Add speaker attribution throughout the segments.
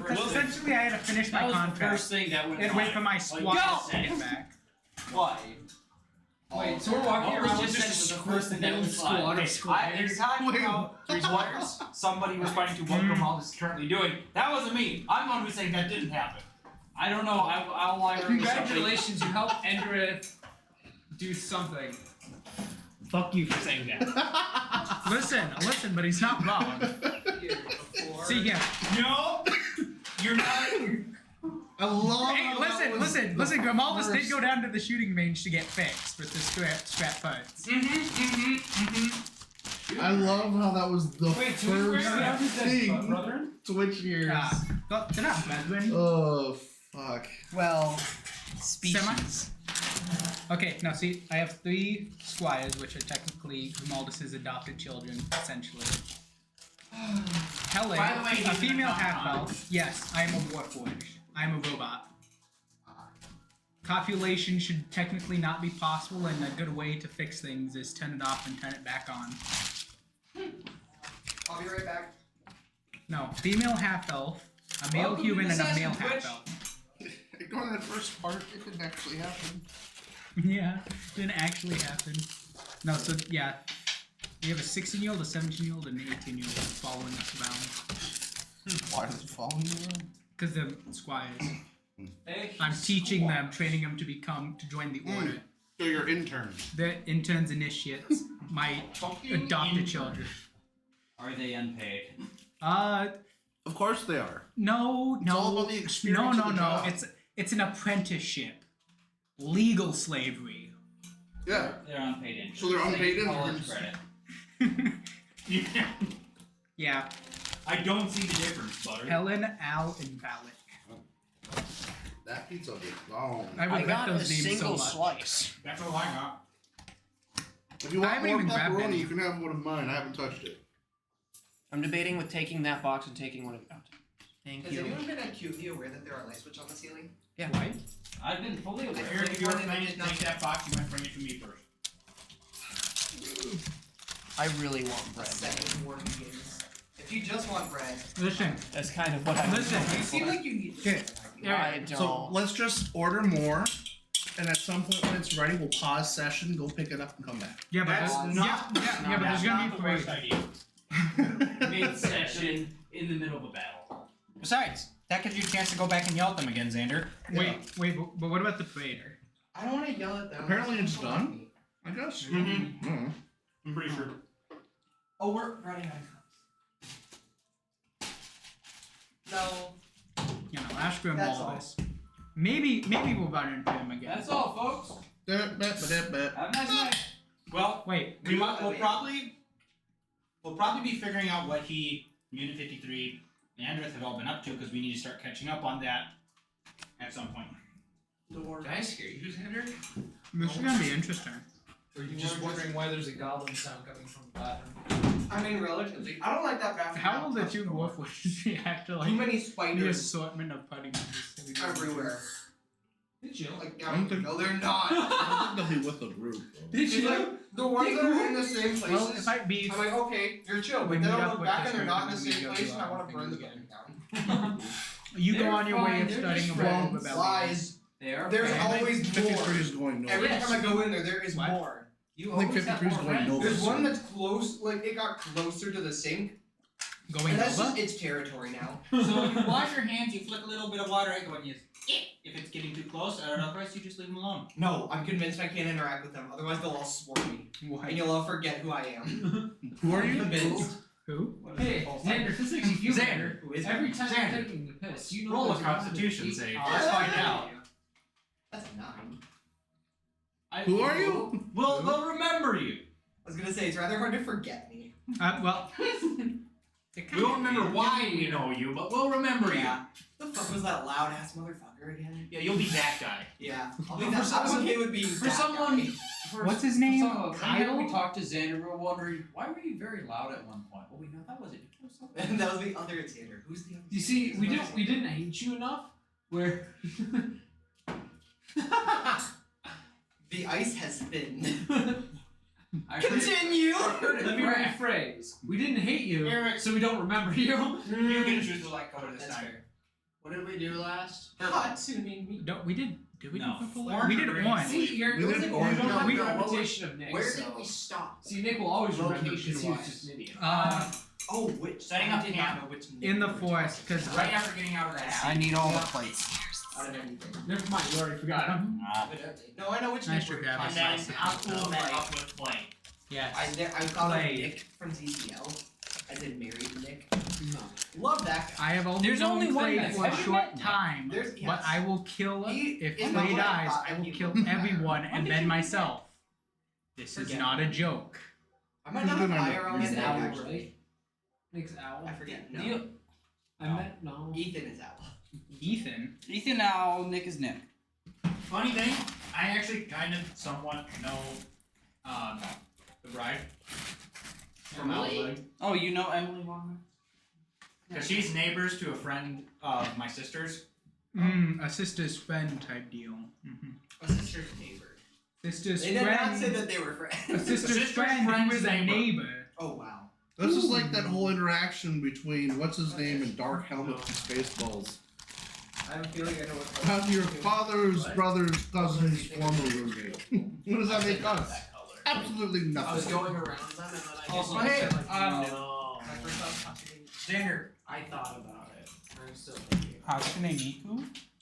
Speaker 1: Because essentially I had to finish my
Speaker 2: That was the
Speaker 1: contract
Speaker 2: first thing that went
Speaker 1: and wait for my squad to get back.
Speaker 2: Why?
Speaker 3: Wait, so we're walking
Speaker 2: What
Speaker 3: around
Speaker 2: was
Speaker 3: with
Speaker 2: just
Speaker 3: just
Speaker 2: the
Speaker 3: a
Speaker 2: first thing that
Speaker 3: whole
Speaker 2: was
Speaker 3: squad
Speaker 2: fine.
Speaker 3: of squares.
Speaker 2: You're talking about squares. Somebody was fighting to what Grimaldi is currently doing. That wasn't me. I'm the one who's saying that didn't happen. I don't know. I'll lie.
Speaker 3: Congratulations, you helped Endrith do something.
Speaker 2: Fuck you for saying that.
Speaker 1: Listen, but he's not wrong. See, yeah.
Speaker 2: No, you're not.
Speaker 4: I love.
Speaker 1: Hey, listen. Grimaldus did go down to the shooting range to get fixed with the scrap parts.
Speaker 4: I love how that was the
Speaker 3: Wait, so where's the other
Speaker 4: first
Speaker 3: dead
Speaker 4: thing.
Speaker 3: brother?
Speaker 4: Switch years.
Speaker 1: They're not brethren.
Speaker 4: Oh fuck.
Speaker 5: Well, species.
Speaker 1: Okay, now see, I have 3 squires, which are technically Grimaldus' adopted children, essentially. Helen,
Speaker 2: By the way,
Speaker 1: a
Speaker 2: he's
Speaker 1: female
Speaker 2: not
Speaker 1: half-elf. Yes, I am a warforged. I am a robot. Copulation should technically not be possible, and a good way to fix things is turn it off and turn it back on.
Speaker 5: I'll be right back.
Speaker 1: No, female half-elf, a male human, and a male
Speaker 3: Assassin's
Speaker 1: half-elf.
Speaker 4: Ignore that first part. It didn't actually happen.
Speaker 1: Yeah, didn't actually happen. No, so yeah, we have a 16-year-old, a 17-year-old, and an 18-year-old following us around.
Speaker 4: Why does it follow you around?
Speaker 1: Because they're squires.
Speaker 3: Hey,
Speaker 1: I'm teaching them, training them to join the order.
Speaker 4: So you're interns.
Speaker 1: They're interns, initiates, my adopted children.
Speaker 2: Are they unpaid?
Speaker 4: Of course they are.
Speaker 1: No,
Speaker 4: It's all about the experience of the job.
Speaker 1: It's an apprenticeship. Legal slavery.
Speaker 4: Yeah.
Speaker 2: They're unpaid interns.
Speaker 4: So they're unpaid
Speaker 2: College
Speaker 4: interns.
Speaker 2: credit.
Speaker 1: Yeah.
Speaker 2: I don't see the difference, Butter.
Speaker 1: Helen, Al, and Valak.
Speaker 4: That pizza is long.
Speaker 1: I
Speaker 5: I
Speaker 1: regret
Speaker 5: got a
Speaker 1: those names so
Speaker 5: single
Speaker 1: much.
Speaker 5: slice.
Speaker 2: That's all I got.
Speaker 4: If you
Speaker 1: I
Speaker 4: want
Speaker 1: haven't
Speaker 4: more
Speaker 1: even grabbed
Speaker 4: pepperoni,
Speaker 1: any.
Speaker 4: you can have one of mine. I haven't touched it.
Speaker 5: I'm debating with taking that box and taking one of the. Thank
Speaker 6: Has
Speaker 5: you.
Speaker 6: anyone been acutely aware that there are light switch on the ceiling?
Speaker 5: Yeah.
Speaker 1: What?
Speaker 2: I've been fully aware.
Speaker 6: Eric,
Speaker 2: If you're planning to take that box, you might bring it to me first.
Speaker 5: I really want bread.
Speaker 6: Second war begins. If you just want bread,
Speaker 1: Listen,
Speaker 5: That's kind of what I was
Speaker 1: Listen,
Speaker 5: hoping
Speaker 6: you seem
Speaker 5: for.
Speaker 6: like you need.
Speaker 1: Okay.
Speaker 5: I don't.
Speaker 4: So let's just order more, and at some point when it's ready, we'll pause session, go pick it up, and come back.
Speaker 1: yeah, but
Speaker 2: That's
Speaker 1: there's-
Speaker 2: not.
Speaker 1: yeah, but there's
Speaker 2: that's
Speaker 1: gonna
Speaker 2: not
Speaker 1: be
Speaker 2: the worst
Speaker 1: parade.
Speaker 2: idea. Mid-session, in the middle of a battle.
Speaker 7: Besides, that gives you a chance to go back and yell at them again, Xander.
Speaker 1: Wait, but what about the parade?
Speaker 6: I don't want to yell at them.
Speaker 4: Apparently it's done. I guess.
Speaker 2: Mm-hmm. I'm pretty sure.
Speaker 6: Oh, we're running out of cups. No.
Speaker 1: You know, ask Grim
Speaker 6: That's
Speaker 1: all
Speaker 6: all.
Speaker 1: this. Maybe we'll run into him again.
Speaker 3: That's all, folks.
Speaker 4: Have
Speaker 3: Have a nice night.
Speaker 2: Well,
Speaker 1: Wait,
Speaker 2: we'll probably be figuring out what Unit 53, and Andrith have all been up to, because we need to start catching up on that at some point.
Speaker 3: Did I scare you, Xander?
Speaker 1: this is gonna be interesting.
Speaker 3: Or are you just wondering why there's a goblin sound coming from the bathroom?
Speaker 6: I mean, relatively. I don't like that bathroom.
Speaker 1: How will the two warforges react to
Speaker 6: Too
Speaker 1: like
Speaker 6: many
Speaker 1: the
Speaker 6: spiders
Speaker 1: assortment of putty members?
Speaker 6: everywhere.
Speaker 3: Did you?
Speaker 6: Like,
Speaker 4: I don't think-
Speaker 6: no, they're not.
Speaker 4: I don't think they'll be with the group. though.
Speaker 3: Did
Speaker 6: It's like the ones that are in the same places.
Speaker 1: Well, if I be,
Speaker 6: I'm like, okay, you're chill,
Speaker 1: We
Speaker 6: but then
Speaker 1: meet
Speaker 6: I
Speaker 1: up
Speaker 6: look
Speaker 1: with
Speaker 6: back
Speaker 1: this
Speaker 6: and they're not in the
Speaker 1: and we
Speaker 6: same
Speaker 1: go
Speaker 6: place,
Speaker 1: do
Speaker 6: and I
Speaker 1: our
Speaker 6: want to burn the
Speaker 1: thing
Speaker 6: building down.
Speaker 1: you go
Speaker 3: They're
Speaker 1: on your way
Speaker 3: fine,
Speaker 1: of
Speaker 3: they're
Speaker 1: studying
Speaker 3: just
Speaker 1: about
Speaker 4: wrong.
Speaker 1: rebellion.
Speaker 6: Lies.
Speaker 3: They are.
Speaker 6: There's
Speaker 3: fine.
Speaker 6: always
Speaker 4: 53
Speaker 6: more.
Speaker 4: is going nowhere.
Speaker 6: Every
Speaker 3: Yes.
Speaker 6: time I go in there, there is
Speaker 1: What?
Speaker 6: more.
Speaker 3: You
Speaker 4: I think
Speaker 3: always have
Speaker 4: 53 is
Speaker 3: more
Speaker 4: going
Speaker 3: friends.
Speaker 4: nowhere.
Speaker 6: There's one that's close, like it got closer to the sink,
Speaker 1: Going
Speaker 6: and that's
Speaker 1: over?
Speaker 6: just its territory now.
Speaker 2: So you wash your hands, you flick a little bit of water, and go and you if it's getting too close, otherwise you just leave them alone.
Speaker 6: No, I'm convinced I can't interact with them, otherwise they'll all swarm me,
Speaker 1: What?
Speaker 6: and you'll all forget who I am.
Speaker 4: Who are
Speaker 6: I'm
Speaker 4: you?
Speaker 6: convinced.
Speaker 1: Who?
Speaker 3: Hey, Xander, this makes you feel
Speaker 7: Xander.
Speaker 3: better.
Speaker 6: Who is
Speaker 3: Every time
Speaker 7: Xander.
Speaker 3: you're taking the piss, you know
Speaker 2: Roll a
Speaker 3: there's another
Speaker 2: Constitution
Speaker 3: key.
Speaker 2: save.
Speaker 3: Oh,
Speaker 2: Let's find out.
Speaker 6: That's a 9.
Speaker 4: Who are you?
Speaker 2: We'll remember you.
Speaker 6: I was gonna say it's rather hard to forget me.
Speaker 1: Well,
Speaker 2: We won't remember why we know you, but we'll remember you.
Speaker 6: Yeah. The fuck was that loud ass motherfucker again?
Speaker 2: Yeah, you'll be that guy.
Speaker 6: Yeah. I'll
Speaker 3: For
Speaker 6: be that.
Speaker 3: some-
Speaker 6: I'm okay with being
Speaker 3: For
Speaker 6: that
Speaker 3: someone,
Speaker 6: guy.
Speaker 1: What's his name?
Speaker 3: Kyle?
Speaker 1: Kyle?
Speaker 3: We talked to Xander. We were wondering why were you very loud at one point. Well, we know that wasn't you.
Speaker 6: And that was the other Xander. Who's the other?
Speaker 3: You see, we
Speaker 6: Xander?
Speaker 3: didn't hate you enough. Where
Speaker 6: The ice has thinned.
Speaker 3: I heard it-
Speaker 6: Continue.
Speaker 3: Let me rephrase. We didn't hate you,
Speaker 2: Eric.
Speaker 3: so we don't remember you.
Speaker 2: You can choose the light color this
Speaker 6: That's
Speaker 2: time.
Speaker 6: fair.
Speaker 5: What did we do last?
Speaker 6: Hatsune Miku.
Speaker 1: No, we did. Did we
Speaker 2: No.
Speaker 1: do purple?
Speaker 2: Orange
Speaker 1: We
Speaker 2: or
Speaker 1: did
Speaker 2: green?
Speaker 1: one.
Speaker 3: See, you're,
Speaker 4: We
Speaker 3: it was
Speaker 4: did
Speaker 3: like, you
Speaker 4: orange.
Speaker 3: don't have
Speaker 1: We-
Speaker 3: the reputation of Nick.
Speaker 6: Where
Speaker 3: so.
Speaker 6: did we stop?
Speaker 3: See, Nick will always remember because he was
Speaker 5: Location-wise.
Speaker 3: just an idiot.
Speaker 6: Oh, which?
Speaker 2: Setting
Speaker 6: I
Speaker 2: up
Speaker 6: did
Speaker 2: camp.
Speaker 6: not know which
Speaker 1: In the forest, because
Speaker 2: Right after getting out of the house.
Speaker 7: I need all the plates.
Speaker 6: out of anything.
Speaker 3: Never mind, you already forgot him.
Speaker 6: No, I know which
Speaker 1: Nice
Speaker 6: Nick
Speaker 1: to grab
Speaker 6: we're
Speaker 1: us.
Speaker 6: talking
Speaker 2: And then
Speaker 6: about.
Speaker 2: Apple met up with Clay.
Speaker 1: yes.
Speaker 6: I thought
Speaker 1: Clay.
Speaker 6: of Nick from ZCL. As in married Nick. Love that guy.
Speaker 1: I have only
Speaker 7: There's
Speaker 1: known
Speaker 7: only one
Speaker 1: Clay
Speaker 7: Nick.
Speaker 1: for a
Speaker 7: Have you
Speaker 1: short
Speaker 7: met Nick?
Speaker 1: time,
Speaker 6: There's-
Speaker 1: but
Speaker 6: yes.
Speaker 1: I will kill
Speaker 6: He
Speaker 1: if
Speaker 6: is
Speaker 1: Clay
Speaker 6: the one I
Speaker 1: dies.
Speaker 6: thought
Speaker 1: I will
Speaker 6: he
Speaker 1: kill
Speaker 6: would.
Speaker 1: everyone and
Speaker 7: did
Speaker 1: then
Speaker 7: you meet
Speaker 1: myself. This is
Speaker 6: Forget
Speaker 1: not
Speaker 6: it.
Speaker 1: a joke.
Speaker 6: I might
Speaker 4: He's
Speaker 6: not
Speaker 4: good
Speaker 6: have
Speaker 4: on
Speaker 6: higher
Speaker 4: it.
Speaker 6: on
Speaker 3: He's
Speaker 6: Nick
Speaker 3: an owl,
Speaker 6: actually.
Speaker 3: right? Nick's owl.
Speaker 6: I forget. No.
Speaker 3: Neil- I met no.
Speaker 6: Ethan is owl.
Speaker 1: Ethan.
Speaker 7: Ethan now, Nick is Nick.
Speaker 2: Funny thing, I actually kind of somewhat know the bride from
Speaker 6: Emily?
Speaker 2: Malibu.
Speaker 7: Oh, you know Emily Wong?
Speaker 2: Because she's neighbors to a friend of my sister's.
Speaker 1: A sister's friend type deal.
Speaker 6: A sister's neighbor.
Speaker 1: Sister's
Speaker 6: They did not
Speaker 1: friend.
Speaker 6: say that they were
Speaker 1: A
Speaker 6: friends.
Speaker 1: sister's
Speaker 2: sister's
Speaker 1: friend who
Speaker 2: friend's
Speaker 1: is a
Speaker 2: neighbor.
Speaker 1: neighbor.
Speaker 6: Oh wow.
Speaker 4: This is like that whole interaction between what's his name and Dark Helmet and Spaceballs.
Speaker 6: I have a feeling I know what.
Speaker 4: Have your father's brother's cousin's former roommate. What does that make us?
Speaker 6: That color.
Speaker 4: Absolutely
Speaker 5: I was
Speaker 4: nothing.
Speaker 5: going around them and then I
Speaker 3: Also,
Speaker 5: just
Speaker 3: hey,
Speaker 5: said, like,
Speaker 3: no.
Speaker 6: My first thought was Hatsune Miku.
Speaker 2: Xander,
Speaker 5: I thought about it. I'm still thinking.
Speaker 7: Hatsune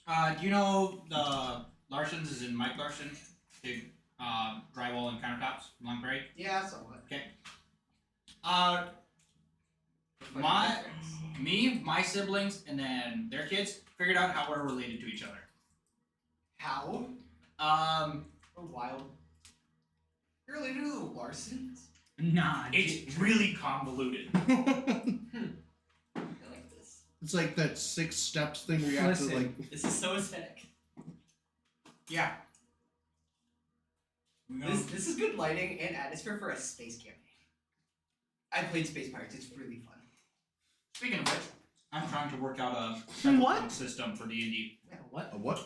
Speaker 7: Miku?
Speaker 2: do you know the Larsons is in Mike Larson? Big drywall and countertops, Long Prairie.
Speaker 6: Yeah, somewhat.
Speaker 2: My siblings, and then their kids figured out how we're related to each other.
Speaker 6: How?
Speaker 2: Um,
Speaker 6: Oh, wild. You're related to the Larsons?
Speaker 1: Nah.
Speaker 2: it's really convoluted.
Speaker 6: I like this.
Speaker 4: It's like that 6 steps thing where you have to
Speaker 1: Listen.
Speaker 4: like.
Speaker 6: This is so sick.
Speaker 2: Yeah.
Speaker 6: This is good lighting and atmosphere for a space campaign. I played Space Pirates. It's really fun.
Speaker 2: Speaking of which, I'm trying to work out a
Speaker 4: What?
Speaker 2: cyberpunk system for D&D.
Speaker 6: Yeah, what?
Speaker 4: A what?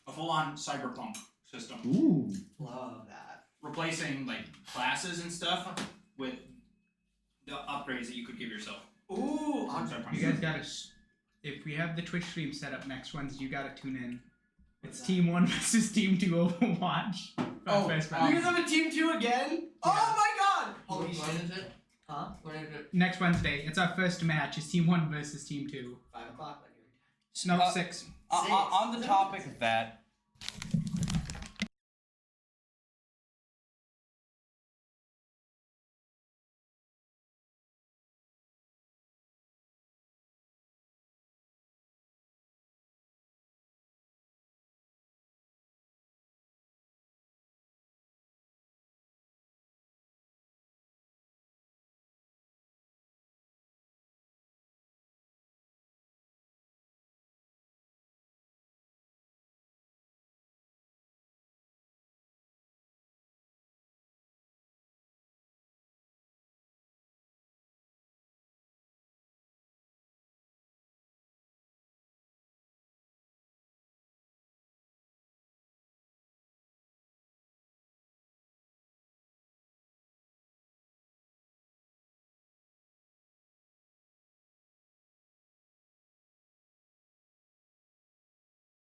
Speaker 2: A full-on cyberpunk system.
Speaker 4: Ooh.
Speaker 6: Love that.
Speaker 2: Replacing like classes and stuff with the upgrades that you could give yourself.
Speaker 6: Ooh,
Speaker 2: on
Speaker 6: I'm
Speaker 2: Cyberpunk.
Speaker 1: You guys gotta. If we have the Twitch stream set up next Wednesday, you gotta tune in. It's
Speaker 6: What's that?
Speaker 1: Team 1 versus Team 2 Overwatch. First round.
Speaker 6: You're gonna team 2 again? Oh my god! Holy
Speaker 5: When
Speaker 6: shit.
Speaker 5: is it?
Speaker 6: Huh?
Speaker 5: When is it?
Speaker 1: Next Wednesday. It's our first match. It's Team 1 versus Team 2.
Speaker 6: 5 o'clock when
Speaker 1: No,
Speaker 7: Uh,
Speaker 1: 6.
Speaker 7: On the topic of that,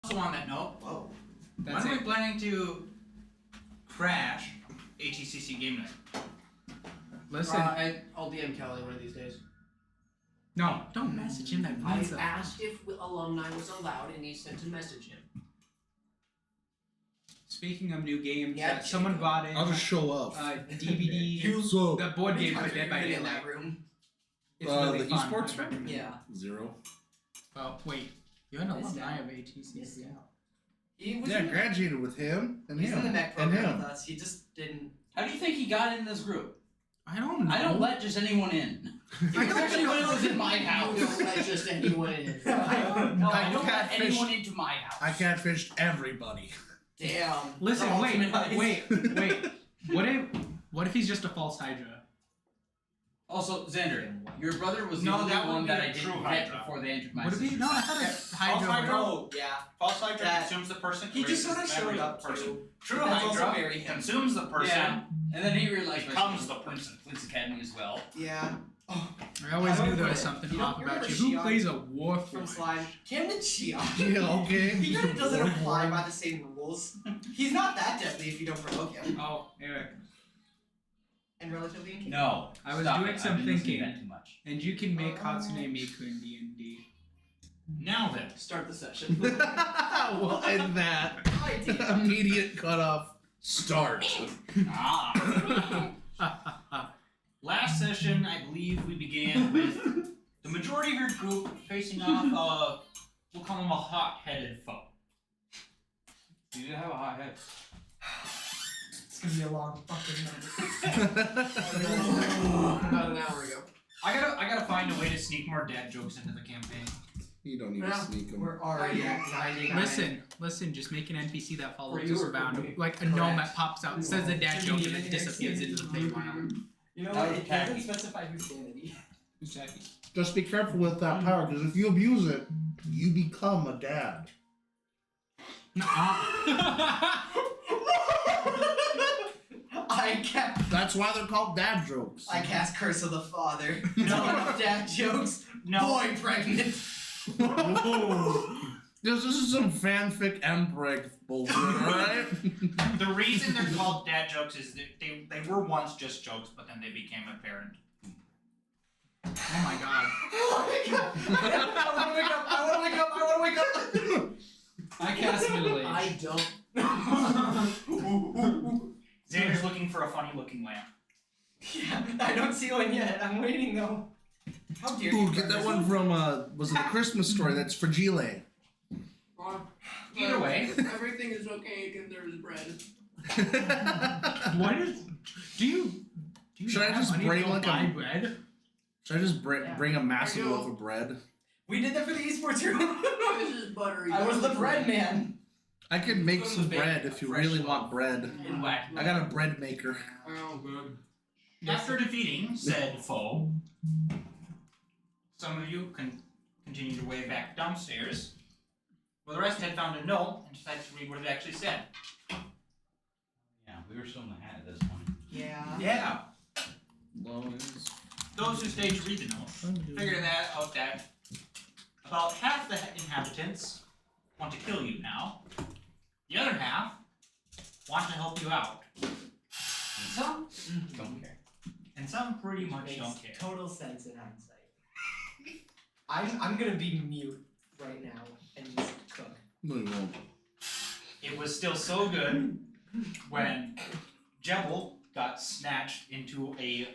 Speaker 2: Also on that note,
Speaker 6: Whoa.
Speaker 1: That's
Speaker 2: when are
Speaker 1: it.
Speaker 2: we planning to crash ATCC game night?
Speaker 1: Listen.
Speaker 5: I'll DM Kelly one of these days.
Speaker 1: No, don't message him. That
Speaker 5: I
Speaker 1: means that.
Speaker 5: asked if alumni was allowed, and he sent a message him.
Speaker 1: Speaking of new games,
Speaker 5: Yeah,
Speaker 1: someone
Speaker 5: Jacob.
Speaker 1: brought in
Speaker 4: I'll just show up.
Speaker 1: DVD.
Speaker 4: So,
Speaker 1: The board game
Speaker 6: How
Speaker 1: for
Speaker 6: many
Speaker 1: Dead by
Speaker 6: times have you been in
Speaker 1: Daylight.
Speaker 6: that room?
Speaker 1: It's really
Speaker 4: the
Speaker 1: fun.
Speaker 4: esports
Speaker 1: I recommend it.
Speaker 6: Yeah.
Speaker 4: 0.
Speaker 1: Oh wait, you're an
Speaker 6: Missed
Speaker 1: alumni
Speaker 6: out.
Speaker 1: of ATCC.
Speaker 6: Missed out. He was
Speaker 4: Yeah, I
Speaker 6: in the,
Speaker 4: graduated with him and
Speaker 6: he's
Speaker 4: him
Speaker 6: in the mech
Speaker 4: and
Speaker 6: program
Speaker 4: him.
Speaker 6: with us. He just didn't.
Speaker 7: how do you think he got in this group?
Speaker 1: I don't know.
Speaker 7: I don't let just anyone in. Especially when it was in my house.
Speaker 5: You don't let just anyone in.
Speaker 7: I don't let
Speaker 4: catfished-
Speaker 7: anyone into my house.
Speaker 4: I catfished everybody.
Speaker 6: Damn.
Speaker 1: Listen,
Speaker 6: The
Speaker 1: wait,
Speaker 6: ultimate heist.
Speaker 1: wait. What if he's just a false Hydra?
Speaker 7: Also, Xander, your brother was the
Speaker 2: No,
Speaker 7: only
Speaker 2: that would
Speaker 7: one
Speaker 2: be
Speaker 7: that
Speaker 2: a
Speaker 7: I
Speaker 2: true
Speaker 7: didn't vet
Speaker 2: Hydra.
Speaker 7: before they entered my
Speaker 1: Would it be?
Speaker 7: sister's
Speaker 1: No, I
Speaker 7: house.
Speaker 1: thought it's
Speaker 2: False
Speaker 1: Hydra.
Speaker 2: Hydra.
Speaker 6: Oh, yeah.
Speaker 2: False Hydra
Speaker 6: That-
Speaker 2: consumes the person.
Speaker 6: He just
Speaker 2: erases
Speaker 6: sort of
Speaker 2: the
Speaker 6: showed
Speaker 2: memory of
Speaker 6: up
Speaker 2: the person.
Speaker 6: too.
Speaker 2: True
Speaker 6: That's also
Speaker 2: Hydra
Speaker 6: very him.
Speaker 2: consumes the person.
Speaker 7: Yeah. And then he realized
Speaker 2: Becomes
Speaker 7: I
Speaker 2: the
Speaker 7: went to
Speaker 2: person.
Speaker 7: Flint's Academy as well.
Speaker 6: Yeah.
Speaker 1: I always
Speaker 6: How do
Speaker 1: knew
Speaker 6: I
Speaker 1: there
Speaker 6: put
Speaker 1: was
Speaker 6: it?
Speaker 1: something
Speaker 6: You don't-
Speaker 1: off
Speaker 6: you
Speaker 1: about
Speaker 6: remember
Speaker 1: you. Who
Speaker 6: Shion
Speaker 1: plays a war
Speaker 6: from
Speaker 1: forge?
Speaker 6: Slime. Camden Shion.
Speaker 4: Yeah, okay.
Speaker 6: He kind of doesn't apply by the same rules. He's not that deadly if you don't provoke him.
Speaker 1: Oh, anyway.
Speaker 6: And relatively incapable.
Speaker 3: No.
Speaker 1: I was
Speaker 3: stop
Speaker 1: doing
Speaker 3: it.
Speaker 1: some
Speaker 3: I've been listening
Speaker 1: thinking.
Speaker 3: to that too much.
Speaker 1: And you can make Hatsune Miku in D&D.
Speaker 2: Now then.
Speaker 5: Start the session.
Speaker 4: We'll end that.
Speaker 6: Idea.
Speaker 4: Immediate cutoff. Start.
Speaker 2: Ah. Last session, I believe we began with the majority of your group facing off, we'll call him a hot-headed foe.
Speaker 3: You did have a hot head.
Speaker 6: It's gonna be a long fucking number.
Speaker 5: About an hour ago.
Speaker 2: I gotta find a way to sneak more dad jokes into the campaign.
Speaker 4: You don't need to
Speaker 5: Yeah.
Speaker 4: sneak them.
Speaker 6: We're already at 99.
Speaker 1: Listen, just make an NPC that
Speaker 5: For
Speaker 1: follows
Speaker 5: you
Speaker 1: us
Speaker 5: or for
Speaker 1: around.
Speaker 5: me?
Speaker 1: Like a gnome that pops out, says a dad joke, and
Speaker 6: Yeah.
Speaker 1: then disappears into the Feywild.
Speaker 6: You know
Speaker 3: That
Speaker 6: what?
Speaker 3: was
Speaker 6: It
Speaker 3: tacky.
Speaker 6: doesn't specify who's sanity.
Speaker 1: Exactly.
Speaker 4: Just be careful with that power, because if you abuse it, you become a dad. That's why they're called dad jokes.
Speaker 6: I cast Curse of the Father. No enough dad jokes.
Speaker 2: No.
Speaker 6: Boy pregnant.
Speaker 4: This is some fanfic Empreg bullshit, alright?
Speaker 2: The reason they're called dad jokes is that they were once just jokes, but then they became apparent.
Speaker 1: Oh my god.
Speaker 6: Oh my god. I wanna wake up. I wanna wake up. I wanna wake up.
Speaker 7: I cast middle age.
Speaker 5: I don't.
Speaker 2: Xander's looking for a funny-looking lamp.
Speaker 6: Yeah, I don't see one yet. I'm waiting though. How dare you?
Speaker 4: Ooh, get that one from, was it a Christmas story? That's fragile.
Speaker 2: Either way.
Speaker 5: Everything is okay and there is bread.
Speaker 1: What is? Do you
Speaker 4: Should I
Speaker 1: have
Speaker 4: just
Speaker 1: money to
Speaker 4: bring,
Speaker 1: go
Speaker 4: like,
Speaker 1: buy
Speaker 4: a-
Speaker 1: bread?
Speaker 4: Should I just
Speaker 5: Yeah.
Speaker 4: bring a massive
Speaker 5: There you go.
Speaker 4: loaf of bread?
Speaker 6: We did that for the esports room.
Speaker 5: This is buttery.
Speaker 6: I was the bread man.
Speaker 4: I could make
Speaker 3: Go to
Speaker 4: some
Speaker 3: the
Speaker 4: bread
Speaker 3: bake,
Speaker 4: if you
Speaker 3: fresh
Speaker 4: really
Speaker 3: loaf.
Speaker 4: want bread.
Speaker 3: In whack.
Speaker 4: I got a bread maker.
Speaker 5: Oh, good.
Speaker 2: After defeating said foe, some of you can continue your way back downstairs, while the rest had found a note and decided to read what it actually said.
Speaker 3: Yeah, we were still in the hat at this point.
Speaker 6: Yeah.
Speaker 2: Yeah. Those who stayed to read the note figure that out that about half the inhabitants want to kill you now. The other half want to help you out. Some
Speaker 3: Don't care.
Speaker 2: and some pretty much
Speaker 6: Makes
Speaker 2: don't care.
Speaker 6: total sense in hindsight. I'm gonna be mute right now and just cook.
Speaker 4: No, you won't.
Speaker 2: It was still so good when Jebel got snatched into a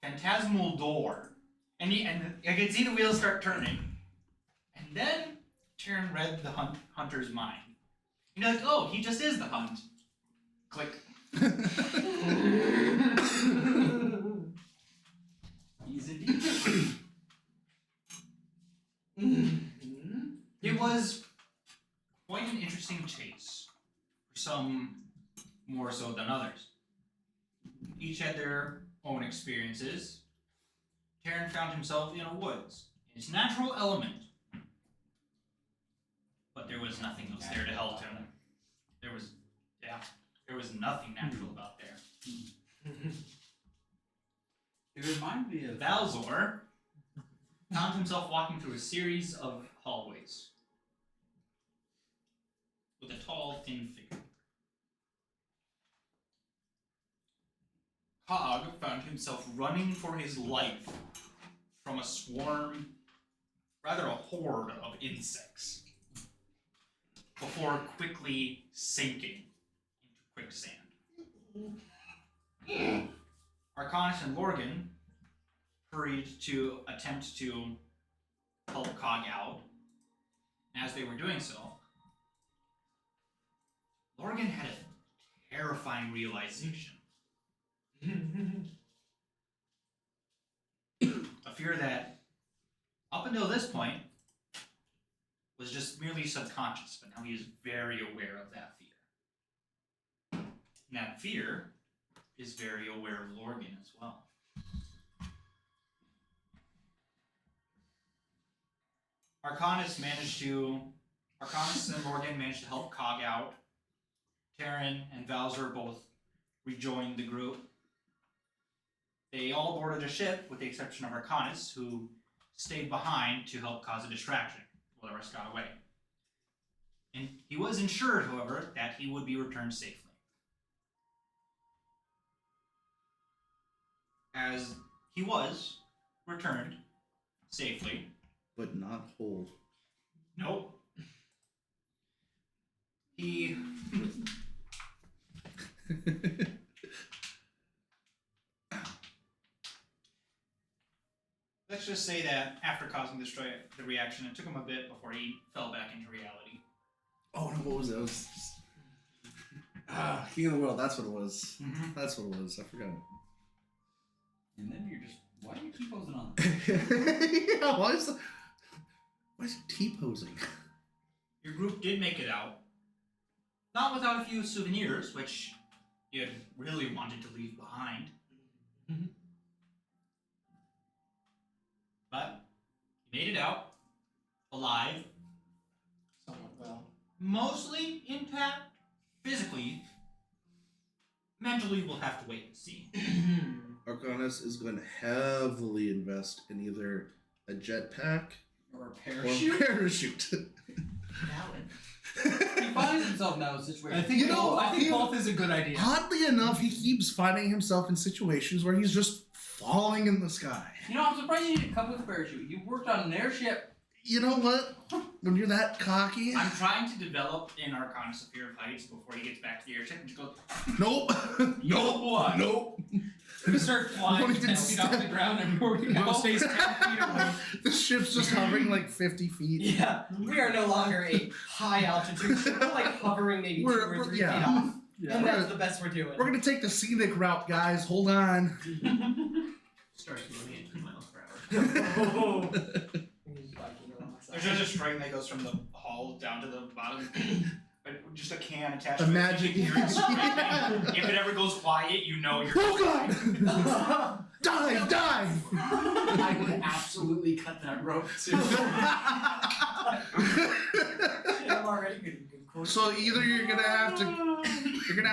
Speaker 2: phantasmal door, and I could see the wheels start turning, and then Tyrion read the hunter's mind. And you're like, oh, he just is the hunt. Click.
Speaker 3: He's indeed.
Speaker 2: It was quite an interesting chase, for some more so than others. Each had their own experiences. Tyrion found himself in a woods, in his natural element. But there was nothing else there to help him. There was nothing natural about there.
Speaker 3: It reminds me of
Speaker 2: Valzor found himself walking through a series of hallways with a tall, thin figure. Cog found himself running for his life from a swarm, rather a horde of insects, before quickly sinking into quicksand. Arcanus and Lorgan hurried to attempt to help Cog out. And as they were doing so, Lorgan had a terrifying realization. A fear that, up until this point, was just merely subconscious, but now he is very aware of that fear. And that fear is very aware of Lorgan as well. Arcanus and Lorgan managed to help Cog out. Terran and Valzor both rejoined the group. They all boarded a ship, with the exception of Arcanus, who stayed behind to help cause a distraction while the rest got away. And he was ensured, however, that he would be returned safely. As he was returned safely.
Speaker 4: But not whole.
Speaker 2: Nope. He let's just say that after causing the reaction, it took him a bit before he fell back into reality.
Speaker 4: Oh no, what was it? It was King of the World, that's what it was.
Speaker 2: Mhm.
Speaker 4: That's what it was. I forgot.
Speaker 3: And then you're just, why do you keep posing on that?
Speaker 4: Yeah, why is he T-posing?
Speaker 2: Your group did make it out. Not without a few souvenirs, which you had really wanted to leave behind. But you made it out, alive,
Speaker 6: Somewhat well.
Speaker 2: mostly intact, physically. Mentally, we'll have to wait and see.
Speaker 4: Arcanus is going to heavily invest in either a jetpack
Speaker 3: Or a
Speaker 4: or
Speaker 3: parachute?
Speaker 4: a parachute.
Speaker 6: Valid.
Speaker 3: He finds himself now in a situation.
Speaker 1: I think
Speaker 4: You know,
Speaker 1: I think
Speaker 4: you-
Speaker 1: both is a good idea.
Speaker 4: Oddly enough, he keeps finding himself in situations where he's just falling in the sky.
Speaker 3: You know, I'm surprised you didn't come with a parachute. You worked on an airship.
Speaker 4: You know what? When you're that cocky,
Speaker 2: I'm trying to develop in Arcanus a fear of heights before he gets back to the airship and just go,
Speaker 4: nope,
Speaker 2: Yo, what?
Speaker 4: nope.
Speaker 1: We start flying
Speaker 4: Won't
Speaker 1: 10
Speaker 4: even
Speaker 1: feet off
Speaker 4: step.
Speaker 1: the ground everywhere we go. Stays 10 feet away.
Speaker 4: The ship's just hovering like 50 feet.
Speaker 6: Yeah, we are no longer a high altitude ship. We're like hovering maybe 2 or 3 feet
Speaker 4: yeah.
Speaker 6: off.
Speaker 1: Yeah.
Speaker 6: And that's the best we're doing.
Speaker 4: We're gonna take the scenic route, guys. Hold on.
Speaker 5: Starts moving at 2 miles per hour.
Speaker 2: There's just a string that goes from the hull down to the bottom. Just a can attached
Speaker 4: Imagine-
Speaker 2: to it. You can hear it screaming.
Speaker 4: Yeah.
Speaker 2: If it ever goes quiet, you know you're
Speaker 4: Oh god! Dive! Dive!
Speaker 5: I would absolutely cut that rope too.
Speaker 6: I'm already good quotes.
Speaker 4: So either you're gonna have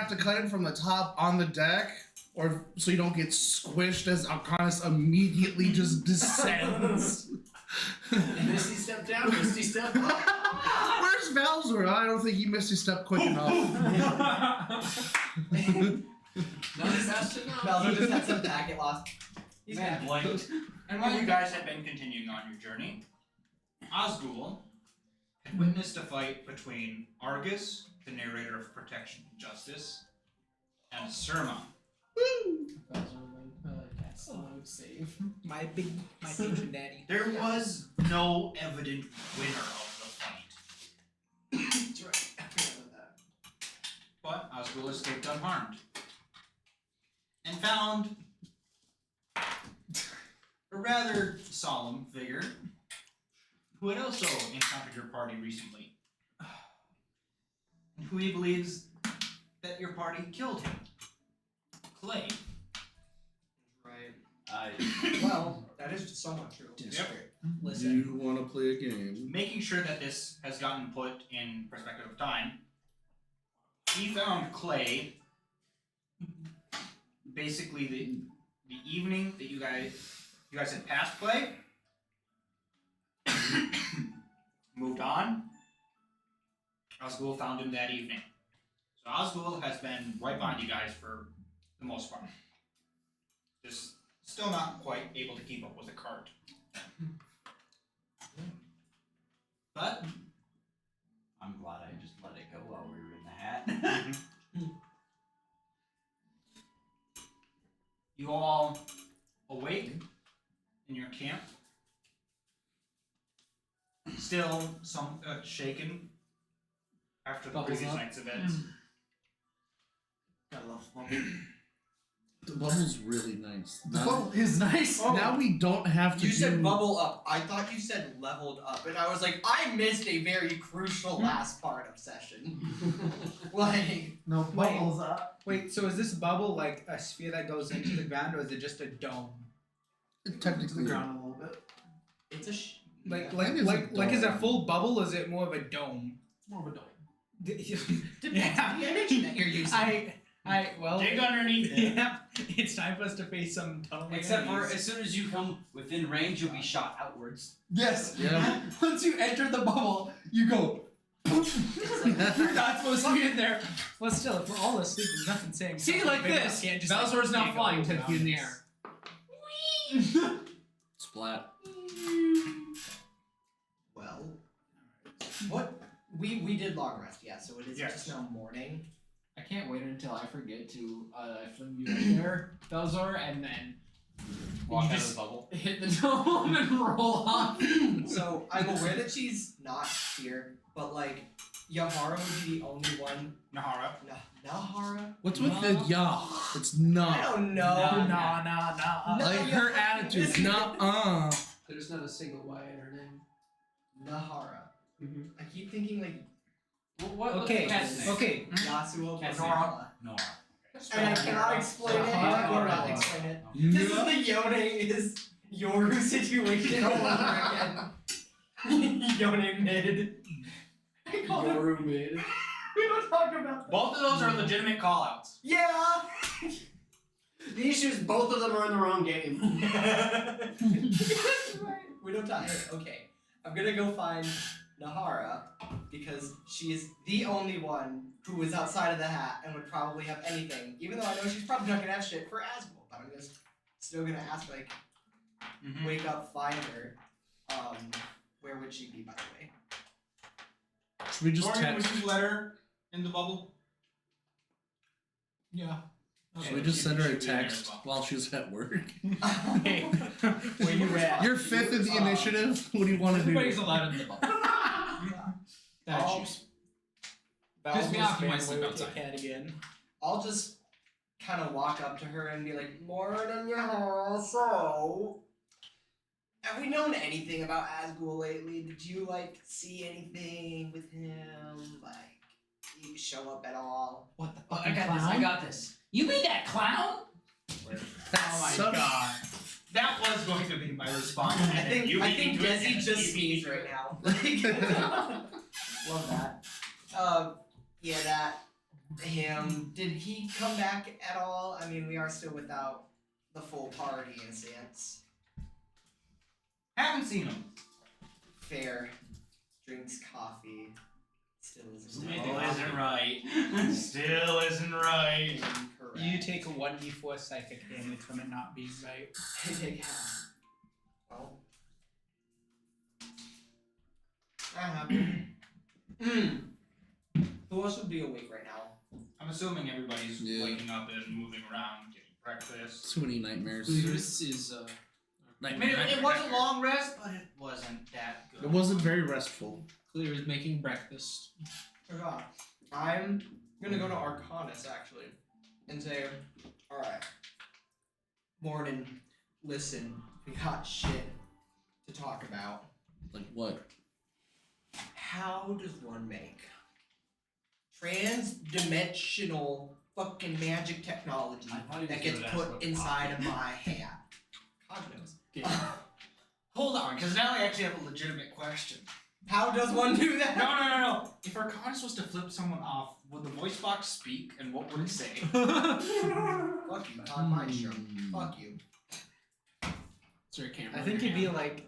Speaker 4: to cut it from the top on the deck, or so you don't get squished as Arcanus immediately just descends.
Speaker 5: Misty step down, Misty step up.
Speaker 4: Where's Valzor? I don't think he missed his step quick enough.
Speaker 5: No discussion.
Speaker 6: Malzo just had some packet lost. He's
Speaker 3: Man,
Speaker 6: been
Speaker 3: blanked.
Speaker 2: And while you guys had been continuing on your journey, Osgul had witnessed a fight between Argus, the narrator of Protection and Justice, and Surma.
Speaker 1: Save. My patron daddy.
Speaker 2: There was no evident winner of the fight,
Speaker 6: That's right. I forgot about that.
Speaker 2: but Osgul escaped unharmed and found a rather solemn figure who had also encountered your party recently, and who he believes that your party killed him. Clay.
Speaker 6: Right. Well, that is somewhat true.
Speaker 2: Yep.
Speaker 4: Do
Speaker 1: Listen.
Speaker 4: you want to play a game?
Speaker 2: Making sure that this has gotten put in perspective of time, he found Clay basically the evening that you guys had passed Clay, moved on. Osgul found him that evening. So Osgul has been right behind you guys for the most part. Just still not quite able to keep up with the cart. But
Speaker 3: I'm glad I just let it go while we were in the hat.
Speaker 2: you all awake in your camp, still some shaken after the
Speaker 1: Bubbles
Speaker 2: previous
Speaker 1: up.
Speaker 2: night's events.
Speaker 6: Gotta love Bumble.
Speaker 4: The bubble's really nice.
Speaker 1: The bubble is nice.
Speaker 6: Oh.
Speaker 4: Now we don't have to
Speaker 6: You said
Speaker 4: do-
Speaker 6: bubble up. I thought you said leveled up, and I was like, I missed a very crucial last part of session. Like,
Speaker 1: No
Speaker 8: bubbles
Speaker 1: up. Wait, so is this bubble like a sphere that goes into the ground, or is it just a dome?
Speaker 4: technically
Speaker 1: a little bit.
Speaker 6: it's a
Speaker 1: Like
Speaker 6: yeah.
Speaker 1: like
Speaker 4: think it's
Speaker 1: like
Speaker 4: a
Speaker 1: like is it a
Speaker 4: dome.
Speaker 1: full bubble? Or is it more of a dome?
Speaker 8: More of a dome.
Speaker 6: Depends on the energy that you're using.
Speaker 1: I Well.
Speaker 2: Dig underneath it.
Speaker 1: Yep. It's time for us to face some tunneling
Speaker 7: Except for
Speaker 1: enemies.
Speaker 7: as soon as you come within range, you'll be shot outwards.
Speaker 3: Yes.
Speaker 4: Yeah.
Speaker 3: Once you enter the bubble, you go. You're not supposed to be in there.
Speaker 1: Well, still, if we're all asleep, there's nothing saying.
Speaker 3: See,
Speaker 1: something
Speaker 3: like
Speaker 1: big enough
Speaker 3: this.
Speaker 1: can't just,
Speaker 3: Valzor's now
Speaker 1: take
Speaker 3: flying
Speaker 1: over
Speaker 3: 10 feet in the
Speaker 1: mountains.
Speaker 3: air.
Speaker 4: Splat.
Speaker 6: Well, what we did long rest, yeah. So it is
Speaker 2: Yes.
Speaker 6: just now morning.
Speaker 3: I can't wait until I forget to fling you in there, Valzor, and then
Speaker 7: Walk
Speaker 3: you
Speaker 7: out of
Speaker 3: just
Speaker 7: the bubble.
Speaker 3: hit the dome and roll off.
Speaker 6: So I'm aware that she's not here, but like Yahara would be the only one.
Speaker 2: Nahara.
Speaker 6: Nahara?
Speaker 4: What's with the ya? It's
Speaker 6: I
Speaker 4: not.
Speaker 6: don't know.
Speaker 1: Nah.
Speaker 6: No,
Speaker 4: Like her
Speaker 6: you're-
Speaker 4: attitude, not
Speaker 5: There's not a single Y in her name.
Speaker 6: Nahara.
Speaker 5: Mhm.
Speaker 6: I keep thinking like
Speaker 7: What's
Speaker 1: Okay,
Speaker 7: the cat's name?
Speaker 1: okay.
Speaker 6: Yasuo
Speaker 7: Cat's
Speaker 6: Banana.
Speaker 7: Nora.
Speaker 6: And I cannot explain it.
Speaker 3: Nahara.
Speaker 6: I cannot explain it. This is
Speaker 4: Yeah.
Speaker 6: the Yoning is Yoru situation all over again. Yoning mid. I call it-
Speaker 5: roommate.
Speaker 6: We don't talk about that.
Speaker 2: Both of those are legitimate callouts.
Speaker 6: Yeah.
Speaker 5: The issue is both of them are in the wrong game.
Speaker 6: That's right. We don't talk. Hey, okay, I'm gonna go find Nahara because she is the only one who is outside of the hat and would probably have anything. Even though I know she's probably not gonna have shit for Asgul, but I'm just still gonna ask like, wake up, find her. Where would she be, by the way?
Speaker 4: Should we just
Speaker 2: Dorian, would
Speaker 4: text?
Speaker 2: you let her in the bubble?
Speaker 1: Yeah.
Speaker 4: Should we just send her a
Speaker 2: She'd be in there
Speaker 4: text
Speaker 2: as well.
Speaker 4: while she's at work?
Speaker 1: Hey, where you at?
Speaker 4: You're fifth in the initiative. What do you want to do?
Speaker 3: Everybody's allowed in the bubble.
Speaker 1: That's
Speaker 6: I'll-
Speaker 1: just.
Speaker 3: Piss me off, you might
Speaker 1: Family
Speaker 3: sleep
Speaker 1: with
Speaker 3: outside.
Speaker 1: your cat again.
Speaker 6: I'll just kind of walk up to her and be like, "Morning, Yahara. So, have we known anything about Asgul lately? Did you like see anything with him? Like, he show up at all?"
Speaker 1: What the
Speaker 3: Oh,
Speaker 1: fucking
Speaker 3: I got this. I
Speaker 1: clown?
Speaker 3: got this. You mean that clown?
Speaker 1: Oh my
Speaker 4: So-
Speaker 1: god.
Speaker 2: That was going to be my response.
Speaker 6: I think Desi just
Speaker 2: sneezed
Speaker 6: sneezed right now. Like, love that. Yeah, that him. Did he come back at all? I mean, we are still without the full party in a sense.
Speaker 2: Haven't seen him.
Speaker 6: Fair. Drinks coffee. Still isn't
Speaker 2: Still
Speaker 6: right.
Speaker 2: isn't right. Still isn't right.
Speaker 6: Incorrect.
Speaker 1: You take a 1d4 psychic damage from it not being right.
Speaker 6: I take half. Well. That happened. Who else would be awake right now?
Speaker 2: I'm assuming everybody's
Speaker 4: Yeah.
Speaker 2: waking up and moving around, getting breakfast.
Speaker 4: Too many nightmares.
Speaker 5: This is
Speaker 2: I mean, it was a long rest, but it wasn't that good.
Speaker 4: It wasn't very restful.
Speaker 5: Clear is making breakfast.
Speaker 6: Forgot. I'm gonna go to Arcanus actually and say, alright. Morning, listen, we got shit to talk about.
Speaker 4: Like what?
Speaker 6: How does one make trans-dimensional fucking magic technology
Speaker 7: I thought he was
Speaker 6: that gets
Speaker 7: gonna ask
Speaker 6: put
Speaker 7: about
Speaker 6: inside
Speaker 7: coffee.
Speaker 6: of my hat? Cognos.
Speaker 2: Hold on, because now I actually have a legitimate question.
Speaker 6: How does one do that?
Speaker 2: No. If Arcanus was to flip someone off, would the voice box speak, and what would it say?
Speaker 6: Fuck you, on my show. Fuck you.
Speaker 5: Is there a camera?
Speaker 1: I think
Speaker 5: in
Speaker 1: it'd
Speaker 5: your
Speaker 1: be
Speaker 5: hand?
Speaker 1: like.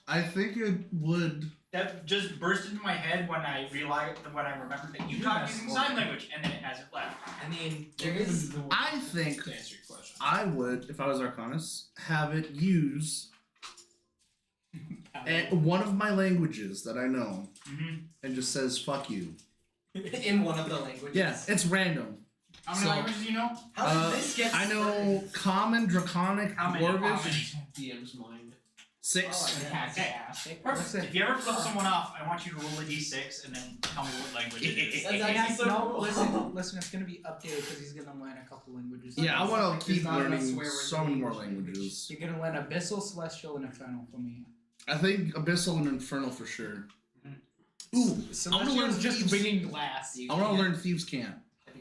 Speaker 4: I think it would.
Speaker 2: That just burst into my head when I realized, when I remembered that you talk using sign language, and then it hasn't left.
Speaker 6: I mean, there is.
Speaker 4: I think
Speaker 5: To answer your question.
Speaker 4: I would, if I was Arcanus, have it use one of my languages that I know,
Speaker 2: Mm-hmm.
Speaker 4: and just says "fuck you."
Speaker 6: in one of the languages.
Speaker 4: Yeah, it's random.
Speaker 2: How many
Speaker 4: So-
Speaker 2: languages do you know?
Speaker 6: How did this get
Speaker 4: I know
Speaker 6: started?
Speaker 4: Common, Draconic,
Speaker 2: How many?
Speaker 4: Dwarvish.
Speaker 5: DM's mind.
Speaker 4: 6.
Speaker 6: Oh,
Speaker 3: Hack's
Speaker 2: Okay.
Speaker 3: ass.
Speaker 1: Listen,
Speaker 2: If you ever flip someone off, I want you to roll a d6 and then tell me what language it is.
Speaker 6: That's
Speaker 1: yeah,
Speaker 6: actually so
Speaker 1: no,
Speaker 6: cool.
Speaker 1: listen, it's gonna be updated because he's gonna learn a couple languages.
Speaker 4: Yeah, I want to
Speaker 6: There's
Speaker 4: keep
Speaker 6: not enough
Speaker 4: learning
Speaker 6: swear words
Speaker 4: so
Speaker 6: in
Speaker 4: many more
Speaker 6: English.
Speaker 4: languages.
Speaker 1: You're gonna learn Abyssal, Celestial, and Infernal for me.
Speaker 4: I think Abyssal and Infernal for sure. Ooh,
Speaker 1: Celestial's just
Speaker 4: Thieves.
Speaker 1: bringing glass.
Speaker 4: I want to learn Thieves' Cant.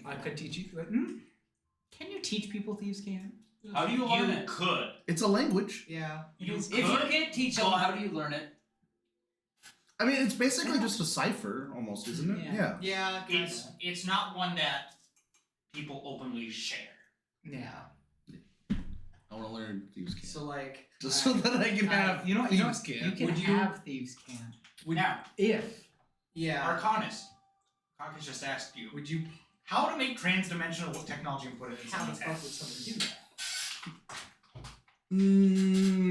Speaker 1: I could teach you. Can you teach people thieves can't?
Speaker 7: How do you learn
Speaker 2: You
Speaker 7: it?
Speaker 2: could.
Speaker 4: It's a language.
Speaker 6: Yeah.
Speaker 2: You
Speaker 7: If
Speaker 2: could.
Speaker 7: you can't teach someone, how do you learn it?
Speaker 4: I mean, it's basically just a cipher, almost, isn't it?
Speaker 1: Yeah.
Speaker 6: Yeah.
Speaker 2: It's not one that people openly share.
Speaker 6: Yeah.
Speaker 4: I want to learn thieves' camp.
Speaker 6: So like,
Speaker 4: Just so that I can have
Speaker 3: You know,
Speaker 4: thieves'
Speaker 3: you
Speaker 4: camp.
Speaker 3: can
Speaker 6: Would you-
Speaker 3: have thieves camp
Speaker 2: Now,
Speaker 3: if
Speaker 6: yeah.
Speaker 2: Arcanist. Conkus just asked you
Speaker 6: Would you?
Speaker 2: how to make trans-dimensional technology and put it in
Speaker 6: How the
Speaker 2: someone's
Speaker 6: fuck
Speaker 2: head.
Speaker 6: would someone do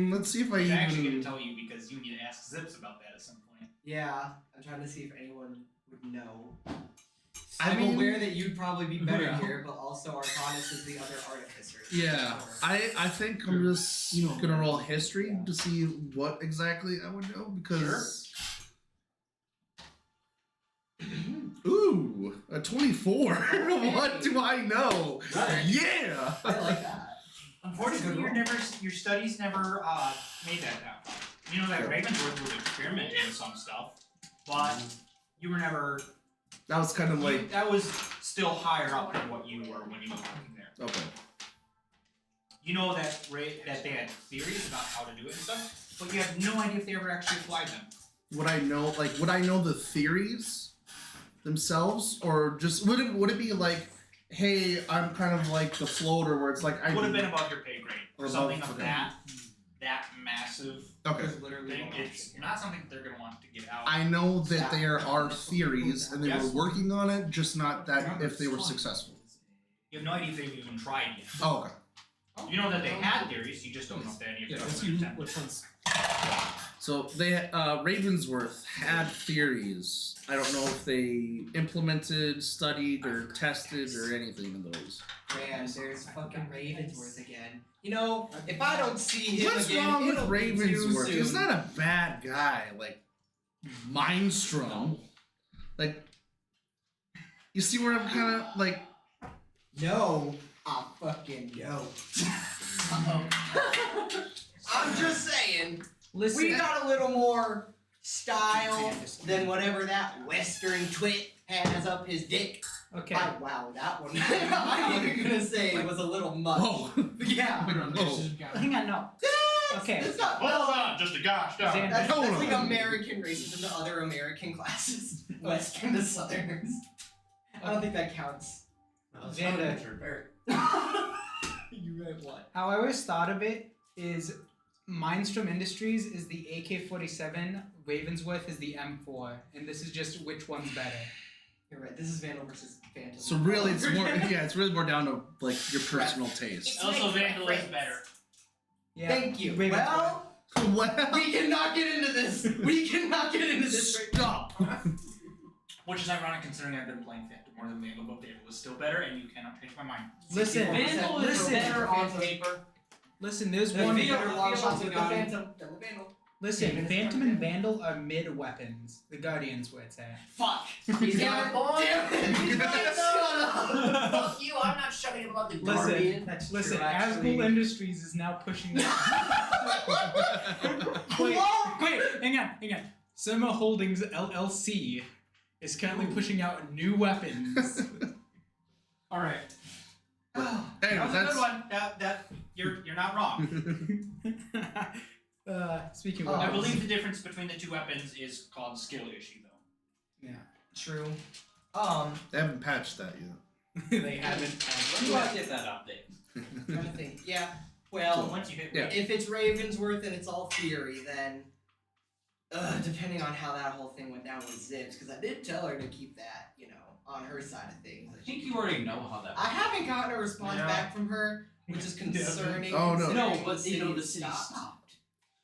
Speaker 6: that?
Speaker 4: Let's see if I
Speaker 2: I'm actually
Speaker 4: even.
Speaker 2: going to tell you because you need to ask Zips about that at some point.
Speaker 6: Yeah, I'm trying to see if anyone would know.
Speaker 4: I
Speaker 6: I'm
Speaker 4: mean-
Speaker 6: aware that you'd probably be better
Speaker 3: Yeah.
Speaker 6: here, but also Arcanus is the other artificer.
Speaker 4: Yeah, I think I'm just gonna roll history to see what exactly I would know because. Ooh, a 24. What do I know? Yeah.
Speaker 6: I like that.
Speaker 2: Unfortunately,
Speaker 6: Good
Speaker 2: your studies never made that down. You know that Ravensworth was experimenting with some stuff, but you were never.
Speaker 4: That was kind of like
Speaker 2: that was still higher up than what you were when you were working there.
Speaker 4: okay.
Speaker 2: You know that that they had theories about how to do it and stuff, but you have no idea if they ever actually applied them.
Speaker 4: Would I know the theories themselves, or just would it be like, hey, I'm kind of like the floater where it's like I
Speaker 2: Would have been above your pay grade
Speaker 4: Or
Speaker 2: or
Speaker 4: above-
Speaker 2: something of
Speaker 4: okay.
Speaker 2: that massive
Speaker 4: okay.
Speaker 6: There's literally
Speaker 2: thing.
Speaker 6: no
Speaker 2: It's
Speaker 6: option.
Speaker 2: not something that they're gonna want to get out.
Speaker 4: I know that there are theories and they
Speaker 2: Yes.
Speaker 4: were working on it, just not that if they were successful.
Speaker 2: You have no idea if they've even tried yet.
Speaker 4: Oh, okay.
Speaker 2: You know that they had theories, you just don't know if any of
Speaker 3: yeah,
Speaker 2: them
Speaker 3: let's
Speaker 2: were
Speaker 3: use
Speaker 2: attempted.
Speaker 3: which ones.
Speaker 4: So they Ravensworth had theories. I don't know if they implemented, studied, or tested or anything of those.
Speaker 6: Man, there's fucking Ravensworth again. You know, if I don't see him
Speaker 4: What's
Speaker 6: again,
Speaker 4: wrong with
Speaker 6: it'll be too
Speaker 4: Ravensworth?
Speaker 6: soon.
Speaker 4: He's not a bad guy. Like Mindstrom. Like you see where I'm kind of like.
Speaker 6: No, I fucking no. I'm just saying,
Speaker 3: Listen,
Speaker 6: we got a little more style than whatever that Western twit has up his dick.
Speaker 3: okay.
Speaker 6: Wow, that one. I'm even gonna say it was a little much.
Speaker 4: Whoa.
Speaker 6: Yeah.
Speaker 4: Whoa.
Speaker 3: Hang on, no. Okay.
Speaker 6: It's not.
Speaker 2: Hold on, just a gosh darn.
Speaker 3: Xander.
Speaker 6: That's
Speaker 4: Hold
Speaker 6: like
Speaker 4: on.
Speaker 6: American racism to other American classes. Western to Southerners. I don't think that counts.
Speaker 3: Xander.
Speaker 6: You read what?
Speaker 3: How I always thought of it is Mindstrom Industries is the AK-47, Ravensworth is the M4, and this is just which one's better.
Speaker 6: You're right. This is Vandal versus Phantom.
Speaker 4: So really, it's more. Yeah, it's really more down to like your personal taste.
Speaker 2: Also, Vandal is better.
Speaker 3: Yeah.
Speaker 6: Thank you.
Speaker 3: Ravensworth.
Speaker 6: Well,
Speaker 4: Well,
Speaker 6: we cannot get into this. We cannot get into this. Right
Speaker 4: stop.
Speaker 2: Which is ironic considering I've been playing Phantom more than Vandal, but Vandal is still better, and you cannot change my mind.
Speaker 3: Listen,
Speaker 6: Vandal
Speaker 7: is
Speaker 3: listen,
Speaker 7: better on paper.
Speaker 3: listen, there's
Speaker 6: The
Speaker 3: one.
Speaker 6: better long
Speaker 7: Feels
Speaker 6: shots with the
Speaker 7: like
Speaker 6: Phantom than the Vandal.
Speaker 3: Listen,
Speaker 6: David is
Speaker 3: Phantom
Speaker 6: from
Speaker 3: and Vandal are mid weapons. The Guardian's where it's at.
Speaker 6: Fuck.
Speaker 7: He's
Speaker 6: Damn
Speaker 7: got
Speaker 6: it.
Speaker 7: a point.
Speaker 6: Damn it.
Speaker 7: He's
Speaker 6: Shut
Speaker 7: got
Speaker 6: up.
Speaker 7: Fuck you, I'm not shutting up about the
Speaker 3: Listen,
Speaker 7: Guardian.
Speaker 6: That's
Speaker 3: Listen,
Speaker 6: true, actually.
Speaker 3: Asgul Industries is now pushing. wait, hang on. Summer Holdings LLC is currently pushing out new weapons.
Speaker 2: All right.
Speaker 4: Anyway,
Speaker 2: That was a
Speaker 4: that's
Speaker 2: good one. That you're not wrong.
Speaker 3: Speaking
Speaker 6: Oh.
Speaker 3: of
Speaker 2: I
Speaker 3: weapons,
Speaker 2: believe the difference between the two weapons is called skill issue, though.
Speaker 3: yeah,
Speaker 6: True.
Speaker 4: they haven't patched that yet.
Speaker 3: they haven't.
Speaker 7: When do I get that update?
Speaker 6: Trying to think. Yeah. Well,
Speaker 2: Once you hit
Speaker 4: Yeah.
Speaker 6: if it's Ravensworth and it's all theory, then depending on how that whole thing went down with Zips, because I did tell her to keep that, on her side of things.
Speaker 7: I think you already know how that
Speaker 6: I haven't gotten a response
Speaker 2: Yeah.
Speaker 6: back from her, which is concerning.
Speaker 4: Oh, no.
Speaker 6: considering
Speaker 7: No, but you know the city
Speaker 6: stopped.
Speaker 7: stopped.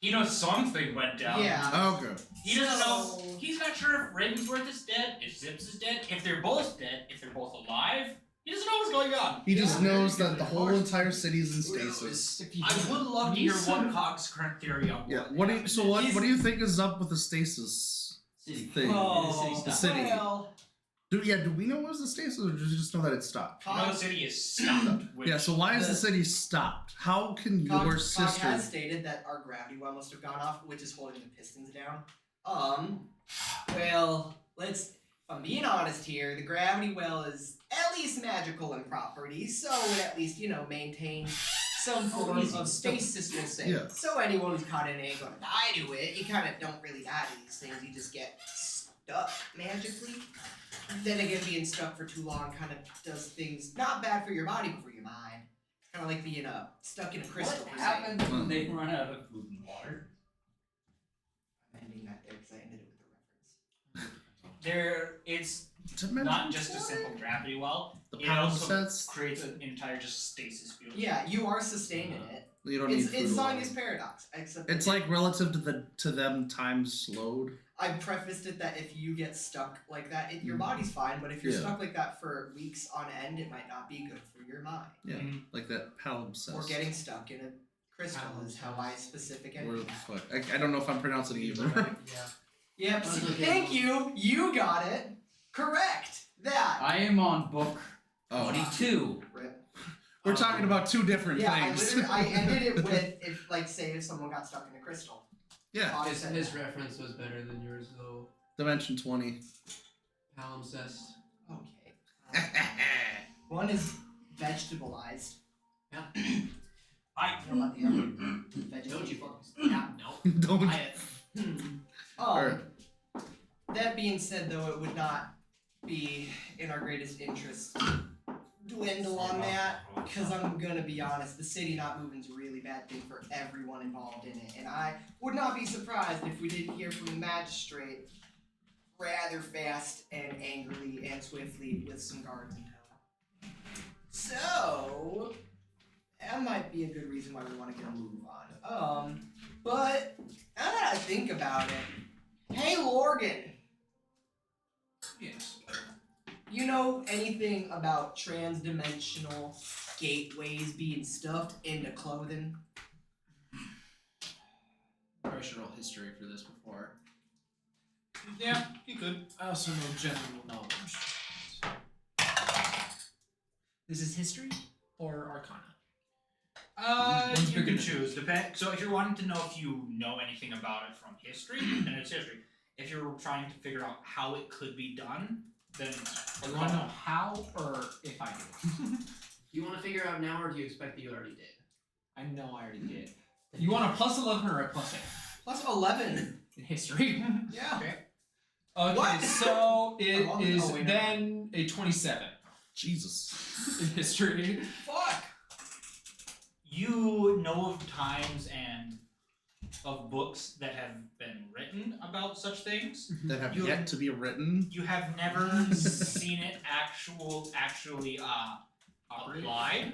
Speaker 2: he knows something went down.
Speaker 6: Yeah.
Speaker 4: Okay.
Speaker 2: He doesn't know.
Speaker 6: So-
Speaker 2: He's not sure if Ravensworth is dead, if Zips is dead, if they're both dead, if they're both alive. He doesn't know what's going on.
Speaker 4: He just
Speaker 6: Yeah.
Speaker 4: knows that the whole entire city's in stasis.
Speaker 2: I would love to hear what Cog's current theory on
Speaker 4: Yeah.
Speaker 2: what
Speaker 4: What do you,
Speaker 2: happened
Speaker 4: so
Speaker 2: is.
Speaker 4: what do you think is up with the stasis
Speaker 7: City.
Speaker 4: thing?
Speaker 6: Oh,
Speaker 7: The city
Speaker 4: The
Speaker 7: stopped.
Speaker 4: city.
Speaker 6: Well,
Speaker 4: Do we know it was the stasis, or did you just know that it stopped?
Speaker 2: You know the city is stopped. Which,
Speaker 4: Yeah. So why is the
Speaker 6: The-
Speaker 4: city stopped? How can
Speaker 6: Cog
Speaker 4: your
Speaker 6: has
Speaker 4: sister?
Speaker 6: stated that our gravity well must have gone off, which is holding the pistons down. Well, if I'm being honest here, the gravity well is at least magical in property, so it at least, maintain some form of stasis, we'll say.
Speaker 4: Yeah.
Speaker 6: So anyone who's caught in it ain't gonna die to it. You kind of don't really die to these things, you just get stuck magically. Then again, being stuck for too long kind of does things not bad for your body, but for your mind. Kind of like being stuck in a crystal.
Speaker 7: What
Speaker 6: per se.
Speaker 7: happens when they run out of food and water?
Speaker 6: I'm ending that there because I ended it with a reference.
Speaker 2: There, it's not just a simple gravity well.
Speaker 4: The
Speaker 2: It
Speaker 4: power
Speaker 2: also
Speaker 4: sets.
Speaker 2: creates an entire just stasis field.
Speaker 6: Yeah, you are sustained in it.
Speaker 4: You don't need
Speaker 6: It's
Speaker 4: food.
Speaker 6: Sonya's paradox, except
Speaker 4: It's like relative to them time slowed.
Speaker 6: I prefaced it that if you get stuck like that, your body's fine, but if you're
Speaker 4: Yeah.
Speaker 6: stuck like that for weeks on end, it might not be good for your mind.
Speaker 4: Yeah, like that palimpsest.
Speaker 6: Or getting stuck in a crystal is how I specific
Speaker 4: Where
Speaker 6: ended
Speaker 4: the
Speaker 6: that.
Speaker 4: fuck? I don't know if I'm pronouncing it either.
Speaker 6: Yep,
Speaker 7: That's
Speaker 6: see,
Speaker 7: okay.
Speaker 6: thank you! You got it! Correct! That!
Speaker 7: I am on book
Speaker 4: Oh.
Speaker 7: 22.
Speaker 6: Rip.
Speaker 4: We're talking about two different
Speaker 6: Yeah,
Speaker 4: things.
Speaker 6: I ended it with, if, like, say if someone got stuck in a crystal.
Speaker 4: yeah.
Speaker 6: I
Speaker 5: His,
Speaker 6: said
Speaker 5: his
Speaker 6: that.
Speaker 5: reference was better than yours, though.
Speaker 4: Dimension 20.
Speaker 5: Palimpsest.
Speaker 6: Okay. One is vegetabilized.
Speaker 5: Yeah.
Speaker 2: I
Speaker 6: You know about the other?
Speaker 5: Don't you
Speaker 6: Vegetation.
Speaker 5: fucking. Yeah, no.
Speaker 4: Don't.
Speaker 6: Um, that being said, though, it would not be in our greatest interest to dwindle on that, because I'm gonna be honest, the city not moving is a really bad thing for everyone involved in it, and I would not be surprised if we didn't hear from the magistrate rather fast and angrily and swiftly with some guards in tow. So, that might be a good reason why we want to get a move on. But now that I think about it, hey Lorgan,
Speaker 3: Yes.
Speaker 6: you know anything about trans-dimensional gateways being stuffed into clothing?
Speaker 3: I should roll history for this before.
Speaker 1: Yeah, you could.
Speaker 3: I also know general knowledge. This is history or arcana? One's
Speaker 2: You
Speaker 3: bigger
Speaker 2: can
Speaker 3: than
Speaker 2: choose. So if you're wanting to know if you know anything about it from history, then it's history. If you're trying to figure out how it could be done, then it's
Speaker 3: Do you want to know how or if I do?
Speaker 5: You want to figure out now, or do you expect that you already did?
Speaker 3: I know I already did. You want a plus 11 or a plus 8
Speaker 6: Plus 11.
Speaker 3: in history?
Speaker 6: Yeah.
Speaker 3: Okay,
Speaker 6: What?
Speaker 3: so it
Speaker 6: Oh,
Speaker 3: is
Speaker 6: wait,
Speaker 3: then a 27
Speaker 4: Jesus.
Speaker 3: in history.
Speaker 6: Fuck.
Speaker 2: you know of times and of books that have been written about such things.
Speaker 4: That have
Speaker 2: You-
Speaker 4: yet to be written.
Speaker 2: You have never seen it actually applied,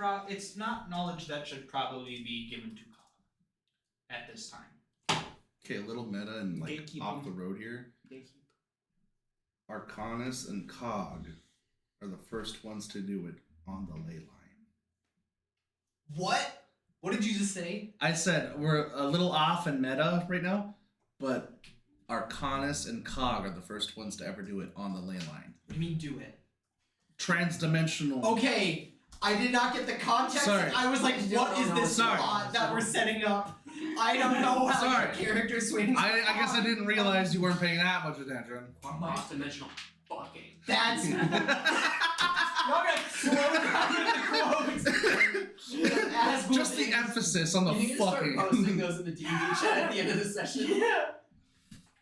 Speaker 2: but it's not knowledge that should probably be given to Cobb at this time.
Speaker 4: Okay, a little meta and like
Speaker 3: Gatekeeping.
Speaker 4: off the road here. Arcanus and Cog are the first ones to do it on the ley line.
Speaker 6: What? What did you just say?
Speaker 4: I said we're a little off in meta right now, but Arcanus and Cog are the first ones to ever do it on the ley line.
Speaker 6: What do you mean do it?
Speaker 4: Transdimensional.
Speaker 6: Okay, I did not get the context.
Speaker 4: Sorry.
Speaker 6: I was like, what is this
Speaker 4: Sorry.
Speaker 6: plot that we're setting up? I don't know how
Speaker 4: Sorry.
Speaker 6: your character swings.
Speaker 4: I guess I didn't realize you weren't paying that much attention.
Speaker 5: Cross-dimensional fucking.
Speaker 6: That's. Y'all got slow down with the quotes. As
Speaker 4: Just the emphasis on the
Speaker 5: You need to start posting
Speaker 4: fucking.
Speaker 5: those in the D&D chat at the end of the session.
Speaker 3: There's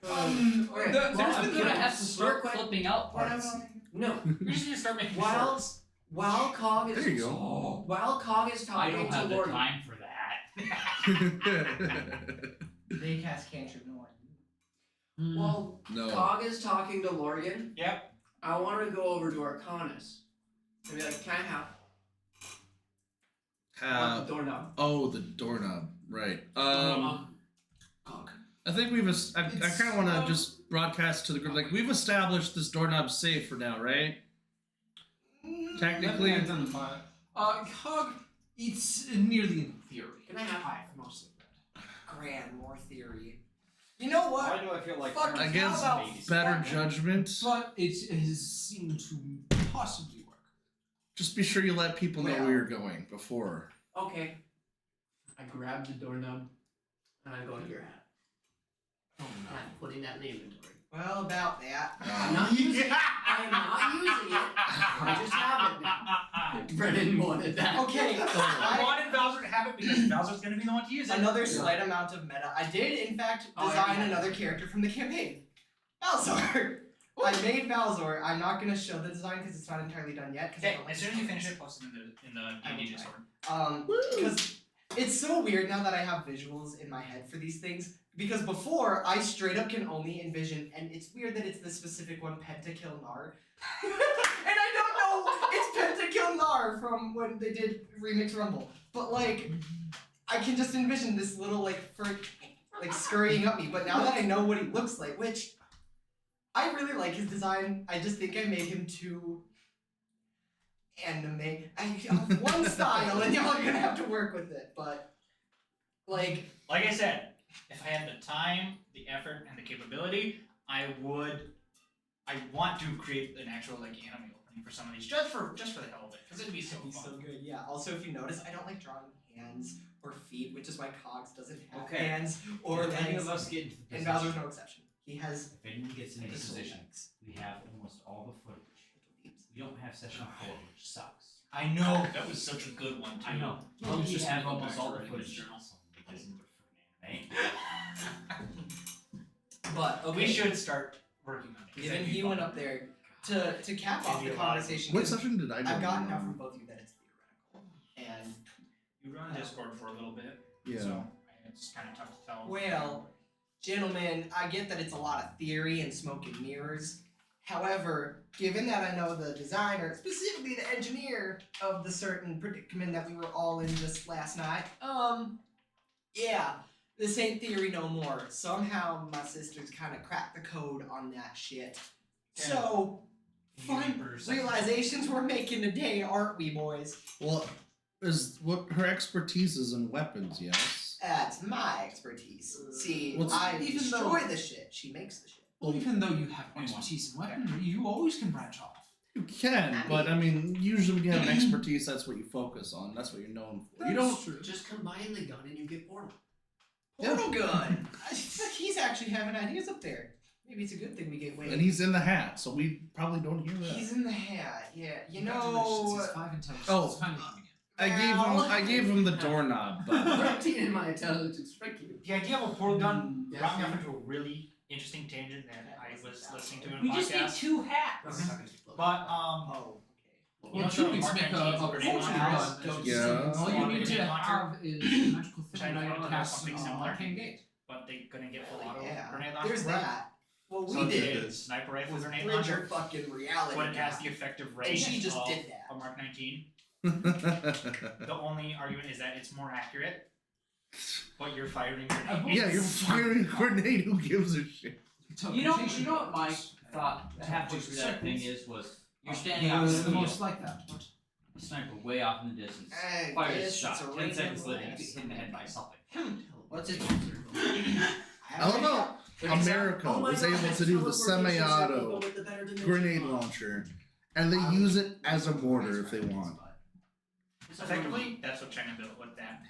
Speaker 5: Okay.
Speaker 3: been
Speaker 7: Could I have to
Speaker 5: Real
Speaker 7: start
Speaker 5: quick.
Speaker 7: flipping out parts?
Speaker 5: No.
Speaker 2: We just need to start making
Speaker 5: While
Speaker 2: shorts.
Speaker 5: while Cog is
Speaker 4: There you go.
Speaker 5: while Cog is
Speaker 7: I
Speaker 5: talking
Speaker 7: don't
Speaker 5: to
Speaker 7: have the
Speaker 5: Lord.
Speaker 7: time for that.
Speaker 6: They cast cantrip, no one.
Speaker 5: While
Speaker 4: No.
Speaker 5: Cog is talking to Lorgan.
Speaker 2: Yep.
Speaker 5: I want to go over to Arcanus and be like, can I have
Speaker 4: Have,
Speaker 5: the doorknob?
Speaker 4: oh, the doorknob. Right.
Speaker 5: Cog.
Speaker 4: I think we've. I kind of want to just broadcast to the group. Like we've established this doorknob's safe for now, right? Technically.
Speaker 3: Depends on the file. Cog, it's nearly in theory.
Speaker 5: Can I have
Speaker 3: I've mostly read.
Speaker 6: Grand, more theory. You know
Speaker 2: Why
Speaker 6: what?
Speaker 2: do I feel like
Speaker 6: Fuck,
Speaker 4: I
Speaker 6: how
Speaker 4: guess
Speaker 6: about
Speaker 4: better
Speaker 6: fuck-
Speaker 4: judgment.
Speaker 3: But it has seemed to possibly work.
Speaker 4: Just be sure you let people know
Speaker 6: Well.
Speaker 4: where you're going before.
Speaker 5: Okay. I grab the doorknob and I go to your hat.
Speaker 3: Oh
Speaker 5: And I'm putting that in the inventory.
Speaker 6: Well, about that.
Speaker 5: I'm not using it. I am not using it. I just have it now. Brennan wanted that.
Speaker 6: Okay,
Speaker 2: I wanted have it because Bowser's gonna be the one to use it.
Speaker 6: Another slight amount of meta. I did, in fact, design another character from the campaign. Bowser! I made Bowser. I'm not going to show the design because it's not entirely done yet.
Speaker 2: Okay, as soon as you finish it, post it in the D&D Discord.
Speaker 6: Because it's so weird now that I have visuals in my head for these things. Because before, I straight up can only envision, and it's weird that it's the specific one, Pentakill Nar. And I don't know, it's Pentakill Nar from when they did Remix Rumble. But like, I can just envision this little like scurrying up me. But now that I know what he looks like, which I really like his design, I just think I made him too anime. I have one style, and y'all are gonna have to work with it. But like
Speaker 2: I said, if I had the time, the effort, and the capability, I want to create an actual like anime opening for some of these, just for the hell of it, because it'd be so
Speaker 6: it'd be
Speaker 2: fun.
Speaker 6: so good. Yeah. Also, if you notice, I don't like drawing hands or feet, which is why Cogs doesn't have
Speaker 7: Okay.
Speaker 6: hands or
Speaker 7: If any
Speaker 6: legs.
Speaker 7: of us get into the
Speaker 6: And
Speaker 7: position,
Speaker 6: Bowser's no exception. He has
Speaker 7: if anyone gets into the
Speaker 6: pencil
Speaker 7: position,
Speaker 6: legs.
Speaker 7: we have almost all the footage. We don't have session 4, which sucks.
Speaker 2: I know that was such a good one too.
Speaker 7: I know.
Speaker 1: Well,
Speaker 7: But
Speaker 1: it's
Speaker 7: we
Speaker 1: just
Speaker 7: have
Speaker 1: gonna go
Speaker 7: almost
Speaker 1: back
Speaker 7: all
Speaker 1: to
Speaker 7: the
Speaker 1: writing this
Speaker 7: footage.
Speaker 2: journal.
Speaker 7: Because we're freaking anime.
Speaker 6: But okay.
Speaker 2: We should start working on it. 'cause
Speaker 6: Given
Speaker 2: that'd be
Speaker 6: he
Speaker 2: fun.
Speaker 6: went up there to cap off
Speaker 2: It'd be
Speaker 6: the
Speaker 2: a lot of
Speaker 6: conversation.
Speaker 4: What
Speaker 6: 'cause
Speaker 4: session did I do?
Speaker 6: I've gotten enough from both of you that it's theoretical. And
Speaker 2: You run Discord for a little bit,
Speaker 4: Yeah.
Speaker 2: so it's kind of tough to tell.
Speaker 6: well, gentlemen, I get that it's a lot of theory and smoke and mirrors. However, given that I know the designer, specifically the engineer of the certain predicament that we were all in just last night, yeah, this ain't theory no more. Somehow my sisters kind of cracked the code on that shit. So, fun
Speaker 2: 80%.
Speaker 6: realizations we're making today, aren't we, boys?
Speaker 4: Well, is what her expertise is in weapons, yes.
Speaker 6: That's my expertise. See,
Speaker 4: What's-
Speaker 6: I
Speaker 1: even
Speaker 6: destroy the shit. She makes the shit.
Speaker 1: Well, even though you have expertise in weaponry, you always can branch off.
Speaker 4: You can, but I mean, usually when you have an expertise, that's what you focus on. That's what you're known for. You don't.
Speaker 1: True.
Speaker 8: Just combine the gun and you get portal.
Speaker 6: Portal gun. He's actually having ideas up there. Maybe it's a good thing we get Wayne.
Speaker 4: And he's in the hat, so we probably don't hear that.
Speaker 6: He's in the hat. Yeah, you
Speaker 1: Congratulations,
Speaker 6: know.
Speaker 1: he's 5 intelligence.
Speaker 4: Oh.
Speaker 1: It's finally coming in.
Speaker 4: I gave him the doorknob, but
Speaker 8: 13 in my intelligence. Thank you.
Speaker 2: The idea of a portal gun
Speaker 8: Yes.
Speaker 2: brought me up into a really interesting tangent that I was listening to in a
Speaker 5: We just need
Speaker 2: podcast.
Speaker 5: 2 hats.
Speaker 2: But
Speaker 6: Oh, okay.
Speaker 2: you know,
Speaker 1: two
Speaker 2: so
Speaker 1: weeks
Speaker 2: Mark
Speaker 1: make a
Speaker 2: 19's
Speaker 1: poultry
Speaker 2: grenade launcher,
Speaker 1: gun.
Speaker 4: Yeah.
Speaker 1: All you need to
Speaker 2: Grenade launcher,
Speaker 1: have is a magical
Speaker 2: Which I
Speaker 1: thing
Speaker 2: know
Speaker 1: that
Speaker 2: has
Speaker 1: casts
Speaker 2: something similar.
Speaker 1: Arcane Gate.
Speaker 2: but they couldn't get full auto
Speaker 6: Yeah.
Speaker 2: grenade launcher.
Speaker 6: There's that. What we
Speaker 2: So they
Speaker 6: did
Speaker 2: did sniper rifle
Speaker 6: was
Speaker 2: grenade
Speaker 6: bridge
Speaker 2: launcher,
Speaker 6: your fucking reality.
Speaker 2: but it has
Speaker 6: gap.
Speaker 2: the effective
Speaker 6: And
Speaker 2: range
Speaker 6: she just
Speaker 2: of
Speaker 6: did that.
Speaker 2: a Mark 19. The only argument is that it's more accurate, but you're firing grenades.
Speaker 4: yeah, you're firing a grenade. Who gives a shit?
Speaker 5: You know what my thought halfway through that thing was you're standing out in
Speaker 1: It's
Speaker 5: the
Speaker 1: the
Speaker 5: field,
Speaker 1: most like that. What?
Speaker 5: a sniper way off in the distance,
Speaker 6: I
Speaker 5: fires a
Speaker 6: guess
Speaker 5: shot,
Speaker 6: it's a
Speaker 5: 10
Speaker 6: random
Speaker 5: seconds later you
Speaker 6: blast.
Speaker 5: get hit in the head by something.
Speaker 8: What's it?
Speaker 4: I love how America was able to do the semi-auto grenade launcher, and they use it as a mortar if they want.
Speaker 2: Effectively, that's what China built with that.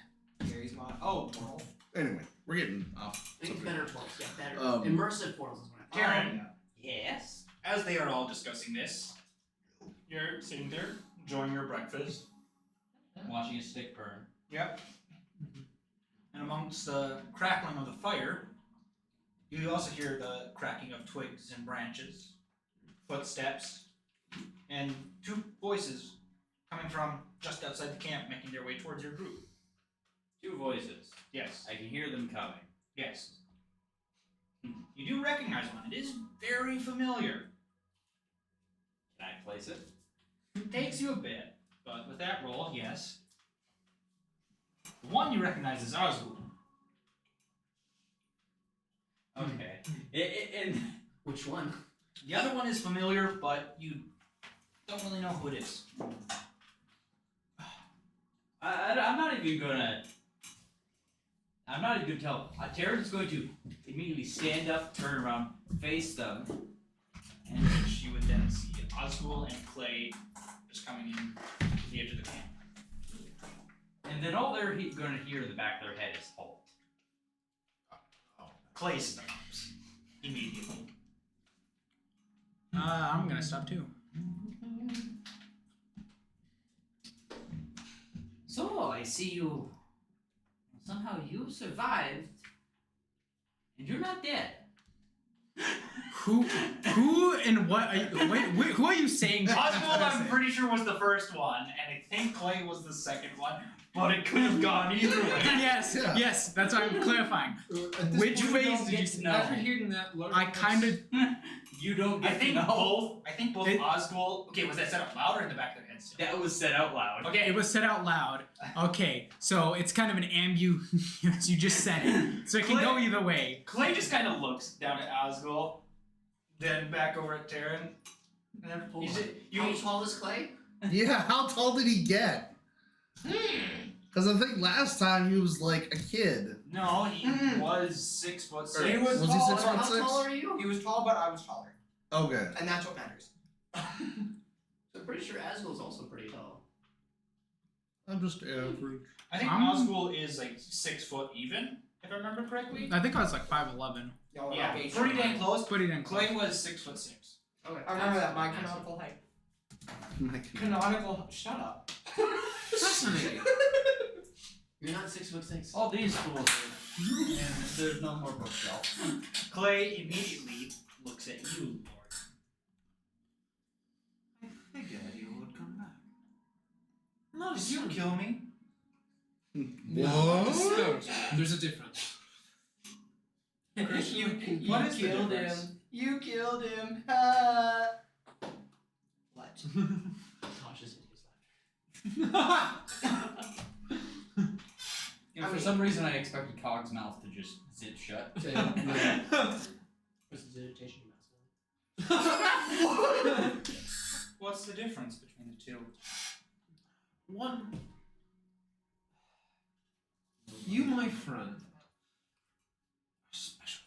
Speaker 6: Gary's mod. Oh, portal.
Speaker 4: Anyway, we're getting off.
Speaker 8: Think better portals. Yeah, better.
Speaker 4: Um,
Speaker 8: Immersive portals is what I'm
Speaker 2: Karen,
Speaker 5: Yes.
Speaker 2: as they are all discussing this, you're sitting there enjoying your breakfast.
Speaker 5: Watching a stick burn.
Speaker 2: Yep. And amongst the crackling of the fire, you also hear the cracking of twigs and branches, footsteps, and 2 voices coming from just outside the camp making their way towards your group.
Speaker 5: 2 voices.
Speaker 2: Yes.
Speaker 5: I can hear them coming.
Speaker 2: Yes. You do recognize one. It is very familiar.
Speaker 5: Can I place it?
Speaker 2: It takes you a bit, but with that roll, yes. The one you recognize is Azul.
Speaker 5: Okay. And
Speaker 8: Which one?
Speaker 2: The other one is familiar, but you don't really know who it is.
Speaker 5: I'm not even gonna tell. Terran's going to immediately stand up, turn around, face them.
Speaker 2: And you would then see Oswald and Clay just coming in to the edge of the camp.
Speaker 5: And then all they're going to hear in the back of their head is halt.
Speaker 2: Clay stops immediately.
Speaker 1: I'm gonna stop too.
Speaker 8: So I see you
Speaker 7: Somehow you survived, and you're not dead.
Speaker 1: Who and what? Are you, wait, who are you saying?
Speaker 2: Oswald, I'm pretty sure was the first one, and I think Clay was the second one, but it could have gone either way.
Speaker 1: Yes,
Speaker 4: Yeah.
Speaker 1: yes, that's why I'm clarifying. Which ways did you say?
Speaker 9: After hearing that,
Speaker 1: I kind of.
Speaker 7: You don't
Speaker 2: I
Speaker 7: get
Speaker 2: think
Speaker 7: to know.
Speaker 2: both. I think both
Speaker 1: It-
Speaker 2: Oswald. Okay, was that said out loud or in the back of their heads?
Speaker 7: That was said out loud.
Speaker 2: Okay.
Speaker 1: It was said out loud. Okay, so it's kind of an you just said it, so it can go either way.
Speaker 2: Clay just kind of looks down at Oswald, then back over at Taryn. And then
Speaker 8: Hold
Speaker 2: he's
Speaker 8: on.
Speaker 2: just,
Speaker 8: How tall is Clay?
Speaker 4: Yeah, how tall did he get? Because I think last time he was like a kid.
Speaker 2: No, he was 6'6".
Speaker 6: He was,
Speaker 4: Was he
Speaker 6: tall,
Speaker 4: 6
Speaker 6: but
Speaker 4: foot
Speaker 8: How
Speaker 4: 6?
Speaker 8: tall are you?
Speaker 6: He was tall, but I was taller,
Speaker 4: Okay.
Speaker 6: and that's what matters.
Speaker 8: I'm pretty sure Asgul's also pretty tall.
Speaker 4: I'm just average.
Speaker 2: I think
Speaker 1: I'm-
Speaker 2: Oswald is like 6 foot even, if I remember correctly.
Speaker 1: I think I was like 5'11".
Speaker 6: No,
Speaker 2: Yeah,
Speaker 6: okay,
Speaker 2: pretty
Speaker 6: sure.
Speaker 2: dang close.
Speaker 1: Pretty damn close.
Speaker 2: Clay was 6'6".
Speaker 8: Okay.
Speaker 6: I remember that. My canonical height. Canonical. Shut up.
Speaker 9: Fascinating.
Speaker 5: You're not 6'6".
Speaker 7: All these schools are, and there's no more bookshelf.
Speaker 2: Clay immediately looks at you, Lord.
Speaker 7: I figured you would come back.
Speaker 2: No, did you kill me?
Speaker 4: What?
Speaker 9: No, there's a difference.
Speaker 6: you
Speaker 2: What is the
Speaker 6: killed
Speaker 2: difference?
Speaker 6: him. You killed him. What?
Speaker 8: Tasha's hideous laughter.
Speaker 7: You know, for some reason, I expected Cog's mouth to just zip shut.
Speaker 8: Prestidigitation
Speaker 2: What's the difference between the two?
Speaker 9: One. You, my friend, are special.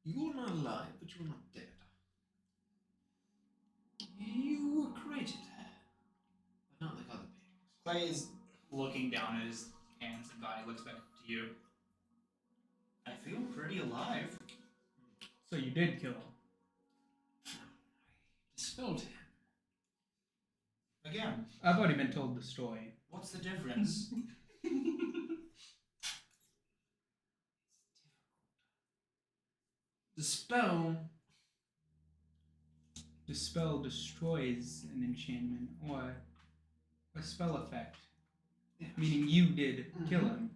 Speaker 9: You are not alive, but you are not dead. You were created, but not like other beings.
Speaker 2: Clay is looking down at his hands and body, looks back to you. I feel pretty alive.
Speaker 1: So you did kill him.
Speaker 9: Dispelled him.
Speaker 2: Again,
Speaker 1: I've already been told the story.
Speaker 2: what's the difference?
Speaker 9: The spell
Speaker 1: Dispel destroys an enchantment or a spell effect, meaning you did kill him.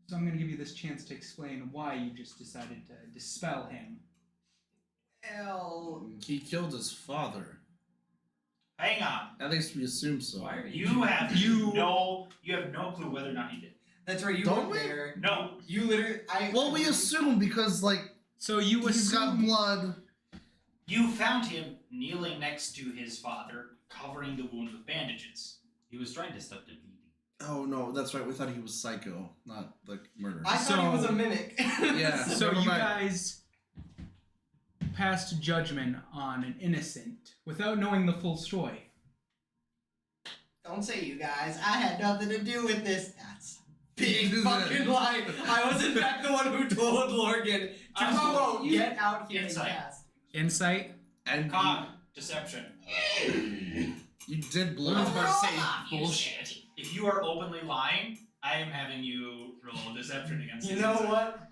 Speaker 1: So I'm going to give you this chance to explain why you just decided to dispel him.
Speaker 6: Well,
Speaker 4: He killed his father.
Speaker 2: Hang on.
Speaker 4: At least we assume so.
Speaker 7: Why are
Speaker 2: You have no clue whether or not he did.
Speaker 6: that's right. You
Speaker 4: Don't
Speaker 6: weren't
Speaker 4: we?
Speaker 6: there.
Speaker 2: No.
Speaker 6: You literally.
Speaker 4: Well, we assume because like
Speaker 1: So you
Speaker 4: he's got
Speaker 1: assume
Speaker 4: blood.
Speaker 2: You found him kneeling next to his father, covering the wounds with bandages.
Speaker 7: He was trying to stop the bleeding.
Speaker 4: Oh no, that's right. We thought he was psycho, not like murder.
Speaker 6: I thought he was
Speaker 1: So-
Speaker 6: a mimic.
Speaker 4: Yeah.
Speaker 1: So
Speaker 4: Never
Speaker 1: you
Speaker 4: mind.
Speaker 1: guys passed judgment on an innocent without knowing the full story.
Speaker 6: Don't say you guys. I had nothing to do with this. That's a big
Speaker 4: You did
Speaker 6: fucking
Speaker 4: it.
Speaker 6: lie. I was in fact the one who told Lorgan to
Speaker 2: Oswald,
Speaker 6: get out here
Speaker 2: Insight.
Speaker 6: and cast.
Speaker 1: Insight?
Speaker 4: And
Speaker 2: Cog, deception.
Speaker 4: you did blue.
Speaker 9: I was about to say
Speaker 2: You
Speaker 9: bullshit.
Speaker 2: shit. If you are openly lying, I am having you roll deception against
Speaker 6: You
Speaker 2: his
Speaker 6: know
Speaker 2: insight.
Speaker 6: what?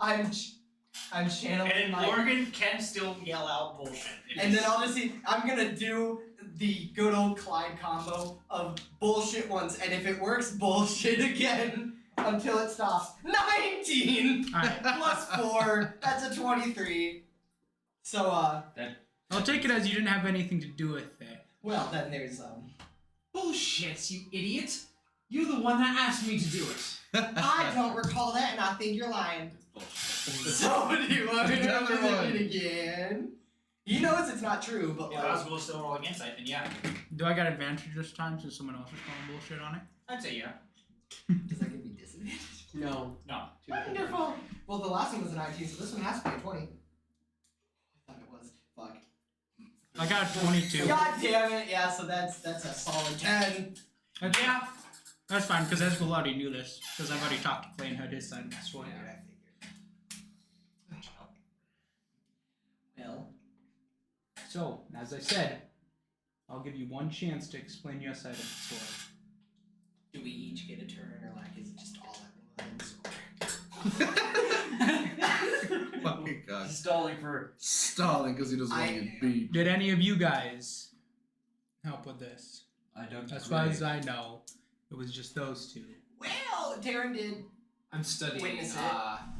Speaker 6: I'm channeling
Speaker 2: And
Speaker 6: my.
Speaker 2: Morgan can still yell out bullshit. If
Speaker 6: And then
Speaker 2: he's-
Speaker 6: I'll just see. I'm gonna do the good old Clyde combo of bullshit once, and if it works, bullshit again until it stops. 19
Speaker 1: Alright.
Speaker 6: plus 4. That's a 23. So
Speaker 1: I'll take it as you didn't have anything to do with it.
Speaker 6: well then there's
Speaker 9: Bullshit, you idiot! You're the one that asked me to do it.
Speaker 6: I don't recall that, and I think you're lying. So do you want me to
Speaker 4: Another
Speaker 6: do
Speaker 4: one.
Speaker 6: it again? He knows it's not true, but
Speaker 2: if
Speaker 6: like.
Speaker 2: Oswald is still rolling insight, then yeah.
Speaker 1: Do I got advantage this time since someone else is calling bullshit on it?
Speaker 2: I'd say yeah.
Speaker 6: Does that give me disadvantage?
Speaker 8: No.
Speaker 2: No.
Speaker 6: Wonderful. Well, the last one was a 19, so this one has to be a 20. I thought it was. Fuck.
Speaker 1: I got a 22.
Speaker 6: God damn it! Yeah, so that's a solid 10.
Speaker 1: Yeah. That's fine, because Eskel already knew this, because I've already talked to Clay and heard his side of the story.
Speaker 6: I figured. Well,
Speaker 1: So, as I said, I'll give you one chance to explain your side of the story.
Speaker 6: do we each get a turn, or like
Speaker 9: stalling for.
Speaker 4: Stalling because he doesn't want to get beat.
Speaker 3: Did any of you guys help with this?
Speaker 9: I don't.
Speaker 3: As far as I know, it was just those two.
Speaker 6: Well, Taryn did.
Speaker 9: I'm studying.
Speaker 6: Witness it.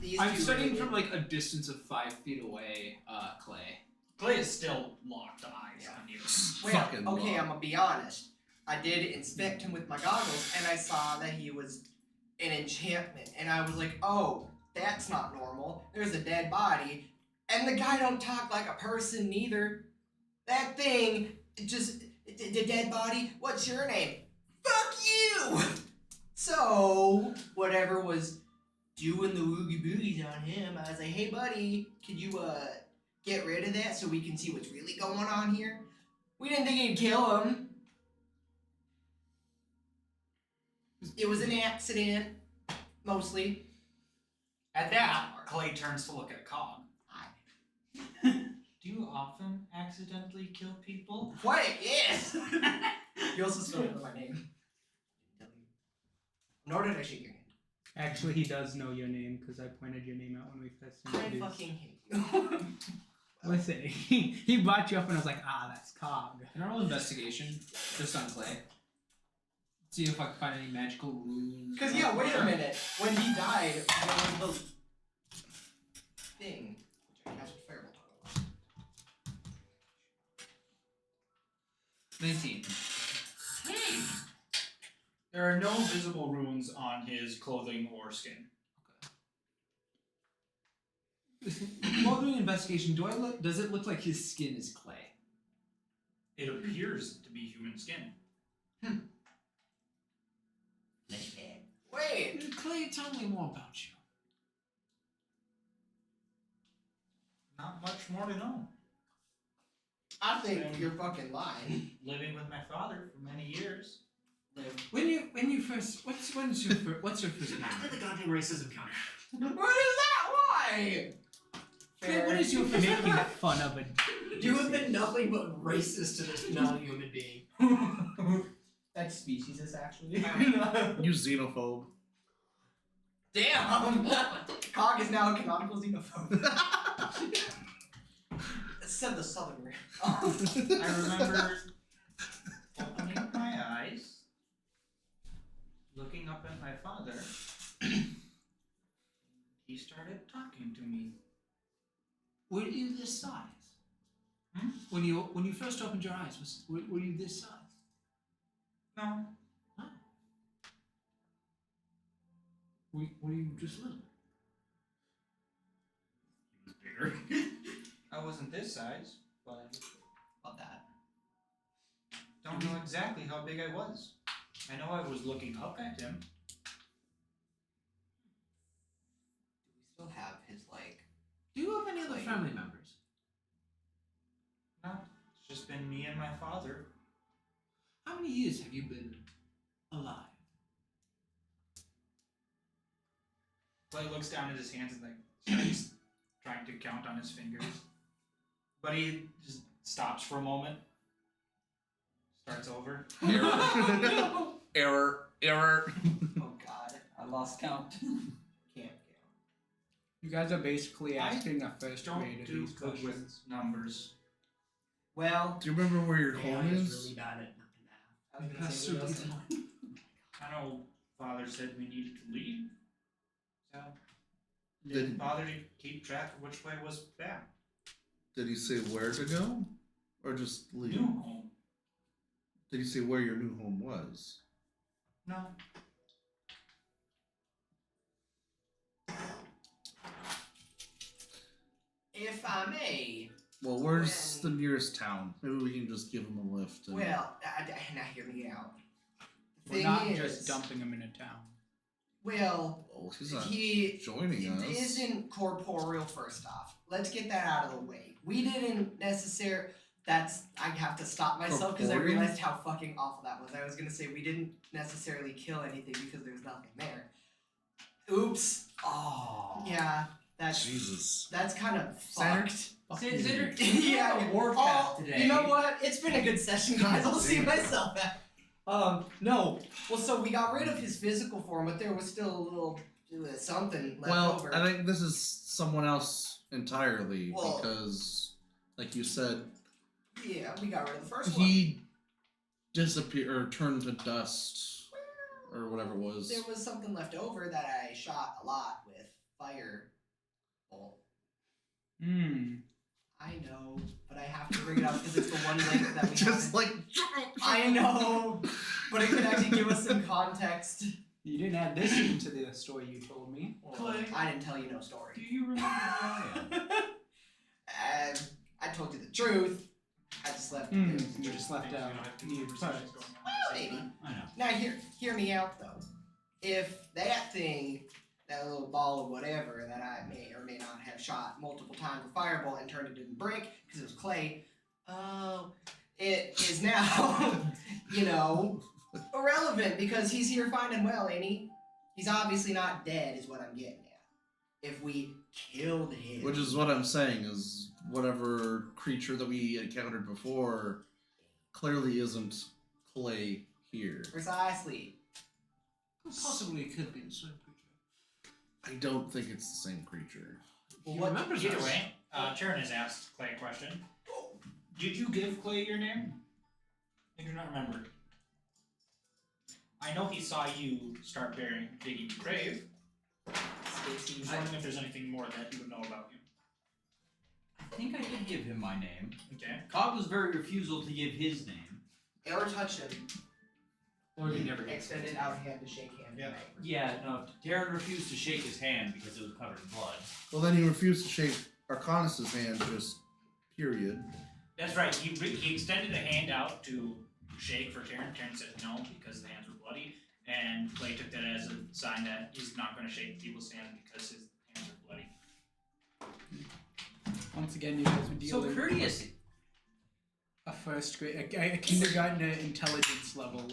Speaker 6: These
Speaker 9: I'm
Speaker 6: two
Speaker 9: studying
Speaker 6: really
Speaker 9: from
Speaker 6: did.
Speaker 9: like a distance of 5 feet away. Clay.
Speaker 2: Clay is still locked eyes on you.
Speaker 6: Well,
Speaker 4: Fucking
Speaker 6: okay,
Speaker 4: love.
Speaker 6: I'm gonna be honest. I did inspect him with my goggles, and I saw that he was an enchantment, and I was like, oh, that's not normal. There's a dead body, and the guy don't talk like a person neither. That thing, the dead body. What's your name? Fuck you. So whatever was doing the woogie boogies on him, I was like, hey buddy, could you get rid of that so we can see what's really going on here? We didn't think he'd kill him. It was an accident, mostly.
Speaker 2: At that, Clay turns to look at Cog.
Speaker 7: Do you often accidentally kill people?
Speaker 6: What? Yes! You also still know my name. Nor did I shake your hand.
Speaker 3: Actually, he does know your name because I pointed your name out when we first
Speaker 6: I
Speaker 3: introduced.
Speaker 6: fucking hate you.
Speaker 3: Listen, he brought you up and I was like, that's Cog.
Speaker 9: Can I roll investigation just on Clay? See if I can find any magical runes.
Speaker 6: Because, yeah, wait a minute. When he died, there was the thing. Which I cast a fireball on.
Speaker 9: 19.
Speaker 2: There are no visible runes on his clothing or skin.
Speaker 9: While doing investigation, does it look like his skin is clay?
Speaker 2: It appears to be human skin.
Speaker 6: Wait!
Speaker 9: Clay, tell me more about you.
Speaker 2: Not much more to know.
Speaker 6: I think you're fucking lying.
Speaker 2: Living with my father for many years.
Speaker 9: When you first what's your first name?
Speaker 8: After the goddamn racism counter.
Speaker 6: What is that? Why?
Speaker 9: Clay, what is your first name?
Speaker 3: Making fun of it.
Speaker 8: You have been nothing but racist to this non-human being.
Speaker 6: That's speciesist, actually.
Speaker 4: You xenophobe.
Speaker 6: Damn! Cog is now a canonical xenophobe. Said the southerner.
Speaker 2: I remember opening my eyes, looking up at my father. He started talking to me.
Speaker 9: Were you this size?
Speaker 2: Hmm?
Speaker 9: When you first opened your eyes, were you this size?
Speaker 2: No.
Speaker 9: Were you just little?
Speaker 2: He was bigger. I wasn't this size, but
Speaker 6: About that.
Speaker 2: don't know exactly how big I was. I know I was looking up at him.
Speaker 6: Do we still have his, like...
Speaker 9: Do you have any other family members?
Speaker 2: No, it's just been me and my father.
Speaker 9: How many years have you been alive?
Speaker 2: Clay looks down at his hands and starts trying to count on his fingers. But he just stops for a moment. Starts over.
Speaker 4: Error. Error.
Speaker 6: Oh god.
Speaker 8: I lost count.
Speaker 6: Can't
Speaker 3: You guys are basically
Speaker 2: I
Speaker 3: asking a first
Speaker 2: Don't
Speaker 3: grade of
Speaker 2: do
Speaker 3: these
Speaker 2: good with
Speaker 3: questions.
Speaker 2: numbers.
Speaker 6: Well,
Speaker 4: Do you remember where your
Speaker 8: Yeah,
Speaker 4: home
Speaker 8: I was
Speaker 4: is?
Speaker 8: really bad at math.
Speaker 6: I was gonna
Speaker 9: That's
Speaker 6: say,
Speaker 9: so
Speaker 6: what else?
Speaker 9: beautiful.
Speaker 2: I know father said we needed to leave. So
Speaker 4: Did-
Speaker 2: didn't bother to keep track of which way was back.
Speaker 4: Did he say where to go? Or just leave?
Speaker 2: New home.
Speaker 4: Did he say where your new home was?
Speaker 2: No.
Speaker 6: If I may,
Speaker 4: Well, where's the nearest town? Maybe we can just give him a lift. And...
Speaker 6: well, now hear me out. The
Speaker 3: We're
Speaker 6: thing
Speaker 3: not
Speaker 6: is,
Speaker 3: just dumping him in a town.
Speaker 6: well,
Speaker 4: Oh, he's not
Speaker 6: he
Speaker 4: joining us.
Speaker 6: isn't corporeal. First off, let's get that out of the way. We didn't necessarily. I have to stop myself because I
Speaker 4: Corporeal?
Speaker 6: realized how fucking awful that was. I was gonna say we didn't necessarily kill anything because there's nothing there. Oops.
Speaker 8: Oh.
Speaker 6: Yeah, that's
Speaker 4: Jesus.
Speaker 6: kind of
Speaker 3: Center-
Speaker 6: fucked.
Speaker 8: Xander,
Speaker 6: Yeah,
Speaker 8: a warpath
Speaker 6: oh,
Speaker 8: today.
Speaker 6: you know what? It's been a good session, guys. I'll see myself back. No. Well, so we got rid of his physical form, but there was still a little something left
Speaker 4: Well,
Speaker 6: over.
Speaker 4: I think this is someone else entirely
Speaker 6: Well-
Speaker 4: because, like you said,
Speaker 6: Yeah, we got rid of the first one.
Speaker 4: he disappeared or turned to dust or whatever it was.
Speaker 6: There was something left over that I shot a lot with fire bolt.
Speaker 3: Hmm.
Speaker 6: I know, but I have to bring it up because it's the one link that we
Speaker 4: Just
Speaker 6: haven't-
Speaker 4: like
Speaker 6: I know, but it could actually give us some context.
Speaker 3: You didn't add this into the story you told me.
Speaker 7: Clay,
Speaker 6: I didn't tell you no
Speaker 7: do
Speaker 6: story.
Speaker 7: you remember who I am?
Speaker 6: And I told you the truth. I just left
Speaker 3: Hmm.
Speaker 6: it.
Speaker 3: You just left out the parts.
Speaker 6: Well, maybe.
Speaker 7: I know.
Speaker 6: Now hear me out though. If that thing, that little ball of whatever that I may or may not have shot multiple times with fireball and turned it into brick because it was clay, it is now, irrelevant because he's here fine and well, ain't he? He's obviously not dead, is what I'm getting at. If we killed him,
Speaker 4: which is what I'm saying is whatever creature that we encountered before clearly isn't Clay here.
Speaker 6: precisely.
Speaker 9: Possibly it could be the same creature.
Speaker 4: I don't think it's the same creature.
Speaker 6: Well,
Speaker 9: He
Speaker 6: what
Speaker 9: remembers
Speaker 2: Either
Speaker 9: us.
Speaker 2: way, Tyrion has asked Clay a question. Did you give Clay your name? I do not remember. I know he saw you start digging your grave.
Speaker 6: Stacy,
Speaker 2: He was wondering if there's anything more that he would know about you.
Speaker 7: I think I did give him my name.
Speaker 2: Okay.
Speaker 7: Cobb was very refusal to give his name.
Speaker 6: ever touched him,
Speaker 9: Or you never get
Speaker 6: extended out hand to shake hands.
Speaker 2: Yeah.
Speaker 7: Yeah, no, Darren refused to shake his hand because it was covered in blood.
Speaker 4: Well, then he refused to shake Arcanus' hand, just period.
Speaker 2: That's right. He extended a hand out to shake for Tyrion. Tyrion said no because the hands were bloody, and Clay took that as a sign that he's not going to shake people's hand because his hands are bloody.
Speaker 3: Once again, you guys were
Speaker 7: So
Speaker 3: dealing
Speaker 7: courteous.
Speaker 3: with a first grade, a kindergartner intelligence level.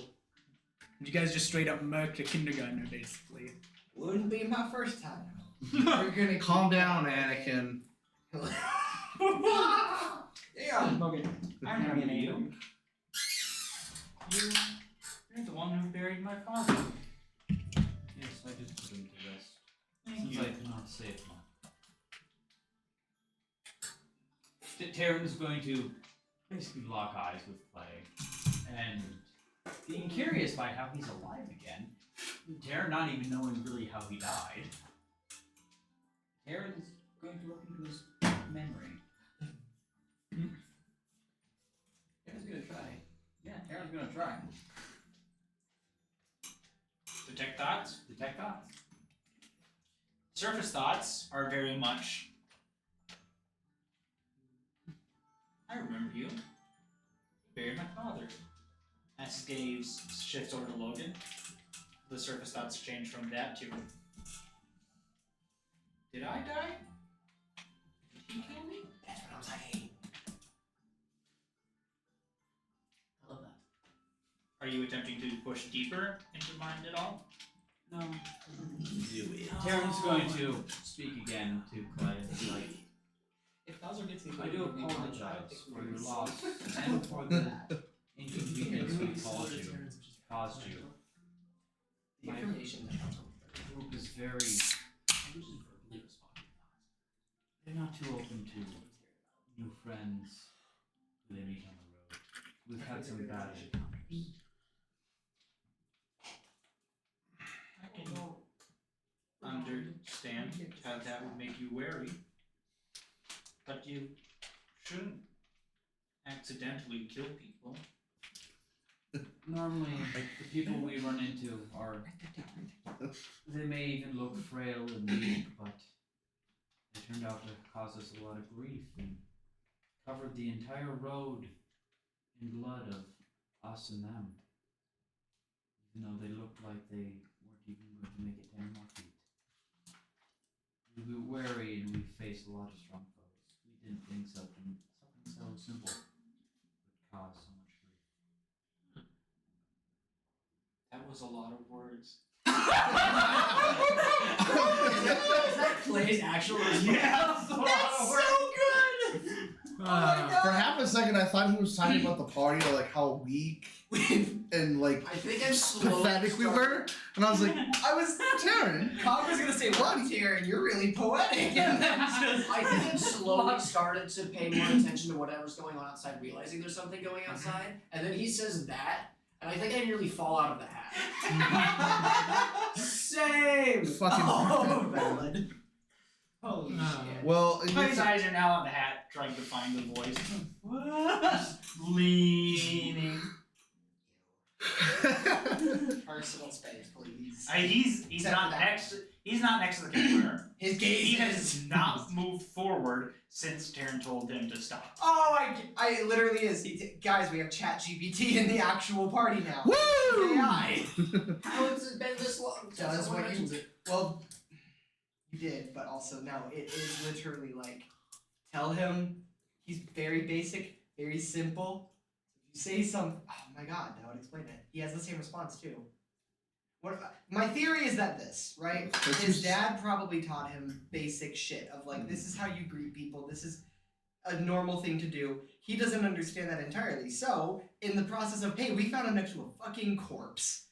Speaker 3: You guys just straight up murked a kindergartner, basically.
Speaker 6: Wouldn't be my first time. We're gonna
Speaker 4: Calm down, Anakin.
Speaker 6: Yeah.
Speaker 3: Logan,
Speaker 7: I remember you. You're the one who buried my father. Yes, I did put him to rest. Since I cannot save him. Taryn's going to basically lock eyes with Clay and being curious by how he's alive again. Taryn not even knowing really how he died. Taryn's going to look into his memory.
Speaker 8: Aaron's gonna try.
Speaker 7: Yeah, Taryn's gonna try.
Speaker 2: Detect thoughts.
Speaker 7: Detect thoughts.
Speaker 2: Surface thoughts are very much. I remember you. You buried my father. As his gaze shifts over to Logan, the surface thoughts change from that to. Did I die? Did he kill me?
Speaker 6: That's what I'm saying.
Speaker 8: I love that.
Speaker 2: Are you attempting to push deeper into mind at all?
Speaker 7: No. Taryn's going to speak again to Clay and be like,
Speaker 6: If Bowser gets
Speaker 7: I do apologize for your loss and for the inconvenience we caused you.
Speaker 6: The information that comes over.
Speaker 7: The group is very, I was just verbally responding. They're not too open to new friends who they meet on the road. We've had some bad encounters.
Speaker 2: I can understand how that would make you wary. But you shouldn't accidentally kill people.
Speaker 7: Normally, the people we run into are, they may even look frail and weak, but they turned out to cause us a lot of grief and covered the entire road in blood of us and them. Even though they looked like they weren't even going to make it 10 more feet. We were wary and we faced a lot of strong foes. We didn't think something so simple would cause so much grief.
Speaker 2: That was a lot of words.
Speaker 8: Is that Clay's actual response?
Speaker 2: Yeah,
Speaker 6: That's so good!
Speaker 4: For half a second, I thought he was talking about the party or like how weak and like
Speaker 8: I think I'm slowly
Speaker 4: pathetic we were, and I was like,
Speaker 6: I was
Speaker 4: Taryn.
Speaker 6: Cog was gonna say, "Wow, Taryn, you're really poetic," and then just
Speaker 8: I think I've slowly started to pay more attention to whatever's going on outside, realizing there's something going outside, and then he says that, and I think I nearly fall out of the hat.
Speaker 6: Same.
Speaker 4: Fucking
Speaker 6: Oh,
Speaker 4: man.
Speaker 6: valid. Holy shit.
Speaker 4: Well,
Speaker 2: His eyes are now on the hat, trying to find the voice. Leaning.
Speaker 6: Personal space, please.
Speaker 2: He's
Speaker 6: Except
Speaker 2: not
Speaker 6: for that.
Speaker 2: next. He's not next to the campfire.
Speaker 6: His gaze
Speaker 2: He
Speaker 6: is.
Speaker 2: has not moved forward since Taryn told him to stop.
Speaker 6: Oh, I literally is. Guys, we have Chat GPT in the actual party now.
Speaker 4: Woo!
Speaker 6: AI
Speaker 8: How has it been this long? since
Speaker 6: does
Speaker 8: someone
Speaker 6: what you.
Speaker 8: mentions it?
Speaker 6: Well, you did, but also no. It is literally like, tell him he's very basic, very simple. If you say some, oh my god, that would explain it. He has the same response too. What? My theory is that this, right?
Speaker 4: Let's
Speaker 6: His
Speaker 4: just-
Speaker 6: dad probably taught him basic shit of like, this is how you greet people. This is a normal thing to do. He doesn't understand that entirely. So, in the process of, hey, we found him next to a fucking corpse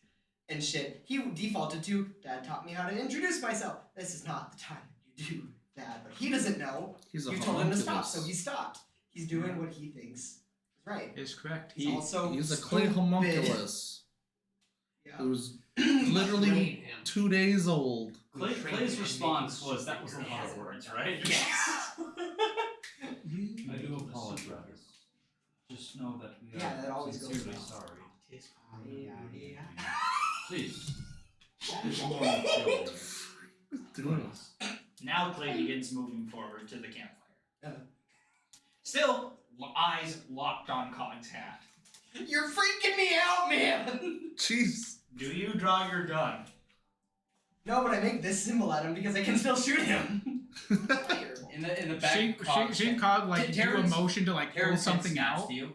Speaker 6: and shit, he defaulted to, Dad taught me how to introduce myself. This is not the time that you do that. But he doesn't know.
Speaker 4: He's a
Speaker 6: You told him to stop,
Speaker 4: homunculus.
Speaker 6: so he stopped. He's doing what he thinks is right.
Speaker 1: Is correct.
Speaker 6: He's also
Speaker 4: He's a clay
Speaker 6: stupid.
Speaker 4: homunculus
Speaker 6: Yeah.
Speaker 4: who's literally
Speaker 8: Train him.
Speaker 4: 2 days old.
Speaker 7: Clay's response was, that was a lot of words, right?
Speaker 2: Yes.
Speaker 7: I do apologize. Just know that we are
Speaker 6: Yeah, that always goes
Speaker 7: sincerely
Speaker 6: well.
Speaker 7: sorry.
Speaker 6: Yeah.
Speaker 7: Please. There's more material.
Speaker 4: Doing
Speaker 2: Now Clay begins moving forward to the campfire.
Speaker 6: Uh.
Speaker 2: Still, eyes locked on Cog's hat.
Speaker 6: You're freaking me out, man!
Speaker 4: Jeez.
Speaker 2: Do you draw your gun?
Speaker 6: No, but I make this symbol at him because I can still shoot him.
Speaker 9: In the back.
Speaker 3: Shane Cog like do a
Speaker 9: Terrence-
Speaker 3: motion to like pull
Speaker 9: Terrence
Speaker 3: something
Speaker 9: snaps
Speaker 3: out.
Speaker 9: to you.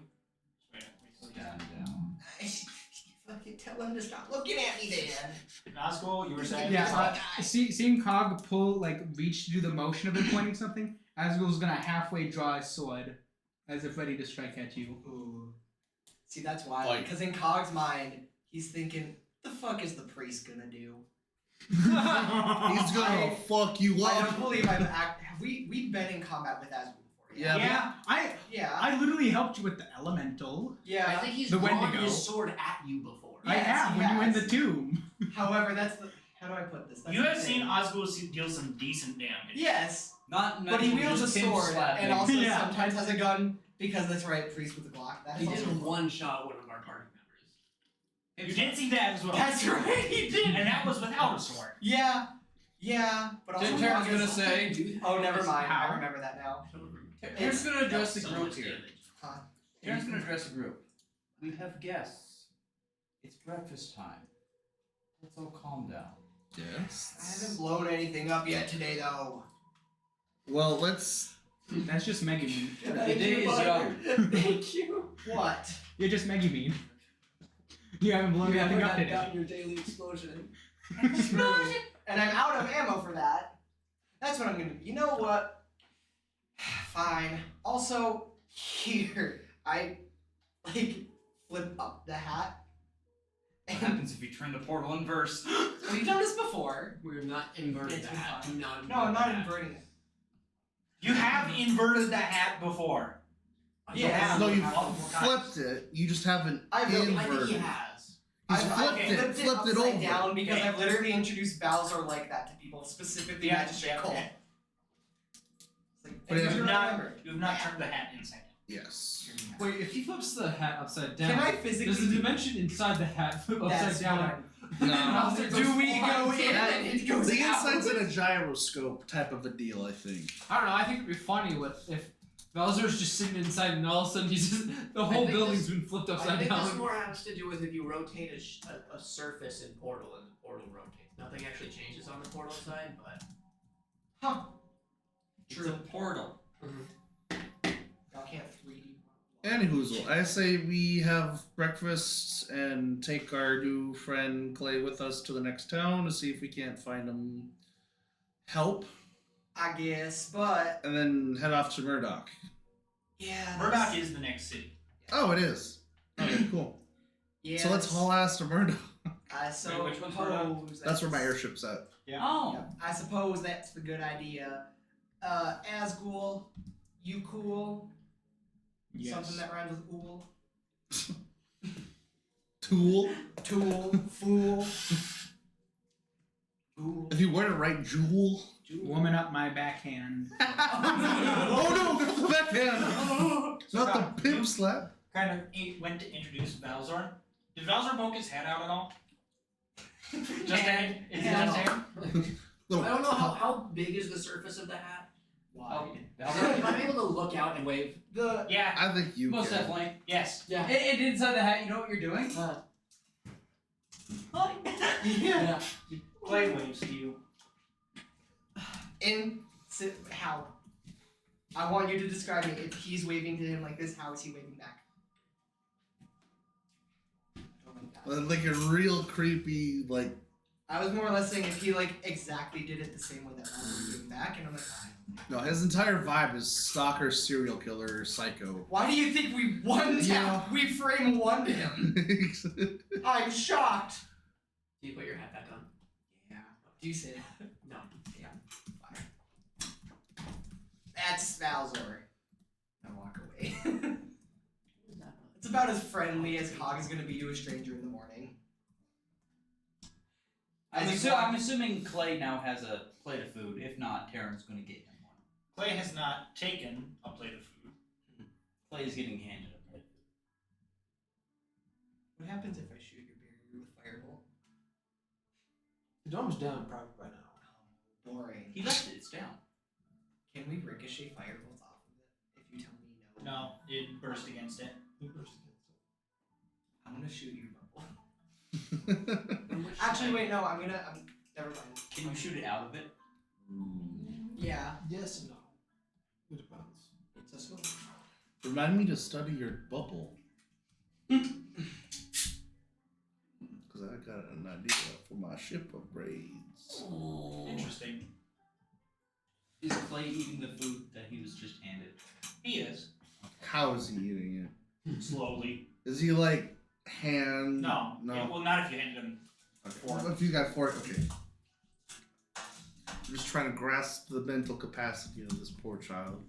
Speaker 7: Stand down.
Speaker 6: Fucking tell him to stop looking at me, Dan.
Speaker 2: Nazgul, you were saying?
Speaker 3: Yeah, seeing Cog pull reach to do the motion of him pointing something, Asgul's gonna halfway draw his sword, as if ready to strike at you.
Speaker 6: Ooh. See, that's why.
Speaker 4: Like-
Speaker 6: Because in Cog's mind, he's thinking, the fuck is the priest gonna do?
Speaker 4: He's gonna fuck you
Speaker 6: I
Speaker 4: up.
Speaker 6: don't believe I've have we've been in combat with Asgul before.
Speaker 4: Yeah.
Speaker 2: Yeah.
Speaker 6: Yeah.
Speaker 3: I literally helped you with the elemental.
Speaker 6: Yeah.
Speaker 8: I think he's
Speaker 3: The
Speaker 8: drawn
Speaker 3: Wendigo.
Speaker 8: his sword at you before.
Speaker 3: I
Speaker 6: Yes,
Speaker 3: have
Speaker 6: he
Speaker 3: when you were in
Speaker 6: has.
Speaker 3: the tomb.
Speaker 6: However, that's the. How do I put this? That's
Speaker 2: You
Speaker 6: the
Speaker 2: have
Speaker 6: thing.
Speaker 2: seen Osgood deal some decent damage.
Speaker 6: Yes,
Speaker 9: Not
Speaker 6: but he
Speaker 9: mention
Speaker 6: wields a
Speaker 9: just him
Speaker 6: sword
Speaker 9: slapping.
Speaker 6: and also
Speaker 3: Yeah.
Speaker 6: sometimes has a gun because that's right, priest with a Glock. That
Speaker 8: He
Speaker 6: is also
Speaker 8: didn't one shot one of our party members.
Speaker 2: You did see that as well.
Speaker 6: That's right, he did.
Speaker 2: And that was without a sword.
Speaker 6: Yeah, but also.
Speaker 9: Terrence
Speaker 6: Cog is-
Speaker 9: gonna say.
Speaker 6: Oh, never mind.
Speaker 3: How?
Speaker 6: I remember that now.
Speaker 9: Terrence gonna address the
Speaker 8: So
Speaker 9: group
Speaker 8: much
Speaker 9: here.
Speaker 8: damage.
Speaker 6: Huh?
Speaker 9: Terrence gonna address the group. We have guests. It's breakfast time. Let's all calm down.
Speaker 6: I
Speaker 4: Yes.
Speaker 6: haven't blown anything up yet today, though.
Speaker 4: Well, let's.
Speaker 3: That's just Megumin.
Speaker 9: The day is young.
Speaker 6: Thank you. What?
Speaker 3: You're just Megumin. You haven't blown anything up today.
Speaker 8: your daily explosion.
Speaker 6: Explosion. And I'm out of ammo for that. That's what I'm gonna do. You know what? Fine. Also, here, I flip up the hat.
Speaker 9: What
Speaker 6: And
Speaker 9: happens if you turn the portal in verse?
Speaker 6: we've done this before.
Speaker 8: We're not inverting
Speaker 6: It's
Speaker 8: the hat.
Speaker 6: fine.
Speaker 8: Do not
Speaker 6: No, I'm
Speaker 8: invert
Speaker 6: not
Speaker 8: the hat.
Speaker 6: inverting it.
Speaker 2: You have inverted the hat before.
Speaker 6: Yeah.
Speaker 4: No, you
Speaker 2: multiple times.
Speaker 4: flipped it. You just haven't
Speaker 6: I really-
Speaker 8: I think
Speaker 4: inverted.
Speaker 8: he has.
Speaker 4: He's
Speaker 6: I've
Speaker 4: flipped it.
Speaker 6: flipped it
Speaker 4: Flipped it
Speaker 6: upside
Speaker 4: over.
Speaker 6: down because I've literally introduced Bowser like that to people, specifically
Speaker 2: Yeah,
Speaker 6: Magistrate
Speaker 2: yeah,
Speaker 6: Cole.
Speaker 2: yeah.
Speaker 6: It's like,
Speaker 4: But
Speaker 6: and
Speaker 4: yeah.
Speaker 6: you
Speaker 2: You have
Speaker 6: remember.
Speaker 2: not turned the hat inside out.
Speaker 4: Yes.
Speaker 9: Wait, if he flips the hat upside down,
Speaker 6: Can I physically?
Speaker 9: does the dimension inside the hat flip
Speaker 6: That's
Speaker 9: upside down?
Speaker 6: what
Speaker 4: No.
Speaker 6: Do we go in
Speaker 4: That-
Speaker 6: and it goes
Speaker 4: The
Speaker 6: out?
Speaker 4: inside's in a gyroscope type of a deal, I think.
Speaker 9: I don't know. I think it'd be funny if Bowser's just sitting inside and all of a sudden he's just the whole
Speaker 8: think
Speaker 9: building's
Speaker 8: this-
Speaker 9: been flipped
Speaker 8: I
Speaker 9: upside
Speaker 8: think this
Speaker 9: down.
Speaker 8: more has to do with if you rotate a surface in Portal and the portal rotates. Nothing actually changes on the portal side, but
Speaker 6: Huh.
Speaker 9: It's a portal.
Speaker 6: Y'all can't 3D.
Speaker 4: Anywhoozle, I say we have breakfast and take our new friend Clay with us to the next town to see if we can't find him help,
Speaker 6: I guess, but
Speaker 4: and then head off to Murdoch.
Speaker 6: Yeah.
Speaker 2: Murdoch is the next city.
Speaker 4: Oh, it is. Okay, cool.
Speaker 6: Yeah.
Speaker 4: So let's haul ass to Murdoch.
Speaker 6: I
Speaker 7: Wait, which one's Murdoch?
Speaker 6: suppose
Speaker 4: That's where my airship's at.
Speaker 7: Oh.
Speaker 6: Yeah, I suppose that's the good idea. Asgul, you cool?
Speaker 1: Yes.
Speaker 6: Something that rhymes with ool.
Speaker 4: Tool.
Speaker 6: Tool, fool. Tool.
Speaker 4: If you were to write Jewel.
Speaker 1: Woman up my backhand.
Speaker 4: Oh no, not the backhand. Not the pimp slap.
Speaker 2: Kind of went to introduce Valzor. Did Valzor poke his head out at all? Just head? Is it just hair?
Speaker 8: I don't know how big is the surface of the hat.
Speaker 6: Wide.
Speaker 8: Am I able to look out and wave?
Speaker 6: The
Speaker 2: Yeah.
Speaker 4: I think you
Speaker 7: Most
Speaker 4: can.
Speaker 7: definitely.
Speaker 2: Yes.
Speaker 8: Yeah.
Speaker 7: It inside the hat. You know what you're doing?
Speaker 6: yeah.
Speaker 2: Clay waves to you.
Speaker 6: How? I want you to describe it. If he's waving to him like this, how is he waving back? Oh my god.
Speaker 4: Like a real creepy, like.
Speaker 6: I was more or less saying if he like exactly did it the same way that I was doing back, and I'm like,
Speaker 4: No, his entire vibe is stalker, serial killer, psycho.
Speaker 6: why do you think we one tap?
Speaker 4: Yeah.
Speaker 6: We frame one him. I'm shocked.
Speaker 8: Do you put your hat back on?
Speaker 6: Yeah. Do you say
Speaker 8: No.
Speaker 6: yeah? Fine. That's Valzor. I walk away. It's about as friendly as Hog is gonna be to a stranger in the morning.
Speaker 9: I'm,
Speaker 6: As you
Speaker 9: I'm assuming Clay now has a plate of food. If not, Taryn's going to get him one.
Speaker 2: Clay has not taken a plate of food.
Speaker 9: Clay is getting handed a plate of food.
Speaker 6: What happens if I shoot your barrier with fireball?
Speaker 10: The dome's down probably by now.
Speaker 6: Oh, boring.
Speaker 9: He left it. It's down.
Speaker 6: Can we ricochet fireballs off of it? If you tell me no.
Speaker 2: No, it burst against it.
Speaker 6: I'm gonna shoot your bubble. Actually, wait, no. Never mind.
Speaker 9: Can you shoot it out of it?
Speaker 6: Yeah.
Speaker 10: Yes and no. It depends.
Speaker 6: It's a swim.
Speaker 4: Remind me to study your bubble. Because I got an idea for my ship upgrades.
Speaker 2: Interesting.
Speaker 9: Is Clay eating the food that he was just handed?
Speaker 2: He is.
Speaker 4: How is he eating
Speaker 2: Slowly.
Speaker 4: it? Is he like hand?
Speaker 2: No.
Speaker 4: No.
Speaker 2: Yeah, well, not if you handed him.
Speaker 4: Okay.
Speaker 2: Fork.
Speaker 4: If you got fork, okay. I'm just trying to grasp the mental capacity of this poor child.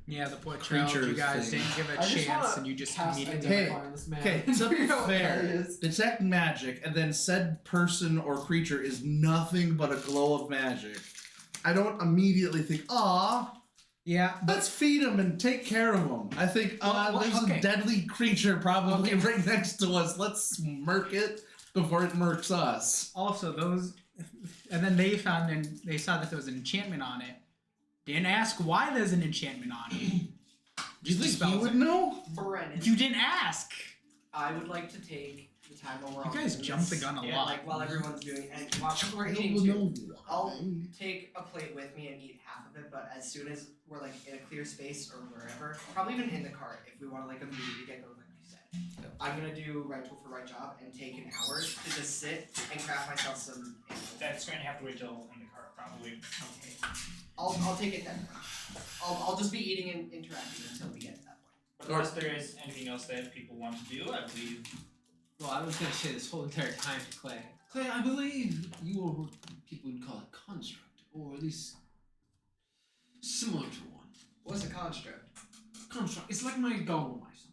Speaker 3: Yeah, the poor child. You
Speaker 4: Creatures
Speaker 3: guys
Speaker 4: thing.
Speaker 3: didn't give a
Speaker 10: I just
Speaker 3: chance,
Speaker 10: wanna
Speaker 3: and you just
Speaker 10: cast
Speaker 3: immediately.
Speaker 10: identify on this man.
Speaker 4: Okay, to be
Speaker 10: You know what
Speaker 4: fair,
Speaker 10: that is.
Speaker 4: detect magic, and then said person or creature is nothing but a glow of magic. I don't immediately think, "Aw,
Speaker 3: Yeah, but
Speaker 4: let's feed him and take care of him." I think,
Speaker 3: Well,
Speaker 4: there's
Speaker 3: okay.
Speaker 4: a deadly creature probably right next to us. Let's murk it before it murks us.
Speaker 3: also those, and then they found and they saw that there was an enchantment on it. Didn't ask why there's an enchantment on it.
Speaker 4: Do you think he
Speaker 3: dispels
Speaker 4: would
Speaker 3: it.
Speaker 4: know?
Speaker 6: Brennan.
Speaker 3: You didn't ask.
Speaker 6: I would like to take the time while we're
Speaker 3: You
Speaker 6: all
Speaker 3: guys
Speaker 6: doing
Speaker 3: jumped
Speaker 6: this,
Speaker 3: the gun a
Speaker 2: Yeah,
Speaker 3: lot.
Speaker 6: like while everyone's doing and while we're
Speaker 4: I
Speaker 6: eating
Speaker 4: don't
Speaker 6: too.
Speaker 4: know
Speaker 6: I'll
Speaker 4: why.
Speaker 6: take a plate with me and eat half of it, but as soon as we're like in a clear space or wherever, probably even in the cart if we want to like immediately get going like you said.
Speaker 4: Yep.
Speaker 6: I'm gonna do right tool for right job and take an hour to just sit and craft myself some ammo.
Speaker 2: That's going to have to wait till in the car, probably.
Speaker 6: Okay. I'll take it then. I'll just be eating and interacting until we get to that point.
Speaker 2: But unless there is anything else that people want to do, I believe.
Speaker 10: Well, I was gonna say this whole entire time to Clay. Clay, I believe you are what people would call a construct, or at least similar to one.
Speaker 6: What's a construct?
Speaker 10: Construct. It's like my golem, my son.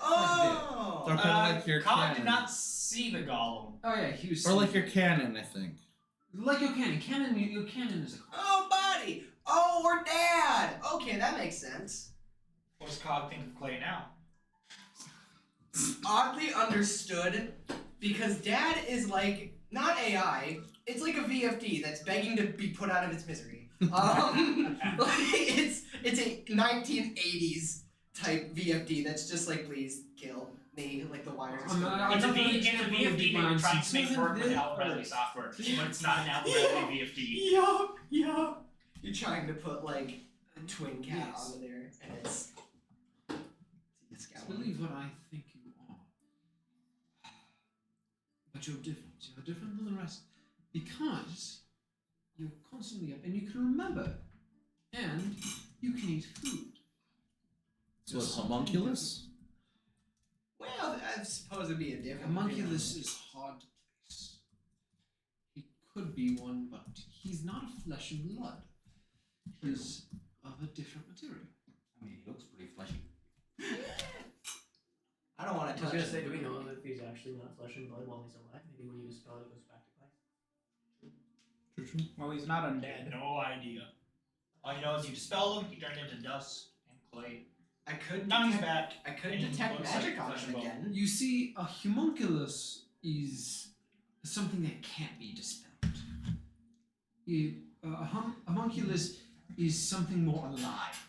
Speaker 6: Oh!
Speaker 4: Or kind of like your
Speaker 2: Colin
Speaker 4: cannon.
Speaker 2: did not see the golem.
Speaker 10: Oh yeah, he was.
Speaker 4: Or like your cannon, I think.
Speaker 10: Like your cannon. Your cannon is a.
Speaker 6: Oh, buddy! Oh, or dad! Okay, that makes sense.
Speaker 2: What does Cog think of Clay now?
Speaker 6: Oddly understood, because dad is like, not AI, it's like a VFD that's begging to be put out of its misery. Like, it's a 1980s type VFD that's just like, please kill me, like the wires.
Speaker 10: I'm not-
Speaker 2: It's a
Speaker 10: don't know
Speaker 2: VFD
Speaker 10: example
Speaker 2: that
Speaker 10: of
Speaker 2: they're
Speaker 10: divine
Speaker 2: trying to
Speaker 10: sequence.
Speaker 2: make work with
Speaker 10: Isn't
Speaker 2: Alpha
Speaker 10: it?
Speaker 2: Bradley software, but it's not an Alpha Bradley VFD.
Speaker 6: Yup, yup. You're trying to put like a twin cat
Speaker 10: Yes.
Speaker 6: onto there, and it's a
Speaker 10: Just
Speaker 6: skeleton.
Speaker 10: believe what I think you are. But you're different. You're different than the rest because you're constantly up and you can remember, and you can eat food.
Speaker 4: So it's homunculus?
Speaker 6: Well, I suppose it'd be a different.
Speaker 10: Homunculus is hard to place. He could be one, but he's not of flesh and blood. He's of a different material.
Speaker 9: I mean, he looks pretty fleshy.
Speaker 6: I don't want
Speaker 8: I
Speaker 6: to
Speaker 8: was
Speaker 6: touch
Speaker 8: gonna say, do
Speaker 6: him.
Speaker 8: we know if he's actually not flesh and blood while he's alive? Maybe when you spell it goes back to life.
Speaker 4: True.
Speaker 3: Well, he's not
Speaker 2: I
Speaker 3: undead.
Speaker 2: had no idea. All you know is you dispel him, he turned into dust and clay.
Speaker 6: I could.
Speaker 2: Now he's
Speaker 6: detect-
Speaker 2: back.
Speaker 6: I could
Speaker 2: and he
Speaker 6: detect
Speaker 2: looks
Speaker 6: magic
Speaker 2: like
Speaker 6: on
Speaker 2: flesh
Speaker 6: him
Speaker 2: and bone.
Speaker 6: again.
Speaker 10: You see, a homunculus is something that can't be dispelled. A homunculus is something more alive.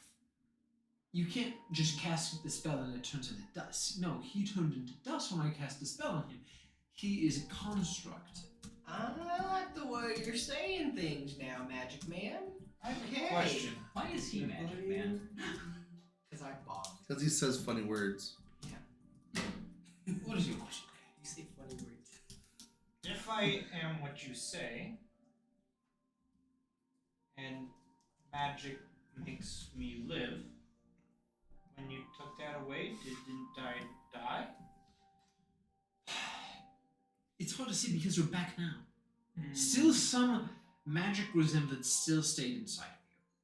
Speaker 10: You can't just cast the spell and it turns into dust. No, he turned into dust when I cast the spell on him. He is a construct.
Speaker 6: I like the way you're saying things now, Magic Man.
Speaker 9: I have
Speaker 6: Okay.
Speaker 9: a question. Why is he Magic Man?
Speaker 6: Because I bombed.
Speaker 4: Because he says funny words.
Speaker 10: What is your question?
Speaker 6: You say funny words.
Speaker 2: If I am what you say, and magic makes me live, when you took that away, didn't I die?
Speaker 10: It's hard to see because you're back now.
Speaker 3: Mm.
Speaker 10: Still some magic resemblance still stayed inside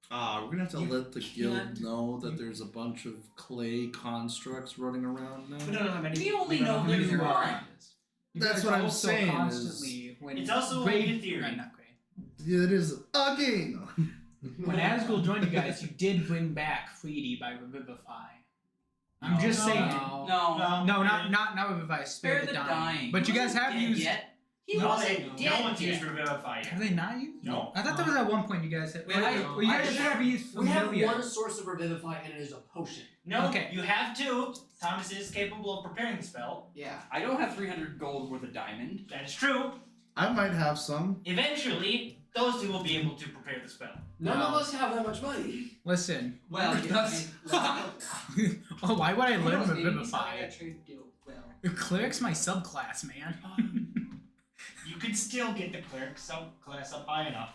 Speaker 10: of
Speaker 4: We're gonna have to
Speaker 10: You
Speaker 4: let the guild
Speaker 10: can't-
Speaker 4: know that there's a bunch of clay constructs running around now.
Speaker 6: We don't know how many.
Speaker 9: We only
Speaker 6: don't
Speaker 9: know
Speaker 6: how
Speaker 9: there's
Speaker 6: many there
Speaker 9: one.
Speaker 6: are.
Speaker 3: You
Speaker 4: That's
Speaker 3: guys
Speaker 4: what I'm
Speaker 3: also
Speaker 4: saying is-
Speaker 3: Constantly, when
Speaker 2: It's also
Speaker 3: Gray-
Speaker 2: only a theory.
Speaker 3: Not Gray.
Speaker 4: Yeah, it is a game.
Speaker 3: When Asgul joined you guys, you did bring back Freedy by Revivify. I'm just
Speaker 9: No.
Speaker 3: saying.
Speaker 9: No.
Speaker 3: No, not Revivify. Spare the dying. But you guys have
Speaker 9: Dead
Speaker 3: used.
Speaker 9: Yet. He
Speaker 2: No,
Speaker 9: wasn't
Speaker 2: no
Speaker 9: dead
Speaker 2: one's
Speaker 9: yet.
Speaker 2: used Revivify yet.
Speaker 3: Have they not used?
Speaker 2: No.
Speaker 3: I thought there was at one point you guys had.
Speaker 8: Wait,
Speaker 3: Well, you guys
Speaker 8: I-
Speaker 3: should have used
Speaker 8: We have
Speaker 3: familiar.
Speaker 8: one source of revivify, and it is a potion.
Speaker 2: No,
Speaker 3: Okay.
Speaker 2: you have two. Thomas is capable of preparing the spell.
Speaker 6: Yeah.
Speaker 9: I don't have 300 gold worth of diamond.
Speaker 2: That is true.
Speaker 4: I might have some.
Speaker 2: Eventually, those two will be able to prepare the spell.
Speaker 8: None
Speaker 3: Wow.
Speaker 8: of us have that much money.
Speaker 3: Listen.
Speaker 9: Well, that's.
Speaker 3: Oh, why would I learn
Speaker 6: I
Speaker 3: Revivify?
Speaker 6: got trade deal. Well.
Speaker 3: Cleric's my subclass, man.
Speaker 2: You could still get the cleric subclass up high enough.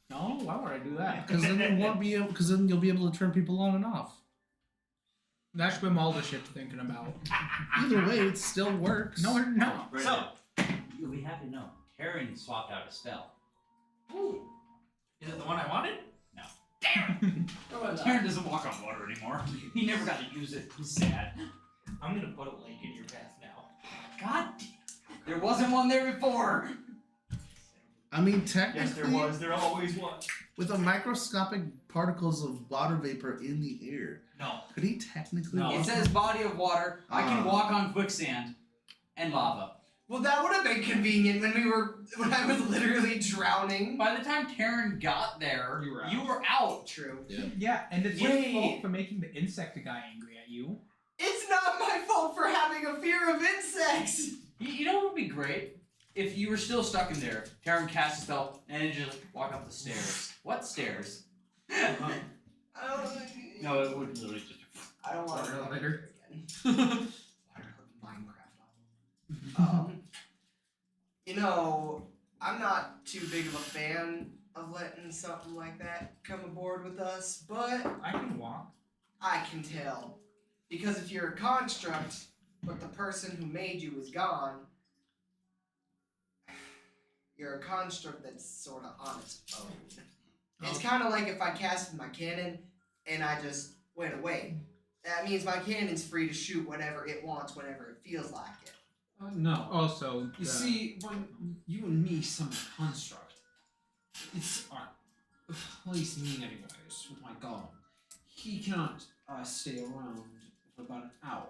Speaker 3: No, why would I do that?
Speaker 4: Because then you won't be able. Because then you'll be able to turn people on and off.
Speaker 3: That's been all the shit thinking about.
Speaker 4: Either way, it still works.
Speaker 3: No, no.
Speaker 2: So,
Speaker 9: You'll be happy to know. Taryn swapped out a spell.
Speaker 2: ooh, is it the one I wanted?
Speaker 9: Taryn doesn't walk on water anymore. He never got to use it. He's sad.
Speaker 2: I'm gonna put a lake in your path now.
Speaker 9: God damn. There wasn't one there before.
Speaker 4: I mean,
Speaker 2: Yes,
Speaker 4: technically,
Speaker 2: there was. There always was.
Speaker 4: with the microscopic particles of water vapor in the air,
Speaker 2: No.
Speaker 4: could he technically?
Speaker 9: It
Speaker 4: walk-
Speaker 9: says body of water. I can
Speaker 4: Ah.
Speaker 9: walk on quicksand and lava.
Speaker 6: Well, that would have been convenient when I was literally drowning.
Speaker 9: By the time Taryn got there,
Speaker 3: You were out.
Speaker 6: True.
Speaker 3: Yeah, and it's your
Speaker 6: Wait.
Speaker 3: fault for making the insect guy angry at you.
Speaker 6: It's not my fault for having a fear of insects.
Speaker 9: You know what would be great? If you were still stuck in there, Taryn cast a spell and then just walk up the stairs. What stairs?
Speaker 6: I
Speaker 9: No, it would literally just.
Speaker 6: don't want to
Speaker 10: Water
Speaker 6: later
Speaker 10: elevator.
Speaker 6: again. Minecraft. You know, I'm not too big of a fan of letting something like that come aboard with us, but
Speaker 3: I can walk.
Speaker 6: I can tell. Because if you're a construct, but the person who made you is gone, you're a construct that's sort of on its own. It's kind of like if I casted my cannon and I just went away. That means my cannon's free to shoot whatever it wants whenever it feels like it.
Speaker 10: No.
Speaker 3: Also,
Speaker 10: You see, when you and me summon a construct, it's at least me anyways, with my golem. He cannot stay around for about an hour.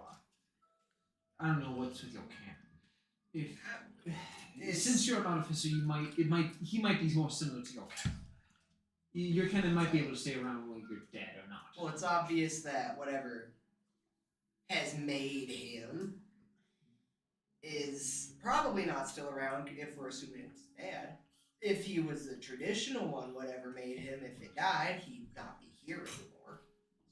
Speaker 10: I don't know what's with your cannon. Since you're an artificer, he might be more similar to your cannon. Your cannon might be able to stay around while you're dead or not.
Speaker 6: Well, it's obvious that whatever has made him is probably not still around if we're assuming it's bad. If he was the traditional one, whatever made him, if it died, he'd not be here anymore.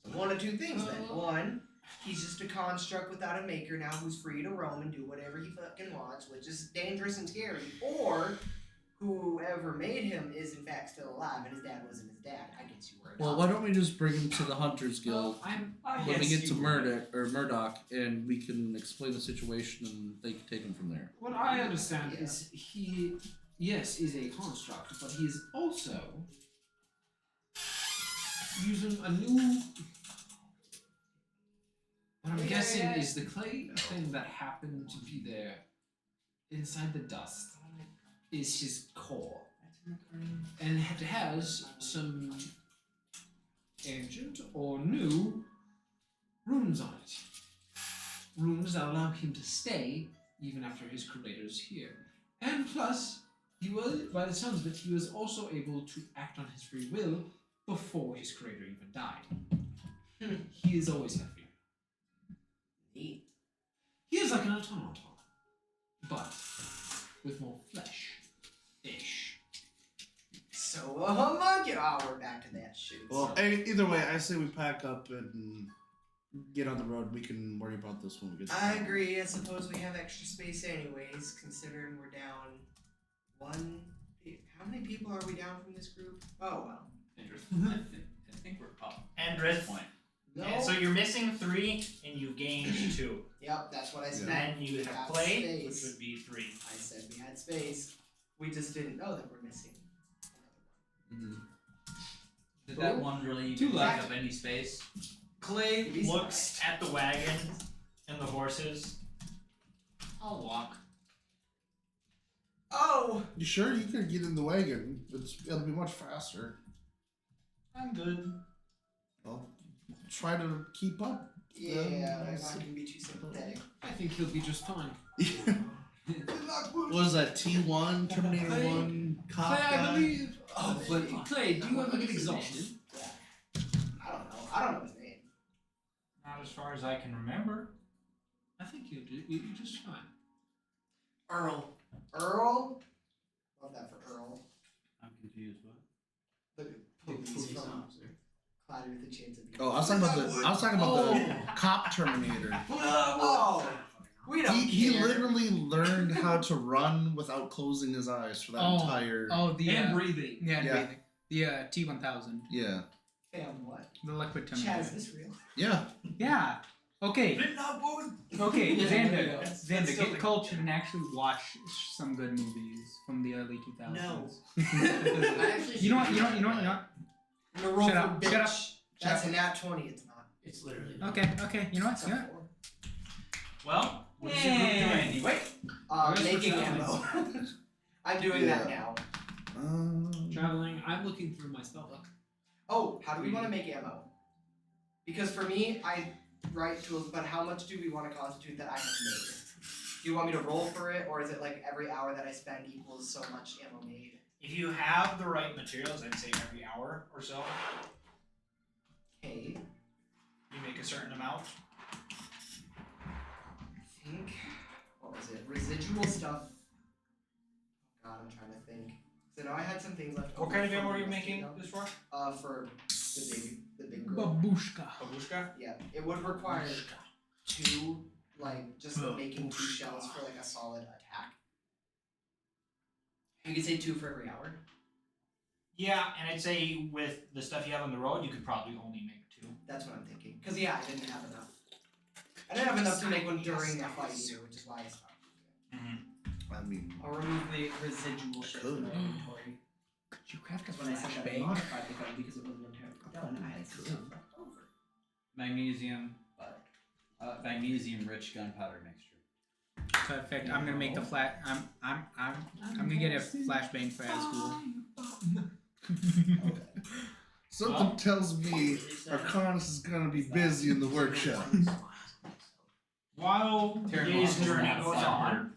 Speaker 6: So one of two things then. One, he's just a construct without a maker now who's free to roam and do whatever he fucking wants, which is dangerous and scary. Or whoever made him is in fact still alive, and his dad wasn't his dad. I guess you were.
Speaker 4: Well, why don't we just bring him to the Hunters Guild
Speaker 7: I
Speaker 4: when we
Speaker 7: guess
Speaker 4: get to
Speaker 7: you-
Speaker 4: Murdoch, and we can explain the situation, and they can take him from there.
Speaker 10: What I understand
Speaker 6: Yeah.
Speaker 10: is he, yes, is a construct, but he's also using a new. What I'm guessing is the clay thing that happened to be there inside the dust is his core. And it has some ancient or new runes on it. Runes that allow him to stay even after his creator is here. And plus, he was, by the sounds of it, he was also able to act on his free will before his creator even died. He has always had fear.
Speaker 6: Neat.
Speaker 10: He is like an automaton, but with more flesh-ish.
Speaker 6: So a homunculus. Oh, we're back to that shit.
Speaker 4: Well, either way, I say we pack up and get on the road. We can worry about this when we get.
Speaker 6: I agree. I suppose we have extra space anyways, considering we're down one. How many people are we down from this group? Oh well.
Speaker 9: I think we're up.
Speaker 2: And Red Point.
Speaker 6: No.
Speaker 2: And so you're missing 3, and you gained 2.
Speaker 6: Yep, that's what I said.
Speaker 2: Then you
Speaker 6: We
Speaker 2: have
Speaker 6: got
Speaker 2: Clay,
Speaker 6: space.
Speaker 2: which would be 3.
Speaker 6: I said we had space. We just didn't know that we're missing another one.
Speaker 9: Did that one really
Speaker 10: Two
Speaker 9: even take
Speaker 10: left.
Speaker 9: up any space?
Speaker 2: Clay
Speaker 6: He's
Speaker 2: looks at the wagon and the horses. I'll walk.
Speaker 6: Oh!
Speaker 4: You sure you can get in the wagon? It'll be much faster.
Speaker 2: I'm good.
Speaker 4: Well, try to keep up.
Speaker 6: Yeah, I'm not gonna be too sympathetic.
Speaker 10: I think he'll be just fine.
Speaker 4: What is that? T1, Terminator
Speaker 10: Clay-
Speaker 4: 1, Cop
Speaker 10: Clay, I
Speaker 4: Guy?
Speaker 10: believe. Oh, but Clay, do you ever get exhausted?
Speaker 6: I don't know. I don't know his name.
Speaker 2: Not as far as I can remember.
Speaker 10: I think you're just fine.
Speaker 8: Earl.
Speaker 6: Earl? Love that for Earl.
Speaker 9: I'm confused. What?
Speaker 6: The police from Cloudy with a Chance of Being.
Speaker 4: Oh, I was talking about the Cop Terminator.
Speaker 6: Oh! We don't
Speaker 4: He
Speaker 6: care.
Speaker 4: literally learned how to run without closing his eyes for that entire.
Speaker 3: the
Speaker 10: And breathing.
Speaker 3: yeah,
Speaker 4: Yeah.
Speaker 3: breathing. The T1000,
Speaker 4: Yeah.
Speaker 6: Fam, what?
Speaker 3: the liquid
Speaker 6: Chad, is
Speaker 3: terminator.
Speaker 6: this real?
Speaker 4: Yeah.
Speaker 3: Yeah. Okay. Okay,
Speaker 6: Yeah,
Speaker 3: Xander.
Speaker 6: that's
Speaker 3: Xander,
Speaker 6: still
Speaker 3: get
Speaker 6: the-
Speaker 3: cultured and actually watch some good movies from the early 2000s.
Speaker 6: No.
Speaker 8: I actually
Speaker 3: You know what? You know what? You know what? You know what?
Speaker 6: I'm gonna roll
Speaker 3: Shut
Speaker 6: for
Speaker 3: up,
Speaker 6: bitch.
Speaker 3: shut up,
Speaker 6: That's
Speaker 3: shut
Speaker 6: a nat 20, it's not.
Speaker 8: It's literally not.
Speaker 3: Okay. Okay. You know what?
Speaker 6: It's
Speaker 3: You know
Speaker 6: a
Speaker 3: what?
Speaker 6: 4.
Speaker 2: Well, what is your group doing anyway?
Speaker 10: Where's
Speaker 6: Making
Speaker 10: the
Speaker 6: ammo. I'm doing that now.
Speaker 10: Traveling. I'm looking through my spell book.
Speaker 6: Oh, how do we want to make ammo? Because for me, I write tools, but how much do we want to constitute that I have made? Do you want me to roll for it, or is it like every hour that I spend equals so much ammo made?
Speaker 2: If you have the right materials, I'd say every hour or so,
Speaker 6: Okay,
Speaker 2: you make a certain amount.
Speaker 6: I think, what was it? Residual stuff. Oh God, I'm trying to think. So now I had some things left.
Speaker 2: What
Speaker 6: over
Speaker 2: kind of
Speaker 6: from
Speaker 2: ammo are you
Speaker 6: the
Speaker 2: making
Speaker 6: rest of
Speaker 2: this for?
Speaker 6: them. For the big girl.
Speaker 3: Babushka.
Speaker 2: Babushka?
Speaker 6: Yeah, it would require 2, like, just making 2 shells for like a solid attack. You could say 2 for every hour.
Speaker 2: Yeah, and I'd say with the stuff you have on the road, you could probably only make 2.
Speaker 6: That's what I'm thinking. Because, yeah, I didn't have enough. I didn't have enough to make one during the fight either, which is why I stopped.
Speaker 4: I mean,
Speaker 6: I'll remove the residual shit from my inventory.
Speaker 3: Could you craft a
Speaker 6: Because when I said that I
Speaker 3: flashbang?
Speaker 6: modified the gun because it wasn't entirely done, I had some stuff left over.
Speaker 9: Magnesium,
Speaker 6: But
Speaker 9: magnesium-rich gunpowder mixture.
Speaker 3: Perfect. I'm gonna make the flat. I'm gonna get a flashbang for Asgul.
Speaker 4: something tells me Arcanus is gonna be busy in the workshop.
Speaker 2: While
Speaker 9: Terran
Speaker 2: today's
Speaker 9: Lost
Speaker 2: journey
Speaker 9: is
Speaker 2: goes
Speaker 9: not
Speaker 2: on,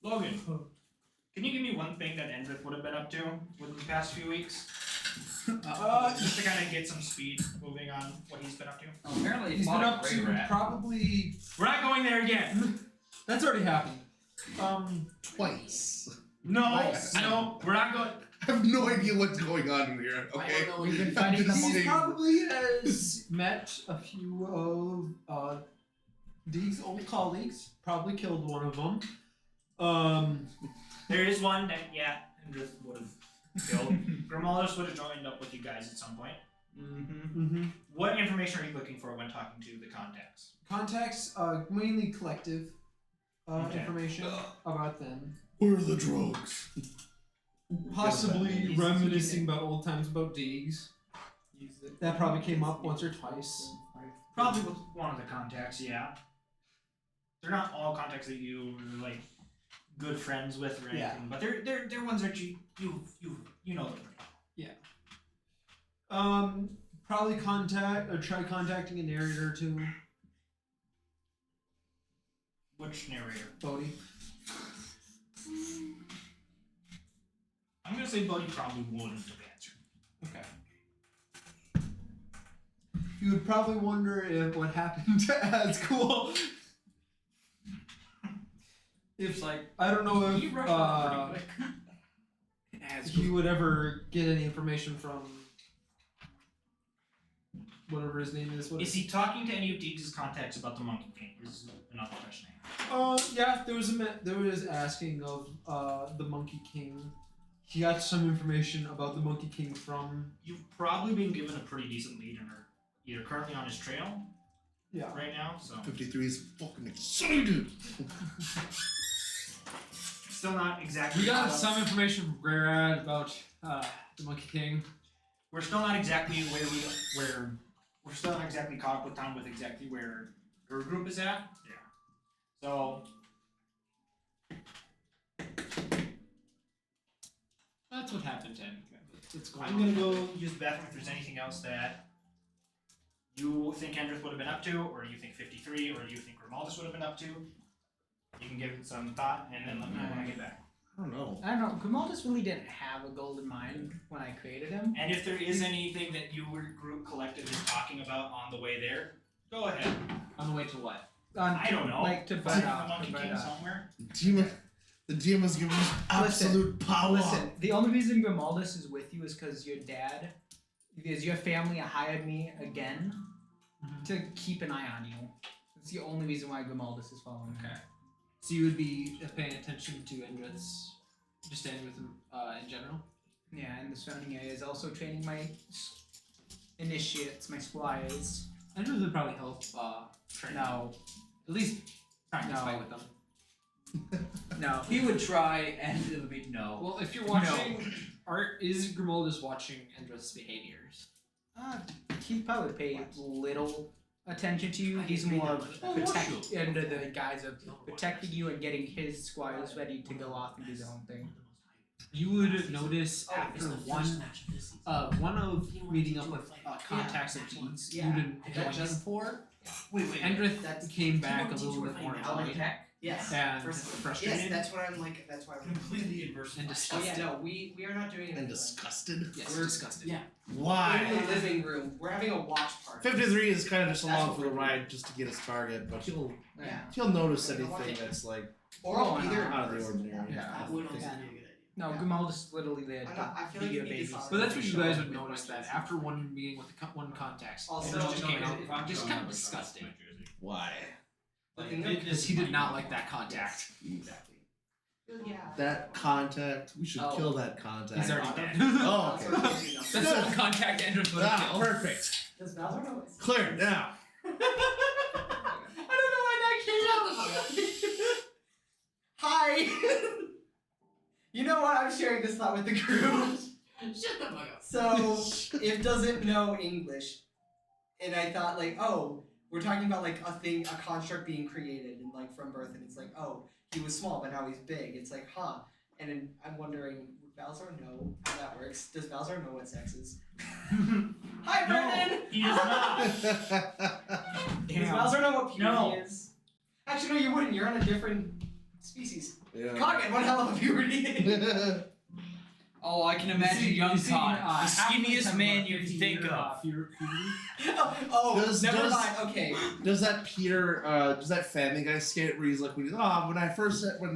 Speaker 2: Logan, can you give me one thing that Endrith would have been up to within the past few weeks? Just to kind of get some speed moving on what he's been up to.
Speaker 9: Oh, apparently
Speaker 10: He's been up to probably.
Speaker 2: We're not going there again.
Speaker 10: That's already happened.
Speaker 4: Twice.
Speaker 2: No, no, we're not going.
Speaker 4: I have no idea what's going on in here.
Speaker 8: I
Speaker 4: Okay.
Speaker 8: don't know
Speaker 3: We've been
Speaker 8: either.
Speaker 3: fighting them
Speaker 4: Just
Speaker 10: He
Speaker 4: saying.
Speaker 10: probably has met a few of these old colleagues. Probably killed one of them.
Speaker 2: There is one that Andrus would have killed. Grimaldus would have joined up with you guys at some point.
Speaker 10: Mm-hmm.
Speaker 2: What information are you looking for when talking to the contacts?
Speaker 10: Contacts, mainly collective
Speaker 2: Okay.
Speaker 10: information about them.
Speaker 4: Where are the drugs?
Speaker 10: Possibly reminiscing about old times about Deegs. That probably came up once or twice.
Speaker 2: Probably with one of the contacts, yeah. They're not all contacts that you are like good friends with or anything,
Speaker 10: Yeah.
Speaker 2: but they're ones that you know them.
Speaker 10: Probably try contacting a narrator or two.
Speaker 2: Which narrator?
Speaker 10: Bodhi.
Speaker 2: I'm gonna say Buddy probably wouldn't have answered.
Speaker 10: Okay. You would probably wonder if what happened to Ascool. If I don't know if he would ever get any information from whatever his name is.
Speaker 2: Is he talking to any of Deegs' contacts about the Monkey King? Is another question.
Speaker 10: Yeah, there was asking of the Monkey King. He got some information about the Monkey King from.
Speaker 2: You've probably been given a pretty decent lead and are either currently on his trail right now, so
Speaker 4: 53 is fucking excited.
Speaker 2: still not exactly
Speaker 10: We got
Speaker 2: caught up.
Speaker 10: some information from Greyrad about the Monkey King.
Speaker 2: We're still not exactly we're still not exactly caught up with time with exactly where your group is at. Yeah. So
Speaker 10: That's what happened to him. It's going
Speaker 2: I'm gonna go use the bathroom if there's anything else that you think Andrus would have been up to, or you think 53, or you think Grimaldus would have been up to. You can give it some thought and then let me know when I get back.
Speaker 4: I don't know.
Speaker 3: I don't know. Grimaldus really didn't have a golden mind when I created him.
Speaker 2: And if there is anything that your group collective is talking about on the way there, go ahead.
Speaker 10: On the way to what?
Speaker 2: I don't know.
Speaker 3: Like to
Speaker 2: Find
Speaker 3: bed
Speaker 2: the
Speaker 3: off.
Speaker 2: Monkey King somewhere.
Speaker 4: The GM has given us absolute power.
Speaker 3: Listen, the only reason Grimaldus is with you is because your dad, because your family hired me again to keep an eye on you. That's the only reason why Grimaldus is following me.
Speaker 10: Okay. So you would be paying attention to Endrith's, just standing with him in general?
Speaker 3: Yeah, in the surrounding areas. Also training my initiates, my squires.
Speaker 10: Endrith would probably help train.
Speaker 3: No.
Speaker 10: At least practice
Speaker 3: No.
Speaker 10: fight with them.
Speaker 3: No.
Speaker 9: He would try, and it would be no.
Speaker 10: Well, if you're watching, is Grimaldus watching Endrith's behaviors?
Speaker 3: He probably paid little attention to you. He's more of under the guise of protecting you and getting his squires ready to go off and do their own thing.
Speaker 10: You would notice after one of meeting up with contacts of Deeds, you didn't join them.
Speaker 6: Wait,
Speaker 10: Endrith came back a little bit more annoyed
Speaker 6: Yes.
Speaker 10: and
Speaker 6: Yes,
Speaker 10: frustrated
Speaker 6: that's what I'm like. That's why I'm
Speaker 9: Completely adverse.
Speaker 10: and
Speaker 6: Oh
Speaker 10: disgusted.
Speaker 6: yeah, no, we are not doing it.
Speaker 4: And disgusted.
Speaker 10: Yes,
Speaker 6: We're-
Speaker 10: disgusted.
Speaker 6: yeah. We're in
Speaker 4: Why?
Speaker 6: the living room. We're having a watch party.
Speaker 4: 53 is kind of just
Speaker 6: That's
Speaker 4: along
Speaker 6: what
Speaker 4: for the
Speaker 6: we're
Speaker 4: ride just to get his target, but he'll
Speaker 6: Yeah.
Speaker 4: notice
Speaker 6: We're gonna watch
Speaker 4: anything
Speaker 6: it.
Speaker 4: that's like
Speaker 6: Or I'll be there.
Speaker 4: out of the ordinary.
Speaker 10: Yeah.
Speaker 6: That would also
Speaker 3: Yeah.
Speaker 6: be a good idea.
Speaker 3: No,
Speaker 6: Yeah.
Speaker 3: Grimaldus is literally there
Speaker 6: I'm not- I
Speaker 3: to
Speaker 6: feel
Speaker 3: be
Speaker 6: like
Speaker 3: your
Speaker 6: you need
Speaker 3: baby.
Speaker 6: to
Speaker 10: But that's what you guys would
Speaker 6: With
Speaker 10: notice
Speaker 6: my
Speaker 10: that
Speaker 6: kids.
Speaker 10: after one meeting with the one contact,
Speaker 6: Also,
Speaker 10: Endrith just
Speaker 6: no,
Speaker 10: came
Speaker 6: if
Speaker 10: out
Speaker 6: I'm
Speaker 10: just
Speaker 6: showing
Speaker 10: kind of
Speaker 6: my
Speaker 10: disgusted
Speaker 4: Why?
Speaker 6: Looking good.
Speaker 10: because he did not like that contact.
Speaker 9: Exactly.
Speaker 6: Yeah.
Speaker 4: That contact, we should
Speaker 6: Oh.
Speaker 4: kill that contact.
Speaker 10: He's already dead.
Speaker 4: Oh, okay.
Speaker 10: That's the one contact Endrith would have
Speaker 4: Ah,
Speaker 10: killed.
Speaker 4: perfect.
Speaker 6: Does Bowser know it's
Speaker 4: Clear now.
Speaker 6: I don't know why that came out. Hi. You know what? I'm sharing this thought with the group.
Speaker 8: Shut the fuck up.
Speaker 6: So, if doesn't know English, and I thought like, oh, we're talking about like a construct being created and like from birth, and it's like, oh, he was small, but now he's big. It's like, huh? And then I'm wondering, would Bowser know how that works? Does Bowser know what sex is? Hi, Brendan.
Speaker 2: He does not.
Speaker 6: Does Bowser know what puberty
Speaker 2: No.
Speaker 6: is? Actually, no, you wouldn't. You're on a different species.
Speaker 4: Yeah.
Speaker 6: Coggin, what hell of a puberty?
Speaker 9: Oh, I can imagine young Todd, the
Speaker 10: halflings
Speaker 9: skinniest
Speaker 10: have
Speaker 9: man
Speaker 10: about
Speaker 9: you'd
Speaker 10: 50
Speaker 9: think
Speaker 10: year,
Speaker 9: of.
Speaker 10: puberty.
Speaker 6: oh,
Speaker 4: Does-
Speaker 6: never
Speaker 4: does-
Speaker 6: mind. Okay.
Speaker 4: Does that Peter, does that Family Guy skit where he's like, when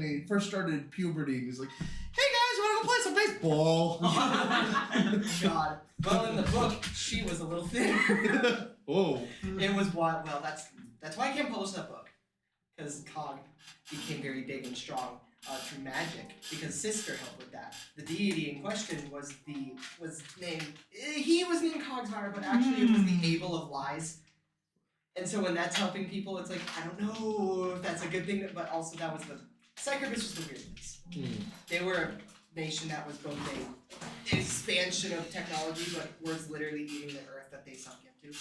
Speaker 4: he first started puberty, he's like, hey guys, wanna go play some baseball?
Speaker 6: God. Well, in the book, she was a little thinner.
Speaker 4: Oh.
Speaker 6: It was wild. Well, that's why I can't publish that book, because Cog became very big and strong. through magic because Sister helped with that. The deity in question was named Cogsmire, but actually it was the Able of Lies. And so when that's helping people, it's like I don't know if that's a good thing, but also that was the Psychobus was the weirdness. They were a nation that was both a expansion of technology, but was literally eating the earth that they sunk into.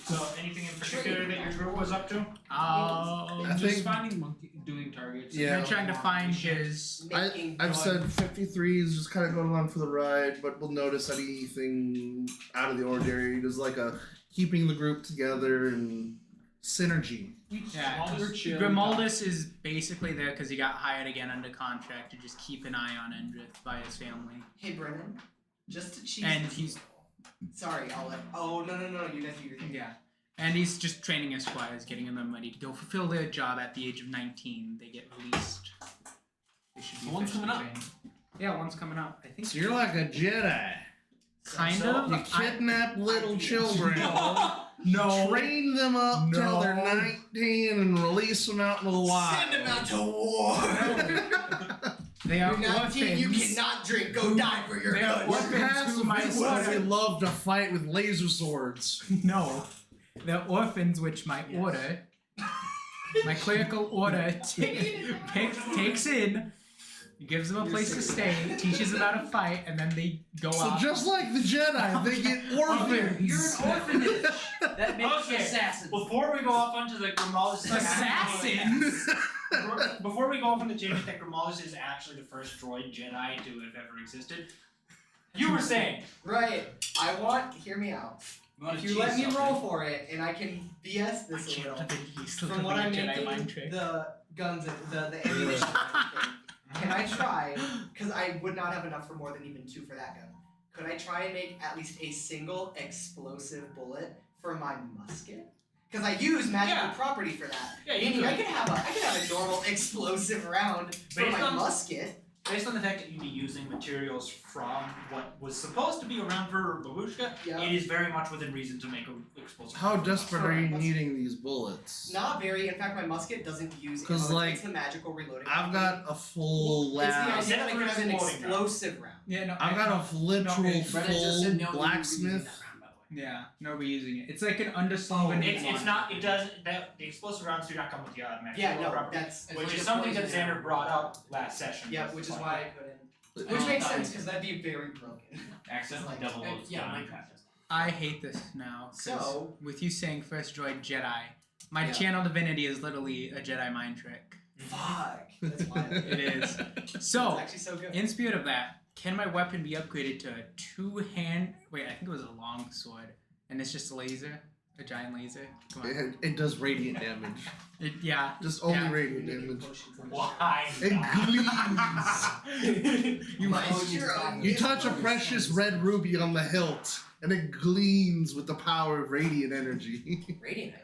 Speaker 2: So, anything in particular that your group was up to?
Speaker 4: I
Speaker 10: Just
Speaker 4: think-
Speaker 10: finding monkey doing targets.
Speaker 4: Yeah.
Speaker 3: They're trying to find his.
Speaker 4: I've said 53 is just kind of going along for the ride, but we'll notice anything out of the ordinary. There's like a keeping the group together and synergy.
Speaker 3: Yeah,
Speaker 10: We're chill.
Speaker 3: Grimaldus is basically there because he got hired again under contract to just keep an eye on Endrith by his family.
Speaker 6: Hey Brennan, just to cheese.
Speaker 3: And
Speaker 6: this
Speaker 3: he's-
Speaker 6: a little. Sorry, I'll let. Oh no! You guys do your thing.
Speaker 3: Yeah. And he's just training his squires, getting them ready to go fulfill their job at the age of 19. They get released. They should be
Speaker 10: So one's coming
Speaker 3: officially
Speaker 10: up.
Speaker 3: trained. Yeah, one's coming up. I think.
Speaker 4: So you're like a Jedi.
Speaker 3: Kind
Speaker 2: So-
Speaker 3: of.
Speaker 4: You kidnap little children,
Speaker 3: No.
Speaker 4: train them up till they're
Speaker 3: No.
Speaker 4: 19, and release them out in the wild.
Speaker 6: Send him out to war.
Speaker 3: They are
Speaker 6: You're 19. You
Speaker 3: orphans.
Speaker 6: cannot drink. Go die for your
Speaker 3: They are
Speaker 6: good.
Speaker 4: What
Speaker 3: orphans
Speaker 4: passive
Speaker 3: who my
Speaker 4: is what we
Speaker 3: order.
Speaker 4: love to fight with laser swords?
Speaker 3: No. They're orphans which my order, my clerical order takes in, gives them a place to stay, teaches them how to fight, and then they go
Speaker 4: So
Speaker 3: off.
Speaker 4: just like the Jedi, they get orphans.
Speaker 7: You're an orphanage. That makes
Speaker 2: Okay.
Speaker 7: assassins.
Speaker 2: Before we go off onto the Grimaldus
Speaker 3: Assassins!
Speaker 2: Before we go off on the tangent that Grimaldus is actually the first droid Jedi to have ever existed, you were saying.
Speaker 6: Right. I want. Hear me out.
Speaker 7: You wanna
Speaker 6: If you
Speaker 7: cheese
Speaker 6: let me
Speaker 7: something?
Speaker 6: roll for it, and I can BS this a little. From what I'm making, the guns, the ammunition, and everything, can I try? Because I would not have enough for more than even 2 for that gun. Could I try and make at least a single explosive bullet for my musket? Because I use magical
Speaker 2: Yeah.
Speaker 6: property for that.
Speaker 2: Yeah, you
Speaker 6: Meaning
Speaker 2: could.
Speaker 6: I could have a normal explosive round for
Speaker 2: Based
Speaker 6: my
Speaker 2: on-
Speaker 6: musket.
Speaker 2: Based on the fact that you'd be using materials from what was supposed to be around for Babushka,
Speaker 6: Yeah.
Speaker 2: it is very much within reason to make an explosive.
Speaker 4: How
Speaker 2: weapon.
Speaker 4: desperate are you needing these bullets?
Speaker 6: Not very. In fact, my musket doesn't use
Speaker 4: 'Cause,
Speaker 6: ammo.
Speaker 4: like,
Speaker 6: It's the magical reloading.
Speaker 4: I've got a full
Speaker 6: It's the
Speaker 4: lab.
Speaker 6: idea that I could have an
Speaker 2: Exploding round.
Speaker 6: explosive round.
Speaker 3: Yeah, no.
Speaker 4: I've got a literal
Speaker 8: Brennan just
Speaker 4: full
Speaker 8: said no, you're reusing
Speaker 4: blacksmith.
Speaker 8: that round, by the way.
Speaker 3: Yeah, no reusing it. It's like an underslung.
Speaker 2: It's not. It doesn't. The explosive rounds do not come with the automatic.
Speaker 6: Yeah,
Speaker 2: reload
Speaker 6: no,
Speaker 2: property,
Speaker 6: that's
Speaker 8: It's
Speaker 2: which
Speaker 8: like
Speaker 2: is
Speaker 8: a
Speaker 2: something that
Speaker 8: poison
Speaker 2: Xander
Speaker 8: arrow.
Speaker 2: brought up last session.
Speaker 6: yeah, which is why I couldn't. Which
Speaker 8: Oh,
Speaker 6: makes
Speaker 8: nice.
Speaker 6: sense because that'd be very broken.
Speaker 7: Accidentally
Speaker 6: Like,
Speaker 7: double loads
Speaker 8: yeah,
Speaker 7: gun.
Speaker 8: like that.
Speaker 3: I hate this now. 'Cause
Speaker 6: So-
Speaker 3: with you saying first droid Jedi, my
Speaker 6: Yeah.
Speaker 3: channel divinity is literally a Jedi mind trick.
Speaker 6: Fuck. That's wild.
Speaker 3: It is.
Speaker 6: It's
Speaker 3: So,
Speaker 6: actually so good.
Speaker 3: in spirit of that, can my weapon be upgraded to a 2-hand? Wait, I think it was a long sword, and it's just a laser, a giant laser. Come on.
Speaker 4: It does radiant damage.
Speaker 3: Yeah.
Speaker 4: Just only
Speaker 3: Yeah.
Speaker 4: radiant damage.
Speaker 2: Why?
Speaker 4: It
Speaker 2: not?
Speaker 4: gleams.
Speaker 3: You might.
Speaker 4: You touch a precious red ruby on the hilt, and it gleams with the power of radiant energy.
Speaker 6: Radiant.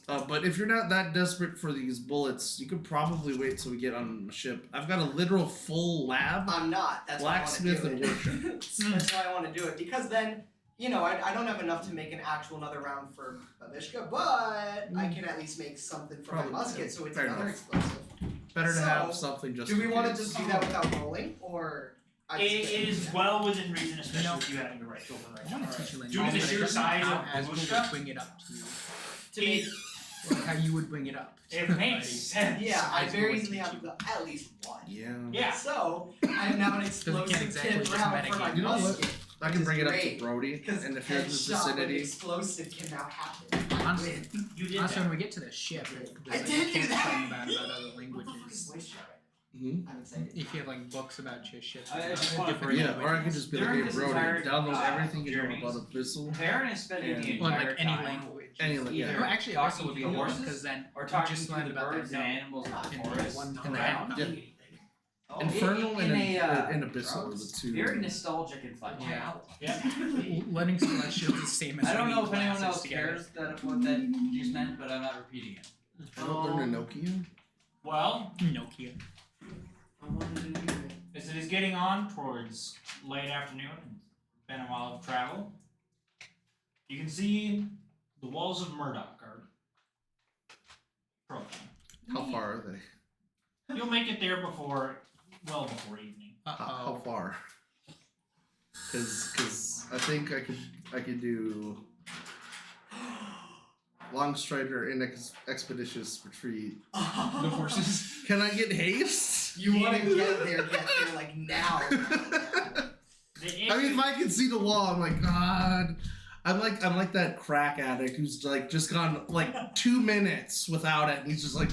Speaker 4: But if you're not that desperate for these bullets, you could probably wait till we get on a ship. I've got a literal full lab.
Speaker 6: I'm not. That's
Speaker 4: Blacksmith
Speaker 6: why I
Speaker 4: and
Speaker 6: want to do it. That's why I want to do it because then. I don't have enough to make an actual another round for Babishka, but I can at least make something for
Speaker 4: Probably,
Speaker 6: my musket,
Speaker 4: yeah.
Speaker 6: so it's
Speaker 4: Fair
Speaker 6: another
Speaker 4: enough.
Speaker 6: explosive.
Speaker 4: Better to
Speaker 6: So,
Speaker 4: have something just.
Speaker 6: Do we
Speaker 4: in
Speaker 6: want to
Speaker 4: case.
Speaker 6: just do that without rolling, or?
Speaker 2: It is well within reason, especially with you having the right tool
Speaker 3: I want to teach you like
Speaker 2: Due to the sheer size of
Speaker 3: as we
Speaker 2: Babushka,
Speaker 3: would bring it up to you,
Speaker 6: to make?
Speaker 3: like how you would bring it up. to
Speaker 2: it
Speaker 3: somebody.
Speaker 2: makes sense.
Speaker 6: Yeah, I
Speaker 3: As
Speaker 6: very
Speaker 3: we would
Speaker 6: easily
Speaker 3: teach
Speaker 6: have
Speaker 3: you.
Speaker 6: at least one.
Speaker 4: Yeah.
Speaker 2: Yeah.
Speaker 6: So I have now an explosive
Speaker 3: exactly
Speaker 6: tip
Speaker 3: just
Speaker 6: round for my
Speaker 3: metagame.
Speaker 4: You know what?
Speaker 6: musket.
Speaker 4: I
Speaker 6: which
Speaker 4: can
Speaker 6: is
Speaker 4: bring it up to
Speaker 6: great,
Speaker 4: Brody,
Speaker 6: Because
Speaker 4: and if you're in the
Speaker 6: headshot with
Speaker 4: vicinity,
Speaker 6: explosive can now happen.
Speaker 3: Honestly,
Speaker 2: You did
Speaker 3: honestly,
Speaker 2: that.
Speaker 3: when we get to the ship,
Speaker 6: I
Speaker 3: there's like
Speaker 6: did
Speaker 3: a
Speaker 6: do
Speaker 3: book
Speaker 6: that.
Speaker 3: talking about other
Speaker 6: What the fuck is
Speaker 3: languages.
Speaker 6: voice chat right
Speaker 4: Mhm.
Speaker 6: now? I'm excited.
Speaker 3: If you have like books about your ship,
Speaker 7: I just
Speaker 3: there's
Speaker 7: wanna
Speaker 3: different
Speaker 4: yeah, or I
Speaker 3: languages.
Speaker 4: could just be
Speaker 7: During
Speaker 4: like, hey
Speaker 7: this
Speaker 4: Brody,
Speaker 7: entire,
Speaker 4: download everything you know
Speaker 7: journeys,
Speaker 4: about Abyssal.
Speaker 7: Baron is spending the
Speaker 4: Yeah.
Speaker 3: Or
Speaker 7: entire
Speaker 3: like any
Speaker 7: time
Speaker 3: language.
Speaker 4: Any la- yeah.
Speaker 7: either
Speaker 3: No, actually,
Speaker 7: talking
Speaker 3: also would be
Speaker 7: to
Speaker 3: a
Speaker 7: the
Speaker 3: good one
Speaker 7: horses
Speaker 3: because then
Speaker 7: or
Speaker 3: you
Speaker 7: talking
Speaker 3: just
Speaker 7: to
Speaker 3: learned
Speaker 7: the
Speaker 3: about
Speaker 7: birds
Speaker 3: that
Speaker 7: and
Speaker 3: zone.
Speaker 7: animals in the
Speaker 3: in
Speaker 7: forest.
Speaker 3: one
Speaker 2: Okay.
Speaker 3: in the
Speaker 4: Yeah.
Speaker 3: hand.
Speaker 4: Infernal and
Speaker 7: a
Speaker 4: Abyssal are the two.
Speaker 7: very nostalgic and fun.
Speaker 3: Yeah.
Speaker 2: Yeah.
Speaker 3: Learning Celestial is the same as
Speaker 7: I don't know if
Speaker 3: learning
Speaker 7: anyone
Speaker 3: classes
Speaker 7: else
Speaker 3: together.
Speaker 7: cares that what that you just meant, but I'm not repeating it.
Speaker 4: I don't learn Nokia.
Speaker 2: Well,
Speaker 3: Nokia.
Speaker 6: I wanted to do it.
Speaker 2: as it is getting on towards late afternoon, it's been a while of travel, you can see the walls of Murdoch are approaching.
Speaker 4: How far are they?
Speaker 2: You'll make it there before evening.
Speaker 4: How far? Because I think I could do long strider and expeditious retreat.
Speaker 10: No horses.
Speaker 4: Can I get haste?
Speaker 6: You want to get there like now.
Speaker 4: I mean, if I can see the wall, I'm like, God. I'm like that crack addict who's like just gone like 2 minutes without it, and he's just like,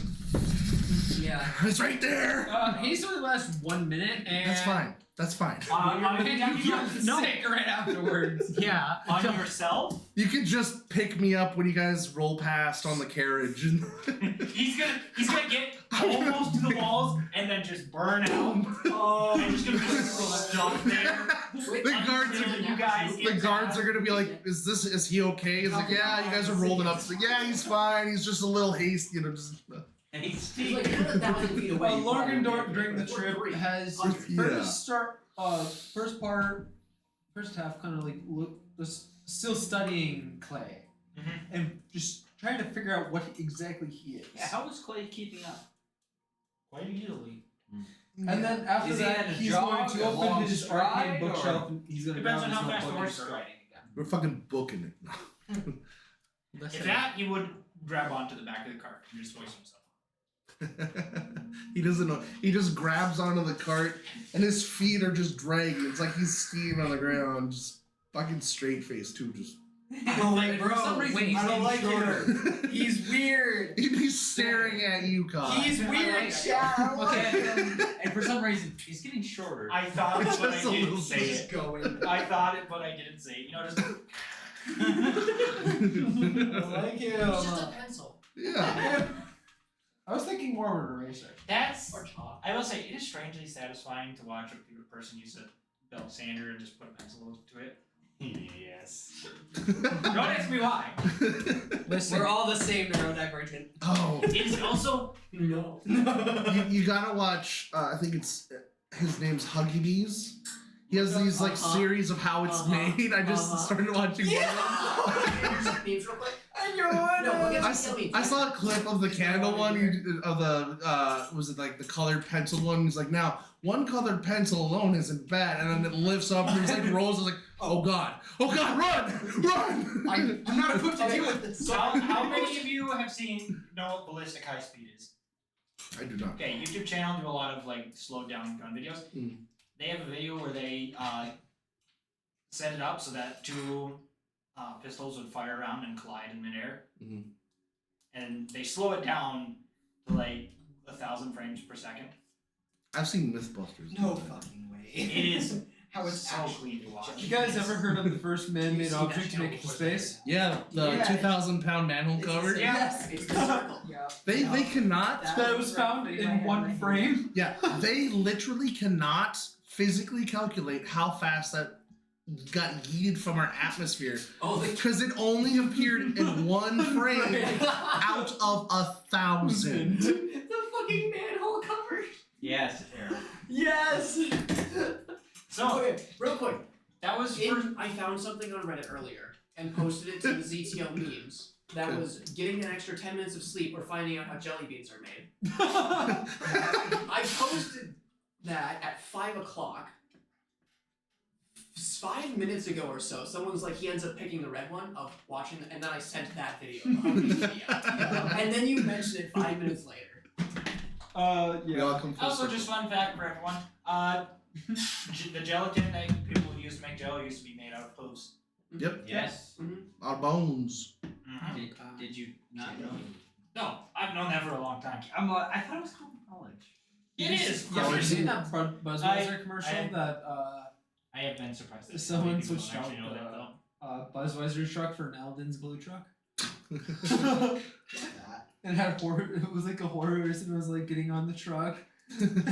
Speaker 8: Yeah.
Speaker 4: it's right there.
Speaker 10: Haste only lasts 1 minute, and
Speaker 4: That's fine. That's fine.
Speaker 10: you feel sick right afterwards.
Speaker 3: Yeah.
Speaker 2: On yourself?
Speaker 4: You can just pick me up when you guys roll past on the carriage. And
Speaker 2: He's gonna get almost to the walls and then just burn out.
Speaker 8: Oh,
Speaker 2: And just gonna be stuck there.
Speaker 4: the guards
Speaker 2: Until you guys
Speaker 4: The
Speaker 2: get
Speaker 4: guards
Speaker 2: back.
Speaker 4: are gonna be like, is he okay? He's like, yeah, you guys are rolling up. It's like, yeah, he's fine. He's just a little hasty, just.
Speaker 8: it's like you're 1,000 feet away.
Speaker 10: Lorgan during the trip has
Speaker 4: Yeah.
Speaker 10: first half kind of like still studying Clay and just trying to figure out what exactly he is.
Speaker 9: Yeah, how is Clay keeping up?
Speaker 2: Quite easily.
Speaker 10: And then after
Speaker 9: Is he
Speaker 10: that,
Speaker 9: at a
Speaker 10: he's
Speaker 9: jog,
Speaker 10: going
Speaker 9: a
Speaker 10: to open
Speaker 9: long
Speaker 10: his
Speaker 9: stride,
Speaker 10: arcane
Speaker 9: or-
Speaker 10: bookshelf and he's going to
Speaker 2: Depends
Speaker 10: grab
Speaker 2: on
Speaker 10: his
Speaker 2: how fast the
Speaker 10: notebook and
Speaker 2: horse
Speaker 10: start
Speaker 2: are.
Speaker 10: writing again.
Speaker 4: We're fucking booking it.
Speaker 2: If that, he would grab onto the back of the cart and just hoist himself.
Speaker 4: He doesn't know. He just grabs onto the cart, and his feet are just dragging. It's like he's skiing on the ground, just fucking straight face too. Just
Speaker 6: I'm like,
Speaker 10: For some
Speaker 6: bro,
Speaker 10: reason,
Speaker 6: wait,
Speaker 10: he's
Speaker 6: I don't like
Speaker 10: getting
Speaker 6: him. He's weird.
Speaker 4: he's staring at you, Kyle.
Speaker 6: He's weird, Chad. I don't like him.
Speaker 9: And for some reason, he's getting shorter.
Speaker 2: I thought it, but I
Speaker 4: Just a
Speaker 2: didn't
Speaker 4: little
Speaker 2: say
Speaker 6: He's
Speaker 2: it.
Speaker 6: going.
Speaker 2: I thought it, but I didn't say it. You know, just.
Speaker 6: I like him.
Speaker 8: It's just a pencil.
Speaker 4: Yeah.
Speaker 10: I was thinking more of an eraser.
Speaker 2: That's.
Speaker 8: Or chalk.
Speaker 2: I will say, it is strangely satisfying to watch a person use a belt sander and just put a pencil to it. Yes. Don't ask me why.
Speaker 10: Listen,
Speaker 6: We're all the same neurodivergent.
Speaker 4: Oh,
Speaker 2: It is also.
Speaker 6: No.
Speaker 4: you gotta watch. I think it's his name's Huggy Bees. He has these like series of how it's made. I just started watching.
Speaker 8: Names real quick.
Speaker 6: And you're one.
Speaker 8: No, we'll get
Speaker 4: I
Speaker 8: to
Speaker 4: saw,
Speaker 8: Kelly.
Speaker 4: I saw a clip of the candle one of the was it like the colored pencil one? He's like, now one colored pencil alone isn't bad, and then it lifts up and it's like rolls. It's like, oh god, run!
Speaker 6: I'm not equipped to deal with this.
Speaker 2: How many of you have know what ballistic high speed is?
Speaker 4: I do not.
Speaker 2: Okay, YouTube channel do a lot of like slowed down gun videos.
Speaker 4: Mm.
Speaker 2: They have a video where they set it up so that two pistols would fire around and collide in midair,
Speaker 4: Mhm.
Speaker 2: and they slow it down to like 1,000 frames per second.
Speaker 4: I've seen Mythbusters.
Speaker 6: No fucking way.
Speaker 2: It is
Speaker 6: How it's
Speaker 2: so
Speaker 6: actually.
Speaker 2: clean to watch.
Speaker 10: you guys ever heard of the first man-made
Speaker 6: You've seen
Speaker 10: object
Speaker 6: that
Speaker 10: to make it to
Speaker 6: show
Speaker 10: space?
Speaker 4: Yeah, the
Speaker 6: Yeah.
Speaker 4: 2,000-pound manhole cover.
Speaker 6: Yes.
Speaker 8: It's the circle.
Speaker 6: Yeah.
Speaker 4: They cannot.
Speaker 10: That was found in one frame.
Speaker 4: Yeah, they literally cannot physically calculate how fast that got yeeted from our atmosphere
Speaker 8: Oh,
Speaker 4: because it only appeared in one frame out of 1,000.
Speaker 8: the fucking manhole cover.
Speaker 9: Yes, Eric.
Speaker 6: Yes.
Speaker 2: So
Speaker 8: Okay, real quick.
Speaker 2: that was
Speaker 8: In,
Speaker 2: first.
Speaker 8: I found something on Reddit earlier and posted it to the ZTL memes. That was getting an extra 10 minutes of sleep or finding out how jelly beans are made. I posted that at 5 o'clock. 5 minutes ago or so, someone was like, he ends up picking the red one of watching, and then I sent that video. And then you mentioned it 5 minutes later.
Speaker 4: We all come full
Speaker 2: Also,
Speaker 4: circle.
Speaker 2: just fun fact for everyone. The gelatin that people use to make jello used to be made out of hooves.
Speaker 4: Yep,
Speaker 9: Yes.
Speaker 4: our bones.
Speaker 9: Did you not know?
Speaker 2: No, I've known that for a long time.
Speaker 9: I thought it was common knowledge.
Speaker 2: It is.
Speaker 10: You ever
Speaker 4: College.
Speaker 10: seen that Buzzweiser commercial
Speaker 2: I-
Speaker 10: that
Speaker 2: I have been surprised. That
Speaker 10: someone
Speaker 2: people
Speaker 10: switched
Speaker 2: don't
Speaker 10: out
Speaker 2: actually know that though.
Speaker 10: Buzzweiser truck for an Alden's blue truck?
Speaker 6: That.
Speaker 10: And it had horror. It was like a horrorist, and it was like getting on the truck.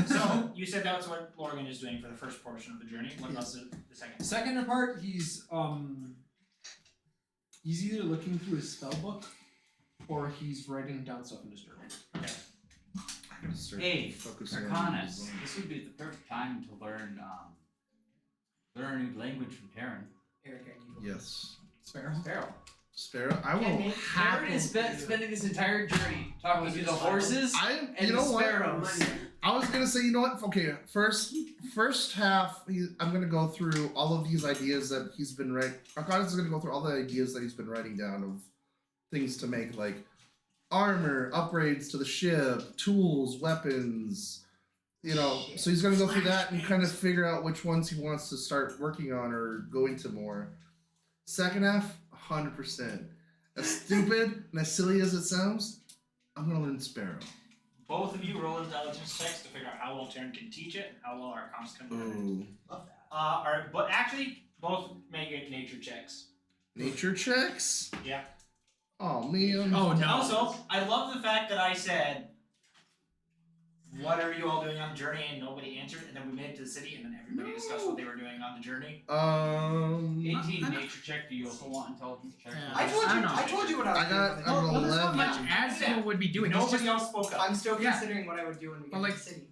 Speaker 2: So you said that's what Lorgan is doing for the first portion of the journey. What about the second?
Speaker 10: Second part, he's either looking through his spell book, or he's writing down stuff in his journal.
Speaker 2: Okay.
Speaker 4: I gotta start
Speaker 9: Hey,
Speaker 4: focusing on
Speaker 9: Arcanus.
Speaker 4: these.
Speaker 9: This would be the perfect time to learn a new language from Terran.
Speaker 6: Eric, I need
Speaker 4: Yes.
Speaker 10: Sparrow.
Speaker 4: Sparrow, I will
Speaker 7: Aaron
Speaker 4: happily.
Speaker 7: is spending this entire journey talking to the horses
Speaker 4: I,
Speaker 7: and
Speaker 4: you
Speaker 7: the
Speaker 4: know what?
Speaker 7: sparrows.
Speaker 4: I was gonna say, you know what? Okay, first half, I'm gonna go through all of these ideas that he's been writing. Arcadis is gonna go through all the ideas that he's been writing down of things to make, like armor, upgrades to the ship, tools, weapons. You know, so he's gonna go through that and kind of figure out which ones he wants to start working on or go into more. Second half, 100%. As stupid and as silly as it sounds, I'm gonna learn Sparrow.
Speaker 2: Both of you roll intelligence checks to figure out how well Taryn can teach it and how well our comms can learn it.
Speaker 4: Ooh.
Speaker 6: Love that.
Speaker 2: But actually, both make it nature checks.
Speaker 4: Nature checks?
Speaker 2: Yeah.
Speaker 4: Oh man.
Speaker 3: Oh no.
Speaker 2: Also, I love the fact that I said, what are you all doing on the journey? And nobody answered. And then we made it to the city, and then everybody discussed what they were doing on the journey.
Speaker 9: 18 nature check. Do you also want intelligence check?
Speaker 3: Yeah.
Speaker 6: I told you what I was
Speaker 4: I got
Speaker 6: doing.
Speaker 4: an
Speaker 3: Well, there's not
Speaker 4: 11.
Speaker 3: much Asgul would be doing. He's
Speaker 2: Nobody
Speaker 3: just,
Speaker 2: else spoke up.
Speaker 6: I'm still
Speaker 3: Yeah.
Speaker 6: considering what I would do when we get
Speaker 3: Well,
Speaker 6: to
Speaker 3: like-
Speaker 6: the city.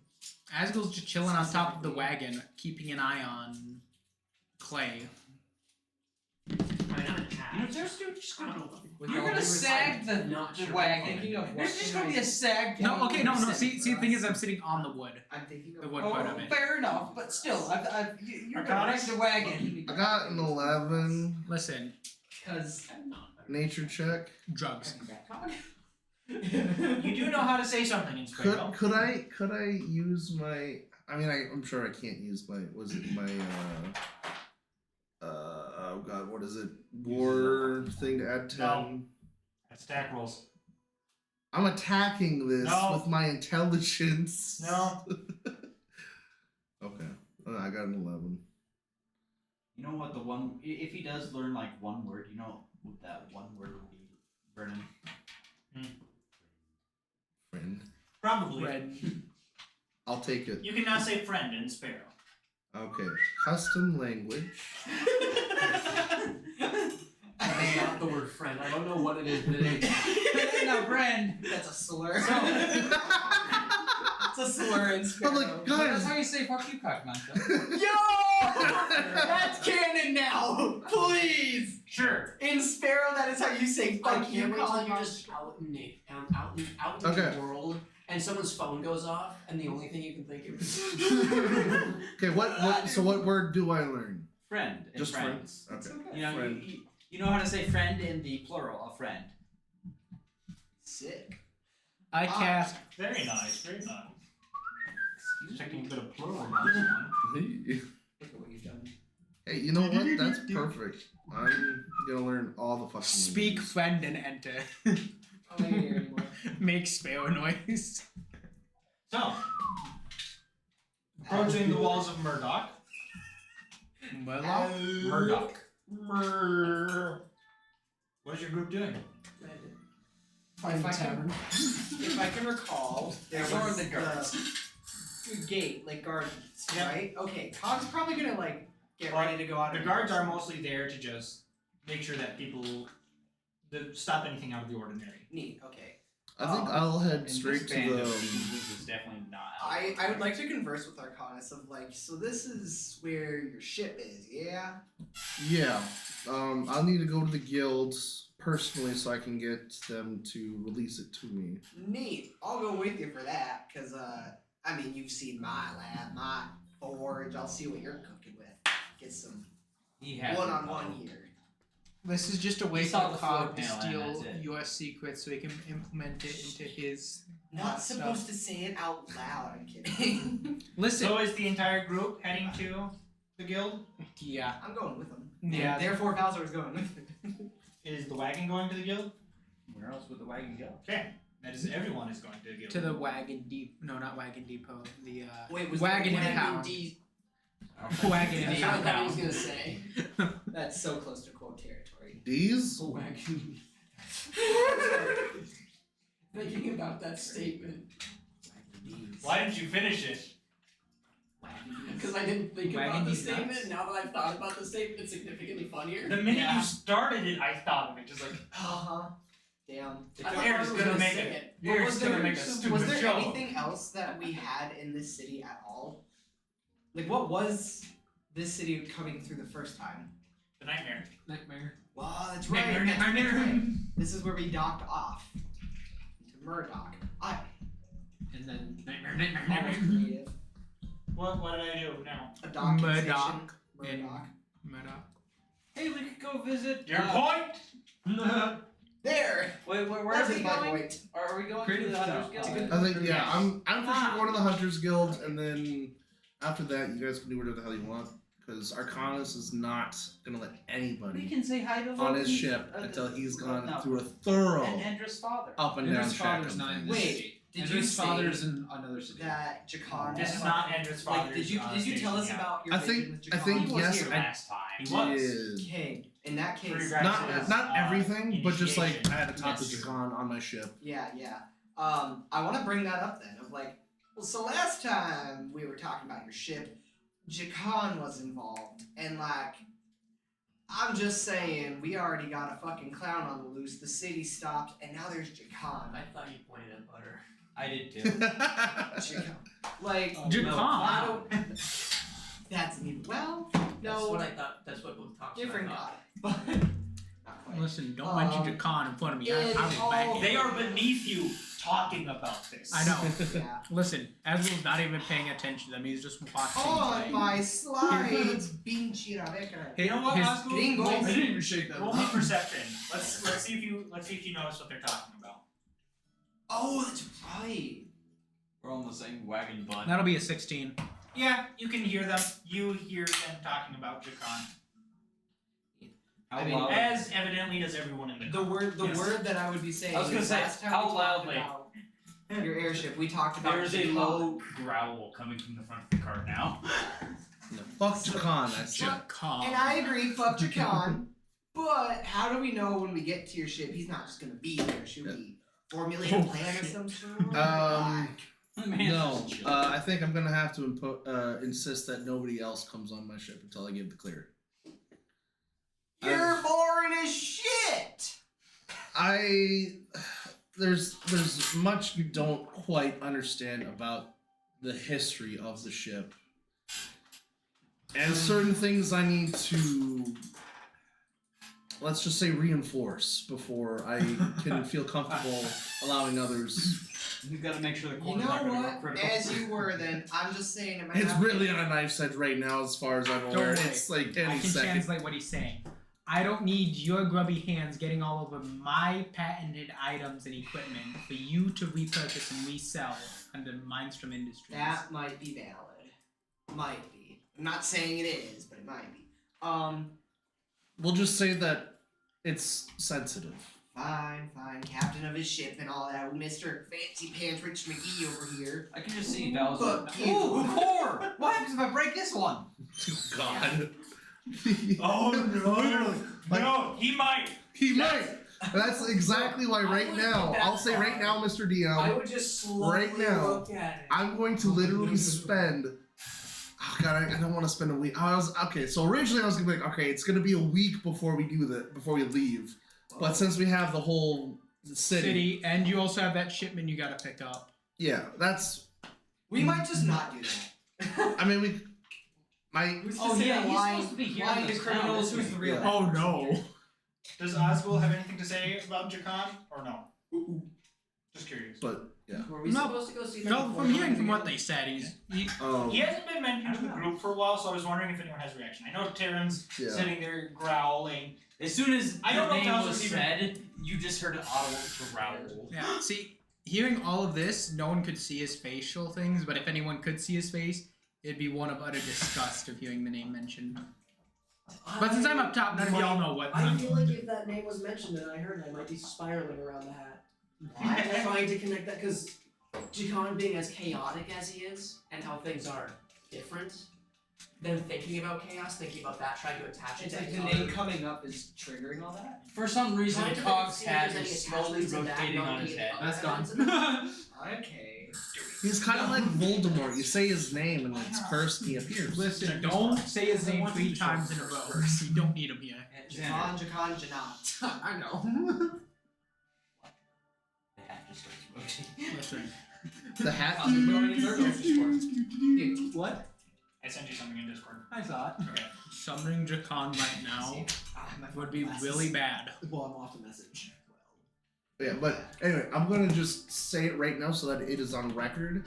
Speaker 3: Asgul's just chilling on top of the wagon, keeping an eye on Clay.
Speaker 8: I mean, I'm in
Speaker 9: You know,
Speaker 8: half.
Speaker 9: there's just
Speaker 8: I
Speaker 9: gonna.
Speaker 8: don't know. With
Speaker 9: You're
Speaker 8: all
Speaker 9: gonna
Speaker 8: due
Speaker 9: sag
Speaker 8: respect,
Speaker 9: the
Speaker 8: not sure.
Speaker 9: wagon.
Speaker 6: Thinking of
Speaker 9: There's
Speaker 6: what
Speaker 9: just
Speaker 6: can
Speaker 9: gonna
Speaker 6: I
Speaker 9: be a
Speaker 6: do?
Speaker 9: sag.
Speaker 3: No,
Speaker 9: down
Speaker 3: okay,
Speaker 9: the
Speaker 3: no.
Speaker 9: center.
Speaker 3: See, the thing is, I'm sitting on the wood.
Speaker 6: I'm thinking
Speaker 3: The
Speaker 6: of
Speaker 3: wood
Speaker 9: Oh,
Speaker 3: part of it.
Speaker 9: fair enough, but still, you're gonna
Speaker 2: Arcana?
Speaker 9: ride the wagon.
Speaker 4: I got an 11
Speaker 3: Listen,
Speaker 6: because
Speaker 8: I'm not.
Speaker 4: nature check.
Speaker 3: drugs.
Speaker 2: You do know how to say something in Sparrow.
Speaker 4: Could I use my? I mean, I'm sure I can't use my. Was it my? Oh God, what is it? War thing to add 10.
Speaker 2: No. Stack rolls.
Speaker 4: I'm attacking this
Speaker 2: No.
Speaker 4: with my intelligence.
Speaker 2: No.
Speaker 4: Okay, I got an 11.
Speaker 9: You know what the one? If he does learn like one word, you know what that one word would be, Vernon.
Speaker 4: Friend.
Speaker 2: Probably.
Speaker 3: Red.
Speaker 4: I'll take it.
Speaker 2: You can now say friend in Sparrow.
Speaker 4: Okay, custom language.
Speaker 8: That is not the word friend. I don't know what it is, but it is.
Speaker 9: No, friend.
Speaker 6: that's a slur. It's a slur in
Speaker 4: I'm
Speaker 6: Sparrow.
Speaker 4: like,
Speaker 9: But that's
Speaker 4: guys.
Speaker 9: how you say fuck you, cockmonster.
Speaker 6: Yo! That's canon now! Please!
Speaker 2: Sure.
Speaker 6: In Sparrow, that is how you say
Speaker 8: I
Speaker 6: fuck you,
Speaker 8: can't wait till
Speaker 6: Colin.
Speaker 8: you're just out in
Speaker 4: Okay.
Speaker 8: the world and someone's phone goes off and the only thing you can think of is
Speaker 4: Okay, what word do I learn?
Speaker 9: Friend. And
Speaker 4: Just
Speaker 9: friends.
Speaker 4: friends. Okay.
Speaker 9: You know,
Speaker 4: Friend.
Speaker 9: you know how to say friend in the plural of friend.
Speaker 6: Sick.
Speaker 3: I cast.
Speaker 2: Very nice. Very nice. Checking a bit of plural on this one.
Speaker 6: Look at what you've done.
Speaker 4: Hey, you know what? That's perfect. I'm gonna learn all the fucking.
Speaker 3: Speak,
Speaker 4: languages.
Speaker 3: friend, and enter.
Speaker 6: I'm not here anymore.
Speaker 3: Make sparrow noise.
Speaker 2: So, approaching the walls of Murdoch. Murdoch. What is your group doing?
Speaker 6: If I can recall, there
Speaker 9: Ignore
Speaker 6: was
Speaker 9: the guards.
Speaker 6: the gate, like guards,
Speaker 2: Yeah.
Speaker 6: right? Okay, Cog's probably gonna like get
Speaker 2: Well,
Speaker 6: ready to go out.
Speaker 2: The
Speaker 6: and-
Speaker 2: guards are mostly there to just make sure that people stop anything out of the ordinary.
Speaker 6: Neat. Okay.
Speaker 4: I think I'll head
Speaker 9: And
Speaker 4: straight
Speaker 9: this
Speaker 4: to
Speaker 9: band
Speaker 4: the.
Speaker 9: of thieves is definitely not.
Speaker 6: I would like to converse with Arcanus of like, so this is where your ship is, yeah?
Speaker 4: Yeah. I'll need to go to the guilds personally so I can get them to release it to me.
Speaker 6: Neat. I'll go with you for that, cause I mean you've seen my lab, my forge. I'll see what you're cooking with. Get some
Speaker 9: He has
Speaker 6: one-on-one here.
Speaker 3: This is just a way
Speaker 9: He saw
Speaker 3: for
Speaker 9: the
Speaker 3: Cog
Speaker 9: float
Speaker 3: to
Speaker 9: panel and
Speaker 3: steal
Speaker 9: that's it.
Speaker 3: your secrets so he can implement it into his.
Speaker 6: Not
Speaker 3: stuff.
Speaker 6: supposed to say it out loud. I'm kidding.
Speaker 3: Listen.
Speaker 2: So is the entire group heading to the guild?
Speaker 3: Yeah.
Speaker 6: I'm going with them.
Speaker 3: Yeah.
Speaker 6: Therefore, Valzar is going with me.
Speaker 2: Is the wagon going to the guild?
Speaker 9: Where else would the wagon go?
Speaker 2: Okay. That is everyone is going to the guild.
Speaker 3: To the wagon depot. No, not wagon depot. The
Speaker 6: Wait, was
Speaker 3: wagon
Speaker 6: the
Speaker 3: impound.
Speaker 8: D.
Speaker 3: Wagon
Speaker 8: That's
Speaker 3: impound.
Speaker 8: what I was gonna say.
Speaker 6: That's so close to quote territory.
Speaker 4: These?
Speaker 8: Wagon. Thinking about that statement
Speaker 2: Why didn't you finish it?
Speaker 8: because I didn't think
Speaker 3: Wagon
Speaker 8: about the
Speaker 3: these
Speaker 8: statement.
Speaker 3: nuts.
Speaker 8: Now that I've thought about the statement, it's significantly funnier.
Speaker 2: The minute
Speaker 3: Yeah.
Speaker 2: you started it, I thought of it. Just like,
Speaker 6: Uh-huh. Damn.
Speaker 8: I thought
Speaker 2: You're
Speaker 8: I
Speaker 2: just
Speaker 8: was
Speaker 2: gonna
Speaker 8: gonna
Speaker 2: make
Speaker 8: say
Speaker 2: it.
Speaker 6: But
Speaker 2: You're
Speaker 6: was
Speaker 2: just gonna
Speaker 6: there,
Speaker 2: make a stupid
Speaker 6: was there
Speaker 2: show.
Speaker 6: anything else that we had in this city at all? Like, what was this city coming through the first time?
Speaker 2: The nightmare.
Speaker 3: Nightmare.
Speaker 6: Wow, that's right.
Speaker 3: Nightmare,
Speaker 6: That's
Speaker 3: nightmare.
Speaker 6: right. This is where we docked off to Murdoch.
Speaker 10: and then
Speaker 6: Almost creative.
Speaker 2: What did I do now?
Speaker 6: A docking station.
Speaker 3: Murdoch.
Speaker 6: Murdoch.
Speaker 3: Murdoch.
Speaker 9: Hey, we could go visit.
Speaker 2: Your point.
Speaker 6: There.
Speaker 9: Wait, where
Speaker 6: That
Speaker 9: are
Speaker 6: is
Speaker 9: we
Speaker 6: my
Speaker 9: going?
Speaker 6: point.
Speaker 9: Are we going
Speaker 10: Creative
Speaker 9: to the Hunters
Speaker 10: stuff.
Speaker 9: Guild?
Speaker 10: It's a good-
Speaker 4: I think
Speaker 10: Yes.
Speaker 4: I'm for sure going to the Hunters Guild, and then after that, you guys can do whatever the hell you want. Because Arcanus is not gonna let
Speaker 9: We
Speaker 4: anybody
Speaker 9: can say hi to
Speaker 4: on his
Speaker 9: Loki,
Speaker 4: ship until he's gone
Speaker 9: no.
Speaker 4: through a thorough
Speaker 9: and Endra's father.
Speaker 4: up and down
Speaker 10: Endra's
Speaker 4: track
Speaker 10: father's
Speaker 4: of
Speaker 10: not in
Speaker 4: things.
Speaker 10: this
Speaker 6: Wait,
Speaker 10: city.
Speaker 6: did
Speaker 10: Endra's
Speaker 6: you say
Speaker 10: father's in another city.
Speaker 6: That Jakan.
Speaker 2: This is not Endra's
Speaker 6: Like,
Speaker 2: father's.
Speaker 6: did you tell us
Speaker 2: station,
Speaker 6: about your
Speaker 4: I think-
Speaker 6: vision with
Speaker 4: I
Speaker 6: Jakan?
Speaker 4: think
Speaker 2: He was
Speaker 4: yes,
Speaker 2: here
Speaker 4: I
Speaker 2: last time. He was.
Speaker 4: did.
Speaker 6: Okay, in that case,
Speaker 2: Pretty
Speaker 4: Not
Speaker 2: Uh,
Speaker 4: everything, but just like
Speaker 2: initiation.
Speaker 4: I had to talk to
Speaker 6: Yes.
Speaker 4: Jakan on my ship.
Speaker 6: yeah. I want to bring that up then. Of like, well, so last time we were talking about your ship, Jakan was involved, and like, I'm just saying, we already got a fucking clown on the loose. The city stopped, and now there's Jakan.
Speaker 8: I thought you pointed at butter.
Speaker 9: I did too.
Speaker 6: Jakan. Like,
Speaker 3: Jakan.
Speaker 6: I don't. That's me. Well,
Speaker 8: That's
Speaker 6: no,
Speaker 8: what I thought. That's what both talks
Speaker 6: different
Speaker 8: about.
Speaker 6: god, but not quite.
Speaker 3: Listen, don't mention Jakan in front of me. I will back
Speaker 2: They
Speaker 3: it.
Speaker 2: are beneath you talking about this.
Speaker 3: I know.
Speaker 6: Yeah.
Speaker 3: Listen, Azrael's not even paying attention to them. He's just watching.
Speaker 6: On
Speaker 3: like,
Speaker 6: my slides, Binchi Rebecca.
Speaker 2: You know what,
Speaker 3: His-
Speaker 2: Oscar?
Speaker 6: Gringos.
Speaker 10: I didn't even shake that.
Speaker 2: Roll me perception. Let's see if you notice what they're talking about.
Speaker 6: Oh, that's right.
Speaker 9: We're on the same wagon, bud.
Speaker 3: That'll be a 16.
Speaker 2: Yeah, you can hear them. You hear them talking about Jakan.
Speaker 9: How
Speaker 6: I mean,
Speaker 9: loud?
Speaker 2: As evidently does everyone in the
Speaker 6: The word,
Speaker 2: Yes.
Speaker 6: word that I would be saying.
Speaker 9: I was gonna
Speaker 6: is
Speaker 9: say,
Speaker 6: last time
Speaker 9: how
Speaker 6: we talked
Speaker 9: loudly?
Speaker 6: about your airship, we talked about.
Speaker 2: There's a
Speaker 6: Jakan.
Speaker 2: low growl coming from the front of the cart now.
Speaker 4: No, fuck Jakan, that's it.
Speaker 3: Jakan.
Speaker 6: And I agree, fuck Jakan. But how do we know when we get to your ship he's not just gonna be there? Should we formulate a
Speaker 3: Oh,
Speaker 6: plan of
Speaker 3: shit.
Speaker 6: some sort?
Speaker 9: Man,
Speaker 4: No,
Speaker 9: this is chill.
Speaker 4: I think I'm gonna have to insist that nobody else comes on my ship until I give the clear.
Speaker 6: You're boring as shit.
Speaker 4: There's much you don't quite understand about the history of the ship, and certain things I need to, let's just say, reinforce before I can feel comfortable allowing others.
Speaker 9: We've got to make sure the
Speaker 6: You
Speaker 9: corner's
Speaker 6: know
Speaker 9: not going to go
Speaker 6: what?
Speaker 9: critical.
Speaker 6: As you were then, I'm just saying it might
Speaker 4: It's
Speaker 6: not be-
Speaker 4: really on a knife's edge right now, as far as I'm
Speaker 3: Don't
Speaker 4: aware.
Speaker 3: worry.
Speaker 4: It's like
Speaker 3: I
Speaker 4: any
Speaker 3: can
Speaker 4: second.
Speaker 3: translate what he's saying. I don't need your grubby hands getting all over my patented items and equipment for you to repurchase and resell under Mindstrom Industries.
Speaker 6: That might be valid. Might be. I'm not saying it is, but it might be.
Speaker 4: We'll just say that it's sensitive.
Speaker 6: Fine. Captain of his ship and all that. Mr. Fancy Pants Rich McGee over here.
Speaker 9: I can just see Val's.
Speaker 6: Fuck you.
Speaker 9: Ooh, a core! What happens if I break this one?
Speaker 4: God.
Speaker 2: Oh no!
Speaker 4: Like-
Speaker 2: No, he might.
Speaker 4: He might. That's exactly why
Speaker 8: I
Speaker 4: right
Speaker 8: wouldn't
Speaker 4: now,
Speaker 8: get that
Speaker 4: I'll say right
Speaker 8: far.
Speaker 4: now, Mr.
Speaker 8: I
Speaker 4: Dion,
Speaker 8: would just slowly
Speaker 4: right now,
Speaker 8: look at it.
Speaker 4: I'm going to literally spend. Oh God, I don't want to spend a week. So originally I was gonna be like, okay, it's gonna be a week before we do that, before we leave. But since we have the whole city,
Speaker 3: And you also have that shipment you gotta pick up.
Speaker 4: yeah, that's.
Speaker 6: We might just not do that.
Speaker 4: I mean,
Speaker 6: Who's to
Speaker 9: Oh,
Speaker 6: say
Speaker 9: yeah,
Speaker 6: that
Speaker 9: he's
Speaker 6: lying,
Speaker 9: supposed to be here
Speaker 6: lying
Speaker 9: in
Speaker 6: to
Speaker 9: this
Speaker 6: criminals
Speaker 9: town,
Speaker 6: who's
Speaker 9: isn't
Speaker 6: the
Speaker 9: he?
Speaker 6: real
Speaker 4: Yeah.
Speaker 3: Oh no.
Speaker 2: Does Oswald have anything to say about Jakan or no? Just curious.
Speaker 4: but yeah.
Speaker 8: Were we
Speaker 3: No.
Speaker 8: supposed to go see
Speaker 3: No,
Speaker 8: them
Speaker 3: from hearing
Speaker 8: beforehand
Speaker 3: from what
Speaker 8: again?
Speaker 3: they said, he
Speaker 2: He hasn't been mentioned to the group for a while, so I was wondering if anyone has a reaction. I know Terran's
Speaker 4: Yeah.
Speaker 2: sitting there growling.
Speaker 9: As soon as
Speaker 2: I don't
Speaker 9: the
Speaker 2: know if
Speaker 9: name
Speaker 2: that
Speaker 9: was
Speaker 2: was even-
Speaker 9: said, you just heard an audible growl.
Speaker 3: Yeah, see, hearing all of this, no one could see his facial things, but if anyone could see his face, it'd be one of utter disgust of hearing the name mentioned. But since I'm up top, none of y'all know what.
Speaker 8: I feel like if that name was mentioned and I heard it, I might be spiraling around the hat. I'm trying to connect that because Jakan being as chaotic as he is and how things are different, then thinking about chaos, thinking about that, trying to attach it
Speaker 6: It's
Speaker 8: to
Speaker 6: like the
Speaker 8: chaotic.
Speaker 6: name coming up is triggering all that.
Speaker 9: For some reason,
Speaker 8: Trying to
Speaker 9: Cog's
Speaker 8: see if
Speaker 9: hat
Speaker 8: there's
Speaker 9: is
Speaker 8: any
Speaker 9: slowly
Speaker 8: attachments to that,
Speaker 9: rotating
Speaker 8: not
Speaker 9: on his
Speaker 8: being
Speaker 9: head.
Speaker 8: other
Speaker 10: That's gone.
Speaker 8: evidence.
Speaker 6: Okay.
Speaker 4: He's kind of like Voldemort. You say his name and it's cursed and he appears.
Speaker 3: Listen, don't say his name 3 times in a row. You don't need him here.
Speaker 6: Jakan, Janat.
Speaker 10: I know.
Speaker 9: The hat just starts rotating.
Speaker 3: Listen.
Speaker 4: The hat.
Speaker 10: I'll be going in circles.
Speaker 3: What?
Speaker 2: I sent you something in Discord.
Speaker 10: I saw it.
Speaker 2: Okay.
Speaker 3: Summoning Jakan right now would be really bad.
Speaker 10: Well, I'm off the message.
Speaker 4: Yeah, but anyway, I'm gonna just say it right now so that it is on record.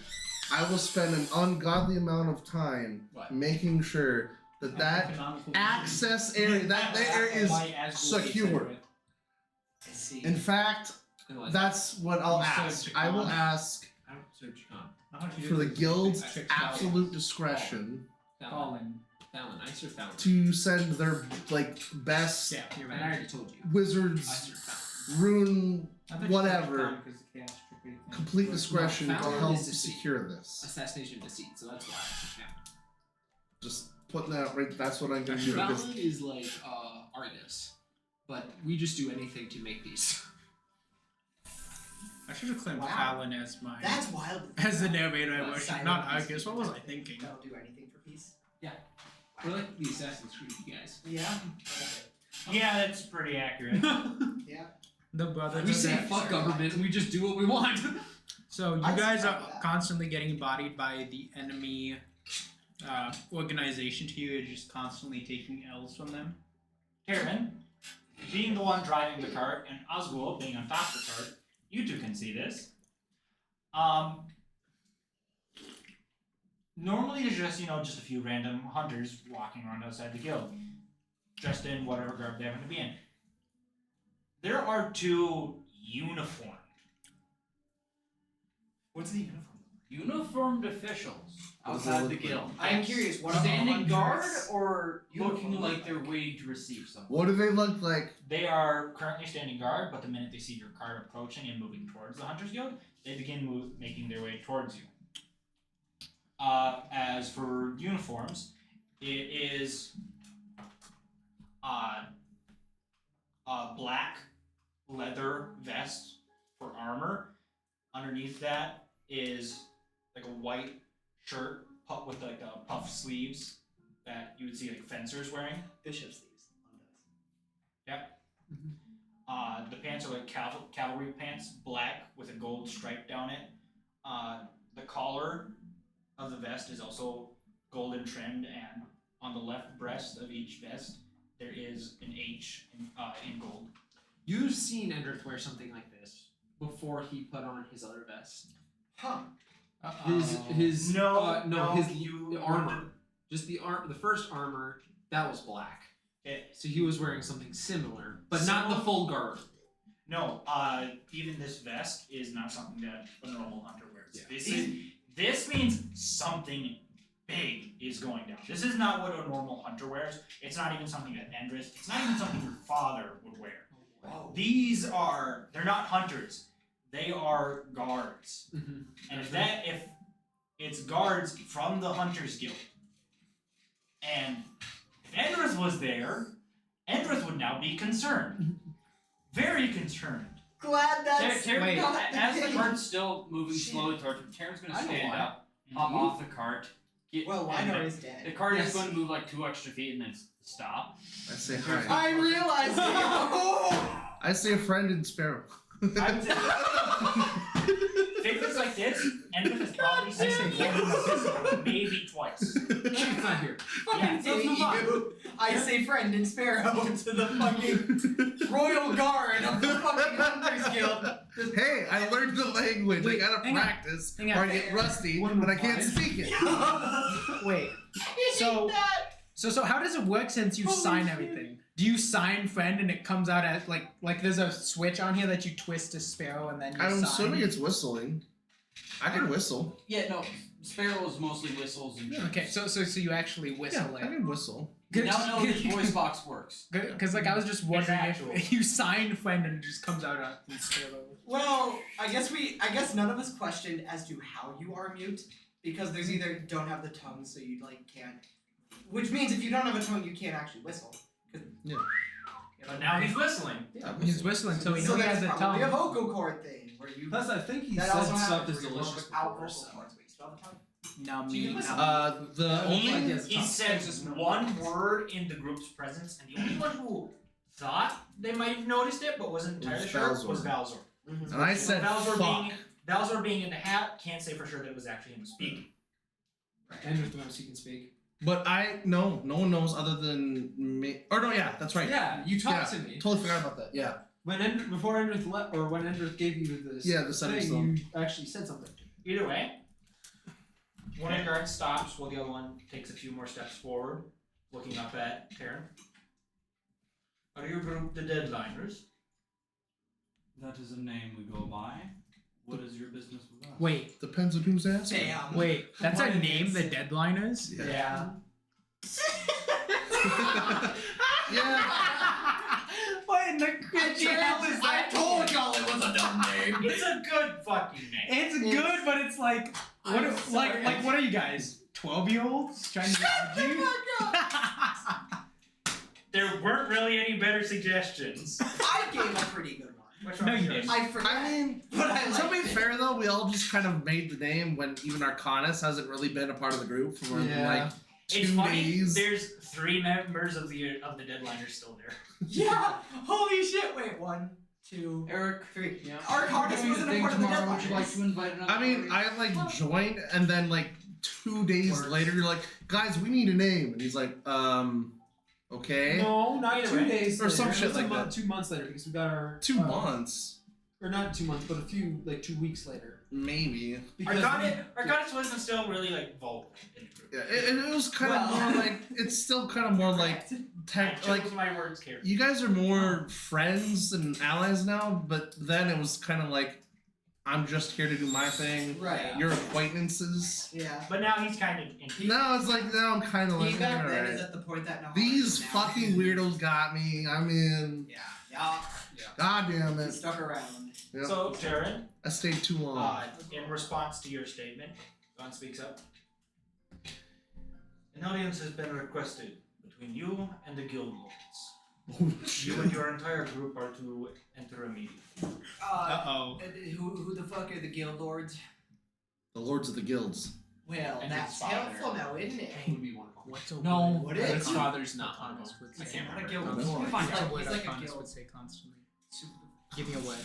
Speaker 4: I will spend an ungodly amount of time
Speaker 10: What?
Speaker 4: making sure that access area, that area is secure.
Speaker 6: I see.
Speaker 4: In fact,
Speaker 10: And like,
Speaker 4: that's what I'll
Speaker 1: You
Speaker 4: ask.
Speaker 1: search
Speaker 4: I will
Speaker 1: on.
Speaker 4: ask
Speaker 10: I don't search on.
Speaker 4: for the guild's
Speaker 1: Check
Speaker 4: absolute discretion
Speaker 1: Fallen.
Speaker 10: Fallon. I search Fallon.
Speaker 4: to send their like best
Speaker 1: Yeah, you're
Speaker 10: And I
Speaker 1: right.
Speaker 10: already told you. I
Speaker 4: wizards,
Speaker 10: search Fallon.
Speaker 4: rune,
Speaker 1: I thought you
Speaker 4: whatever,
Speaker 1: said Fallen 'cause the chaos trickery thing.
Speaker 4: complete discretion to
Speaker 10: Fallon
Speaker 4: help
Speaker 10: is deceit.
Speaker 4: secure this.
Speaker 10: Assassination deceit, so that's why I search Fallon.
Speaker 4: Just putting that right. That's what I'm gonna do. Because
Speaker 10: Fallon is like Argus, but we just do anything to make peace.
Speaker 3: I should have claimed
Speaker 6: Wow.
Speaker 3: Fallon as my
Speaker 6: That's wild.
Speaker 3: as the narrator
Speaker 6: Well,
Speaker 3: emotion,
Speaker 6: silent
Speaker 3: not
Speaker 6: peace
Speaker 3: Argus. What was I thinking?
Speaker 6: Don't do anything for peace.
Speaker 10: We're like the Assassin's Creed guys.
Speaker 6: Yeah.
Speaker 2: Yeah, that's pretty accurate.
Speaker 3: The brother.
Speaker 10: We say
Speaker 3: that-
Speaker 10: fuck government and we just do what we want.
Speaker 3: So you
Speaker 6: I'd
Speaker 3: guys
Speaker 6: stop
Speaker 3: are
Speaker 6: that.
Speaker 3: constantly getting bodied by the enemy organization to you. You're just constantly taking L's from them.
Speaker 2: Karen, being the one driving the cart, and Oswald being on top of the cart, you two can see this. Normally there's just, just a few random hunters walking around outside the guild, dressed in whatever garb they happen to be in. There are two uniformed.
Speaker 6: What's the uniform?
Speaker 9: Uniformed officials
Speaker 4: What does that
Speaker 9: outside
Speaker 4: look
Speaker 9: the
Speaker 4: like?
Speaker 9: guild.
Speaker 6: I am curious. What are the
Speaker 9: Standing
Speaker 6: hunters'
Speaker 9: guard or looking
Speaker 6: uniform
Speaker 9: like
Speaker 6: look
Speaker 9: they're waiting to receive something?
Speaker 4: what do they look like?
Speaker 2: They are currently standing guard, but the minute they see your cart approaching and moving towards the Hunters Guild, they begin making their way towards you. As for uniforms, it is a black leather vest for armor. Underneath that is like a white shirt with like puff sleeves that you would see like fencers wearing.
Speaker 6: Bishop sleeves.
Speaker 2: The pants are like cavalry pants, black with a gold stripe down it. The collar of the vest is also golden trimmed, and on the left breast of each vest there is an H in gold.
Speaker 10: You've seen Endrith wear something like this before he put on his other vest.
Speaker 6: Huh.
Speaker 10: His the
Speaker 2: you
Speaker 10: armor. Just the first armor that was black.
Speaker 2: Okay.
Speaker 10: So he was wearing something similar, but not the full garb.
Speaker 2: No, even this vest is not something that a normal hunter wears.
Speaker 10: Yeah.
Speaker 2: This means something big is going down. This is not what a normal hunter wears. It's not even something that Endrith, it's not even something your father would wear.
Speaker 6: Whoa.
Speaker 2: They're not hunters. They are guards.
Speaker 10: Mm-hmm.
Speaker 2: And if it's guards from the Hunters Guild. And if Endrith was there, Endrith would now be concerned. Very concerned.
Speaker 6: Glad that's
Speaker 9: Wait,
Speaker 6: not
Speaker 9: as the
Speaker 6: case.
Speaker 9: cart's still moving
Speaker 6: Shit.
Speaker 9: slowly towards him, Taryn's gonna
Speaker 10: I know
Speaker 9: stand
Speaker 10: why.
Speaker 9: up, hop off the cart.
Speaker 6: Well,
Speaker 9: and
Speaker 6: Lionor is dead.
Speaker 9: The cart
Speaker 10: Yes.
Speaker 9: is going to move like 2 extra feet and then stop.
Speaker 4: I say hi.
Speaker 6: I realize it.
Speaker 4: I say friend and sparrow.
Speaker 2: I would say figures like this, Endrith has probably seen one maybe twice.
Speaker 10: It's not here.
Speaker 2: Yeah,
Speaker 10: Let's move on.
Speaker 6: I say friend and sparrow to the fucking royal guard of the fucking Hunters Guild.
Speaker 4: Hey, I learned the language.
Speaker 3: Wait,
Speaker 4: I gotta
Speaker 3: hang on.
Speaker 4: practice,
Speaker 3: Hang
Speaker 4: or
Speaker 3: on.
Speaker 4: I get rusty,
Speaker 10: One
Speaker 4: but I can't
Speaker 10: reply.
Speaker 4: speak it.
Speaker 3: Wait. So how does it work since you sign everything? Do you sign friend and it comes out as like there's a switch on here that you twist to sparrow and then you
Speaker 4: I'm
Speaker 3: sign?
Speaker 4: assuming it's whistling. I can whistle.
Speaker 9: Yeah, no, sparrows mostly whistles and
Speaker 3: Okay, so you actually whistle
Speaker 4: Yeah, I
Speaker 3: it.
Speaker 4: can whistle.
Speaker 9: now know this voice box works.
Speaker 3: Because like I was just wondering
Speaker 2: actual.
Speaker 3: if you sign friend and it just comes out as sparrow.
Speaker 6: Well, I guess none of us questioned as to how you are mute, because there's either don't have the tongue, so you can't. Which means if you don't have a tongue, you can't actually whistle.
Speaker 2: But now he's whistling.
Speaker 3: He's whistling, so he
Speaker 6: So
Speaker 3: knows he
Speaker 6: that's
Speaker 3: has a
Speaker 6: probably a
Speaker 3: tongue.
Speaker 6: vocal cord thing where you.
Speaker 10: Plus, I think he
Speaker 6: that
Speaker 10: said
Speaker 6: also
Speaker 10: stuff
Speaker 6: happens
Speaker 10: is
Speaker 6: where you
Speaker 10: delicious
Speaker 6: work without
Speaker 10: before,
Speaker 6: vocal
Speaker 10: so.
Speaker 6: cords, but you still have a tongue.
Speaker 3: Now
Speaker 10: So you
Speaker 3: me.
Speaker 10: listen.
Speaker 4: The
Speaker 10: Only
Speaker 4: only
Speaker 10: gets
Speaker 2: He
Speaker 10: tongue.
Speaker 2: said
Speaker 10: Just
Speaker 2: one word in the group's presence, and the only one who thought they might have noticed it but wasn't entirely
Speaker 4: Was
Speaker 2: sure
Speaker 4: Valzor.
Speaker 2: was Valzor.
Speaker 6: Mm-hmm.
Speaker 4: and I said fuck.
Speaker 2: Valzor being in the hat, can't say for sure that it was actually him speaking.
Speaker 10: Endrith knows he can speak.
Speaker 4: But no one knows other than me. Or no, yeah, that's right.
Speaker 10: Yeah, you talked
Speaker 4: Yeah.
Speaker 10: to me.
Speaker 4: Totally forgot about that. Yeah.
Speaker 10: before Endrith left, or when Endrith gave you this,
Speaker 4: the Setting
Speaker 10: thing,
Speaker 4: Stone.
Speaker 10: you actually said something.
Speaker 2: Either way, one of the guards stops while the other one takes a few more steps forward, looking up at Taryn. Are your group the Deadliners?
Speaker 9: That is a name we go by. What is your business with us?
Speaker 3: Wait,
Speaker 4: Depends on who's asking.
Speaker 6: Damn.
Speaker 3: wait. That's
Speaker 6: What
Speaker 3: our
Speaker 6: if
Speaker 3: name, the
Speaker 6: it's-
Speaker 3: Deadliners?
Speaker 6: Yeah.
Speaker 3: What in the
Speaker 6: I told y'all it was a dumb name.
Speaker 2: It's a good fucking name.
Speaker 3: It's good, but it's like what?
Speaker 8: I'm sorry.
Speaker 3: Like what are you guys? 12-year-olds trying to get you?
Speaker 2: There weren't really any better suggestions.
Speaker 6: I gave a pretty good one.
Speaker 2: Which
Speaker 3: No,
Speaker 2: one's
Speaker 3: you
Speaker 2: yours?
Speaker 3: didn't.
Speaker 6: I forgot.
Speaker 4: I mean,
Speaker 6: but I
Speaker 4: to
Speaker 6: liked
Speaker 4: be
Speaker 6: it.
Speaker 4: fair though, we all just kind of made the name when even Arcanus hasn't really been a part of the group for more than
Speaker 10: Yeah.
Speaker 4: like
Speaker 2: It's
Speaker 4: 2
Speaker 2: funny.
Speaker 4: days.
Speaker 2: There's 3 members of the Deadliners still there.
Speaker 6: Yeah. Holy shit. Wait. 1, 2,
Speaker 9: Eric,
Speaker 6: 3.
Speaker 9: yeah.
Speaker 6: Our
Speaker 9: We're
Speaker 6: Arcanus
Speaker 9: doing
Speaker 6: wasn't a
Speaker 9: thing
Speaker 6: part of the
Speaker 9: tomorrow. Would you like to
Speaker 6: Deadliners.
Speaker 9: invite another
Speaker 4: I mean,
Speaker 9: party?
Speaker 4: I like joined and then like 2 days
Speaker 10: Works.
Speaker 4: later you're like, guys, we need a name, and he's like, okay.
Speaker 10: No, not
Speaker 2: Either
Speaker 10: 2
Speaker 2: way.
Speaker 10: days.
Speaker 4: Or some
Speaker 10: later.
Speaker 4: shit
Speaker 10: It was a
Speaker 4: like
Speaker 10: month,
Speaker 4: that.
Speaker 10: 2 months later because we got our
Speaker 4: 2 months,
Speaker 10: or not 2 months, but a few 2 weeks later.
Speaker 4: maybe.
Speaker 10: Because
Speaker 2: Arcanus wasn't still really like vocal in the group.
Speaker 4: Yeah, it was kind of
Speaker 6: Well-
Speaker 4: more like it's still kind of more like
Speaker 2: I
Speaker 4: tech, like
Speaker 2: chose my words carefully.
Speaker 4: you guys are more friends and allies now, but then it was kind of like I'm just here to do my thing.
Speaker 6: Right.
Speaker 4: You're acquaintances.
Speaker 6: Yeah.
Speaker 2: But now he's kind of in.
Speaker 4: Now it's like now I'm kind of
Speaker 6: He
Speaker 4: like
Speaker 6: back then is
Speaker 4: alright.
Speaker 6: at the point that Nahara
Speaker 4: These
Speaker 6: is now.
Speaker 4: fucking weirdos got me. I mean,
Speaker 6: Yeah.
Speaker 4: god damn
Speaker 6: He
Speaker 4: it.
Speaker 6: stuck around.
Speaker 4: Yep.
Speaker 2: So, Jared,
Speaker 4: I stayed too long.
Speaker 2: in response to your statement, Don speaks up. An audience has been requested between you and the guild lords.
Speaker 4: Oh,
Speaker 2: You and your entire group are to enter a meeting.
Speaker 3: Uh-oh.
Speaker 6: Who the fuck are the guild lords?
Speaker 4: The lords of the guilds.
Speaker 6: Well,
Speaker 2: And
Speaker 6: that's
Speaker 2: his father.
Speaker 6: helpful now, isn't it?
Speaker 10: would be one of them.
Speaker 3: What's a
Speaker 10: No,
Speaker 3: word?
Speaker 6: What is?
Speaker 10: his father's not one of
Speaker 3: Arcanus
Speaker 10: them.
Speaker 3: would
Speaker 10: I
Speaker 3: say?
Speaker 10: can't
Speaker 6: What a
Speaker 10: remember.
Speaker 6: guild
Speaker 4: I know.
Speaker 6: lord.
Speaker 3: What's
Speaker 6: Like,
Speaker 3: a word
Speaker 6: he's like a
Speaker 3: Arcanus
Speaker 6: guild.
Speaker 3: would say constantly? Give me a word.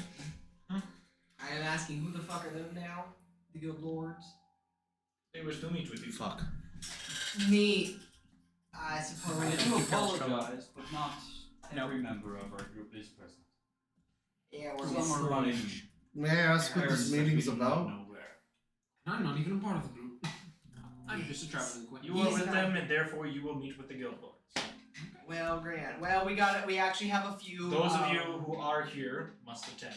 Speaker 6: I am asking who the fuck are them now? The guild lords?
Speaker 2: They wish to meet with you.
Speaker 4: Fuck.
Speaker 6: Neat. I
Speaker 9: I
Speaker 6: suppose.
Speaker 9: do apologize, but not
Speaker 3: No.
Speaker 9: every member of our group is present.
Speaker 6: Yeah, we're
Speaker 9: Some are
Speaker 6: missing.
Speaker 9: running
Speaker 4: May I ask what
Speaker 9: errands
Speaker 4: this
Speaker 9: that we
Speaker 4: meeting's
Speaker 9: do not
Speaker 4: about?
Speaker 9: know where.
Speaker 10: And I'm not even a part of the group. I'm just a traveling acquaintance.
Speaker 2: You are
Speaker 6: He's
Speaker 2: with
Speaker 6: not-
Speaker 2: them, and therefore you will meet with the guild lords.
Speaker 6: Well, grand. Well, we got it. We actually have a few.
Speaker 2: Those of you who are here must attend.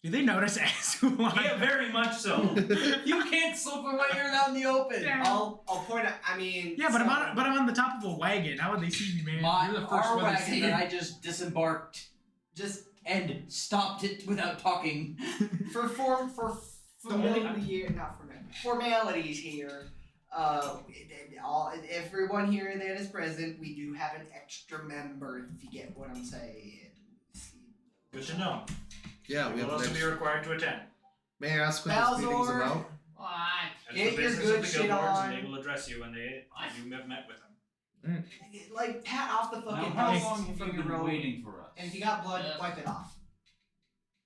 Speaker 3: Do they notice as who
Speaker 2: Yeah, very much so.
Speaker 6: You can't slip away. You're out in the open.
Speaker 3: Damn.
Speaker 6: I'll point out. I mean.
Speaker 3: Yeah, but
Speaker 6: so-
Speaker 3: I'm on the top of a wagon. How would they see me, man?
Speaker 9: My,
Speaker 3: You're the first
Speaker 9: our
Speaker 3: one to see
Speaker 9: wagon that
Speaker 3: it.
Speaker 9: I just disembarked
Speaker 6: just
Speaker 9: and stopped it without talking.
Speaker 6: for formalities here. Everyone here that is present, we do have an extra member. If you get what I'm saying.
Speaker 2: Good to know.
Speaker 4: Yeah,
Speaker 2: You
Speaker 4: we
Speaker 2: will
Speaker 4: have
Speaker 2: also be
Speaker 4: next.
Speaker 2: required to attend.
Speaker 4: May I ask what this meeting's
Speaker 6: Balzor.
Speaker 4: about?
Speaker 2: That's
Speaker 6: Get
Speaker 2: the
Speaker 6: your
Speaker 2: business
Speaker 6: good
Speaker 2: of the
Speaker 6: shit
Speaker 2: guild lords,
Speaker 6: on.
Speaker 2: and they will address you when you have met with them.
Speaker 6: Like pat off the
Speaker 9: Now,
Speaker 6: fucking
Speaker 9: how
Speaker 6: dust
Speaker 9: long have
Speaker 6: from
Speaker 9: you
Speaker 6: your
Speaker 9: been
Speaker 6: robe,
Speaker 9: waiting for us?
Speaker 6: and if you got blood,
Speaker 8: Yes.
Speaker 6: wipe it off.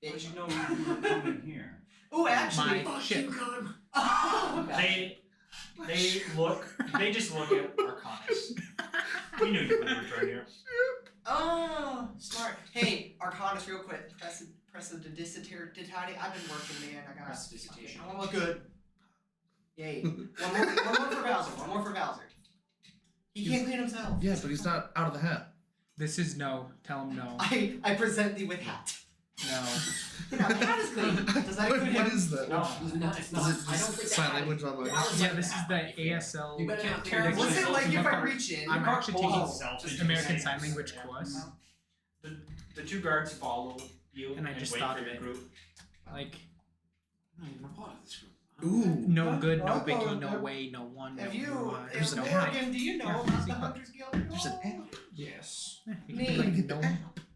Speaker 9: How did you know you were coming here?
Speaker 6: Oh, actually,
Speaker 3: My ship.
Speaker 6: Oh,
Speaker 2: They just look at Arcanus. We knew you would return here.
Speaker 6: Oh, smart. Hey, Arcanus, real quick. Press the dissertation. I've been working, man. I got
Speaker 8: Press dissertation.
Speaker 6: I want to look good. Yay. One more for Bowser. One more for Bowser. He can't clean himself.
Speaker 4: Yeah, but he's not out of the hat.
Speaker 3: This is no. Tell him no.
Speaker 6: I present thee with hat.
Speaker 3: No.
Speaker 6: Now, the hat is clean. Does that include
Speaker 4: What
Speaker 6: him?
Speaker 4: is that?
Speaker 2: No.
Speaker 8: It's not. It's
Speaker 4: Is
Speaker 8: not.
Speaker 4: it
Speaker 8: I don't think
Speaker 4: just
Speaker 8: that
Speaker 4: sign
Speaker 8: hat-
Speaker 4: language online?
Speaker 3: Yeah, this is the ASL.
Speaker 8: You better not
Speaker 2: Terrence,
Speaker 6: What's it like if I
Speaker 3: I'm
Speaker 6: reach in?
Speaker 3: actually
Speaker 2: Pulls
Speaker 3: taking
Speaker 2: itself into
Speaker 3: American
Speaker 2: the
Speaker 3: Sign
Speaker 2: same-
Speaker 3: Language
Speaker 2: yeah.
Speaker 3: course.
Speaker 2: The 2 guards follow you
Speaker 3: And I just
Speaker 2: wait
Speaker 3: thought
Speaker 2: for
Speaker 3: of
Speaker 2: your
Speaker 3: it.
Speaker 2: group.
Speaker 3: Like,
Speaker 10: I'm not even a part of this group.
Speaker 4: Ooh.
Speaker 3: no good, no
Speaker 6: I'll
Speaker 3: biggie,
Speaker 6: go
Speaker 3: no
Speaker 6: with-
Speaker 3: way, no one, no
Speaker 6: Have you,
Speaker 3: there's
Speaker 6: if
Speaker 3: no
Speaker 6: Morgan, do you know
Speaker 3: Yeah,
Speaker 6: about
Speaker 3: see,
Speaker 6: the
Speaker 3: look.
Speaker 6: Hunters Guild?
Speaker 4: There's an app.
Speaker 10: Yes.
Speaker 3: You
Speaker 6: Me.
Speaker 3: can be like, no,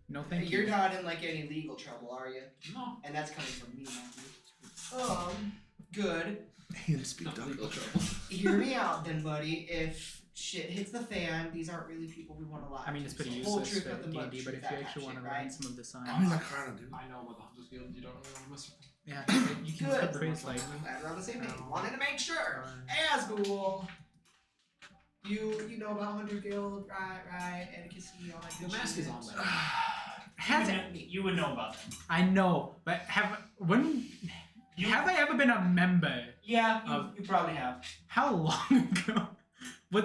Speaker 3: no thank
Speaker 6: You're
Speaker 3: you.
Speaker 6: not in like any legal trouble, are you?
Speaker 10: No.
Speaker 6: And that's coming from me, Matthew. Good.
Speaker 4: And speak
Speaker 10: Not
Speaker 4: Dutch.
Speaker 10: legal trouble.
Speaker 6: Hear me out then, buddy. If shit hits the fan, these aren't really people we want to lie
Speaker 3: I mean, it's
Speaker 6: to.
Speaker 3: pretty
Speaker 6: So whole
Speaker 3: useless
Speaker 6: truth,
Speaker 3: for
Speaker 6: nothing but
Speaker 3: D&D, but
Speaker 6: truth,
Speaker 3: if
Speaker 6: that
Speaker 3: you
Speaker 6: kind of
Speaker 3: actually want to
Speaker 6: shit,
Speaker 3: learn
Speaker 6: right?
Speaker 3: some of the signs,
Speaker 4: I'm not trying to do.
Speaker 10: I know about the Hunters Guild. You don't really want to mess with them.
Speaker 3: yeah, you can
Speaker 6: Good.
Speaker 3: put praise like,
Speaker 6: Glad we're on the same page.
Speaker 3: Oh.
Speaker 6: Wanted to make sure. As cool. You know about Hunter Guild, right? Etiquette, all that
Speaker 10: The
Speaker 6: good
Speaker 10: mask
Speaker 6: shit.
Speaker 10: is on better.
Speaker 3: Has
Speaker 2: You would know about them.
Speaker 3: I know, but have I ever been a member?
Speaker 2: Yeah, you probably have.
Speaker 3: How long ago?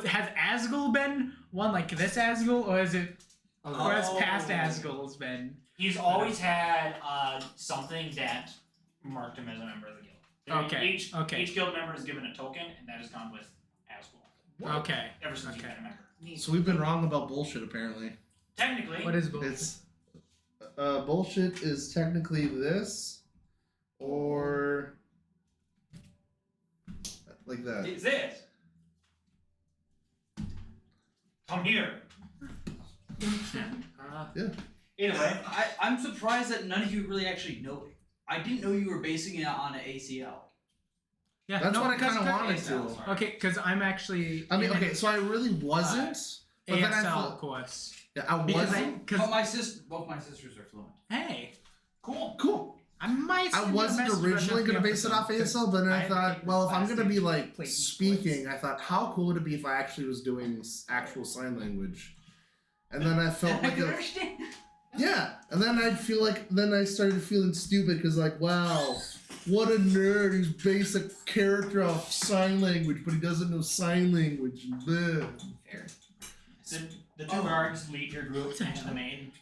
Speaker 3: Has Asgul been one like this Asgul, or is it? Or has past Asguls been?
Speaker 2: He's always had something that marked him as a member of the guild.
Speaker 3: Okay.
Speaker 2: Each guild member is given a token, and that has gone with Asgul.
Speaker 3: Okay.
Speaker 2: Ever since you've been a member.
Speaker 4: So we've been wrong about bullshit apparently.
Speaker 2: Technically,
Speaker 3: What is bullshit?
Speaker 4: It's bullshit is technically this or like that.
Speaker 2: it's this. Come here. Either way,
Speaker 9: I'm surprised that none of you really actually know it. I didn't know you were basing it on an ACL.
Speaker 3: Yeah,
Speaker 4: That's
Speaker 3: no,
Speaker 4: what I kind of
Speaker 3: because-
Speaker 4: wanted to.
Speaker 3: Okay, because I'm actually.
Speaker 4: I mean,
Speaker 3: in
Speaker 4: okay,
Speaker 3: an
Speaker 4: so I really wasn't. But then I
Speaker 3: ASL
Speaker 4: felt,
Speaker 3: course.
Speaker 4: yeah, I
Speaker 3: Because
Speaker 4: wasn't.
Speaker 3: because
Speaker 9: But both my sisters are fluent.
Speaker 3: hey,
Speaker 2: cool.
Speaker 4: Cool.
Speaker 3: I might.
Speaker 4: I
Speaker 3: send you a
Speaker 4: wasn't
Speaker 3: message
Speaker 4: originally
Speaker 3: on
Speaker 4: gonna
Speaker 3: the
Speaker 4: base it off
Speaker 3: episode,
Speaker 4: ASL, but then
Speaker 3: I
Speaker 4: I
Speaker 3: had to
Speaker 4: thought,
Speaker 3: take
Speaker 4: well,
Speaker 3: this
Speaker 4: if I'm
Speaker 3: class
Speaker 4: gonna be
Speaker 3: to
Speaker 4: like
Speaker 3: play esports.
Speaker 4: speaking, I thought, how cool would it be if I actually was doing actual sign language? And then I felt like a yeah, and then I'd feel like then I started feeling stupid because like, wow, what a nerd! He's based a character off sign language, but he doesn't know sign language. Bleh.
Speaker 6: Fair.
Speaker 2: So the two guards lead your group into the main,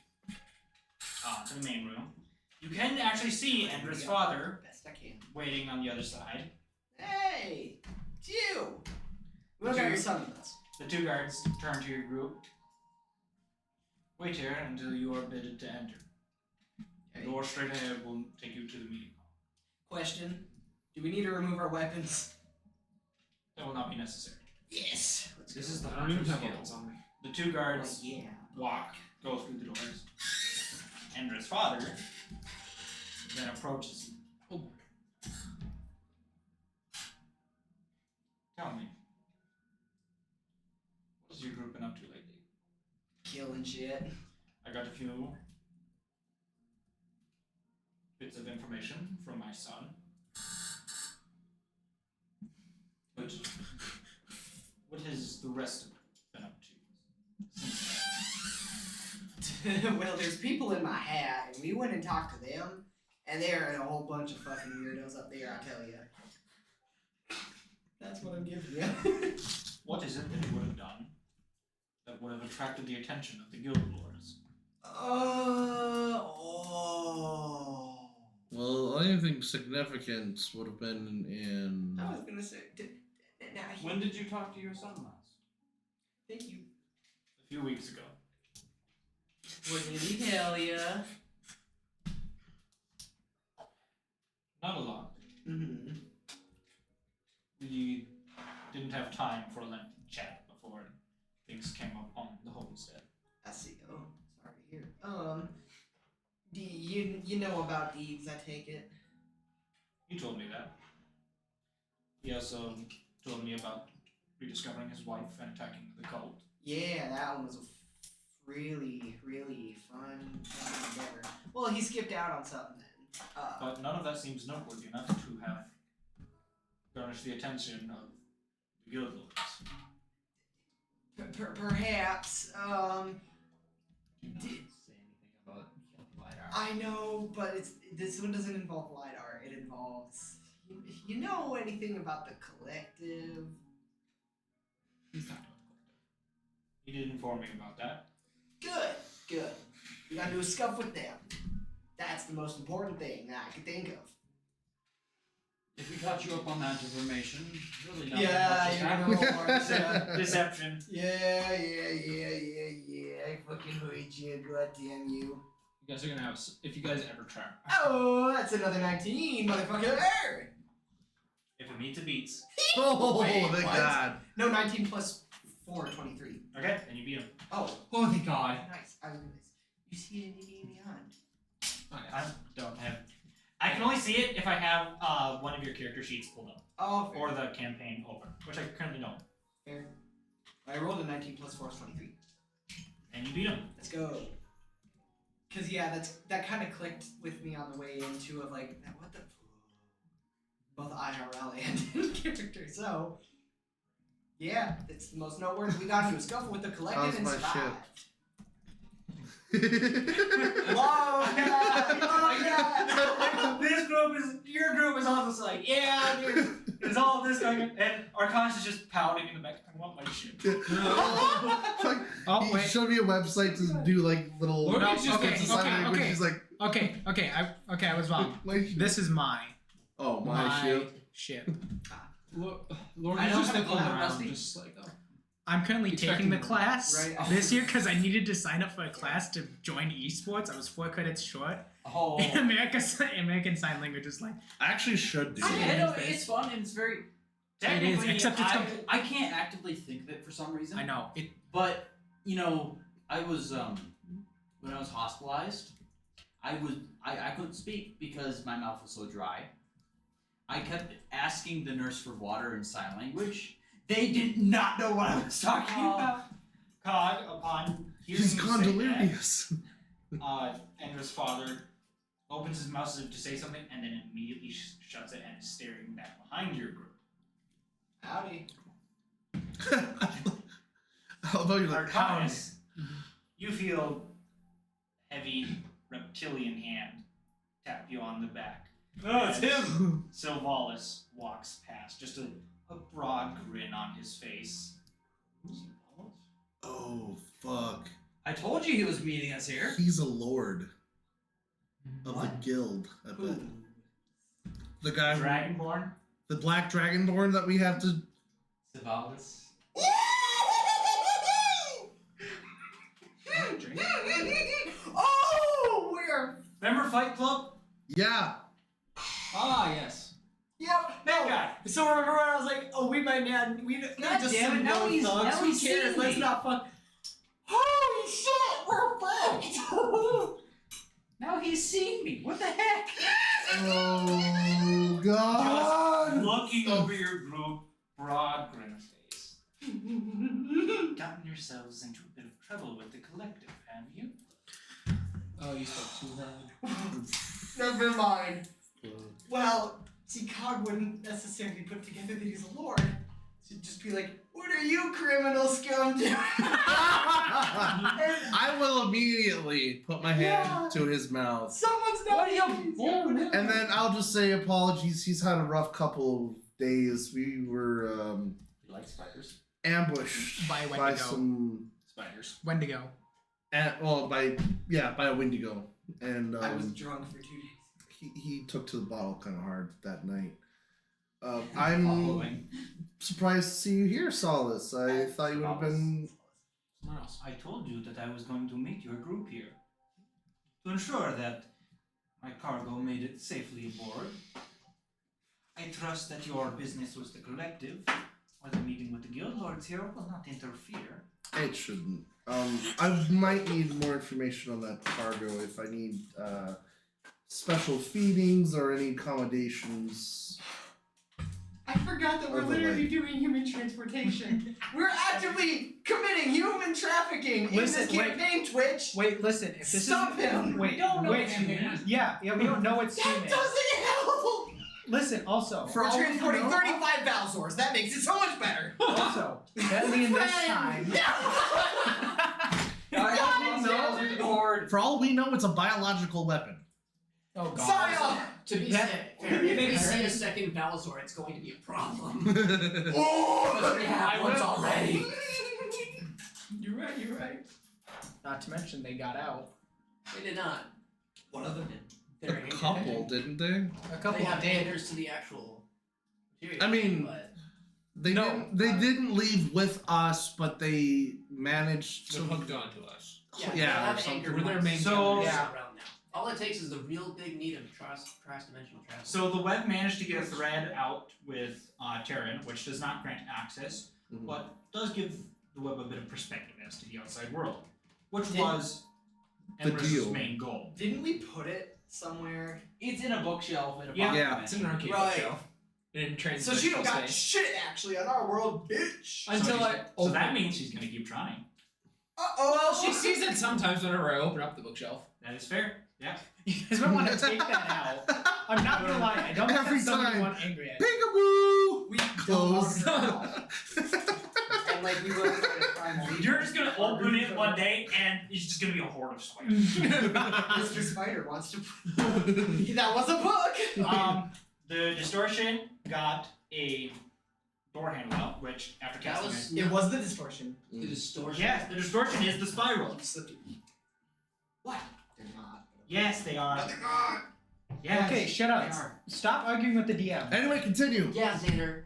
Speaker 2: to the main room. You can actually see Endra's father
Speaker 6: Best I can.
Speaker 2: waiting on the other side.
Speaker 6: Hey, it's you. Look at your son with us.
Speaker 2: The two guards turn to your group. Wait here until you are bidden to enter. The door straight ahead will take you to the meeting hall.
Speaker 6: Question: do we need to remove our weapons?
Speaker 2: That will not be necessary.
Speaker 6: Yes. Let's
Speaker 10: This
Speaker 6: go.
Speaker 10: is the
Speaker 3: I don't even
Speaker 10: hunter's
Speaker 3: have
Speaker 10: guild.
Speaker 3: weapons on me.
Speaker 2: The two guards
Speaker 6: Yeah.
Speaker 2: go through the doors. Endra's father then approaches you. Tell me, what has your group been up to lately?
Speaker 6: Killing shit.
Speaker 2: I got a few bits of information from my son. But what has the rest of it been up to? Since
Speaker 6: Well, there's people in my hat, and we went and talked to them, and there are a whole bunch of fucking weirdos up there, I tell you. That's what I'm giving you.
Speaker 2: what is it that you would have done that would have attracted the attention of the guild lords?
Speaker 4: Well, anything significant would have been in.
Speaker 6: I was gonna say. Now
Speaker 9: When did you talk to your son last?
Speaker 6: Thank you.
Speaker 2: A few weeks ago.
Speaker 6: What did he tell ya?
Speaker 2: Not a lot.
Speaker 6: Mm-hmm.
Speaker 2: We didn't have time for a lengthy chat before things came up on the homestead.
Speaker 6: I see. Oh, sorry to hear. Do you know about deeds? I take it.
Speaker 2: He told me that. He also told me about rediscovering his wife and attacking the cult.
Speaker 6: Yeah, that one was a really, really fun endeavor. Well, he skipped out on something then.
Speaker 2: But none of that seems noteworthy enough to have garnished the attention of the guild lords.
Speaker 6: Perhaps.
Speaker 9: Do not say anything about LiDAR.
Speaker 6: I know, but this one doesn't involve LiDAR. It involves. You know anything about the collective?
Speaker 2: He did inform me about that.
Speaker 6: Good. We got into a scuff with them. That's the most important thing that I could think of.
Speaker 9: If we caught you up on that information, really not
Speaker 6: Yeah,
Speaker 9: much has
Speaker 6: you
Speaker 9: happened.
Speaker 6: know, Marcia.
Speaker 2: Deception.
Speaker 6: Yeah. I fucking heard you. Goddamn you.
Speaker 10: You guys are gonna have. If you guys ever try.
Speaker 6: Oh, that's another 19, motherfucker.
Speaker 2: If it meets, it beats.
Speaker 4: Oh,
Speaker 6: Wait,
Speaker 4: thank
Speaker 6: what?
Speaker 4: God.
Speaker 6: No, 19 plus 4, 23.
Speaker 2: Okay, then you beat him.
Speaker 6: Oh,
Speaker 10: Oh, thank God.
Speaker 6: nice. I was gonna say, you see anything beyond?
Speaker 2: I don't have. I can only see it if I have one of your character sheets pulled up
Speaker 6: Oh, fair.
Speaker 2: or the campaign open, which I currently don't.
Speaker 6: Fair. I rolled a 19 plus 4 is 23.
Speaker 2: And you beat him.
Speaker 6: Let's go. Cause yeah, that kind of clicked with me on the way into of like, what the, both IRL and in character. So yeah, it's the most noteworthy. We got into a scuffle with the collective
Speaker 4: How's
Speaker 6: and
Speaker 4: my
Speaker 6: survived. Love that! Love that!
Speaker 2: This group is, your group is also just like, yeah, there's all this going on. And Arcanus is just pouting in the back. I want my shit.
Speaker 4: Like,
Speaker 3: Oh,
Speaker 4: he
Speaker 3: wait.
Speaker 4: showed me a website to do like little.
Speaker 10: Look,
Speaker 3: No,
Speaker 10: it's just
Speaker 3: okay,
Speaker 10: a
Speaker 4: sign
Speaker 3: okay,
Speaker 4: language.
Speaker 3: okay.
Speaker 4: He's like,
Speaker 3: Okay, I was wrong. This is my
Speaker 4: ship.
Speaker 3: ship.
Speaker 10: Lauren,
Speaker 6: I
Speaker 10: you
Speaker 6: don't
Speaker 10: just
Speaker 6: have a
Speaker 10: look
Speaker 6: clue,
Speaker 10: around,
Speaker 6: Rusty.
Speaker 10: just like, oh.
Speaker 3: I'm currently taking
Speaker 10: Expecting
Speaker 3: the
Speaker 10: them.
Speaker 3: class
Speaker 6: Right.
Speaker 3: this year because I needed to sign up for a class to join esports. I was 4 credits short.
Speaker 9: Oh.
Speaker 3: And American Sign Language is like,
Speaker 4: I actually should do
Speaker 9: I
Speaker 4: it.
Speaker 9: know, it's fun and it's very.
Speaker 3: It is,
Speaker 9: Technically,
Speaker 3: except it's
Speaker 9: I can't actively think of it for some reason.
Speaker 3: I know it.
Speaker 9: But you know, I was when I was hospitalized, I couldn't speak because my mouth was so dry. I kept asking the nurse for water in sign language. They did not know what I was talking about.
Speaker 2: Cog, upon hearing
Speaker 4: He's
Speaker 2: you
Speaker 4: gone
Speaker 2: say
Speaker 4: delirious.
Speaker 2: that, Endra's father opens his mouth as if to say something and then immediately shuts it and is staring back behind your group.
Speaker 6: Howdy.
Speaker 4: Although you're like,
Speaker 2: Arcanus, you feel a heavy reptilian hand tap you on the back.
Speaker 9: Oh, it's him.
Speaker 2: Sylvalis walks past, just a broad grin on his face.
Speaker 4: oh fuck,
Speaker 9: I told you he was meeting us here.
Speaker 4: he's a lord of
Speaker 9: What?
Speaker 4: the guild. I bet. The guy,
Speaker 2: Dragonborn?
Speaker 4: the black dragonborn that we have to.
Speaker 9: Savalis.
Speaker 6: Oh, we're.
Speaker 2: Remember Fight Club?
Speaker 4: Yeah.
Speaker 10: Ah, yes.
Speaker 6: Yep.
Speaker 2: That
Speaker 6: No.
Speaker 2: guy.
Speaker 6: So remember when I was like, oh, we might not. We
Speaker 9: God
Speaker 6: just
Speaker 9: damn it,
Speaker 6: some
Speaker 9: now
Speaker 6: no
Speaker 9: he's-
Speaker 6: thugs.
Speaker 9: now
Speaker 6: Who
Speaker 9: he's
Speaker 6: cares?
Speaker 9: seen
Speaker 6: Let's
Speaker 9: me.
Speaker 6: not fuck. Holy shit, we're fucked.
Speaker 9: Now he's seen me. What the heck?
Speaker 4: Oh god.
Speaker 2: Looking over your group, broad grin face. Gotten yourselves into a bit of trouble with the collective, have you?
Speaker 10: Oh, you spoke too loud.
Speaker 6: Never mind. Well, see, Cog wouldn't necessarily put together that he's a lord. She'd just be like, what are you criminal scum doing?
Speaker 4: I will immediately put my hand
Speaker 6: Yeah.
Speaker 4: to his mouth.
Speaker 6: Someone's not.
Speaker 4: And then I'll just say apologies. He's had a rough couple of days. We were
Speaker 9: You like spiders?
Speaker 4: ambushed
Speaker 3: By
Speaker 4: by
Speaker 3: Wendigo.
Speaker 4: some,
Speaker 10: Spiders.
Speaker 3: Wendigo.
Speaker 4: by a Wendigo, and
Speaker 6: I was drunk for 2 days.
Speaker 4: he took to the bottle kind of hard that night. I'm
Speaker 9: Following.
Speaker 4: surprised to see you here, Solace. I thought you would have been.
Speaker 10: Someone else.
Speaker 2: I told you that I was going to meet your group here. To ensure that my cargo made it safely aboard. I trust that your business with the collective, or the meeting with the guild lords here, will not interfere.
Speaker 4: It shouldn't. I might need more information on that cargo if I need special feedings or any accommodations.
Speaker 6: I forgot that we're
Speaker 4: Overlay.
Speaker 6: literally doing human transportation. We're actively committing human trafficking in
Speaker 3: Listen,
Speaker 6: this campaign, Twitch.
Speaker 3: Wait, listen. If this
Speaker 6: Stop
Speaker 3: is,
Speaker 6: him.
Speaker 3: Wait,
Speaker 10: don't know
Speaker 3: wait.
Speaker 10: it's human.
Speaker 3: Yeah, we don't know it's
Speaker 6: That
Speaker 3: human.
Speaker 6: doesn't help.
Speaker 3: Listen, also.
Speaker 6: We're
Speaker 4: all we
Speaker 6: transporting
Speaker 4: know-
Speaker 6: 35 Valzors. That makes it so much better.
Speaker 3: Also, Bentley in this time.
Speaker 4: For all we know, it's a biological weapon.
Speaker 3: Oh god.
Speaker 6: Saya!
Speaker 8: To be
Speaker 3: That-
Speaker 8: fair, if we see a second Valzor, it's going to be a problem.
Speaker 6: Oh!
Speaker 8: Because we have ones already.
Speaker 6: You're right, you're right.
Speaker 3: Not to mention they got out.
Speaker 8: They did not.
Speaker 6: One of them did.
Speaker 8: They're
Speaker 4: A couple, didn't they?
Speaker 3: A couple
Speaker 8: They have
Speaker 3: did.
Speaker 8: anders to the actual material.
Speaker 4: I mean-
Speaker 8: but
Speaker 4: They
Speaker 3: No,
Speaker 4: didn't. They didn't leave with us, but they managed
Speaker 10: So
Speaker 4: to.
Speaker 10: hooked on to us.
Speaker 8: yeah,
Speaker 4: Yeah,
Speaker 8: they
Speaker 4: or
Speaker 8: have
Speaker 4: something.
Speaker 8: anchor
Speaker 10: We're their
Speaker 8: points
Speaker 10: main
Speaker 2: So-
Speaker 8: around
Speaker 3: Yeah.
Speaker 8: now. All it takes is the real big need of cross-dimensional travel.
Speaker 2: So the web managed to get a thread out with Terran, which does not grant access,
Speaker 4: Mhm.
Speaker 2: but does give the web a bit of perspective as to the outside world, which
Speaker 6: Did-
Speaker 2: was
Speaker 4: The
Speaker 2: Emrys's
Speaker 4: deal.
Speaker 2: main goal.
Speaker 6: Didn't we put it somewhere?
Speaker 9: It's in a bookshelf in a
Speaker 2: Yeah.
Speaker 9: pocket
Speaker 4: Yeah.
Speaker 10: It's in an arcade
Speaker 6: Right.
Speaker 10: bookshelf. In
Speaker 6: So she don't got
Speaker 10: space.
Speaker 6: shit actually on our world, bitch.
Speaker 10: Until
Speaker 2: so
Speaker 10: I
Speaker 2: so
Speaker 10: open.
Speaker 2: that means she's gonna keep trying.
Speaker 6: Uh-oh.
Speaker 10: Well, she sees it sometimes whenever I open up the bookshelf.
Speaker 2: That is fair. Yeah.
Speaker 3: You guys might want to take that out. I'm not gonna lie, I don't think
Speaker 4: Every
Speaker 3: that's something
Speaker 4: time.
Speaker 3: you want angry at.
Speaker 4: Peekaboo!
Speaker 6: We
Speaker 4: Close.
Speaker 6: don't want her at all. And like we will try to
Speaker 2: You're just gonna open it one day and it's just gonna be a horde of spiders.
Speaker 6: Mr. Spider wants to. That was a book.
Speaker 2: The distortion got a door handle out, which after
Speaker 8: That
Speaker 2: casting
Speaker 8: was
Speaker 6: It was the distortion.
Speaker 8: the distortion.
Speaker 2: yes, the distortion is the spiral.
Speaker 6: What? They're not.
Speaker 2: Yes, they are.
Speaker 6: No, they're not.
Speaker 2: Yes.
Speaker 1: Okay, shut
Speaker 2: they
Speaker 1: up.
Speaker 2: are.
Speaker 1: Stop arguing with the DM.
Speaker 4: Anyway, continue.
Speaker 8: Yeah, Xander.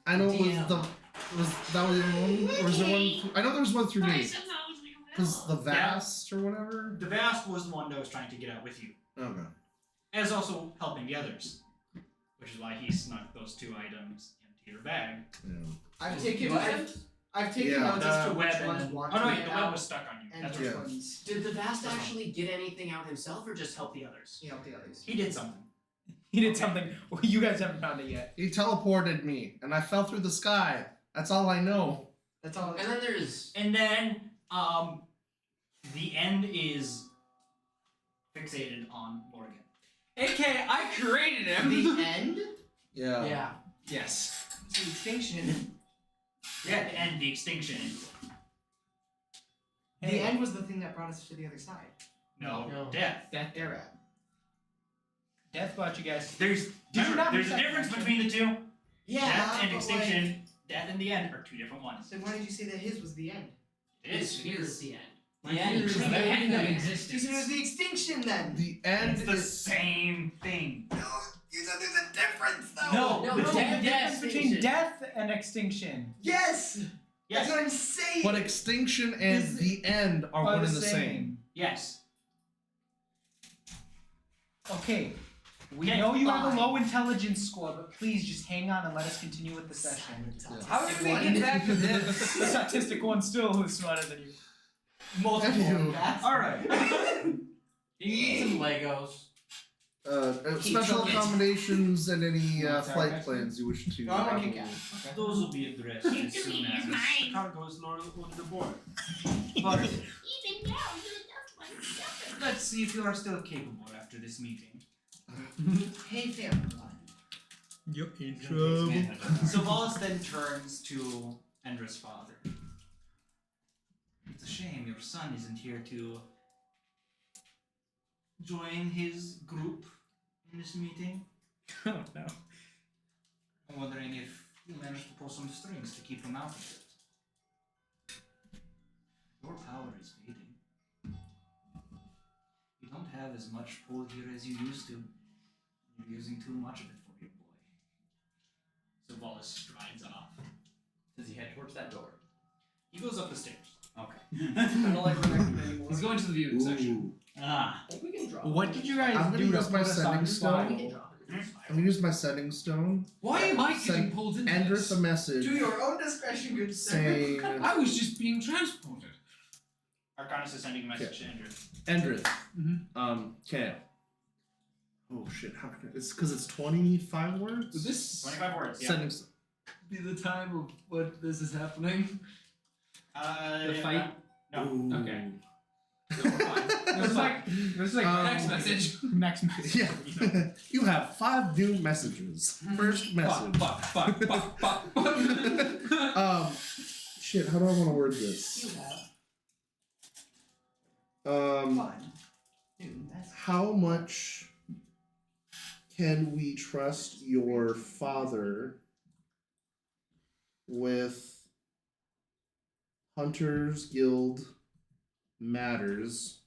Speaker 4: I know it was
Speaker 8: DM.
Speaker 4: that was the one, or was there one? I know there was one through me. Was the
Speaker 2: Yeah.
Speaker 4: vast or whatever?
Speaker 2: The Vast was the one that was trying to get out with you,
Speaker 4: Okay.
Speaker 2: as also helping the others, which is why he snuck those 2 items into your bag.
Speaker 4: Yeah.
Speaker 6: I've taken.
Speaker 8: What?
Speaker 6: I've taken
Speaker 4: Yeah.
Speaker 6: notes as
Speaker 2: The
Speaker 6: to
Speaker 2: web
Speaker 6: which ones
Speaker 2: and
Speaker 6: want
Speaker 2: oh
Speaker 6: to
Speaker 2: no,
Speaker 6: get
Speaker 2: wait, the web
Speaker 6: out
Speaker 2: was stuck on you.
Speaker 6: and
Speaker 2: That's
Speaker 6: which
Speaker 2: right.
Speaker 4: Yeah.
Speaker 6: ones
Speaker 8: Did the Vast
Speaker 2: That's
Speaker 8: actually get anything out himself, or just help the others?
Speaker 6: you know the others.
Speaker 2: He did something.
Speaker 1: He did something. Well, you guys haven't found it yet.
Speaker 4: He teleported me, and I fell through the sky. That's all I know.
Speaker 6: That's all.
Speaker 8: And then there's
Speaker 2: And then the end is fixated on Morgan.
Speaker 10: AK, I created him.
Speaker 6: The end.
Speaker 4: Yeah.
Speaker 8: yeah.
Speaker 10: Yes.
Speaker 6: It's the extinction.
Speaker 2: Yeah, the end, the extinction.
Speaker 6: The end was the thing that brought us to the other side.
Speaker 2: No,
Speaker 8: No.
Speaker 2: death.
Speaker 6: They're at.
Speaker 1: Death brought you guys.
Speaker 2: There's
Speaker 1: you not
Speaker 2: there's a
Speaker 1: make that
Speaker 2: difference
Speaker 1: connection?
Speaker 2: between the two.
Speaker 6: Yeah.
Speaker 2: Death and
Speaker 6: but
Speaker 2: extinction. Death and the end are 2 different ones.
Speaker 6: Then why did you say that his was the end?
Speaker 2: It is.
Speaker 8: Here's the end.
Speaker 7: The end.
Speaker 6: fear is
Speaker 7: The
Speaker 6: the
Speaker 7: end of
Speaker 6: You
Speaker 7: existence.
Speaker 6: said it was the extinction then.
Speaker 4: The end
Speaker 2: It's the
Speaker 4: is
Speaker 2: same thing.
Speaker 6: No, you said there's a difference though.
Speaker 8: No,
Speaker 1: There's
Speaker 8: death,
Speaker 1: a difference between
Speaker 8: extinction.
Speaker 1: death and extinction.
Speaker 6: Yes.
Speaker 2: Yes.
Speaker 6: That's what I'm saying.
Speaker 4: but extinction and
Speaker 1: Is-
Speaker 4: the end are one and the same.
Speaker 2: Yes.
Speaker 1: Okay. We
Speaker 2: Okay,
Speaker 1: know you have a
Speaker 6: fine.
Speaker 1: low intelligence score, but please just hang on and let us continue with the session.
Speaker 10: How did we get back to this?
Speaker 1: The statistic one still is smarter than you.
Speaker 6: Multiple.
Speaker 4: Anywho.
Speaker 6: That's
Speaker 2: Alright.
Speaker 7: You need some Legos.
Speaker 4: Special
Speaker 6: choking.
Speaker 4: accommodations and any
Speaker 1: Sorry,
Speaker 4: flight
Speaker 1: guys.
Speaker 4: plans you wish to.
Speaker 6: No, I want Kit Kat.
Speaker 9: Those will be addressed as soon as the cargo is loaded onto the board. But let's see if you are still capable after this meeting.
Speaker 6: Hey, family.
Speaker 1: You're in
Speaker 2: So Wallace then turns to Endra's father. It's a shame your son isn't here to join his group in this meeting.
Speaker 1: Oh no.
Speaker 2: I'm wondering if you managed to pull some strings to keep him out of it. Your power is fading. You don't have as much pull here as you used to. You're using too much of it for your boy. So Wallace strides off.
Speaker 7: Does he head towards that door?
Speaker 2: He goes up the stairs.
Speaker 7: Okay.
Speaker 6: I don't like connecting anymore.
Speaker 10: He's going to the viewing section.
Speaker 2: Ah.
Speaker 8: We can drop.
Speaker 1: What did you guys
Speaker 4: I'm gonna
Speaker 1: do to
Speaker 4: use my
Speaker 1: put us on
Speaker 4: sending
Speaker 1: your
Speaker 4: stone.
Speaker 8: We
Speaker 1: file?
Speaker 8: can drop it.
Speaker 4: I'm gonna use my sending stone.
Speaker 10: Why am I
Speaker 4: Send
Speaker 10: getting pulled into
Speaker 4: Endrith
Speaker 10: this?
Speaker 4: a message
Speaker 6: To your own discretion, good sir.
Speaker 4: saying,
Speaker 10: I was just being transported.
Speaker 2: Arcanus is sending a message to Andrew.
Speaker 4: Endrith,
Speaker 10: Mhm.
Speaker 4: Kale. Oh shit! How can it's because it's 25 words.
Speaker 10: Would this
Speaker 2: 25 words, yeah.
Speaker 4: Sending. St-
Speaker 10: be the time of what this is happening? The
Speaker 2: Yeah,
Speaker 10: fight?
Speaker 2: No.
Speaker 4: Ooh.
Speaker 10: Okay.
Speaker 1: This is like
Speaker 10: Next message.
Speaker 1: next message.
Speaker 4: Yeah. You have 5 new messages. First message.
Speaker 10: Fuck.
Speaker 4: Shit. How do I want to word this?
Speaker 6: You have
Speaker 4: Um.
Speaker 6: fun. Dude, that's
Speaker 4: How much can we trust your father with Hunters Guild matters?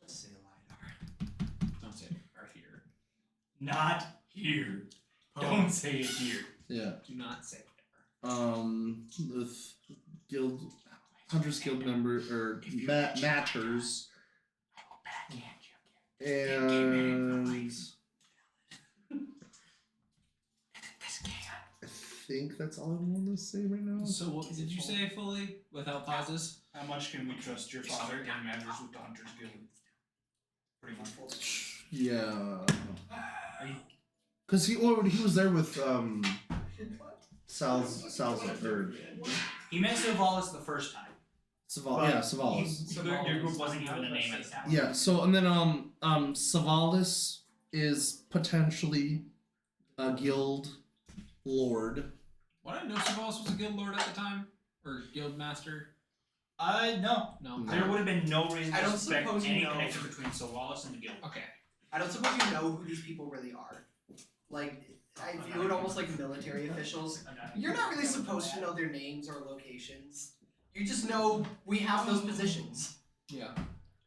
Speaker 6: let's say LiDAR.
Speaker 10: Don't say it right here.
Speaker 2: Not here. Don't say it here.
Speaker 4: Yeah.
Speaker 10: Do not say it.
Speaker 4: With guild Hunters Guild member or matters. And I think that's all I want to say right now.
Speaker 10: So what did you say fully without pauses?
Speaker 2: How much can we trust your father in matters with the Hunters Guild? Pretty much.
Speaker 4: Yeah.
Speaker 2: Are you-
Speaker 4: Cause he was there with Sal's or
Speaker 2: He met Sylvanas the first time.
Speaker 4: Savalis.
Speaker 2: Your group wasn't given a name at the time.
Speaker 4: Yeah, so and then Savalis is potentially a guild lord.
Speaker 10: What I didn't know Savalis was a guild lord at the time. or guild master?
Speaker 2: No.
Speaker 10: No.
Speaker 2: There would have been no reason
Speaker 6: I
Speaker 2: to
Speaker 6: don't
Speaker 2: suspect
Speaker 6: suppose you
Speaker 2: any
Speaker 6: know.
Speaker 2: connection between Solaris and the guild.
Speaker 10: Okay.
Speaker 6: I don't suppose you know who these people really are. Like, I view it almost like military officials. You're not really supposed to know their names or locations. You just know we have those positions.
Speaker 10: Yeah.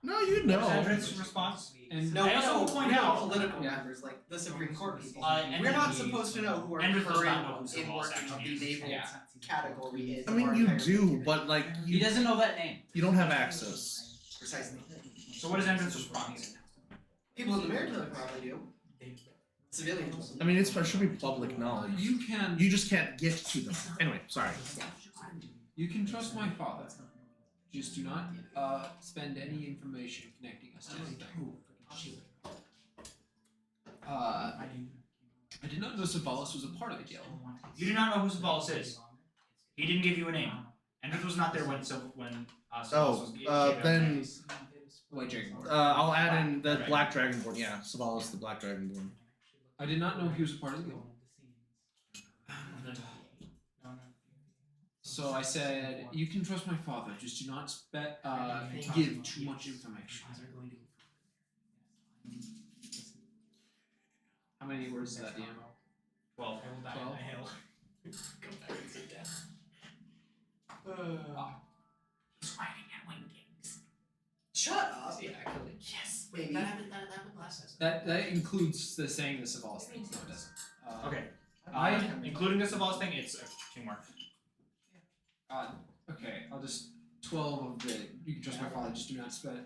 Speaker 4: No, you
Speaker 2: What
Speaker 4: know.
Speaker 2: was Andret's response?
Speaker 10: And
Speaker 6: No,
Speaker 2: I also
Speaker 6: no,
Speaker 2: will point
Speaker 6: we know
Speaker 2: out-
Speaker 6: political
Speaker 10: Yeah.
Speaker 6: members, like the Supreme Court people.
Speaker 2: And
Speaker 6: We're not supposed to know who our
Speaker 2: Andrew does not know
Speaker 6: current
Speaker 2: who
Speaker 6: in
Speaker 2: Solaris
Speaker 6: working of
Speaker 2: actually
Speaker 6: the
Speaker 2: is.
Speaker 6: naval
Speaker 10: Yeah.
Speaker 6: category is.
Speaker 4: I
Speaker 6: of
Speaker 4: mean,
Speaker 6: our
Speaker 4: you
Speaker 6: entire
Speaker 4: do,
Speaker 6: community.
Speaker 4: but like
Speaker 9: He doesn't know that name.
Speaker 4: you don't have access.
Speaker 6: Precisely.
Speaker 2: So what is Andret's response?
Speaker 6: People in the military probably do. Civilians.
Speaker 4: I mean, it should be public knowledge.
Speaker 10: you can
Speaker 4: You just can't get to them. Anyway, sorry.
Speaker 10: trust my father. Just do not spend any information connecting us to anything. I did not know Savalis was a part of the guild.
Speaker 2: You do not know who Savalis is. He didn't give you a name. Andret was not there when Savalis was gave out
Speaker 4: then-
Speaker 2: names.
Speaker 10: White Dragonborn.
Speaker 4: I'll add in the Black Dragonborn. Yeah, Savalis the Black Dragonborn.
Speaker 10: I did not know he was a part of the guild. So I said, you can trust my father, just do not give too much information. How many words is that, DM?
Speaker 2: 12.
Speaker 10: 12?
Speaker 6: Go back and sit down.
Speaker 8: He's riding at wingdings.
Speaker 6: Shut up.
Speaker 8: Yeah, actually. Yes. Wait,
Speaker 6: Maybe.
Speaker 8: that happened last season.
Speaker 10: That includes the saying the Savalis thing. No, it doesn't.
Speaker 2: Okay.
Speaker 10: I
Speaker 2: Including the Savalis thing, it's 2 more.
Speaker 10: okay. I'll just 12 of the. You can trust my father. Just do not spend.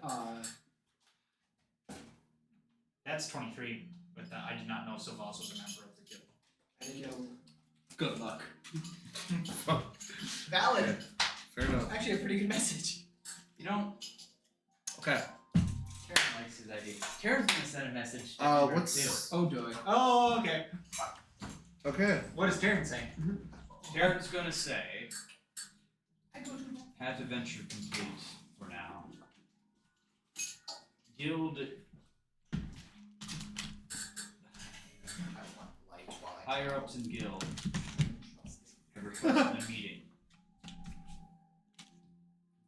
Speaker 2: That's 23. But I did not know Savalis was a member of the guild.
Speaker 6: I didn't know.
Speaker 10: Good luck.
Speaker 6: Valid.
Speaker 4: Fair enough.
Speaker 6: Actually, a pretty good message.
Speaker 9: You know,
Speaker 4: Okay.
Speaker 9: Karen likes his idea. Karen's gonna send a message. to
Speaker 4: Uh,
Speaker 9: Andrew,
Speaker 4: what's-
Speaker 9: too.
Speaker 10: Oh, do it.
Speaker 2: Oh, okay.
Speaker 4: Okay.
Speaker 2: What is Karen saying?
Speaker 9: Karen's gonna say, had to venture complete for now. Guild higher ups in guild have requested a meeting.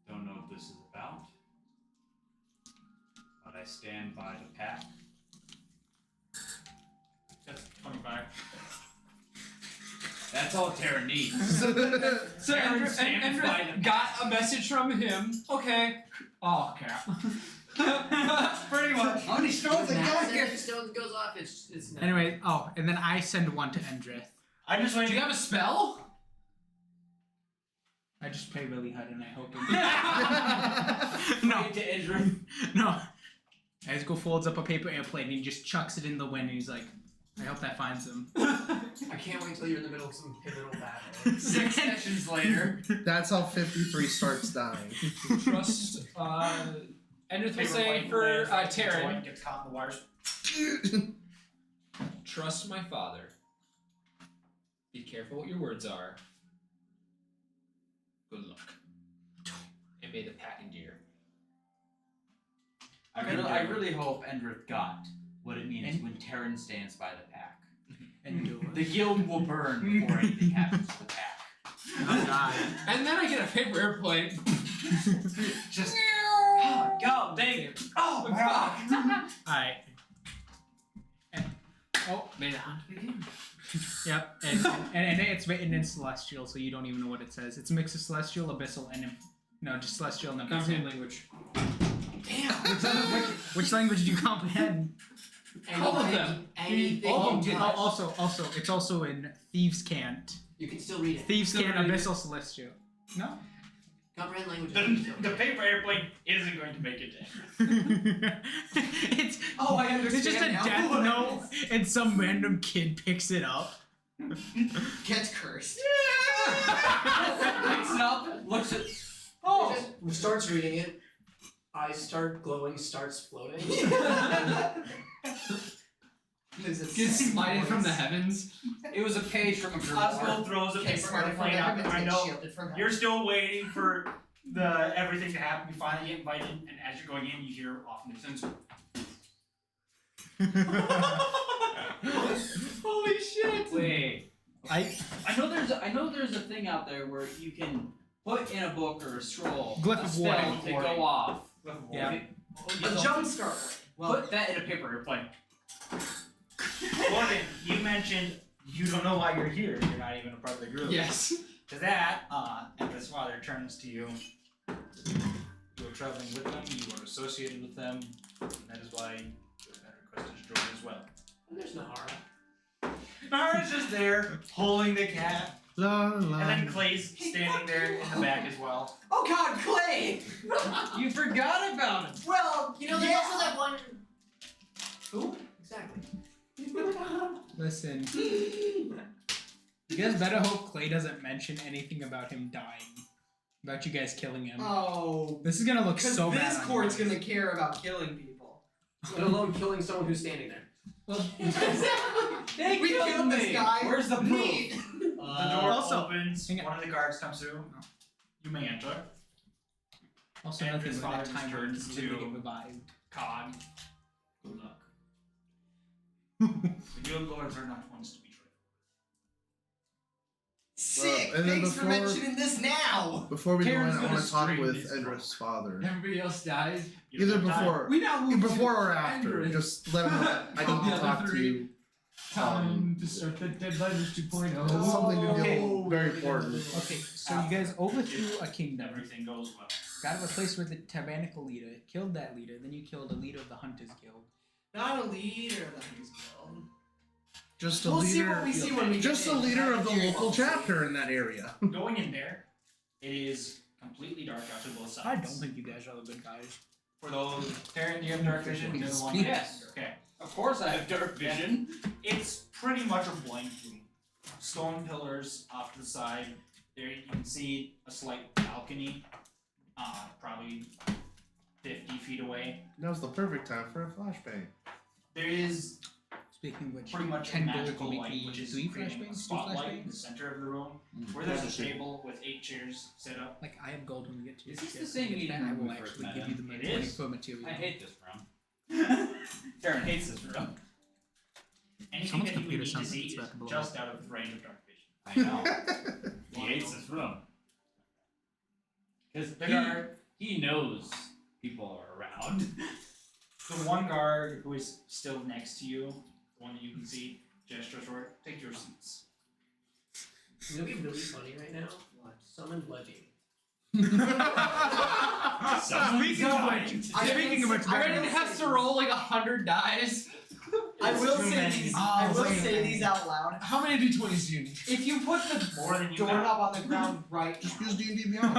Speaker 9: Don't know what this is about, but I stand by the pack.
Speaker 2: That's 25.
Speaker 9: That's all Tara needs.
Speaker 10: So
Speaker 2: Aaron
Speaker 10: Andrew,
Speaker 2: stands
Speaker 10: Andrew
Speaker 2: by the-
Speaker 10: got a message from him. Okay. Oh, crap.
Speaker 2: Pretty much.
Speaker 9: How many stones
Speaker 8: Stones goes off. It's not.
Speaker 3: Anyway, and then I send one to Endrith.
Speaker 2: I'm just
Speaker 10: Do
Speaker 2: waiting.
Speaker 10: you have a spell?
Speaker 3: I just pray really hard and I hope it.
Speaker 9: No. To Andrew.
Speaker 3: No. Asgo folds up a paper airplane and he just chucks it in the wind and he's like, I hope that finds him.
Speaker 8: I can't wait till you're in the middle of some pivotal battle.
Speaker 9: 6 sessions later.
Speaker 4: That's how 53 starts dying.
Speaker 10: Trust. Endrith will say for Terran.
Speaker 2: Gets caught in the wires.
Speaker 10: Trust my father. Be careful what your words are. Good luck. And may the pack endure.
Speaker 9: I really hope Endrith got what it means when Terran stands by the pack.
Speaker 3: And
Speaker 9: The guild will burn before anything happens to the pack.
Speaker 3: Oh god.
Speaker 10: And then I get a paper airplane.
Speaker 2: Just. Go, Dave. Oh,
Speaker 10: Fuck.
Speaker 3: Alright.
Speaker 10: May the hunt begin.
Speaker 3: Yep. And it's written in Celestial, so you don't even know what it says. It's a mix of Celestial, Abyssal, and just Celestial and
Speaker 10: Comprehend
Speaker 3: Abyssal.
Speaker 10: language.
Speaker 8: Damn.
Speaker 3: Which language do you comprehend?
Speaker 10: All of them.
Speaker 8: Anything.
Speaker 10: All of
Speaker 8: you
Speaker 10: them
Speaker 3: Oh,
Speaker 8: touch,
Speaker 3: also, it's also in Thieves' Cant.
Speaker 8: you can still read it.
Speaker 3: Thieves'
Speaker 10: Still
Speaker 3: Cant,
Speaker 10: read it.
Speaker 3: Abyssal, Celestial. No?
Speaker 8: Comprehend language.
Speaker 2: The paper airplane isn't going to make it to
Speaker 3: it's
Speaker 6: Oh, I understand.
Speaker 3: it's just a
Speaker 6: now.
Speaker 3: death note, and some random kid picks it up.
Speaker 6: Gets cursed.
Speaker 9: Picks it up, looks at.
Speaker 8: Oh! Starts reading it. Eyes start glowing, starts floating.
Speaker 10: Gets smited from the heavens.
Speaker 9: It was a page from a grimoire.
Speaker 2: Oswald throws a
Speaker 6: Gets
Speaker 2: paper
Speaker 6: smarter from
Speaker 2: airplane
Speaker 6: the
Speaker 2: out the
Speaker 6: heavens, gets
Speaker 2: window.
Speaker 6: shielded from
Speaker 2: You're still waiting for everything to happen. You finally get invited, and as you're going in, you hear off in the distance.
Speaker 10: Holy shit!
Speaker 9: Wait.
Speaker 3: I
Speaker 9: I know there's a thing out there where you can put in a book or a scroll
Speaker 3: Glyph
Speaker 9: a
Speaker 3: of
Speaker 9: spell
Speaker 3: warning.
Speaker 9: to go off.
Speaker 3: Yeah.
Speaker 6: A jump start. Well,
Speaker 9: Put that in a paper airplane.
Speaker 2: Morgan, you mentioned you don't know why you're here. You're not even a part of the group.
Speaker 10: Yes.
Speaker 2: To that, Empress Father turns to you. You are traveling with them. You are associated with them. And that is why you have been requested to join as well.
Speaker 8: There's Nahara.
Speaker 2: Nara's just there, holding the cat.
Speaker 4: La, la.
Speaker 2: And then Clay's standing there in the back as well.
Speaker 6: oh God, Clay!
Speaker 9: You forgot about him.
Speaker 6: Well,
Speaker 8: You know, there's
Speaker 6: yeah.
Speaker 8: also that one.
Speaker 6: Who?
Speaker 8: Exactly.
Speaker 3: Listen. You guys better hope Clay doesn't mention anything about him dying. About you guys killing him.
Speaker 6: Oh.
Speaker 3: This is gonna look
Speaker 6: Because
Speaker 3: so bad
Speaker 6: this
Speaker 3: on
Speaker 6: court's
Speaker 3: you guys.
Speaker 6: gonna care about killing people.
Speaker 8: Let alone killing someone who's standing there.
Speaker 3: Well,
Speaker 9: They
Speaker 6: We killed this guy.
Speaker 9: Where's the proof?
Speaker 6: Neat.
Speaker 2: The door
Speaker 3: also-
Speaker 2: opens.
Speaker 3: hang on.
Speaker 2: One of the guards comes through. You may enter.
Speaker 3: also
Speaker 2: And
Speaker 3: nothing
Speaker 2: his
Speaker 3: when that
Speaker 2: father
Speaker 3: time
Speaker 2: turns
Speaker 3: turns
Speaker 2: to-
Speaker 3: to get revived.
Speaker 2: Cog. Good luck. The guild lords are not ones to be trifled
Speaker 6: Sick.
Speaker 4: and then
Speaker 6: Thanks for
Speaker 4: before-
Speaker 6: mentioning this now.
Speaker 4: Before we go in,
Speaker 9: Karen's
Speaker 4: I
Speaker 9: gonna
Speaker 4: want to talk
Speaker 9: stream
Speaker 4: with
Speaker 9: these
Speaker 4: Endra's father.
Speaker 10: Everybody else dies.
Speaker 2: with. You
Speaker 4: Either
Speaker 2: don't have time.
Speaker 4: before,
Speaker 10: We now move
Speaker 4: before
Speaker 10: to
Speaker 4: or after.
Speaker 10: Endress.
Speaker 4: Just let him know. I
Speaker 10: Oh,
Speaker 4: need
Speaker 10: the
Speaker 4: to
Speaker 10: other
Speaker 4: talk to
Speaker 10: three.
Speaker 4: you.
Speaker 10: Time to start the Deadliners 2.0.
Speaker 4: It's something to
Speaker 3: Okay.
Speaker 4: do very important.
Speaker 3: Okay, so you guys overthrew a kingdom.
Speaker 2: Everything goes well.
Speaker 3: Got to a place where the tyrannical leader killed that leader, then you killed a leader of the Hunters Guild.
Speaker 6: Not a leader of the Hunters Guild.
Speaker 4: Just a
Speaker 6: We'll see
Speaker 4: leader.
Speaker 6: what we see when we
Speaker 4: Just
Speaker 6: get
Speaker 4: a
Speaker 6: in.
Speaker 4: leader of the
Speaker 6: Very
Speaker 4: local
Speaker 6: well.
Speaker 4: chapter in that area.
Speaker 2: Going in there, it is completely dark out to both sides.
Speaker 3: I don't think you guys are the good guys.
Speaker 2: For those, Taryn, do you have dark vision? You're the one.
Speaker 9: Yes.
Speaker 2: Okay.
Speaker 9: Of course I have dark vision.
Speaker 2: It's pretty much a blank room. Stone pillars off to the side. There you can see a slight balcony, probably 50 feet away.
Speaker 4: Now's the perfect time for a flashbang.
Speaker 2: There is
Speaker 3: Speaking of which,
Speaker 2: pretty much a
Speaker 3: 10 gold
Speaker 2: magical
Speaker 3: will make
Speaker 2: light,
Speaker 3: me
Speaker 2: which is
Speaker 3: 3
Speaker 2: creating a
Speaker 3: flashbangs, 2
Speaker 2: spotlight in the
Speaker 3: flashbangs.
Speaker 2: center of the room,
Speaker 9: Mm.
Speaker 2: where there's
Speaker 4: That's
Speaker 2: a
Speaker 4: a shame.
Speaker 2: table with 8 chairs set up.
Speaker 3: Like, I have gold when we get to
Speaker 9: Is
Speaker 3: your
Speaker 9: this
Speaker 3: ship.
Speaker 9: the same
Speaker 3: When we get
Speaker 9: meeting
Speaker 3: to that, I
Speaker 9: room
Speaker 3: will
Speaker 9: we first
Speaker 3: actually
Speaker 9: met
Speaker 3: give
Speaker 9: in?
Speaker 3: you the
Speaker 2: It
Speaker 3: money
Speaker 2: is.
Speaker 3: for material.
Speaker 9: I hate this room. Darren hates this room.
Speaker 2: Anything
Speaker 3: Someone's
Speaker 2: that you
Speaker 3: computer
Speaker 2: need to
Speaker 3: sounds like
Speaker 2: see
Speaker 3: it's
Speaker 2: is
Speaker 3: about to blow
Speaker 2: just out of range of dark vision.
Speaker 9: I know. He hates this room. Because
Speaker 2: The guard,
Speaker 9: he knows people are around.
Speaker 2: the one guard who is still next to you, the one that you can see, gestures toward, take your seats.
Speaker 8: You know what'd be really funny right now? What? Summon Bludgeon.
Speaker 3: Speaking of which,
Speaker 10: Brendan has to roll like 100 dice.
Speaker 6: I will
Speaker 2: Too
Speaker 6: say
Speaker 2: many.
Speaker 6: these.
Speaker 3: Oh,
Speaker 6: I will
Speaker 3: wait.
Speaker 6: say these out loud.
Speaker 10: How many d20s do you need?
Speaker 6: If you put the
Speaker 2: More than you
Speaker 6: doorknob
Speaker 2: got.
Speaker 6: on the ground right
Speaker 4: Just
Speaker 6: now,
Speaker 4: use D&D Beyond.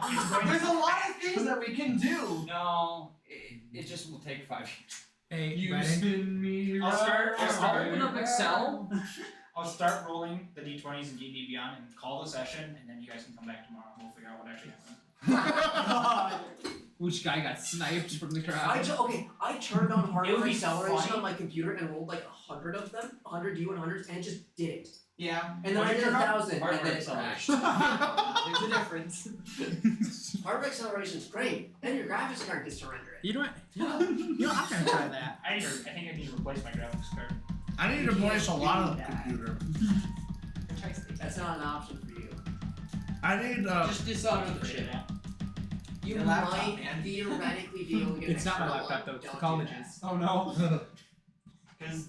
Speaker 2: It's going
Speaker 6: there's
Speaker 2: to-
Speaker 6: a lot of things that we can do.
Speaker 9: No, it just will take 5 years.
Speaker 3: hey,
Speaker 10: You
Speaker 3: Brennan,
Speaker 10: spin me
Speaker 2: I'll start- I'll start
Speaker 9: open up Excel.
Speaker 2: I'll start rolling the d20s and D&D Beyond and call the session, and then you guys can come back tomorrow and we'll figure out what actually happened.
Speaker 10: Which guy got sniped from the crowd?
Speaker 8: I turned on
Speaker 2: It
Speaker 8: hardware
Speaker 2: would be
Speaker 8: acceleration
Speaker 2: funny.
Speaker 8: on my computer and rolled like 100 of them, 100 D100s, and it just did it.
Speaker 6: Yeah,
Speaker 8: And then
Speaker 2: What
Speaker 8: I
Speaker 2: did
Speaker 8: did
Speaker 2: you turn on?
Speaker 8: 1,000, and
Speaker 9: Hardware
Speaker 8: then it crashed.
Speaker 6: there's a difference.
Speaker 8: Hardware acceleration's great. Then your graphics card gets to render it.
Speaker 3: you know what? You know, I'm gonna try that.
Speaker 2: I think I need to replace my graphics card.
Speaker 4: I need to voice a lot of the computer.
Speaker 8: That's not an option for you.
Speaker 4: I need
Speaker 9: Just disable the
Speaker 2: Appreciate
Speaker 9: shit.
Speaker 2: that.
Speaker 8: You
Speaker 6: Your laptop,
Speaker 8: might
Speaker 6: man.
Speaker 8: theoretically be able to get
Speaker 3: It's not my
Speaker 8: extra
Speaker 3: laptop,
Speaker 8: light.
Speaker 3: though, it's the
Speaker 8: Don't do
Speaker 3: college's.
Speaker 10: Oh no.
Speaker 2: Because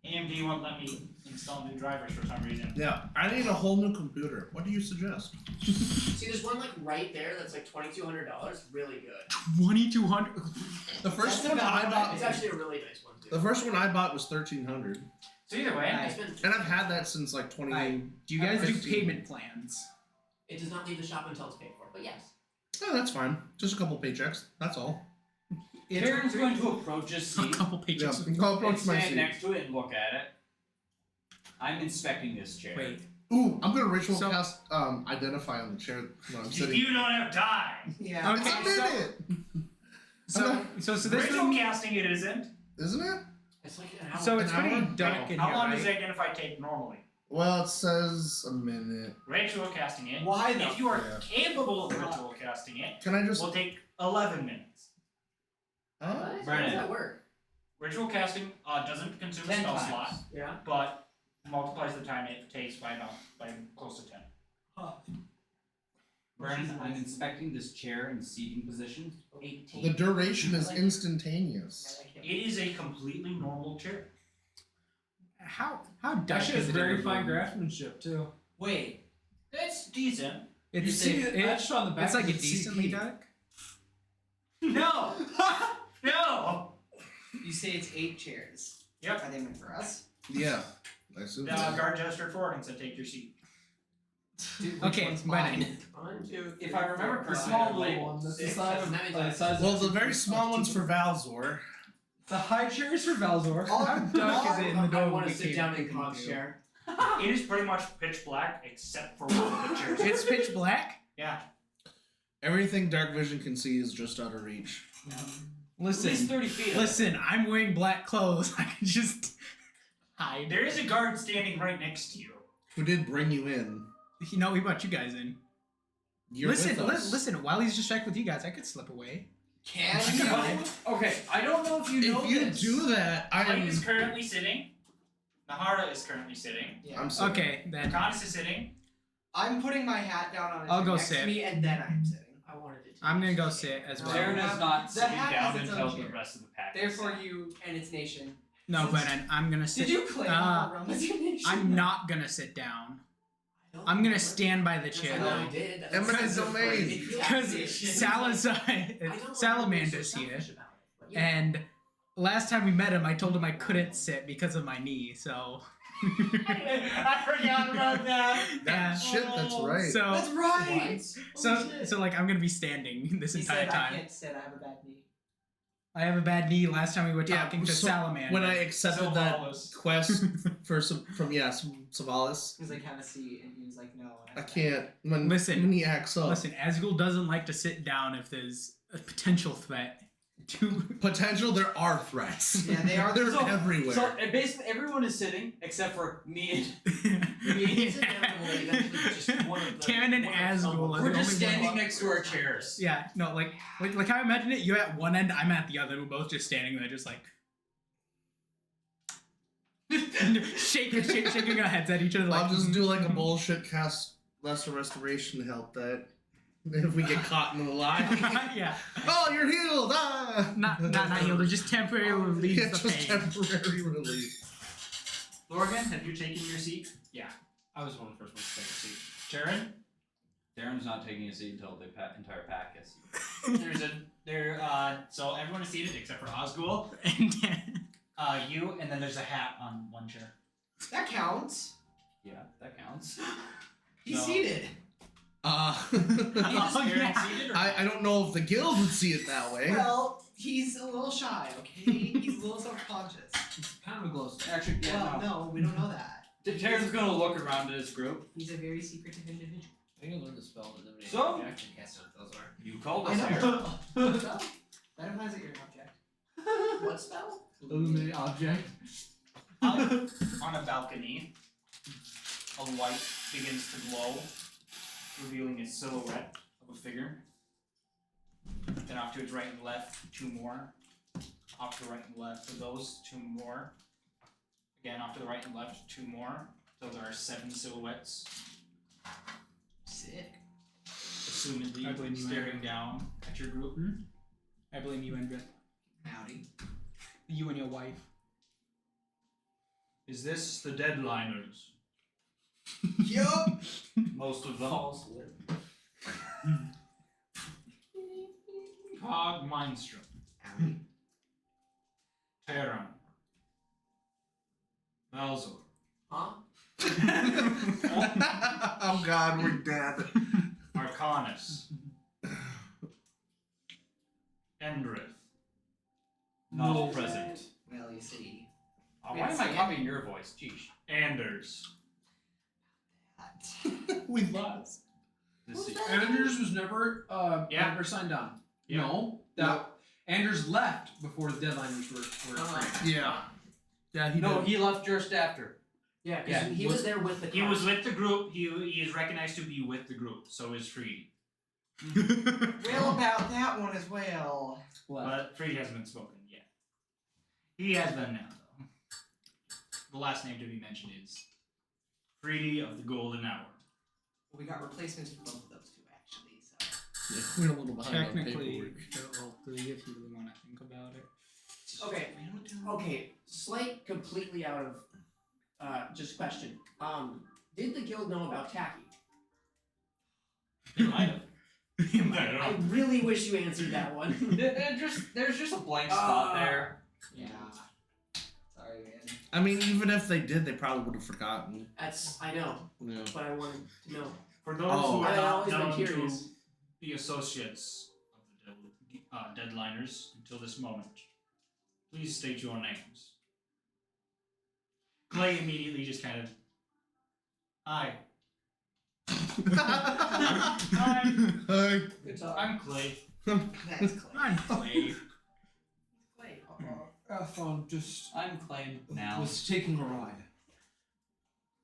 Speaker 2: AMD won't let me install new drivers for some reason.
Speaker 4: yeah. I need a whole new computer. What do you suggest?
Speaker 8: that. See, there's one like right there that's like $2,200. Really good.
Speaker 3: 2,200.
Speaker 4: The first
Speaker 6: That's
Speaker 4: one
Speaker 6: about
Speaker 4: I
Speaker 6: right.
Speaker 4: bought.
Speaker 8: It's actually a really nice one too.
Speaker 4: The first one I bought was 1,300,
Speaker 2: So either way,
Speaker 8: I spent,
Speaker 4: and I've had that since like 20.
Speaker 3: Do you guys do
Speaker 4: 15.
Speaker 3: payment plans?
Speaker 8: it does not leave the shop until it's paid for, but yes.
Speaker 4: Oh, that's fine. Just a couple paychecks. That's all.
Speaker 9: Karen's going to approach a
Speaker 3: A
Speaker 9: seat
Speaker 3: couple
Speaker 4: Yeah.
Speaker 3: pages.
Speaker 4: I'll
Speaker 9: and
Speaker 4: approach my
Speaker 9: stand
Speaker 4: seat.
Speaker 9: next to it and look at it. I'm inspecting this chair.
Speaker 3: Wait.
Speaker 4: Ooh, I'm gonna ritual
Speaker 3: So-
Speaker 4: cast identify on the chair when I'm sitting.
Speaker 2: you don't have time.
Speaker 6: Yeah.
Speaker 4: It's a
Speaker 3: Okay, so
Speaker 4: minute,
Speaker 3: so this
Speaker 2: Ritual
Speaker 3: room,
Speaker 2: casting it isn't.
Speaker 4: isn't it?
Speaker 8: It's like an hour.
Speaker 3: so it's
Speaker 4: An
Speaker 3: pretty
Speaker 4: hour?
Speaker 3: dark in
Speaker 2: How
Speaker 3: here,
Speaker 2: long
Speaker 3: right?
Speaker 2: does Identify take normally?
Speaker 4: Well, it says a minute.
Speaker 2: Ritual casting it.
Speaker 6: Why the
Speaker 2: If you are
Speaker 4: Yeah.
Speaker 2: capable of ritual casting it,
Speaker 4: Can I just?
Speaker 2: will take 11 minutes.
Speaker 8: What? How does
Speaker 9: Brennan.
Speaker 8: that work?
Speaker 2: Ritual casting doesn't consume a
Speaker 9: 10
Speaker 2: spell
Speaker 9: times.
Speaker 2: slot,
Speaker 8: Yeah.
Speaker 2: but multiplies the time it takes by close to 10.
Speaker 9: Brandon, I'm inspecting this chair and seating position.
Speaker 6: 18.
Speaker 4: The duration is instantaneous.
Speaker 6: I can't-
Speaker 2: It is a completely normal chair.
Speaker 3: How dark
Speaker 10: Actually,
Speaker 3: is
Speaker 10: it's
Speaker 3: it? in
Speaker 10: very
Speaker 3: the
Speaker 10: fine
Speaker 3: room?
Speaker 10: craftsmanship too.
Speaker 2: It's decent.
Speaker 3: It's
Speaker 10: You see it
Speaker 3: it-
Speaker 10: etched on the back
Speaker 3: it's like
Speaker 10: of
Speaker 3: a
Speaker 10: the
Speaker 3: decently
Speaker 10: CP.
Speaker 3: dark.
Speaker 2: No! No!
Speaker 6: You say it's 8 chairs.
Speaker 2: Yep.
Speaker 6: Are they meant for us?
Speaker 4: Yeah. I assume
Speaker 2: The
Speaker 4: so.
Speaker 2: guard gestured forward and said, take your seat.
Speaker 6: Dude, which
Speaker 3: Okay,
Speaker 6: one's
Speaker 3: Brennan.
Speaker 6: mine?
Speaker 8: 1, 2,
Speaker 9: If I remember
Speaker 10: The
Speaker 9: correctly,
Speaker 10: small
Speaker 9: they're
Speaker 10: little one.
Speaker 9: labeled.
Speaker 10: That's the
Speaker 8: 6,
Speaker 10: size
Speaker 8: 7,
Speaker 10: of
Speaker 8: 8,
Speaker 10: the
Speaker 8: 9.
Speaker 10: size
Speaker 4: Well,
Speaker 10: of
Speaker 4: the very small ones for Valzor.
Speaker 10: the high chairs for Valzor.
Speaker 3: How dark is it in the door?
Speaker 8: I
Speaker 3: when
Speaker 8: want
Speaker 3: we
Speaker 8: to sit
Speaker 3: came
Speaker 8: down in
Speaker 3: into?
Speaker 8: Con's chair.
Speaker 2: It is pretty much pitch black except for one of the chairs.
Speaker 3: It's pitch black.
Speaker 2: Yeah.
Speaker 4: Everything dark vision can see is just out of reach.
Speaker 9: At
Speaker 3: Listen,
Speaker 9: least 30 feet. of it.
Speaker 3: listen. I'm wearing black clothes. I can just hide.
Speaker 2: There is a guard standing right next to you.
Speaker 4: Who did bring you in?
Speaker 3: You know, we brought you guys in.
Speaker 4: You're
Speaker 3: listen,
Speaker 4: with us.
Speaker 3: listen. While he's distracted with you guys, I could slip away.
Speaker 6: Can
Speaker 3: I
Speaker 6: you?
Speaker 3: can
Speaker 9: Okay, I don't know if you know
Speaker 4: If you
Speaker 9: this.
Speaker 4: do that, I
Speaker 2: Light
Speaker 4: am.
Speaker 2: is currently sitting. Nahara is currently sitting.
Speaker 6: Yeah.
Speaker 4: I'm sorry.
Speaker 3: Okay, then.
Speaker 2: Akanis is sitting.
Speaker 6: I'm putting my hat down on a
Speaker 3: I'll
Speaker 6: chair
Speaker 3: go
Speaker 6: next
Speaker 3: sit.
Speaker 6: to me, and then I'm sitting.
Speaker 8: I wanted it to.
Speaker 3: I'm gonna go sit as well.
Speaker 2: Darren is not
Speaker 6: The
Speaker 2: sitting
Speaker 6: hat
Speaker 2: down
Speaker 6: has its
Speaker 2: until
Speaker 6: own
Speaker 2: the
Speaker 6: chair.
Speaker 2: rest of the pack. is
Speaker 6: Therefore,
Speaker 2: sat.
Speaker 6: you and its nation.
Speaker 3: No, Brennan. I'm gonna sit.
Speaker 6: Did you claim our realm as your nation?
Speaker 3: I'm not gonna sit down.
Speaker 8: I don't
Speaker 3: I'm gonna
Speaker 8: remember.
Speaker 3: stand by the
Speaker 8: Yes,
Speaker 3: chair
Speaker 8: I know
Speaker 3: though.
Speaker 8: you did. That's
Speaker 4: Eminent
Speaker 8: so
Speaker 4: domain.
Speaker 8: crazy.
Speaker 3: Because Salazar,
Speaker 8: I don't know
Speaker 3: Salamander's
Speaker 8: why you're
Speaker 3: here,
Speaker 8: so selfish about it, but yeah.
Speaker 3: and last time we met him, I told him I couldn't sit because of my knee. So.
Speaker 2: I forgot about that.
Speaker 3: Yeah.
Speaker 4: Shit, that's right.
Speaker 3: So.
Speaker 6: That's right.
Speaker 3: So like I'm gonna be standing this
Speaker 6: He
Speaker 3: entire
Speaker 6: said, I
Speaker 3: time.
Speaker 6: can't sit. I have a bad knee.
Speaker 3: I have a bad knee. Last time we were
Speaker 4: Yeah,
Speaker 3: talking to
Speaker 4: so
Speaker 3: Salamander.
Speaker 4: when I accepted that
Speaker 2: Savalis.
Speaker 4: quest from Savalis,
Speaker 6: He was like, have a seat, and he was like, no.
Speaker 4: I
Speaker 6: have a
Speaker 4: can't. When
Speaker 3: Listen,
Speaker 4: he acts up,
Speaker 3: Listen, Asgul doesn't like to sit down if there's a potential threat to.
Speaker 4: potential there are threats.
Speaker 6: Yeah, they are.
Speaker 4: They're
Speaker 9: So-
Speaker 4: everywhere.
Speaker 9: So basically, everyone is sitting except for me and
Speaker 8: It's inevitable that eventually just one of the.
Speaker 3: Karen and
Speaker 8: one of them
Speaker 3: Asgul
Speaker 8: will-
Speaker 3: are
Speaker 9: we're
Speaker 3: the
Speaker 9: just
Speaker 3: only
Speaker 9: standing
Speaker 3: ones-
Speaker 9: next to our chairs.
Speaker 3: Yeah, no, like how I imagine it. You're at one end, I'm at the other. We're both just standing there, just like shaking our heads at each other. Like,
Speaker 4: I'll just do like a bullshit cast lesser restoration to help that. If we get caught in the lie.
Speaker 3: yeah,
Speaker 4: Oh, you're healed! Ah!
Speaker 3: not healed. Just temporary relieves
Speaker 4: Yeah,
Speaker 3: the
Speaker 4: just
Speaker 3: pain.
Speaker 4: temporary relief.
Speaker 2: Lorgan, have you taken your seat?
Speaker 10: I was one of the first ones to take a seat.
Speaker 2: Sharon?
Speaker 9: Darren's not taking a seat until the entire pack is.
Speaker 2: So everyone is seated except for Osgul,
Speaker 3: And
Speaker 2: you, and then there's a hat on one chair.
Speaker 6: That counts.
Speaker 9: Yeah, that counts.
Speaker 6: He's
Speaker 2: No.
Speaker 6: seated.
Speaker 2: Is Darren seated or
Speaker 4: I don't know if the guild would see it that way.
Speaker 6: Well, he's a little shy, okay? He's a little self-conscious.
Speaker 10: It's kind of a glow stick.
Speaker 9: Actually, yeah,
Speaker 6: Well, no, we don't know that.
Speaker 9: Darren's gonna look around at his group.
Speaker 6: He's a very secretive individual.
Speaker 10: I think I learned the spell to eliminate
Speaker 9: So?
Speaker 10: object and cast on Thelsar.
Speaker 9: You called
Speaker 6: I
Speaker 9: us here.
Speaker 6: know. That implies that you're an object.
Speaker 8: What spell?
Speaker 10: Eliminate object.
Speaker 2: Out on a balcony, a light begins to glow, revealing a silhouette of a figure. Then off to its right and left, 2 more. Off to the right and left of those, 2 more. Again, off to the right and left, 2 more. So there are 7 silhouettes,
Speaker 6: Sick.
Speaker 2: assumedly
Speaker 3: I believe you,
Speaker 2: staring
Speaker 3: Andrew.
Speaker 2: down at your group.
Speaker 3: I blame you, Andrea.
Speaker 6: Howdy.
Speaker 3: You and your wife.
Speaker 2: Is this the deadliners?
Speaker 6: Yup.
Speaker 2: Most of them.
Speaker 8: Paul's lip.
Speaker 2: Cog Mindstrom,
Speaker 6: Howdy.
Speaker 2: Terran, Valzor,
Speaker 8: Huh?
Speaker 4: Oh god, we're dead.
Speaker 2: Arcanus, Endrith.
Speaker 9: Not present.
Speaker 6: Well, you see.
Speaker 2: Oh,
Speaker 9: Why am I copying your voice? Jeez.
Speaker 2: Anders.
Speaker 4: We lost.
Speaker 9: This is-
Speaker 10: Anders was never
Speaker 2: Yeah.
Speaker 10: never signed on.
Speaker 2: Yeah.
Speaker 10: No, that Anders left before the deadliners were framed.
Speaker 4: Yeah. Yeah, he
Speaker 9: No,
Speaker 4: did.
Speaker 9: he left just after.
Speaker 8: Yeah, because
Speaker 9: Yeah,
Speaker 8: he was there with the
Speaker 2: He was with the group. He is recognized to be with the group. So is Freed.
Speaker 6: Well, about that one as well.
Speaker 2: But Freed hasn't been spoken yet. He has been now, though. The last name to be mentioned is Freedy of the Golden Hour.
Speaker 6: We got replacements for both of those two, actually.
Speaker 4: We're a little behind on
Speaker 1: Technically,
Speaker 4: paperwork.
Speaker 1: all three if you really want to think about it.
Speaker 8: Okay. Okay. Slight, completely out of just question. Did the guild know about Tacky?
Speaker 2: They might have.
Speaker 8: I really wish you answered that one.
Speaker 9: There's just a blank spot there.
Speaker 6: Yeah. Sorry, man.
Speaker 4: I mean, even if they did, they probably would have forgotten.
Speaker 8: I know,
Speaker 4: Yeah.
Speaker 8: but I wanted to know.
Speaker 2: For those
Speaker 4: Oh.
Speaker 2: who are
Speaker 8: I've
Speaker 2: not
Speaker 8: always been
Speaker 2: known to
Speaker 8: curious.
Speaker 2: the associates of the deadliners until this moment, please state your names. Clay immediately just kind of. Hi.
Speaker 4: Hi.
Speaker 6: Good talk.
Speaker 2: I'm Clay.
Speaker 6: That's Clay.
Speaker 1: I'm Clay.
Speaker 6: Clay.
Speaker 10: Athon just
Speaker 9: I'm Clay now.
Speaker 10: was taking a ride.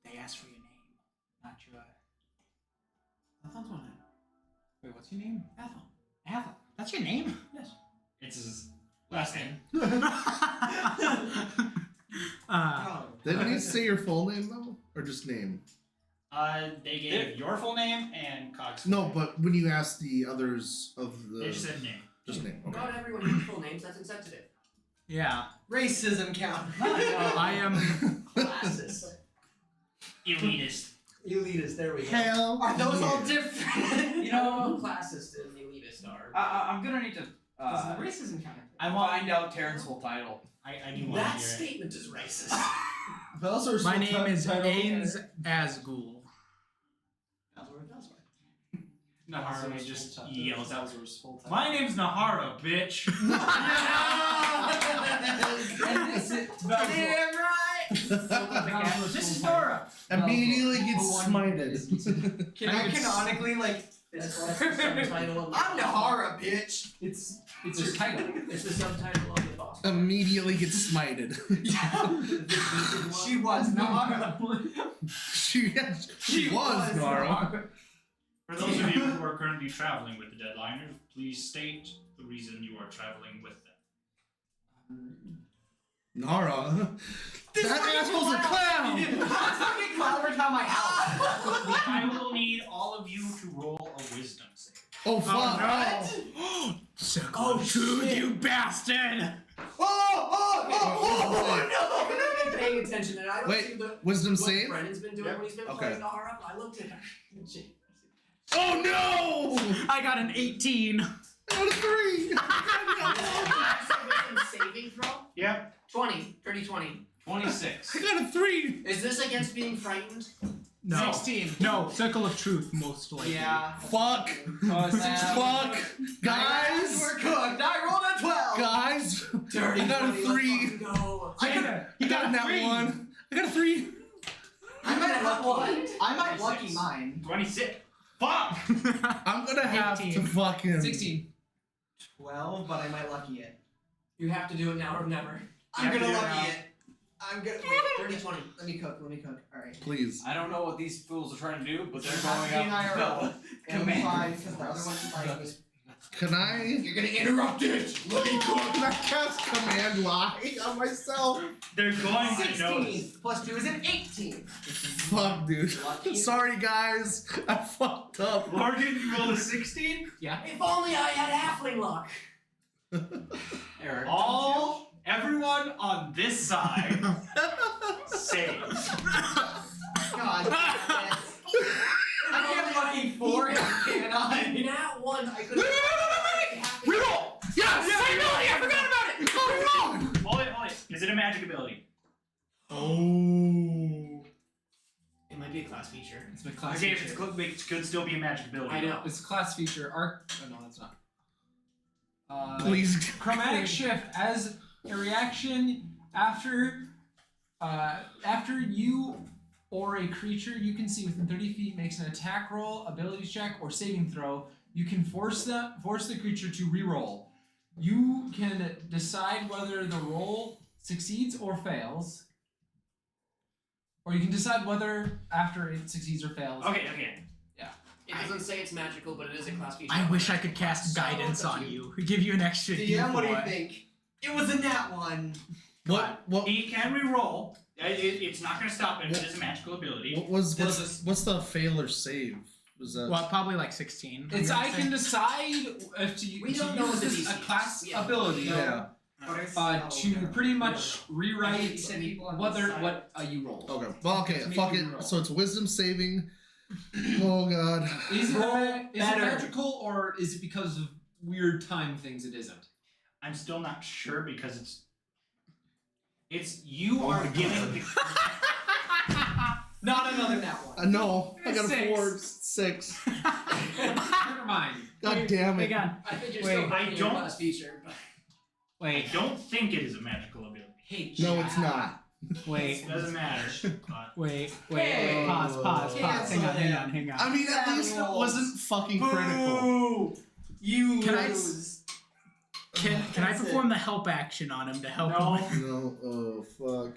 Speaker 1: They asked for your name, not your.
Speaker 10: Athon's my name.
Speaker 1: Wait, what's your name?
Speaker 10: Athon.
Speaker 1: Athel. That's your name?
Speaker 10: Yes.
Speaker 2: It's his last name.
Speaker 6: Oh.
Speaker 4: Didn't he say your full name though, or just name?
Speaker 2: They gave your full name and Cog's full
Speaker 4: No,
Speaker 2: name.
Speaker 4: but when you asked the others of the,
Speaker 2: They just said name.
Speaker 4: just name. Okay.
Speaker 8: Not everyone has full names. That's insensitive.
Speaker 1: Yeah.
Speaker 6: Racism count.
Speaker 1: I am.
Speaker 8: Classist.
Speaker 2: Elitist.
Speaker 6: Elitist. There we go.
Speaker 4: Hell.
Speaker 6: Are those all
Speaker 4: yeah.
Speaker 6: different?
Speaker 8: You know how classist and elitist are.
Speaker 9: I'm gonna need to
Speaker 6: Does the racism count?
Speaker 2: I want.
Speaker 9: find out Terran's full title.
Speaker 2: I do want
Speaker 8: That
Speaker 2: to hear it.
Speaker 8: statement is racist.
Speaker 1: My name is Ains Asgul.
Speaker 2: Nahara just yells out.
Speaker 6: full time.
Speaker 2: My name's Nahara, bitch.
Speaker 9: And this is
Speaker 6: Damn right.
Speaker 2: This is Nora.
Speaker 4: Immediately gets smited.
Speaker 6: Can I canonically
Speaker 8: That's the subtitle of the
Speaker 6: I'm Nahara, bitch.
Speaker 10: It's your title.
Speaker 8: It's the subtitle of the boss.
Speaker 4: Immediately gets smited.
Speaker 6: She was Nahara.
Speaker 4: she was Nara.
Speaker 2: For those of you who are currently traveling with the Deadliners, please state the reason you are traveling with them.
Speaker 4: Nara. That asshole's a clown.
Speaker 6: That's fucking clown every time I house.
Speaker 2: I will need all of you to roll a wisdom save.
Speaker 4: Oh fuck.
Speaker 1: Oh, shoot, you bastard!
Speaker 8: I haven't been paying attention, and I don't
Speaker 4: Wait,
Speaker 8: see the
Speaker 4: wisdom
Speaker 8: what
Speaker 4: save?
Speaker 8: Brennan's been doing when he's been
Speaker 4: Okay.
Speaker 8: playing Nahara. I looked at her. And she,
Speaker 4: Oh no!
Speaker 1: I got an 18.
Speaker 4: I got a 3.
Speaker 8: saving throw?
Speaker 2: Yep.
Speaker 8: 20. Dirty 20.
Speaker 9: 26.
Speaker 4: I got a 3.
Speaker 8: Is this against being frightened?
Speaker 1: No.
Speaker 10: 16.
Speaker 1: No, Circle of Truth, most likely.
Speaker 6: Yeah.
Speaker 4: Fuck. Fuck. Guys.
Speaker 6: We're cooked. I rolled a 12.
Speaker 4: Guys.
Speaker 8: Dirty
Speaker 4: I got a
Speaker 8: 20, let's
Speaker 4: 3.
Speaker 8: fucking go.
Speaker 4: You got that 1. I got a 3.
Speaker 6: I might
Speaker 8: What?
Speaker 6: lucky. I might
Speaker 2: 26.
Speaker 6: lucky mine.
Speaker 2: 26. Fuck!
Speaker 4: I'm gonna have
Speaker 1: 18.
Speaker 4: to fucking
Speaker 10: 16.
Speaker 6: 12, but I might lucky it.
Speaker 8: You have to do it now or never.
Speaker 6: I'm
Speaker 2: have to
Speaker 6: gonna
Speaker 2: do it
Speaker 6: lucky
Speaker 2: now.
Speaker 6: it. I'm gonna
Speaker 8: Dirty 20.
Speaker 6: Let me cook. Alright.
Speaker 4: please.
Speaker 9: I don't know what these fools are trying to do, but they're
Speaker 6: It has
Speaker 9: going
Speaker 6: to be
Speaker 9: up
Speaker 6: higher
Speaker 9: the
Speaker 6: up. And
Speaker 9: Command.
Speaker 6: 5 because the other one's like.
Speaker 4: Can I
Speaker 6: You're gonna interrupt it. Let me cook.
Speaker 4: can I cast command lie on myself?
Speaker 2: They're going to notice.
Speaker 6: 16 plus 2 is an 18.
Speaker 4: Fuck dude. Sorry guys. I fucked up.
Speaker 2: Morgan, you rolled a 16?
Speaker 8: If only I had halfling luck.
Speaker 9: Eric.
Speaker 2: Everyone on this side saves.
Speaker 6: God damn it. I can't lucky 4, can I?
Speaker 8: That one I could
Speaker 4: Reroll! Yes!
Speaker 8: I forgot about it!
Speaker 2: Hold it. Is it a magic ability?
Speaker 4: Oh.
Speaker 8: It might be a class feature.
Speaker 10: It's my class
Speaker 2: Okay, if
Speaker 10: feature.
Speaker 2: it's good, it could still be a magic ability.
Speaker 8: I know.
Speaker 10: It's a class feature. Oh no, that's not.
Speaker 4: Please.
Speaker 10: Chromatic shift as a reaction after you or a creature you can see within 30 feet makes an attack roll, ability check, or saving throw. You can force the creature to re-roll. You can decide whether the roll succeeds or fails, or you can decide whether after it succeeds or fails.
Speaker 2: Okay.
Speaker 8: It doesn't say it's magical, but it is a class feature.
Speaker 1: I wish I could cast
Speaker 8: So,
Speaker 1: guidance
Speaker 8: that's
Speaker 1: on
Speaker 8: you.
Speaker 1: you. Give you an extra
Speaker 6: DM, what do you
Speaker 1: D4.
Speaker 6: think? It was a nat 1.
Speaker 4: What
Speaker 2: He can re-roll. It's not going to stop him if it is a magical ability.
Speaker 4: what's the fail or save? Was that?
Speaker 3: Well, probably like 16.
Speaker 10: It's I can decide if to,
Speaker 8: We
Speaker 10: to
Speaker 8: don't know what
Speaker 10: use
Speaker 8: the
Speaker 10: this
Speaker 8: DC is.
Speaker 10: class
Speaker 8: Yeah.
Speaker 10: ability
Speaker 4: Yeah.
Speaker 10: to pretty much rewrite
Speaker 6: You said people on the
Speaker 10: whether
Speaker 6: side.
Speaker 10: what you roll.
Speaker 4: Okay. Well, okay.
Speaker 10: Make
Speaker 4: Fuck
Speaker 10: you
Speaker 4: it.
Speaker 10: roll.
Speaker 4: So it's wisdom saving. Oh God.
Speaker 10: Is it,
Speaker 6: Roll
Speaker 10: is it
Speaker 6: better.
Speaker 10: magical or is it because of weird time things it isn't?
Speaker 2: I'm still not sure because it's you
Speaker 4: Oh
Speaker 2: are
Speaker 4: my
Speaker 2: giving
Speaker 4: God.
Speaker 2: the
Speaker 6: Not another nat one.
Speaker 4: No. I got a
Speaker 3: 6.
Speaker 4: 4. 6.
Speaker 10: Never mind.
Speaker 4: God damn it.
Speaker 3: Hang on.
Speaker 8: I think you're
Speaker 3: Wait,
Speaker 8: still bringing
Speaker 2: I
Speaker 8: your
Speaker 2: don't-
Speaker 8: class feature. But
Speaker 2: I
Speaker 3: Wait,
Speaker 2: don't think it is a magical ability.
Speaker 10: Hey,
Speaker 4: No, it's not.
Speaker 3: wait,
Speaker 2: It doesn't matter. But
Speaker 3: wait,
Speaker 6: Hey.
Speaker 3: pause.
Speaker 6: Cancel
Speaker 3: Hang on.
Speaker 4: I mean, at least it wasn't fucking critical.
Speaker 6: Boo! You
Speaker 3: Can I-
Speaker 6: lose.
Speaker 3: Can I
Speaker 6: That's
Speaker 3: perform the help action on him to help
Speaker 2: No.
Speaker 3: him?
Speaker 4: No. Oh fuck.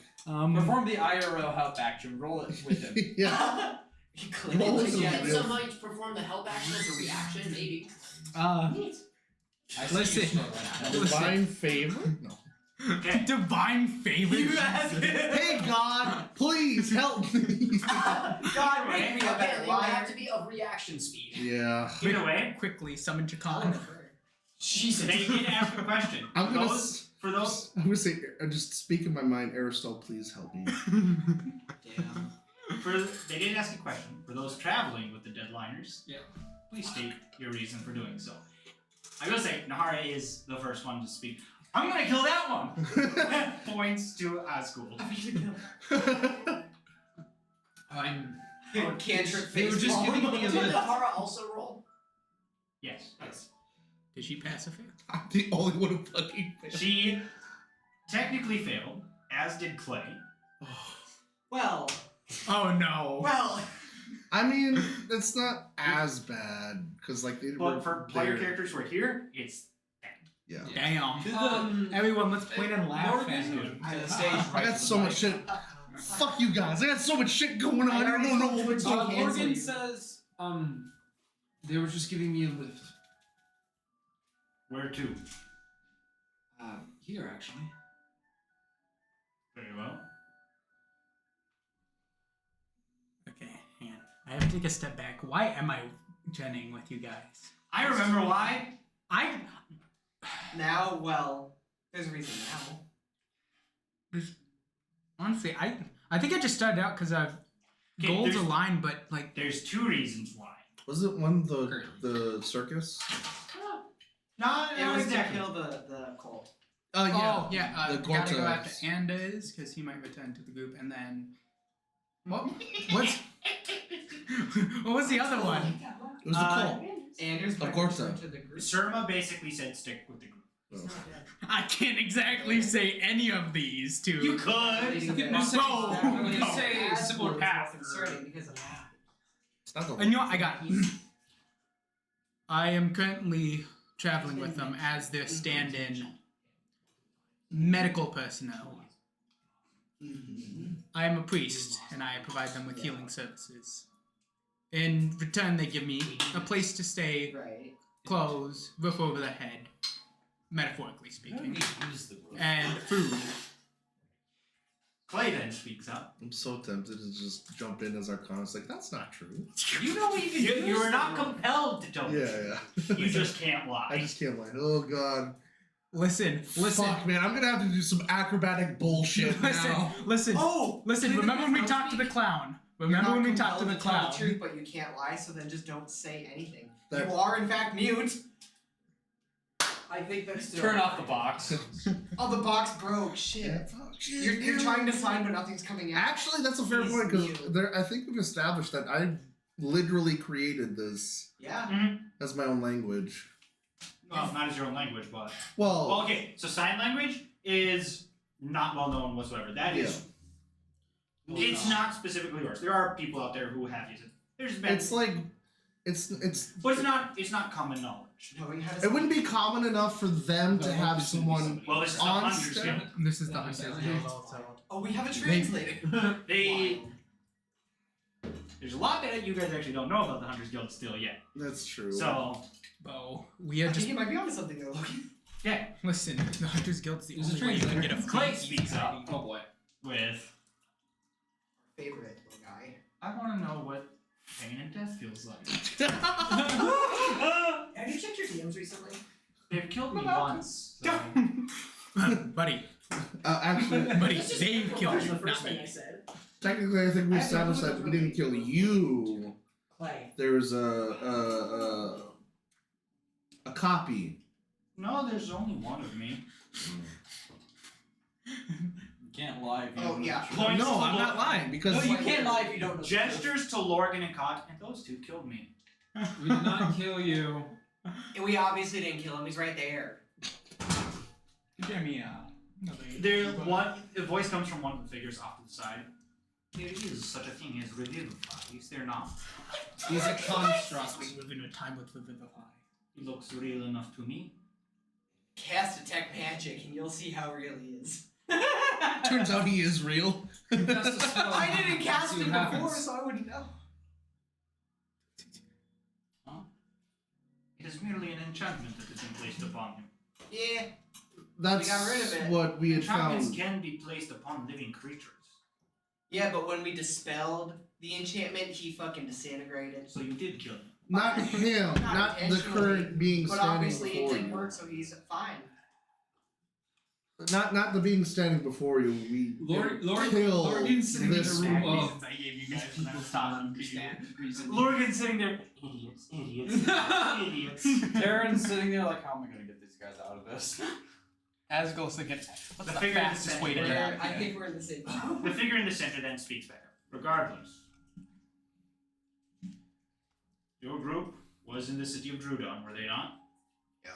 Speaker 10: perform the IRL help action. Roll it with him.
Speaker 4: Yeah.
Speaker 6: You
Speaker 8: I
Speaker 6: click
Speaker 4: Roll
Speaker 6: it.
Speaker 4: with
Speaker 8: think
Speaker 4: real-
Speaker 8: some might perform the help action as a reaction, maybe.
Speaker 3: Listen.
Speaker 4: Divine favor. No.
Speaker 2: okay.
Speaker 3: Divine favor.
Speaker 6: You asked it.
Speaker 4: Hey God, please help me.
Speaker 6: God, make me a better
Speaker 8: Apparently, it would have
Speaker 6: liar.
Speaker 8: to be of reaction speed.
Speaker 4: Yeah.
Speaker 2: Either way,
Speaker 3: Quickly summon Chacon.
Speaker 6: Jesus.
Speaker 2: they did ask a question.
Speaker 4: I'm gonna.
Speaker 2: For those
Speaker 4: I'm gonna say. Just speak in my mind. Aristotle, please help me.
Speaker 10: Damn.
Speaker 2: they did ask a question. For those traveling with the deadliners,
Speaker 10: Yeah.
Speaker 2: please state your reason for doing so. I will say Nahara is the first one to speak. I'm gonna kill that one. Points to Asgul.
Speaker 10: I'm.
Speaker 6: Cantrip
Speaker 10: They were
Speaker 6: face
Speaker 10: just
Speaker 6: palm.
Speaker 10: giving me a
Speaker 8: Did
Speaker 10: lift.
Speaker 8: Nahara also roll?
Speaker 2: Yes.
Speaker 3: Did she pass a fail?
Speaker 4: I'm the only one who fucking failed.
Speaker 2: She technically failed, as did Clay.
Speaker 6: Well,
Speaker 3: Oh no.
Speaker 4: I mean, it's not as bad because like they were.
Speaker 2: But for player
Speaker 4: there.
Speaker 2: characters who are here, it's
Speaker 4: Yeah.
Speaker 3: Damn. Everyone, let's point and laugh at
Speaker 10: Morgan,
Speaker 3: him.
Speaker 6: I
Speaker 4: I got so much shit. Fuck you guys. I got so much shit going on. I don't know what we're talking about.
Speaker 10: Morgan says, they were just giving me a lift.
Speaker 2: where to.
Speaker 10: Here actually.
Speaker 2: Very well.
Speaker 3: Okay, hang on. I have to take a step back. Why am I jenning with you guys?
Speaker 2: I remember why.
Speaker 6: now, well, there's a reason now.
Speaker 3: Honestly, I think I just started out because I've
Speaker 2: Okay,
Speaker 3: goals
Speaker 2: there's-
Speaker 3: aligned, but like
Speaker 2: There's two reasons why.
Speaker 4: Was it one the circus?
Speaker 2: Not
Speaker 6: It was to
Speaker 2: exactly.
Speaker 6: kill the cult.
Speaker 4: Oh
Speaker 3: oh yeah,
Speaker 4: the
Speaker 3: we gotta go
Speaker 4: Gortas.
Speaker 3: after Anders because he might return to the group, and then what's what was the other one?
Speaker 4: It was the cult.
Speaker 6: Anders
Speaker 4: Of course
Speaker 6: return
Speaker 4: so.
Speaker 6: to the group.
Speaker 2: Surma basically said stick with the group.
Speaker 3: I can't exactly say any of these two.
Speaker 2: You could.
Speaker 10: You can
Speaker 3: No,
Speaker 10: just say,
Speaker 3: no.
Speaker 10: you can say
Speaker 6: As
Speaker 10: similar
Speaker 6: was
Speaker 10: path.
Speaker 6: concerning because of
Speaker 4: It's not the
Speaker 3: And you know what? I got it. I am currently traveling with them as their stand-in medical personnel. I am a priest, and I provide them with healing services. In return, they give me a place to stay,
Speaker 6: right.
Speaker 3: clothes, roof over the head, metaphorically speaking,
Speaker 9: Use the roof.
Speaker 3: and food.
Speaker 2: Clay then speaks up.
Speaker 4: I'm so tempted to just jump in as Arcana. It's like, that's not true.
Speaker 2: You don't even. You are not compelled to tell
Speaker 4: Yeah,
Speaker 2: the
Speaker 4: yeah.
Speaker 2: truth. You just can't lie.
Speaker 4: I just can't lie. Oh god.
Speaker 3: Listen.
Speaker 4: Fuck, man. I'm gonna have to do some acrobatic bullshit now.
Speaker 3: Listen.
Speaker 6: Oh,
Speaker 3: Listen. Remember when we talked to the clown? Remember when we talked to the clown?
Speaker 6: The truth, but you can't lie, so then just don't say anything.
Speaker 4: That-
Speaker 6: You are in fact mute.
Speaker 8: I think that's still.
Speaker 2: Turn off the box.
Speaker 6: Oh, the box broke. Shit.
Speaker 4: Yeah, fuck, shit,
Speaker 6: You're
Speaker 4: yeah.
Speaker 6: trying to sign, but nothing's coming out.
Speaker 4: Actually, that's a fair
Speaker 6: He's
Speaker 4: point because
Speaker 6: mute.
Speaker 4: I think we've established that I literally created this
Speaker 6: Yeah.
Speaker 4: as my own language.
Speaker 2: Well, not as your own language, but.
Speaker 4: Well,
Speaker 2: Well, okay. So sign language is not well known whatsoever. That is. It's not specifically yours. There are people out there who have used it. There's been.
Speaker 4: it's like it's
Speaker 2: But it's not. It's not common knowledge.
Speaker 6: Knowing how to
Speaker 4: it wouldn't be common enough for them to
Speaker 10: Well,
Speaker 4: have
Speaker 10: it's gonna be
Speaker 4: someone.
Speaker 10: somebody.
Speaker 2: Well, this is the
Speaker 4: On
Speaker 2: Hunter's
Speaker 4: step.
Speaker 2: Guild.
Speaker 3: This is the
Speaker 10: Yeah,
Speaker 3: Hunter's
Speaker 10: exactly.
Speaker 3: Guild also.
Speaker 6: Oh, we have a translator.
Speaker 2: They. There's a lot that you guys actually don't know about the Hunter's Guild still yet.
Speaker 4: That's true.
Speaker 2: So
Speaker 3: Bo, we are
Speaker 6: I
Speaker 3: just
Speaker 6: think you might be onto something there, Logan.
Speaker 2: yeah,
Speaker 3: listen. The Hunter's Guild's the
Speaker 10: There's a
Speaker 3: only way you can
Speaker 10: translator.
Speaker 3: get a
Speaker 2: Clay
Speaker 3: free
Speaker 2: speaks up.
Speaker 10: Oh boy.
Speaker 2: with
Speaker 6: Favorite little guy.
Speaker 9: I want to know what
Speaker 2: pain and death feels like.
Speaker 8: Have you checked your DMs recently?
Speaker 2: They've killed me once. So.
Speaker 3: Buddy,
Speaker 4: Actually,
Speaker 3: buddy,
Speaker 8: Let's just
Speaker 3: they
Speaker 8: go
Speaker 3: killed
Speaker 8: back to
Speaker 3: you,
Speaker 8: the first
Speaker 3: not
Speaker 8: thing
Speaker 3: me.
Speaker 8: I said.
Speaker 4: technically, I think we established that we didn't kill you.
Speaker 8: Clay.
Speaker 4: There was a copy.
Speaker 2: No, there's only one of me.
Speaker 9: You can't lie if you
Speaker 6: Oh,
Speaker 9: don't know
Speaker 6: yeah.
Speaker 9: the truth.
Speaker 2: Points
Speaker 4: No,
Speaker 2: to
Speaker 4: I'm not lying because
Speaker 6: No, you can't lie if you don't know.
Speaker 2: Gestures to Lorgan and Cog, and those two killed me.
Speaker 10: We did not kill you.
Speaker 6: And we obviously didn't kill him. He's right there.
Speaker 1: Jeremy,
Speaker 2: A voice comes from one of the figures off to the side. There is such a thing as revivify, is there not?
Speaker 10: He's a construct.
Speaker 1: We live in a time with Vivify.
Speaker 2: He looks real enough to me.
Speaker 6: Cast detect magic, and you'll see how real he is.
Speaker 4: turns out he is real.
Speaker 10: Cast a spell.
Speaker 6: I didn't cast
Speaker 10: See
Speaker 6: him
Speaker 10: what
Speaker 6: before,
Speaker 10: happens.
Speaker 6: so I wouldn't know.
Speaker 2: It is merely an enchantment that has been placed upon him.
Speaker 6: Yeah.
Speaker 4: That's
Speaker 6: got rid of it.
Speaker 4: what we had
Speaker 2: Enchantments
Speaker 4: found.
Speaker 2: can be placed upon living creatures.
Speaker 6: Yeah, but when we dispelled the enchantment, he fucking disintegrated.
Speaker 2: So you did kill him.
Speaker 4: Not him,
Speaker 6: Not
Speaker 4: not the
Speaker 6: intentionally,
Speaker 4: current being
Speaker 6: But
Speaker 4: standing
Speaker 6: obviously it
Speaker 4: before
Speaker 6: didn't
Speaker 4: you.
Speaker 6: work, so he's fine.
Speaker 4: Not the being standing before you. We kill
Speaker 1: Lorgan's sitting in
Speaker 4: this
Speaker 1: the room
Speaker 4: one.
Speaker 1: of I gave you guys when I was talking to you.
Speaker 2: Lorgan's sitting there. Idiots, idiots, idiots.
Speaker 9: Taryn's sitting there like, how am I gonna get these guys out of this?
Speaker 3: Asgul's thinking, what's
Speaker 2: The
Speaker 3: the
Speaker 2: figure in the
Speaker 3: fastest
Speaker 2: center
Speaker 3: way to
Speaker 2: there,
Speaker 3: get out of
Speaker 6: I
Speaker 3: here?
Speaker 6: think we're in the same.
Speaker 2: The figure in the center then speaks back. Regardless, your group was in the city of Drudon, were they not?
Speaker 6: Yo,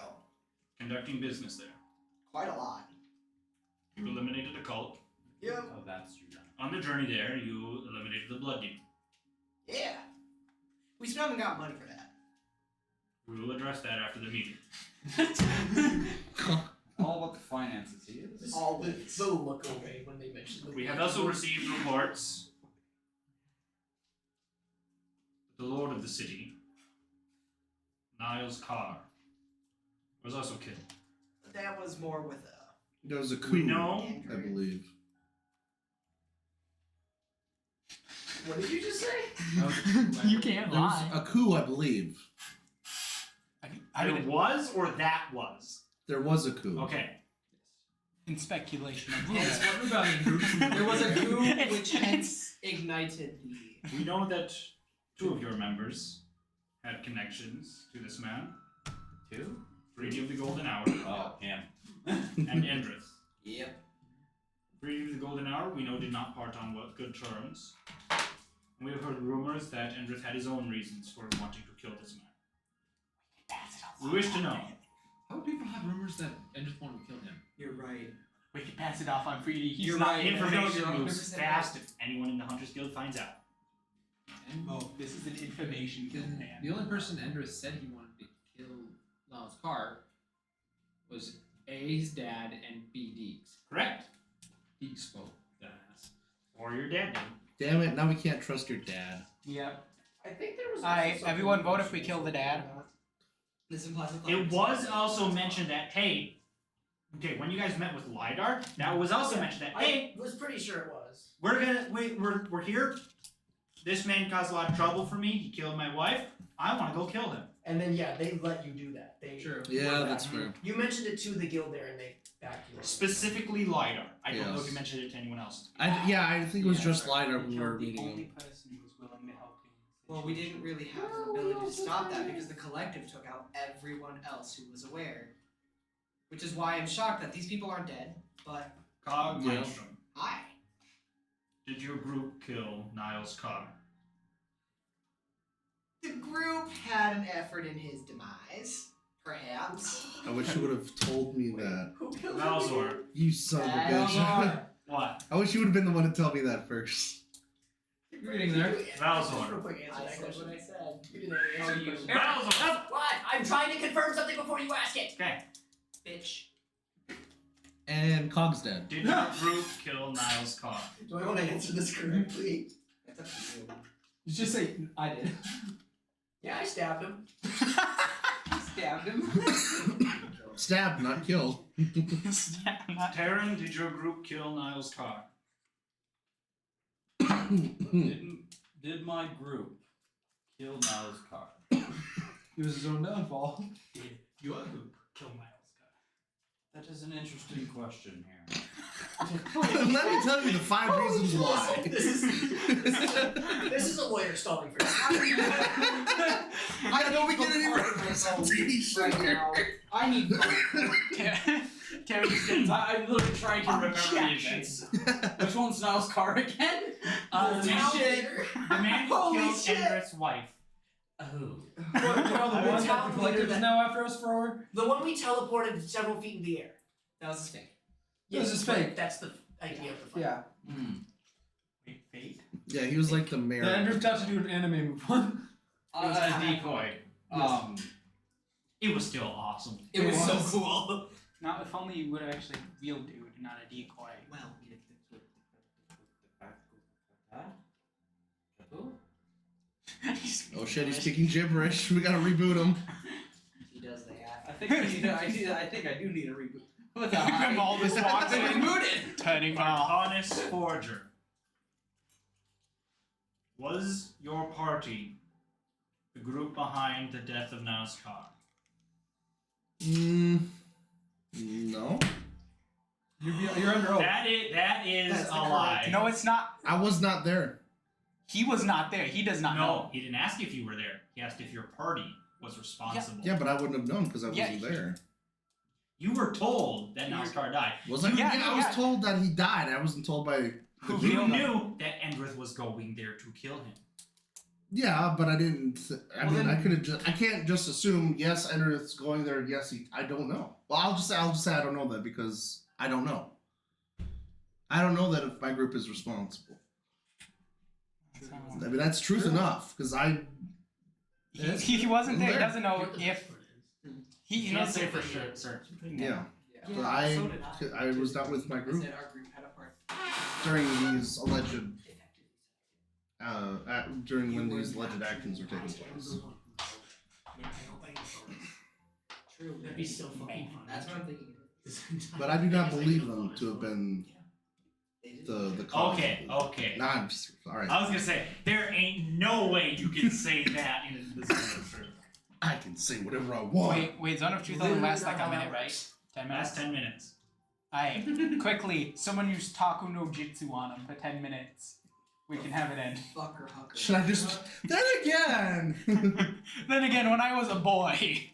Speaker 2: Conducting business there.
Speaker 6: quite a lot.
Speaker 2: You eliminated a cult.
Speaker 6: Yep.
Speaker 9: Oh, that's true.
Speaker 2: On the journey there, you eliminated the blood demon.
Speaker 6: Yeah. We still haven't got money for that.
Speaker 2: We will address that after the meeting.
Speaker 9: All about the finances, he is.
Speaker 6: Always.
Speaker 8: The look away when they mentioned the
Speaker 2: We have also received reports that the lord of the city, Niles Carr, was also killed.
Speaker 6: That was more with
Speaker 4: There was a
Speaker 2: We
Speaker 4: coup,
Speaker 2: know
Speaker 4: I believe.
Speaker 8: What did you just say?
Speaker 3: You can't
Speaker 4: There was
Speaker 3: lie.
Speaker 4: a coup, I believe.
Speaker 3: I
Speaker 2: there
Speaker 3: mean,
Speaker 2: was or that was.
Speaker 4: There was a coup.
Speaker 2: Okay.
Speaker 3: in speculation of
Speaker 6: Hence
Speaker 3: rumor.
Speaker 6: what rebellion groups. There was a coup which hence ignited the.
Speaker 2: We know that two of your members had connections to this man.
Speaker 9: Two?
Speaker 2: Brady of the Golden Hour
Speaker 9: Oh, him.
Speaker 2: and Endrith.
Speaker 6: Yep.
Speaker 2: Brady of the Golden Hour, we know, did not part on good terms. We have heard rumors that Endrith had his own reasons for wanting to kill this man. We wish to know.
Speaker 10: How would people have rumors that Endrith wanted to kill him?
Speaker 6: You're right.
Speaker 3: We can pass it off on Freedy. He's
Speaker 6: You're
Speaker 3: not
Speaker 6: right.
Speaker 2: Information
Speaker 6: You're
Speaker 2: moves
Speaker 6: 100%
Speaker 2: fast if anyone in the Hunters Guild finds out.
Speaker 10: And
Speaker 1: Oh, this is an information kill,
Speaker 10: then
Speaker 1: man.
Speaker 10: the only person Endrith said he wanted to kill Lyle's car was A, his dad, and B, Deeks.
Speaker 2: Correct?
Speaker 10: Deeks spoke, that ass.
Speaker 2: Or your dad did.
Speaker 4: Damn it, now we can't trust your dad.
Speaker 3: Yep.
Speaker 8: I think there was.
Speaker 3: Alright,
Speaker 8: also
Speaker 3: everyone
Speaker 8: something
Speaker 3: vote if we kill the dad.
Speaker 6: This implies a
Speaker 2: It was also mentioned that, hey, okay, when you guys met with Lidar, that was also mentioned that, hey,
Speaker 8: I was pretty sure it was.
Speaker 2: we're here. This man caused a lot of trouble for me. He killed my wife. I want to go kill him.
Speaker 8: And then yeah, they let you do that. They
Speaker 10: True.
Speaker 4: Yeah,
Speaker 8: were
Speaker 4: that's
Speaker 8: back.
Speaker 4: fair.
Speaker 8: You mentioned it to the guild there, and they backed you. up.
Speaker 2: Specifically Lidar. I don't know if
Speaker 4: Yes.
Speaker 2: you mentioned it to anyone else.
Speaker 4: I think it was just Lidar when we were
Speaker 1: killed the
Speaker 4: meeting
Speaker 1: only
Speaker 4: him.
Speaker 1: person who was willing to help him.
Speaker 6: Well, we didn't really have the ability to stop that because the collective took out everyone else who was aware. Which is why I'm shocked that these people aren't dead, but
Speaker 2: Cog
Speaker 4: Yeah.
Speaker 2: Maelstrom,
Speaker 6: I.
Speaker 2: did your group kill Niles Carr?
Speaker 6: The group had an effort in his demise, perhaps.
Speaker 4: I wish you would have told me that.
Speaker 8: Who killed
Speaker 2: Valzor.
Speaker 4: You son of a bitch.
Speaker 6: Valzor.
Speaker 2: What?
Speaker 4: I wish you would have been the one to tell me that first.
Speaker 10: You're getting there.
Speaker 2: Valzor.
Speaker 8: Real quick, answer
Speaker 6: I
Speaker 8: that
Speaker 6: said
Speaker 8: question.
Speaker 6: what I said.
Speaker 8: You didn't answer the question.
Speaker 2: Valzor!
Speaker 8: What? I'm trying to confirm something before you ask it.
Speaker 2: Okay.
Speaker 6: Bitch.
Speaker 4: And Cog's dead.
Speaker 2: Did your group kill Niles Carr?
Speaker 8: Do I want to answer this correctly?
Speaker 6: That's up to you.
Speaker 10: You just say, I did.
Speaker 8: Yeah, I stabbed him.
Speaker 1: Stabbed him.
Speaker 4: Stabbed, not killed.
Speaker 2: Taryn, did your group kill Niles Carr?
Speaker 9: Did my group Kill Miles Carr.
Speaker 10: He was his own downfall.
Speaker 1: Did your group kill Miles Carr?
Speaker 9: That is an interesting question here.
Speaker 4: Let me tell you the 5 reasons why.
Speaker 8: This is a lawyer stalling for you.
Speaker 4: I don't we get any representation
Speaker 6: right
Speaker 4: here.
Speaker 6: now. I need.
Speaker 3: Terry just gets
Speaker 9: I'm literally trying to remember the events. Which one's Niles Carr again?
Speaker 2: The man,
Speaker 8: Leader.
Speaker 2: the man who
Speaker 8: Holy
Speaker 2: killed
Speaker 8: shit.
Speaker 2: Endrith's wife.
Speaker 9: Oh.
Speaker 10: What, you know the
Speaker 8: I'm
Speaker 10: one that
Speaker 8: telling
Speaker 10: the collective
Speaker 8: you
Speaker 10: is
Speaker 8: that-
Speaker 10: now after us for?
Speaker 8: The one we teleported several feet in the air.
Speaker 6: That was his thing.
Speaker 10: That was his fake.
Speaker 8: That's the idea of the fight.
Speaker 10: Yeah.
Speaker 1: Wait, fate?
Speaker 4: Yeah, he was like the mayor.
Speaker 10: The Andrew got to do an anime move on.
Speaker 8: It was kinda
Speaker 2: Decoy. It was still awesome.
Speaker 6: It was so cool.
Speaker 1: Now, if only you would have actually real dude, not a decoy.
Speaker 6: Well,
Speaker 4: Oh shit, he's speaking gibberish. We gotta reboot him.
Speaker 6: he does that.
Speaker 9: I think I do need a reboot. What the
Speaker 1: Him all just walks in,
Speaker 6: Rebooted.
Speaker 1: turning off.
Speaker 2: Arcanis Forger. Was your party the group behind the death of Niles Carr?
Speaker 4: No.
Speaker 10: You're under oath.
Speaker 2: That is
Speaker 6: That's
Speaker 2: a
Speaker 6: the
Speaker 2: lie.
Speaker 6: correct-
Speaker 1: No, it's not.
Speaker 4: I was not there.
Speaker 1: He was not there. He does not
Speaker 2: No,
Speaker 1: know.
Speaker 2: he didn't ask if you were there. He asked if your party was responsible.
Speaker 4: Yeah, but I wouldn't have known because I wasn't
Speaker 1: Yeah,
Speaker 4: there.
Speaker 2: You were told that Niles Carr died.
Speaker 4: Was I?
Speaker 1: Yeah,
Speaker 4: I was
Speaker 1: yeah.
Speaker 4: told that he died. I wasn't told by.
Speaker 1: Who
Speaker 2: You
Speaker 1: killed him?
Speaker 2: knew that Endrith was going there to kill him.
Speaker 4: Yeah, but I didn't. I
Speaker 2: Well,
Speaker 4: mean,
Speaker 2: then-
Speaker 4: I could have just. I can't just assume. Yes, Ender's going there. Yes, I don't know. Well, I'll just say I don't know that because I don't know. I don't know that if my group is responsible. I mean, that's truth enough because
Speaker 1: He wasn't there. He doesn't know
Speaker 8: What the
Speaker 1: if
Speaker 8: fuck is it?
Speaker 1: he
Speaker 2: Can't
Speaker 1: knows
Speaker 2: say
Speaker 1: if
Speaker 2: for sure, certain.
Speaker 4: yeah.
Speaker 6: Yeah.
Speaker 4: But I
Speaker 8: so did I.
Speaker 4: was not with my
Speaker 6: I
Speaker 4: group
Speaker 6: said our group had a part.
Speaker 4: during these alleged during when these alleged actions were taking place.
Speaker 6: True.
Speaker 8: That'd be so fucking funny.
Speaker 6: That's what I'm thinking.
Speaker 4: But I do not believe them to have been
Speaker 6: They did.
Speaker 4: the cause.
Speaker 2: Okay, okay.
Speaker 4: Nah, I'm just, all right.
Speaker 2: I was gonna say, there ain't no way you can say that in this episode.
Speaker 4: I can say whatever I want.
Speaker 1: Wait, Zone of Truth only lasts like a minute, right? 10 minutes?
Speaker 2: Last 10 minutes.
Speaker 1: Alright, quickly, someone use Taku no Jitsu on him for 10 minutes. We can have it end.
Speaker 6: Fucker hucker.
Speaker 4: Should I just? Then again.
Speaker 1: Then again, when I was a boy, I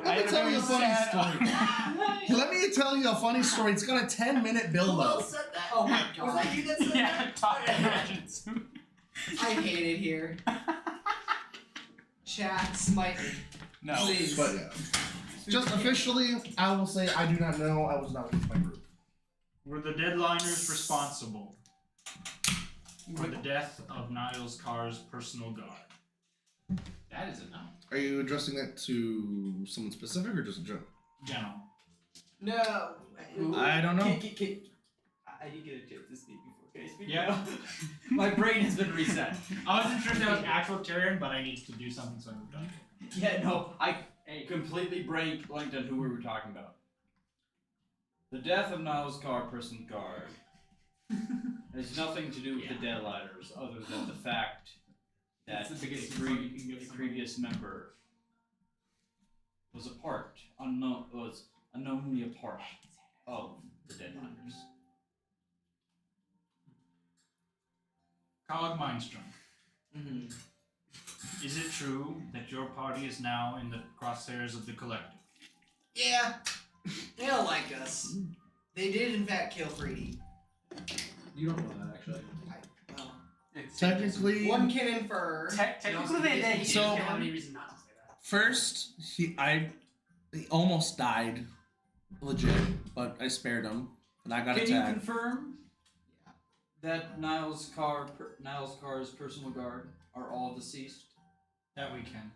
Speaker 4: Let
Speaker 1: had
Speaker 4: me tell
Speaker 1: very
Speaker 4: you a funny
Speaker 1: sad-
Speaker 4: story. Let me tell you a funny story. It's got a 10-minute
Speaker 8: Who
Speaker 4: build
Speaker 8: else
Speaker 4: up.
Speaker 8: said that?
Speaker 6: Oh my
Speaker 8: Was
Speaker 6: god.
Speaker 8: that you that said
Speaker 1: Yeah,
Speaker 8: that?
Speaker 1: Taku no Jitsu.
Speaker 6: I hate it here. Chat, smite me.
Speaker 1: No.
Speaker 6: Please.
Speaker 4: But yeah, just officially, I will say I do not know. I was not with my group.
Speaker 2: Were the deadliners responsible for the death of Niles Carr's personal guard?
Speaker 9: That is a no.
Speaker 4: Are you addressing that to someone specific or just a joke?
Speaker 2: General.
Speaker 6: No.
Speaker 4: I don't know.
Speaker 9: I did get a chance to speak before. Can I speak?
Speaker 2: Yeah.
Speaker 9: now? My brain has been reset.
Speaker 2: I wasn't sure if that was actual Tyrion, but I needed to do something, so I moved on.
Speaker 9: Yeah, no, I completely blanked on who we were talking about. The death of Niles Carr, person guard, has nothing to do with the deadliners, other than the fact that
Speaker 2: That's the biggest
Speaker 9: a
Speaker 2: insult you can give
Speaker 9: a
Speaker 2: someone.
Speaker 9: previous member was unknownly a part of the deadliners.
Speaker 2: Cog Mindstrom.
Speaker 6: Mm-hmm.
Speaker 2: Is it true that your party is now in the crosshairs of the collective?
Speaker 6: Yeah. They don't like us. They did in fact kill Freedy.
Speaker 10: You don't know that actually.
Speaker 6: Well,
Speaker 4: Technically,
Speaker 6: one can infer.
Speaker 1: Technically, they did.
Speaker 4: So-
Speaker 8: Don't have any reason not to say that.
Speaker 4: first he almost died, legit, but I spared him, and I got
Speaker 9: Can you
Speaker 4: attacked.
Speaker 9: confirm that Niles Carr's personal guard are all deceased?
Speaker 2: That we can.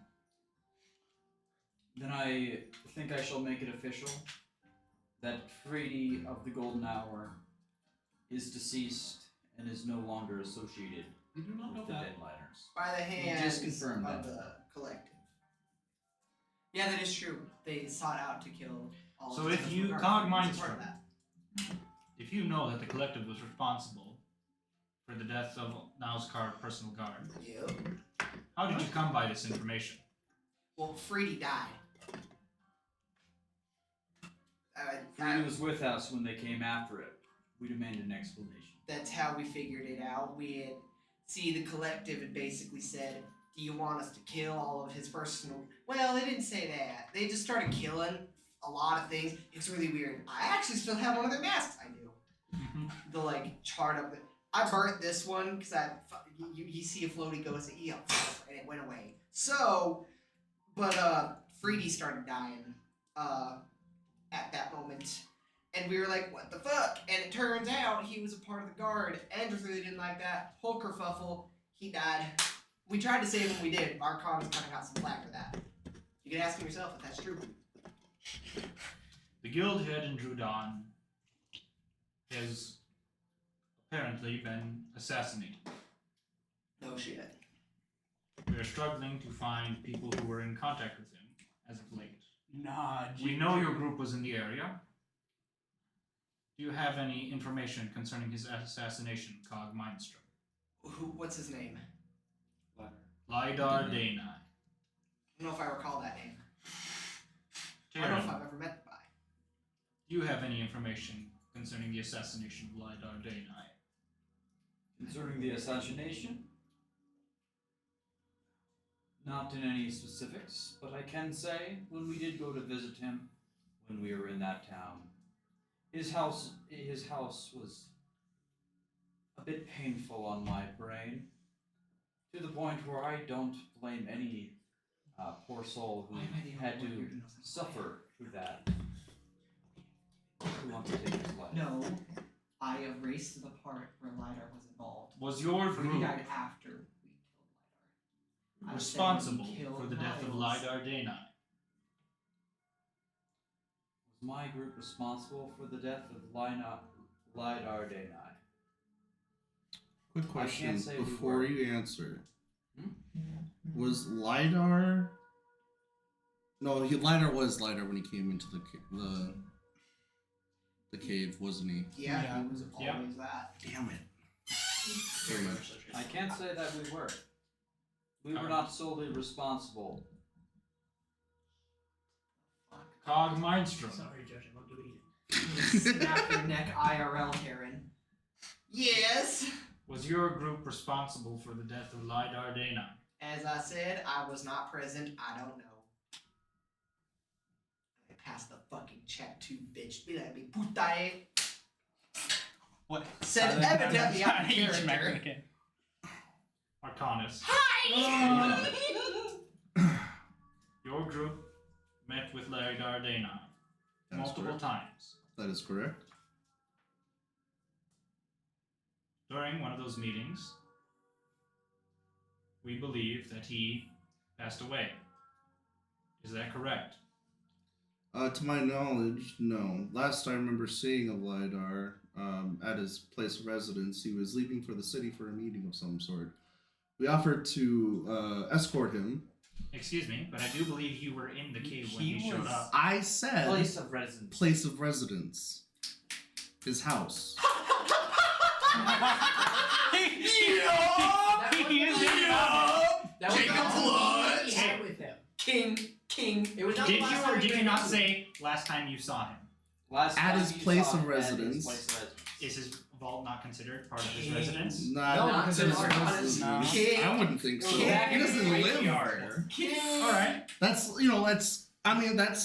Speaker 9: Then I think I shall make it official that Frady of the Golden Hour is deceased and is no longer associated
Speaker 10: You do not know
Speaker 9: with the
Speaker 10: that.
Speaker 9: Deadliners.
Speaker 6: By the hands
Speaker 9: Just confirm
Speaker 6: of
Speaker 9: that.
Speaker 6: the collective. Yeah, that is true. They sought out to kill all
Speaker 2: So
Speaker 6: of the
Speaker 2: if you-
Speaker 6: Guard.
Speaker 2: Cog
Speaker 6: It's a part
Speaker 2: Mindstrom.
Speaker 6: of that.
Speaker 2: If you know that the collective was responsible for the death of Niles Carr personal guard,
Speaker 6: Yep.
Speaker 2: How did you come by this information?
Speaker 6: Well, Freedy died.
Speaker 9: Freddie was with us when they came after it. We demand an explanation.
Speaker 6: That's how we figured it out. The collective had basically said, do you want us to kill all of his personal... Well, they didn't say that. They just started killing a lot of things. It's really weird. I actually still have one of their masks. I do. The, chart of it. I burnt this one, because you see a floaty goes, and it went away. So, but, Freedy started dying, at that moment. And we were like, what the fuck? And it turns out he was a part of the guard. Andrew really didn't like that. Whole kerfuffle. He died. We tried to save him, we did. Our con kind of got some flack for that. You can ask him yourself if that's true.
Speaker 2: The guild head in Drudon has apparently been assassinated.
Speaker 6: No shit.
Speaker 2: We are struggling to find people who were in contact with him as of late.
Speaker 5: Nah,
Speaker 2: We know your group was in the area. Do you have any information concerning his assassination, Cog Mindstrom?
Speaker 6: What's his name?
Speaker 2: Lidar Dana.
Speaker 6: I don't know if I recall that name. I don't know if I've ever met the guy.
Speaker 2: Do you have any information concerning the assassination of Lidar Dana?
Speaker 9: Concerning the assassination? Not in any specifics, but I can say when we did go to visit him when we were in that town, his house was a bit painful on my brain, to the point where I don't blame any poor soul who had to suffer through that. Who wants to take his life?
Speaker 6: No, I erased the part where Lidar was involved.
Speaker 2: Was your
Speaker 6: Freddie
Speaker 2: group
Speaker 6: died after we killed Lidar.
Speaker 2: responsible
Speaker 6: I said we
Speaker 2: for
Speaker 6: killed
Speaker 2: the death of
Speaker 6: Miles.
Speaker 2: Lidar Dana?
Speaker 9: Was my group responsible for the death of Lidar Dana?
Speaker 4: Quick
Speaker 9: I
Speaker 4: question
Speaker 9: can't say we
Speaker 4: before
Speaker 9: were.
Speaker 4: you answer.
Speaker 9: Hmm?
Speaker 4: Was Lidar? No, Lidar was Lidar when he came into the cave, wasn't he?
Speaker 6: Yeah,
Speaker 3: Yeah.
Speaker 6: he was
Speaker 2: Yeah.
Speaker 6: always that.
Speaker 4: Damn it.
Speaker 6: Very
Speaker 4: much.
Speaker 6: much so.
Speaker 9: I can't say that we were. We were
Speaker 2: Alright.
Speaker 9: not solely responsible.
Speaker 2: Cog Mindstrom.
Speaker 8: Sorry, Judge, I won't do it either.
Speaker 6: Snap your neck IRL, Karen. Yes!
Speaker 2: Was your group responsible for the death of Lidar Dana?
Speaker 6: As I said, I was not present. I don't know. I passed the fucking check to bitch. Be like, puta.
Speaker 1: What?
Speaker 6: Said evidently out of character.
Speaker 2: Arcanus. Your group met with Lidar Dana
Speaker 4: That's
Speaker 2: multiple
Speaker 4: correct.
Speaker 2: times.
Speaker 4: That is correct.
Speaker 2: During one of those meetings, we believe that he passed away. Is that correct?
Speaker 4: To my knowledge, no. Last I remember seeing of Lidar, at his place of residence, he was leaving for the city for a meeting of some sort. We offered to escort him.
Speaker 2: Excuse me, but I do believe you were in the cave when
Speaker 1: He
Speaker 2: he showed
Speaker 1: was-
Speaker 2: up.
Speaker 4: I said
Speaker 9: Place of residence.
Speaker 4: place of residence. His house.
Speaker 8: That was
Speaker 6: Jacob
Speaker 8: not the
Speaker 6: Blood.
Speaker 8: meeting he had with him.
Speaker 6: King.
Speaker 8: It was not
Speaker 2: Did
Speaker 8: the last
Speaker 2: you
Speaker 8: time
Speaker 2: or
Speaker 8: we
Speaker 2: did you
Speaker 8: met
Speaker 2: not
Speaker 8: him.
Speaker 2: say last time you saw him?
Speaker 9: Last
Speaker 4: At
Speaker 9: time
Speaker 4: his
Speaker 9: you
Speaker 4: place
Speaker 9: saw
Speaker 4: of
Speaker 9: him at his
Speaker 4: residence.
Speaker 9: place of residence.
Speaker 2: Is his vault not considered part of his
Speaker 6: King.
Speaker 2: residence?
Speaker 4: Not,
Speaker 8: No,
Speaker 6: Not
Speaker 8: because
Speaker 6: to
Speaker 8: it's
Speaker 6: our
Speaker 8: honest.
Speaker 1: No.
Speaker 6: King.
Speaker 4: I wouldn't think so.
Speaker 6: King.
Speaker 4: He doesn't live
Speaker 2: Graveyard.
Speaker 4: there.
Speaker 2: All right.
Speaker 4: That's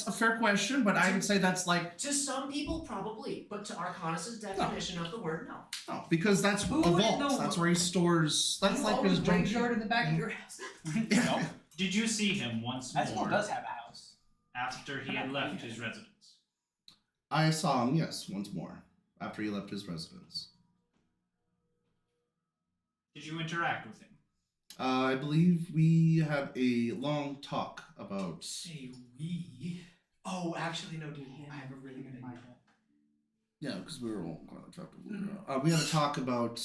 Speaker 4: a fair question, but I would say that's like
Speaker 8: To some people, probably, but to Arcanus' definition of the word, no.
Speaker 4: no, because that's
Speaker 8: Who
Speaker 4: a
Speaker 8: would
Speaker 4: vault.
Speaker 8: know?
Speaker 4: That's where he stores. That's
Speaker 8: You
Speaker 4: like
Speaker 8: always
Speaker 4: his junk.
Speaker 8: graveyard in the back of your house.
Speaker 1: No.
Speaker 2: Did you see him once
Speaker 1: That school
Speaker 2: more
Speaker 1: does have a house.
Speaker 2: after he had left his residence?
Speaker 4: I saw him, yes, once more after he left his residence.
Speaker 2: Did you interact with him?
Speaker 4: I believe we had a long talk about.
Speaker 6: Say we. Oh, actually, no, dude. I have a really good idea.
Speaker 4: Yeah, because we were all kind of talked we had a talk about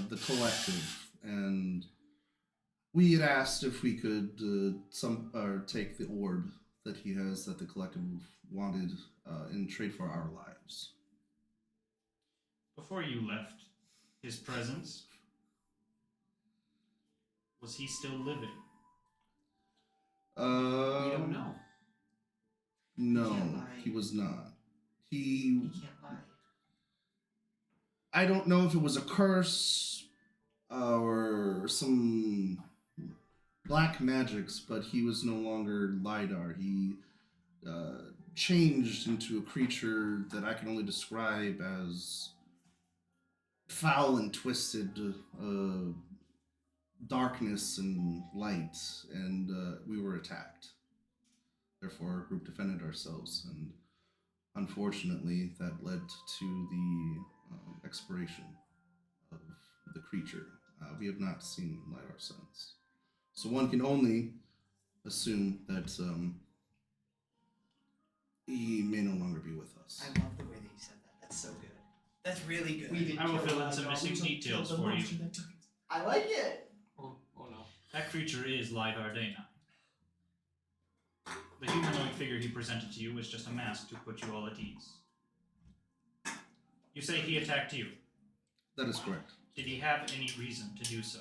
Speaker 4: the collective, and we had asked if we could take the orb that he has that the collective wanted in trade for our lives.
Speaker 2: Before you left his presence, Was he still living?
Speaker 10: We don't know.
Speaker 4: No,
Speaker 6: can't lie.
Speaker 4: he was not.
Speaker 6: You can't lie.
Speaker 4: I don't know if it was a curse or some black magics, but he was no longer Lidar. He changed into a creature that I can only describe as foul and twisted, darkness and light, and we were attacked. Therefore, our group defended ourselves, and unfortunately, that led to the expiration of the creature. We have not seen Lidar since. So one can only assume that he may no longer be with us.
Speaker 6: I love the way that you said that. That's so good. That's really good.
Speaker 8: We didn't
Speaker 2: I will
Speaker 8: kill
Speaker 2: fill in
Speaker 8: Lidar,
Speaker 2: some
Speaker 8: we
Speaker 2: missing
Speaker 8: just
Speaker 2: details
Speaker 8: killed the
Speaker 2: for you.
Speaker 8: monster that took it.
Speaker 6: I like it.
Speaker 10: Oh no.
Speaker 2: That creature is Lidar Dana. The humanoid figure he presented to you was just a mask to put you all at ease. You say he attacked you.
Speaker 4: That is correct.
Speaker 2: Did he have any reason to do so?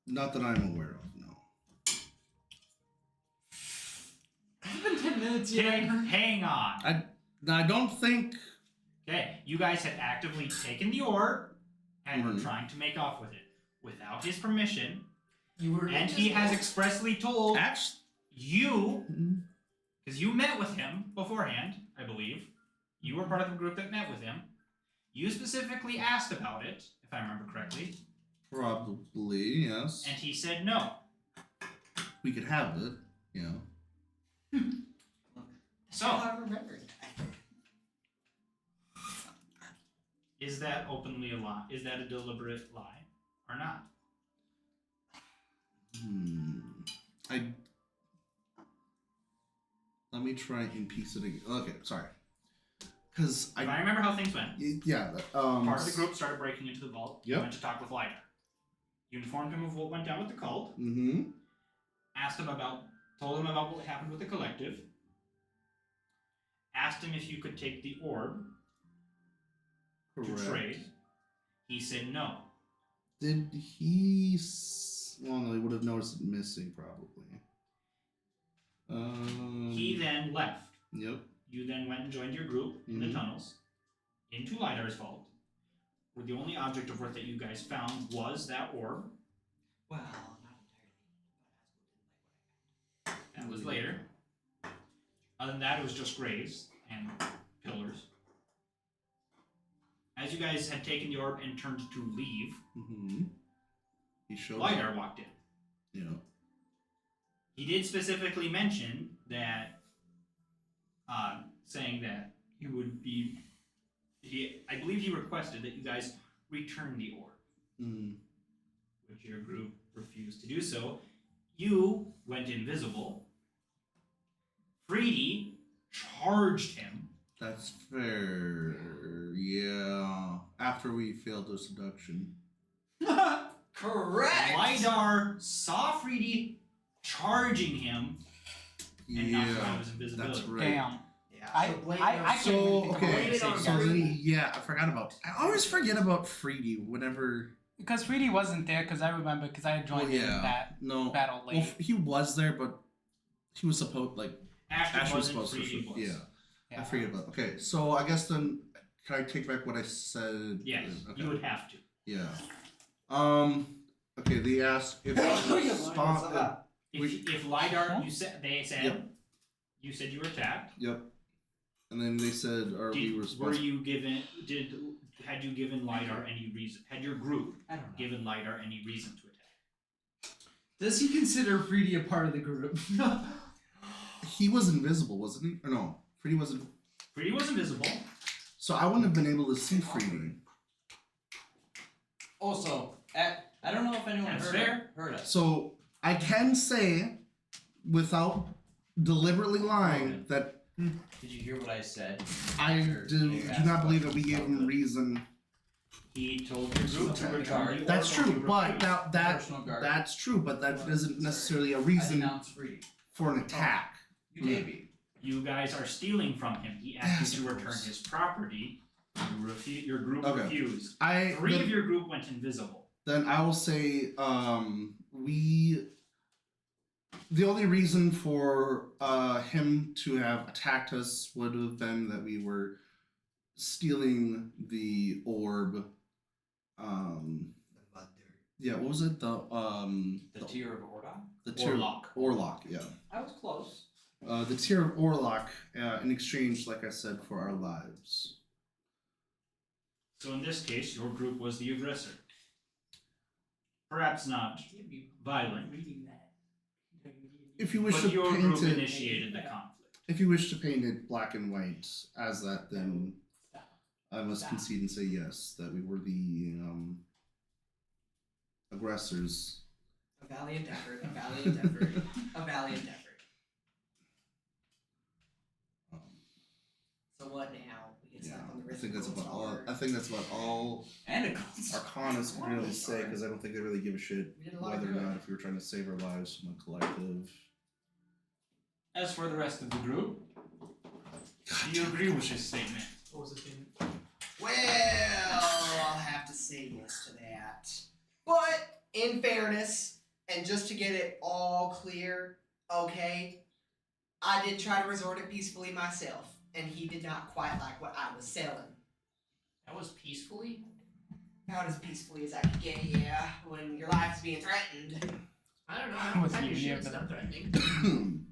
Speaker 4: Not that I'm aware of, no.
Speaker 10: It's been 10 minutes yet.
Speaker 2: Hang on.
Speaker 4: I don't think...
Speaker 2: Okay, you guys had actively taken the orb and were
Speaker 4: Mhm.
Speaker 2: trying to make off with it without his permission,
Speaker 8: You were
Speaker 2: and he has expressly told
Speaker 4: Actually...
Speaker 2: you, because you met with him beforehand, I believe. You were part of the group that met with him. You specifically asked about it, if I remember correctly,
Speaker 4: Probably, yes.
Speaker 2: and he said no.
Speaker 4: We could have it, you know.
Speaker 2: So,
Speaker 6: I remembered.
Speaker 2: is that openly a lie? Is that a deliberate lie or not?
Speaker 4: Let me try and piece it again. Okay, sorry. Because
Speaker 2: If I remember how things went,
Speaker 4: Yeah,
Speaker 2: part of the group started breaking into the vault. You
Speaker 4: Yep.
Speaker 2: went to talk with Lidar. You informed him of what went down with the cult.
Speaker 4: Mm-hmm.
Speaker 2: Told him about what happened with the collective. Asked him if you could take the orb
Speaker 4: Correct.
Speaker 2: to trade. He said no.
Speaker 4: Did he... Well, no, he would have noticed it missing, probably.
Speaker 2: He then left.
Speaker 4: Yep.
Speaker 2: You then went and joined your group in the
Speaker 4: Mhm.
Speaker 2: tunnels into Lidar's vault, where the only object of worth that you guys found was that orb.
Speaker 6: Well, not entirely.
Speaker 2: That was later. Other than that, it was just graves and pillars. As you guys had taken the orb and turned to leave,
Speaker 4: Mm-hmm. He showed
Speaker 2: Lidar walked in.
Speaker 4: Yeah.
Speaker 2: He did specifically mention that, saying that he would be. I believe he requested that you guys return the orb,
Speaker 4: Mm.
Speaker 2: which your group refused to do so. You went invisible. Freedy charged him.
Speaker 4: That's fair. Yeah. After we failed the seduction.
Speaker 6: Correct.
Speaker 2: Lidar saw Freedy charging him and knocked him out of his invisibility.
Speaker 4: That's right.
Speaker 3: Damn.
Speaker 6: Yeah.
Speaker 3: I
Speaker 8: So blame
Speaker 3: I
Speaker 8: it
Speaker 3: I
Speaker 8: on-
Speaker 3: can't
Speaker 4: So,
Speaker 3: even think of
Speaker 4: okay,
Speaker 3: a way to say
Speaker 8: on
Speaker 4: so
Speaker 3: that.
Speaker 4: then I forgot about... I always forget about Freedy whenever...
Speaker 3: Because Freedy wasn't there, because I remember, because I had joined
Speaker 4: Well, yeah.
Speaker 3: in that
Speaker 4: No.
Speaker 3: battle late.
Speaker 4: Well, he was there, but he was supposed... Like,
Speaker 2: Ashton
Speaker 4: Ash was
Speaker 2: wasn't,
Speaker 4: supposed
Speaker 2: Freedy
Speaker 4: to...
Speaker 2: was.
Speaker 4: Yeah.
Speaker 3: Yeah.
Speaker 4: I forget about... Okay, so I guess then... Can I take back what I said?
Speaker 2: Yes,
Speaker 4: Okay.
Speaker 2: you would have to.
Speaker 4: Yeah. Okay, they asked if...
Speaker 2: If Lidar, they said,
Speaker 4: Yep.
Speaker 2: you said you were attacked.
Speaker 4: Yep. And then they said, are we
Speaker 2: Were
Speaker 4: responsible?
Speaker 2: you given? Had you given Lidar any reason? Had your group
Speaker 9: I don't know.
Speaker 2: given Lidar any reason to attack?
Speaker 10: Does he consider Freedy a part of the group?
Speaker 4: He was invisible, wasn't he? Or no, Freedy wasn't...
Speaker 2: Freedy was invisible.
Speaker 4: So I wouldn't have been able to see Freedy.
Speaker 9: Also, I don't know if anyone
Speaker 2: That's
Speaker 9: heard
Speaker 2: fair.
Speaker 9: heard us.
Speaker 4: So I can say, without deliberately lying, that
Speaker 9: Did you hear what I said?
Speaker 4: I
Speaker 9: Or
Speaker 4: do
Speaker 9: you asked
Speaker 4: not believe that
Speaker 9: questions
Speaker 4: we gave
Speaker 9: about
Speaker 4: him
Speaker 9: it?
Speaker 4: reason.
Speaker 2: He told your group to return the
Speaker 4: That's
Speaker 2: orb, and
Speaker 4: true,
Speaker 2: you
Speaker 4: but
Speaker 2: refused.
Speaker 4: now
Speaker 9: Personal guard.
Speaker 4: that's true, but that isn't necessarily a
Speaker 9: I
Speaker 4: reason
Speaker 9: denounced Freedy.
Speaker 4: for an attack.
Speaker 9: You maybe.
Speaker 2: You guys are stealing from him. He asked you to
Speaker 4: Yes, of
Speaker 2: return
Speaker 4: course.
Speaker 2: his property. Your group
Speaker 4: Okay.
Speaker 2: refused.
Speaker 4: I
Speaker 2: Three
Speaker 4: then,
Speaker 2: of your group went invisible.
Speaker 4: then I will say The only reason for him to have attacked us would have been that we were stealing the orb. Yeah, what was it?
Speaker 9: The Tear of Ordok?
Speaker 4: The Tear Orlok, yeah.
Speaker 9: I was close.
Speaker 4: The Tear of Orlok in exchange, like I said, for our lives.
Speaker 2: So in this case, your group was the aggressor. Perhaps not violent,
Speaker 4: If you wish
Speaker 2: but
Speaker 4: to
Speaker 2: your
Speaker 4: paint
Speaker 2: group
Speaker 4: it,
Speaker 2: initiated the conflict.
Speaker 4: if you wish to paint it black and white as that, then I must concede and say yes, that we were the aggressors.
Speaker 6: A valiant effort, a valiant effort, a valiant effort. So what now? We get
Speaker 4: Yeah,
Speaker 6: slapped on the
Speaker 4: I
Speaker 6: wrist
Speaker 4: think
Speaker 6: with
Speaker 4: that's
Speaker 6: gold
Speaker 4: about all.
Speaker 6: tar.
Speaker 4: I think that's about all
Speaker 9: And a cons-
Speaker 4: Arcanas can really say, because I don't think they really give a shit
Speaker 6: We did a lot of
Speaker 4: whether or
Speaker 6: good.
Speaker 4: not if we were trying to save our lives from a collective.
Speaker 2: As for the rest of the group,
Speaker 4: God
Speaker 2: do you
Speaker 4: damn it.
Speaker 2: agree with this statement?
Speaker 3: What was the statement?
Speaker 6: Well, I'll have to say yes to that. But in fairness, and just to get it all clear, okay, I did try to resort it peacefully myself, and he did not quite like what I was selling.
Speaker 8: That was peacefully?
Speaker 6: About as peacefully as I could get, yeah, when your life is being threatened.
Speaker 8: I don't know. How
Speaker 3: Was
Speaker 8: kind
Speaker 3: he
Speaker 8: of shit
Speaker 3: near
Speaker 8: is
Speaker 3: the-
Speaker 8: not threatening?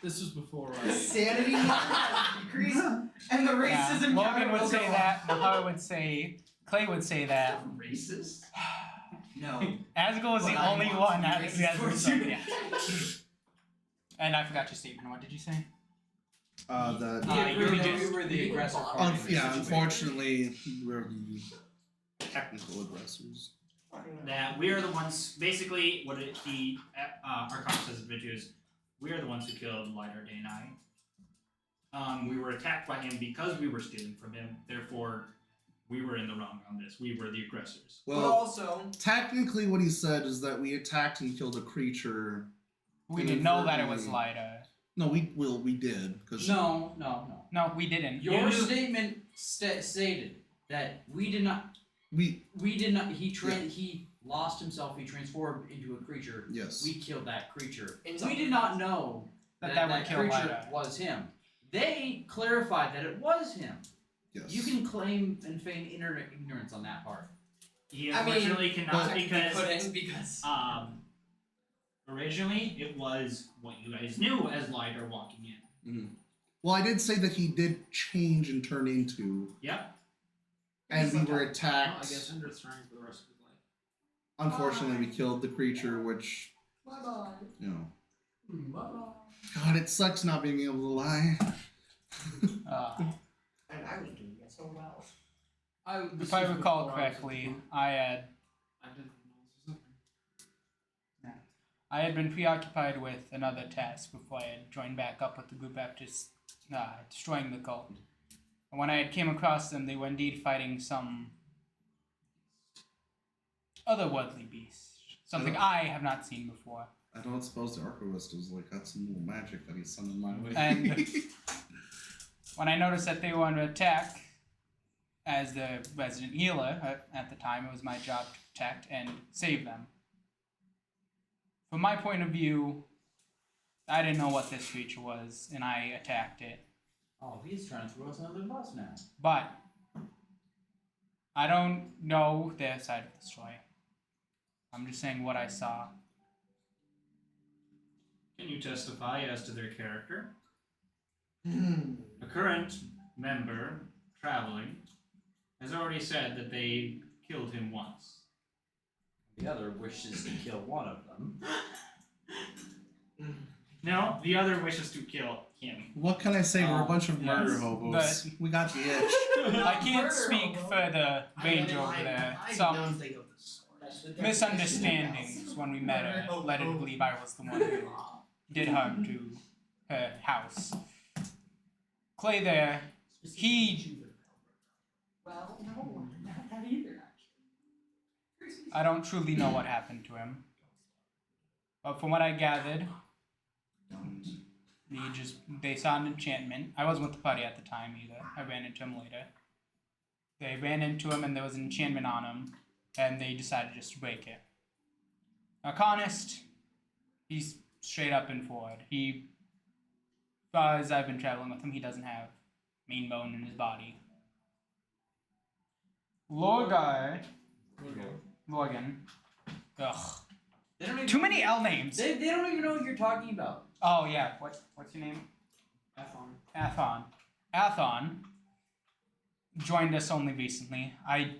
Speaker 10: This was before
Speaker 6: Sanity increase, and the racism
Speaker 3: Logan
Speaker 6: counter
Speaker 3: would
Speaker 6: will
Speaker 3: say
Speaker 6: go
Speaker 3: that. Nahar would say. Clay would say that.
Speaker 8: Racist?
Speaker 6: No.
Speaker 3: Asgore is
Speaker 6: But
Speaker 3: the
Speaker 6: I
Speaker 3: only
Speaker 6: want
Speaker 3: one
Speaker 6: to be
Speaker 3: that
Speaker 6: racist
Speaker 3: has
Speaker 6: towards
Speaker 3: been
Speaker 6: you.
Speaker 3: yeah. And I forgot your statement. What did you say?
Speaker 4: The
Speaker 9: we were the aggressor party. in this
Speaker 4: yeah,
Speaker 9: situation.
Speaker 4: unfortunately, we're the technical aggressors.
Speaker 2: That we are the ones, basically, what the Arcana says in video is, we are the ones who killed Lighter Day and I. We were attacked by him because we were stealing from him, therefore, we were in the wrong on this. We were the aggressors.
Speaker 6: But
Speaker 4: Well,
Speaker 6: also,
Speaker 4: technically, what he said is that we attacked and killed a creature.
Speaker 3: We didn't know that it was
Speaker 4: Inadvertently.
Speaker 3: Lighter.
Speaker 4: No, we did because
Speaker 9: No.
Speaker 3: No, we didn't.
Speaker 9: Your
Speaker 2: knew-
Speaker 9: statement stated that we did not.
Speaker 4: we
Speaker 9: He lost himself. He transformed into a creature.
Speaker 4: yes.
Speaker 9: We killed that creature.
Speaker 6: In
Speaker 9: We
Speaker 6: some-
Speaker 9: did not know
Speaker 3: That would kill
Speaker 9: creature
Speaker 3: Lighter.
Speaker 9: was him. They clarified that it was him.
Speaker 4: Yes.
Speaker 9: You can claim and feign ignorance on that part.
Speaker 2: He
Speaker 6: I mean,
Speaker 2: unfortunately cannot
Speaker 6: technically
Speaker 2: because
Speaker 6: couldn't because
Speaker 2: originally it was what you guys knew as Lighter walking in.
Speaker 4: Well, I did say that he did change and turn into,
Speaker 2: Yep.
Speaker 4: and we were
Speaker 10: Well, I
Speaker 4: attacked.
Speaker 10: guess under throwing for the rest of his life.
Speaker 4: Unfortunately, we killed the creature, which
Speaker 6: bye bye.
Speaker 4: you know.
Speaker 8: Bye-bye.
Speaker 4: God, it sucks not being able to lie.
Speaker 6: And I was doing it so well.
Speaker 3: If I recall correctly, I had
Speaker 10: I didn't know this was open.
Speaker 3: I had been preoccupied with another task before I had joined back up with the group after destroying the cult. And when I had came across them, they were indeed fighting some otherworldly beast, something I have not seen before.
Speaker 4: I don't suppose the archivist was like got some little magic that he summoned my way.
Speaker 3: And when I noticed that they were under attack, as the resident healer at the time, it was my job to protect and save them. From my point of view, I didn't know what this creature was, and I attacked it.
Speaker 9: Oh, he's trying to throw us under the bus now.
Speaker 3: But I don't know their side of the story. I'm just saying what I saw.
Speaker 2: Can you testify as to their character?
Speaker 6: Hmm.
Speaker 2: A current member traveling has already said that they killed him once.
Speaker 9: The other wishes to kill one of them.
Speaker 2: No, the other wishes to kill him.
Speaker 4: What can I say? We're a bunch of murder
Speaker 3: yes,
Speaker 4: hobos. We got the itch.
Speaker 3: I can't
Speaker 6: Murder
Speaker 3: speak
Speaker 6: hobo.
Speaker 3: for the ranger over there. Some
Speaker 6: Nothing of the sort. That's the
Speaker 3: misunderstandings when we met her led her to believe I was the one who did harm to her house. Clay there, he,
Speaker 6: Well, no, not that either.
Speaker 3: I don't truly know what happened to him. But from what I gathered, they saw an enchantment. I wasn't with the party at the time either. I ran into him later. They ran into him and there was an enchantment on him. and they decided just to break it. Arcanist, he's straight up and forward. He, as far as I've been traveling with him, he doesn't have mean bone in his body. Lorgar, Lorgan, ugh,
Speaker 9: They don't even
Speaker 3: too many L names.
Speaker 9: They don't even know what you're talking about.
Speaker 3: Oh yeah, what's your name? Athon joined us only recently. I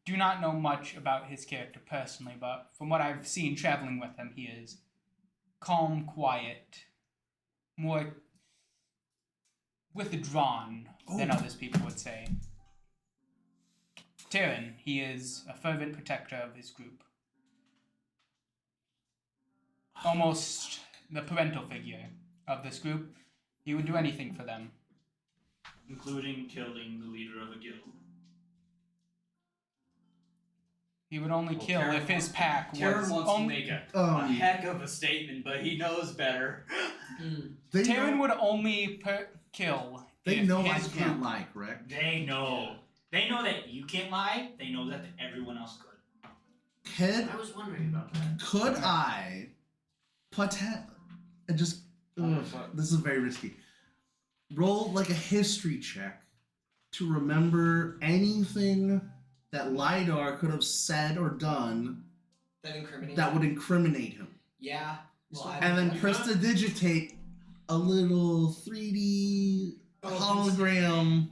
Speaker 3: do not know much about his character personally, but from what I've seen traveling with him, he is calm, quiet, more withdrawn than others people would say. Tyrion, he is a fervent protector of his group. Almost the parental figure of this group. He would do anything for them.
Speaker 2: Including killing the leader of a guild.
Speaker 3: He would only kill
Speaker 2: Taran
Speaker 3: if his pack was
Speaker 9: Taran wants to
Speaker 3: only.
Speaker 9: make a heck of a statement, but he knows better.
Speaker 4: They
Speaker 3: Taran
Speaker 4: know,
Speaker 3: would only kill.
Speaker 4: they
Speaker 3: if
Speaker 4: know I
Speaker 3: his
Speaker 4: can't
Speaker 3: group-
Speaker 4: lie, correct?
Speaker 2: They know. They know that you can't lie. They know that everyone else could.
Speaker 8: I was wondering about that.
Speaker 4: Could I just this is very risky. Roll like a history check to remember anything that Lidar could have said or done
Speaker 6: That incriminates.
Speaker 4: that would incriminate him.
Speaker 6: Yeah. Well,
Speaker 4: And then prestidigitate a little 3D hologram.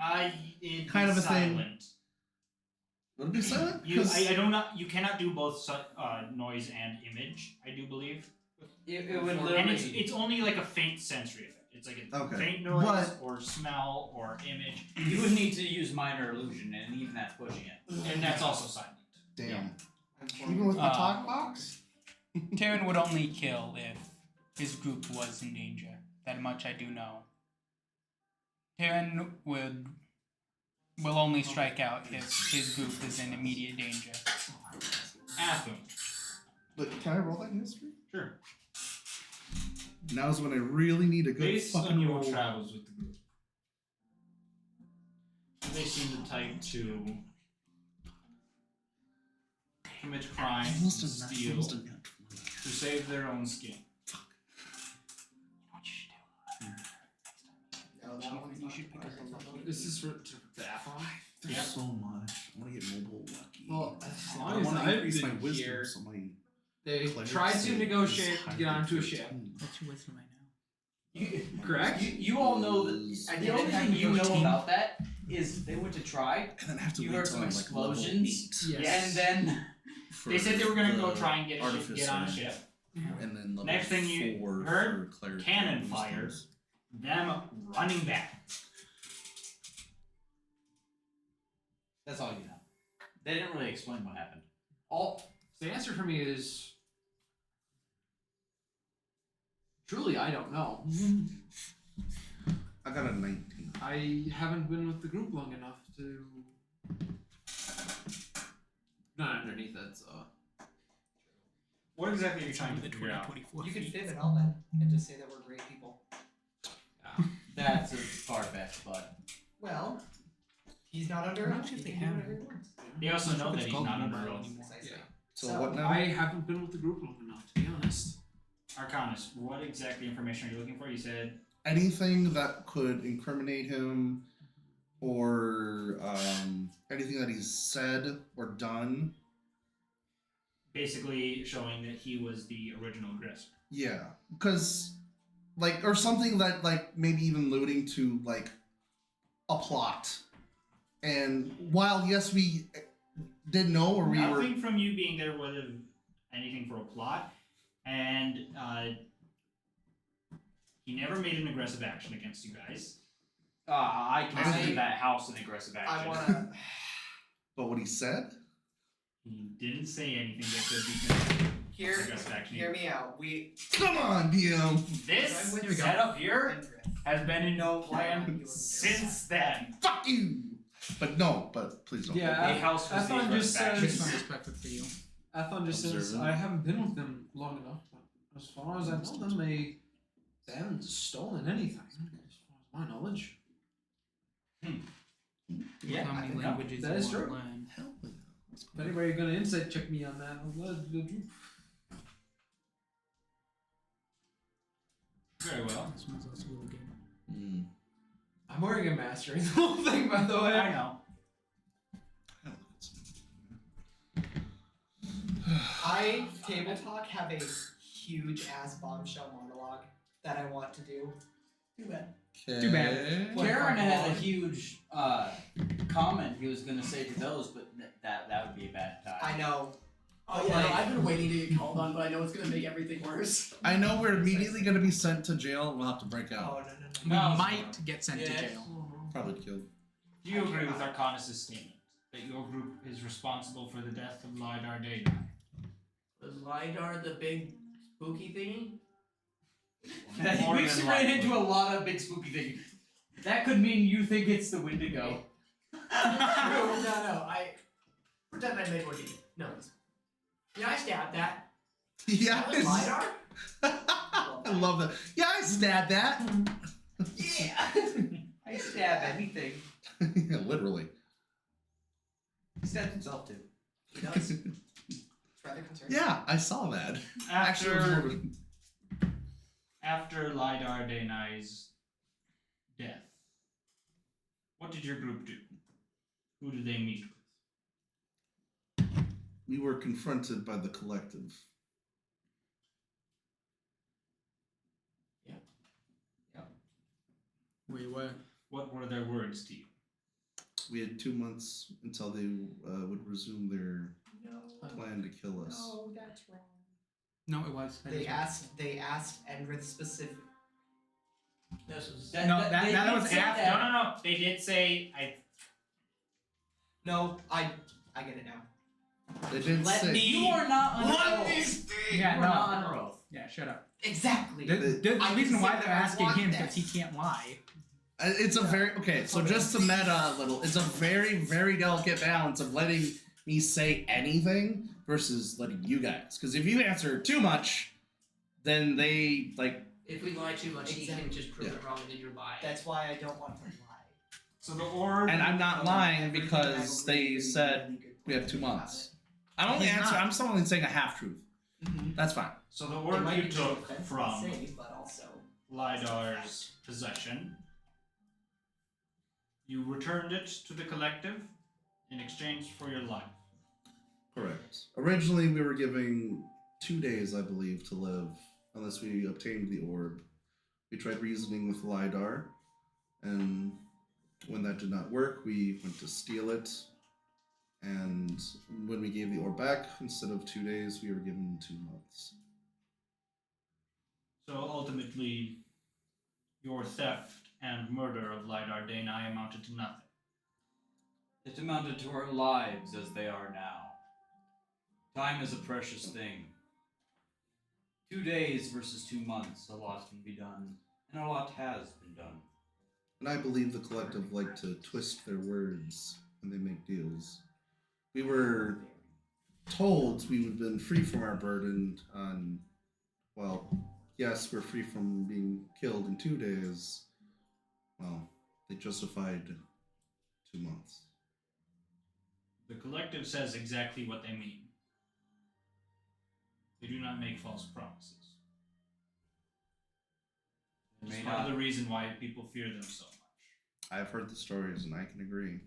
Speaker 2: It'd
Speaker 4: Kind
Speaker 2: be
Speaker 4: of a thing.
Speaker 2: silent.
Speaker 4: Would it be silent?
Speaker 2: You,
Speaker 4: 'Cause-
Speaker 2: I don't know. You cannot do both noise and image. I do believe.
Speaker 10: It would
Speaker 2: And
Speaker 10: literally.
Speaker 2: it's only like a faint sensory effect. It's like a
Speaker 4: Okay.
Speaker 2: faint noise
Speaker 4: But-
Speaker 2: or smell or image,
Speaker 9: You would need to use minor illusion, and even that's pushing it.
Speaker 2: and that's also silent.
Speaker 4: Damn. Even with my
Speaker 3: Uh,
Speaker 4: talk box?
Speaker 3: Tyrion would only kill if his group was in danger. That much I do know. Tyrion will only strike out if his group is in immediate danger.
Speaker 2: Athum.
Speaker 4: But can I roll that in history?
Speaker 2: Sure.
Speaker 4: Now's when I really need a good
Speaker 2: Based
Speaker 4: fucking
Speaker 2: on your
Speaker 4: roll.
Speaker 2: travels with the group, they seem the type to commit crime,
Speaker 4: Almost a
Speaker 2: steal,
Speaker 4: almost a nat 20.
Speaker 2: to save their own skin.
Speaker 6: No, that one's
Speaker 3: You
Speaker 6: not
Speaker 3: should pick
Speaker 6: part
Speaker 3: up
Speaker 6: of
Speaker 3: the
Speaker 6: the
Speaker 3: phone.
Speaker 10: This is for the Athon.
Speaker 4: There's
Speaker 2: Yep.
Speaker 4: so much. I want to get mobile lucky.
Speaker 10: Well, as
Speaker 4: I
Speaker 10: long as
Speaker 4: want to
Speaker 10: I've
Speaker 4: increase my
Speaker 10: been
Speaker 4: wisdom
Speaker 10: here,
Speaker 4: so my
Speaker 10: they
Speaker 4: cleric
Speaker 10: tried
Speaker 4: save
Speaker 10: to
Speaker 4: is
Speaker 10: negotiate to get
Speaker 4: higher
Speaker 10: onto a
Speaker 4: than
Speaker 10: ship.
Speaker 4: 15.
Speaker 3: What's your wisdom right now?
Speaker 10: Correct?
Speaker 9: You all know that. The only thing you know about that is they went to try,
Speaker 4: And then I have to
Speaker 9: You
Speaker 4: wait
Speaker 9: heard
Speaker 4: till
Speaker 9: some
Speaker 4: I'm like level
Speaker 9: explosions.
Speaker 4: 8
Speaker 10: Yes.
Speaker 9: and then
Speaker 2: They said they were gonna go
Speaker 4: for
Speaker 2: try and get on a
Speaker 4: artificer,
Speaker 2: ship.
Speaker 4: And then level
Speaker 2: Next thing you
Speaker 4: 4
Speaker 2: heard,
Speaker 4: for cleric
Speaker 2: cannon
Speaker 4: wisdoms.
Speaker 2: fires. Them running back.
Speaker 9: that's all you know. They didn't really explain what happened.
Speaker 10: All the answer for me is truly I don't know.
Speaker 4: I got a 19.
Speaker 10: I haven't been with the group long enough to. Not underneath it, so.
Speaker 2: What exactly are you trying to figure out?
Speaker 6: You could fit it all then and just say that we're great people.
Speaker 9: That's a far fetched, but
Speaker 6: Well, he's not under
Speaker 3: Why
Speaker 6: oath.
Speaker 3: don't you
Speaker 6: He
Speaker 3: think
Speaker 6: can do
Speaker 3: have
Speaker 6: whatever he wants.
Speaker 2: They also know that
Speaker 3: It's
Speaker 2: he's
Speaker 3: called
Speaker 2: not under
Speaker 3: mobile
Speaker 2: oath.
Speaker 3: anymore.
Speaker 6: Precisely.
Speaker 10: Yeah.
Speaker 4: So what now?
Speaker 10: I haven't been with the group long enough, to be honest.
Speaker 2: Arcanus, what exactly information are you looking for? You said
Speaker 4: Anything that could incriminate him or anything that he's said or done.
Speaker 2: basically showing that he was the original aggressor.
Speaker 4: Yeah. Because, like, or something that, like, maybe even alluding to, like, a plot. And while, yes, we did know or we were.
Speaker 2: Nothing from you being there would have anything for a plot, and he never made an aggressive action against you guys.
Speaker 9: I consider that house an aggressive action.
Speaker 6: I wanna.
Speaker 4: But what he said?
Speaker 2: He didn't say anything that could be considered
Speaker 6: Hear,
Speaker 2: aggressive action.
Speaker 6: hear me out. We.
Speaker 4: Come on, DM!
Speaker 2: This
Speaker 6: Here we go.
Speaker 2: setup here
Speaker 6: Endrith.
Speaker 2: has been in no plan since then.
Speaker 4: Fuck you! But no, but please don't.
Speaker 10: Yeah,
Speaker 2: A house was the
Speaker 10: Athon just
Speaker 2: aggressive
Speaker 10: says.
Speaker 2: action.
Speaker 3: Disrespectful for you.
Speaker 10: Athon just says,
Speaker 4: Observant.
Speaker 10: I haven't been with them long enough, but as far as I know them, they haven't stolen anything, as far as my knowledge.
Speaker 2: Yeah,
Speaker 3: How
Speaker 2: I
Speaker 3: many
Speaker 2: think no.
Speaker 3: languages
Speaker 10: That
Speaker 3: you
Speaker 10: is
Speaker 3: want to
Speaker 10: true.
Speaker 3: learn?
Speaker 4: Hell yeah. Let's go.
Speaker 10: If anybody gonna insight check me on that,
Speaker 7: Very well.
Speaker 3: This one's also really good.
Speaker 10: I'm wearing a mastering the whole thing, by the way.
Speaker 2: I know.
Speaker 6: I, Table Talk, have a huge ass bombshell monologue that I want to do. Too bad.
Speaker 3: Too bad.
Speaker 9: Karen had a huge comment he was gonna say to those, but that would be a bad time.
Speaker 6: I know.
Speaker 8: Oh yeah, no, I've been waiting to get called on, but I know it's gonna make everything worse.
Speaker 4: I know we're immediately going to be sent to jail and we'll have to break
Speaker 6: Oh,
Speaker 4: out.
Speaker 6: no.
Speaker 3: We
Speaker 9: No.
Speaker 3: might get sent to
Speaker 9: Yeah.
Speaker 3: jail.
Speaker 4: Probably killed.
Speaker 2: Do you agree with Arcanus' statement that your group is responsible for the death of Lidar Dana?
Speaker 8: Was LiDAR the big spooky thingy?
Speaker 2: More
Speaker 9: We
Speaker 2: than
Speaker 9: ran
Speaker 2: likely.
Speaker 9: into a lot of big spooky things. That could mean you think it's the Wendigo.
Speaker 8: No, I pretend I made one eat. No. Yeah, I stabbed that.
Speaker 4: Yeah.
Speaker 8: That was LiDAR?
Speaker 4: I love that. Yeah, I stabbed that.
Speaker 9: Yeah. I stab anything.
Speaker 4: Yeah, literally.
Speaker 9: He stabs himself too.
Speaker 6: He does. It's rather concerning.
Speaker 4: Yeah, I saw that. Actually, it was more of
Speaker 2: After Lidar Danai's death, what did your group do? Who did they meet with?
Speaker 4: we were confronted by the collective.
Speaker 3: We were.
Speaker 2: What were their words to you?
Speaker 4: We had 2 months until they would resume their
Speaker 6: No.
Speaker 4: plan to kill us.
Speaker 6: No, that's wrong.
Speaker 3: No, it was. That
Speaker 6: They
Speaker 3: is right.
Speaker 6: asked Endrith specific.
Speaker 8: This was
Speaker 3: No, that
Speaker 9: they
Speaker 3: was
Speaker 9: said
Speaker 3: after.
Speaker 9: that.
Speaker 2: No. They did say
Speaker 6: No, I get it now.
Speaker 4: They didn't say.
Speaker 9: You are not under
Speaker 6: Let me
Speaker 9: oath.
Speaker 6: speak.
Speaker 3: Yeah,
Speaker 9: You
Speaker 3: no.
Speaker 9: are not under oath.
Speaker 3: Yeah, shut up.
Speaker 6: Exactly.
Speaker 3: The
Speaker 6: I
Speaker 3: reason
Speaker 6: can
Speaker 3: why
Speaker 6: say
Speaker 3: they're
Speaker 6: that I
Speaker 3: asking
Speaker 6: want
Speaker 3: him
Speaker 6: that.
Speaker 3: because he can't lie.
Speaker 4: It's a very okay. So just to meta a little, it's a very, very delicate balance of letting me say anything versus letting you guys. Because if you answer too much, then they like.
Speaker 8: if we lie too much, he can
Speaker 6: Exactly.
Speaker 8: just prove
Speaker 4: Yeah.
Speaker 8: it wrong and then you're lying.
Speaker 6: That's why I don't want to lie.
Speaker 2: so the orb.
Speaker 4: And I'm not lying because they
Speaker 6: Everything I
Speaker 4: said
Speaker 6: believe really good
Speaker 4: we have 2
Speaker 6: about
Speaker 4: months. I'm only
Speaker 3: He's
Speaker 4: answering.
Speaker 3: not.
Speaker 4: I'm still only saying a half truth.
Speaker 6: it. Mhm.
Speaker 4: That's fine.
Speaker 2: So the
Speaker 6: It
Speaker 2: orb
Speaker 6: might
Speaker 2: you
Speaker 6: be
Speaker 2: took
Speaker 6: offensive to
Speaker 2: from
Speaker 6: say, but also
Speaker 2: Lidar's possession, you returned it to the collective in exchange for your life.
Speaker 4: Correct. Originally, we were giving 2 days, I believe, to live unless we obtained the orb. We tried reasoning with Lidar, and when that did not work, we went to steal it. And when we gave the orb back, instead of 2 days, we were given 2 months.
Speaker 2: So ultimately, your theft and murder of Lidar Danai amounted to nothing.
Speaker 9: It amounted to our lives as they are now. Time is a precious thing. 2 days versus 2 months, a lot can be done, and a lot has been done.
Speaker 4: And I believe the collective like to twist their words when they make deals. We were told we would have been free from our burden on, well, yes, we're free from being killed in 2 days. Well, they justified 2 months.
Speaker 2: The collective says exactly what they mean. They do not make false promises.
Speaker 9: It
Speaker 2: It's
Speaker 9: may
Speaker 2: part of
Speaker 9: not.
Speaker 2: the reason why people fear them so much.
Speaker 4: I've heard the stories and I can agree.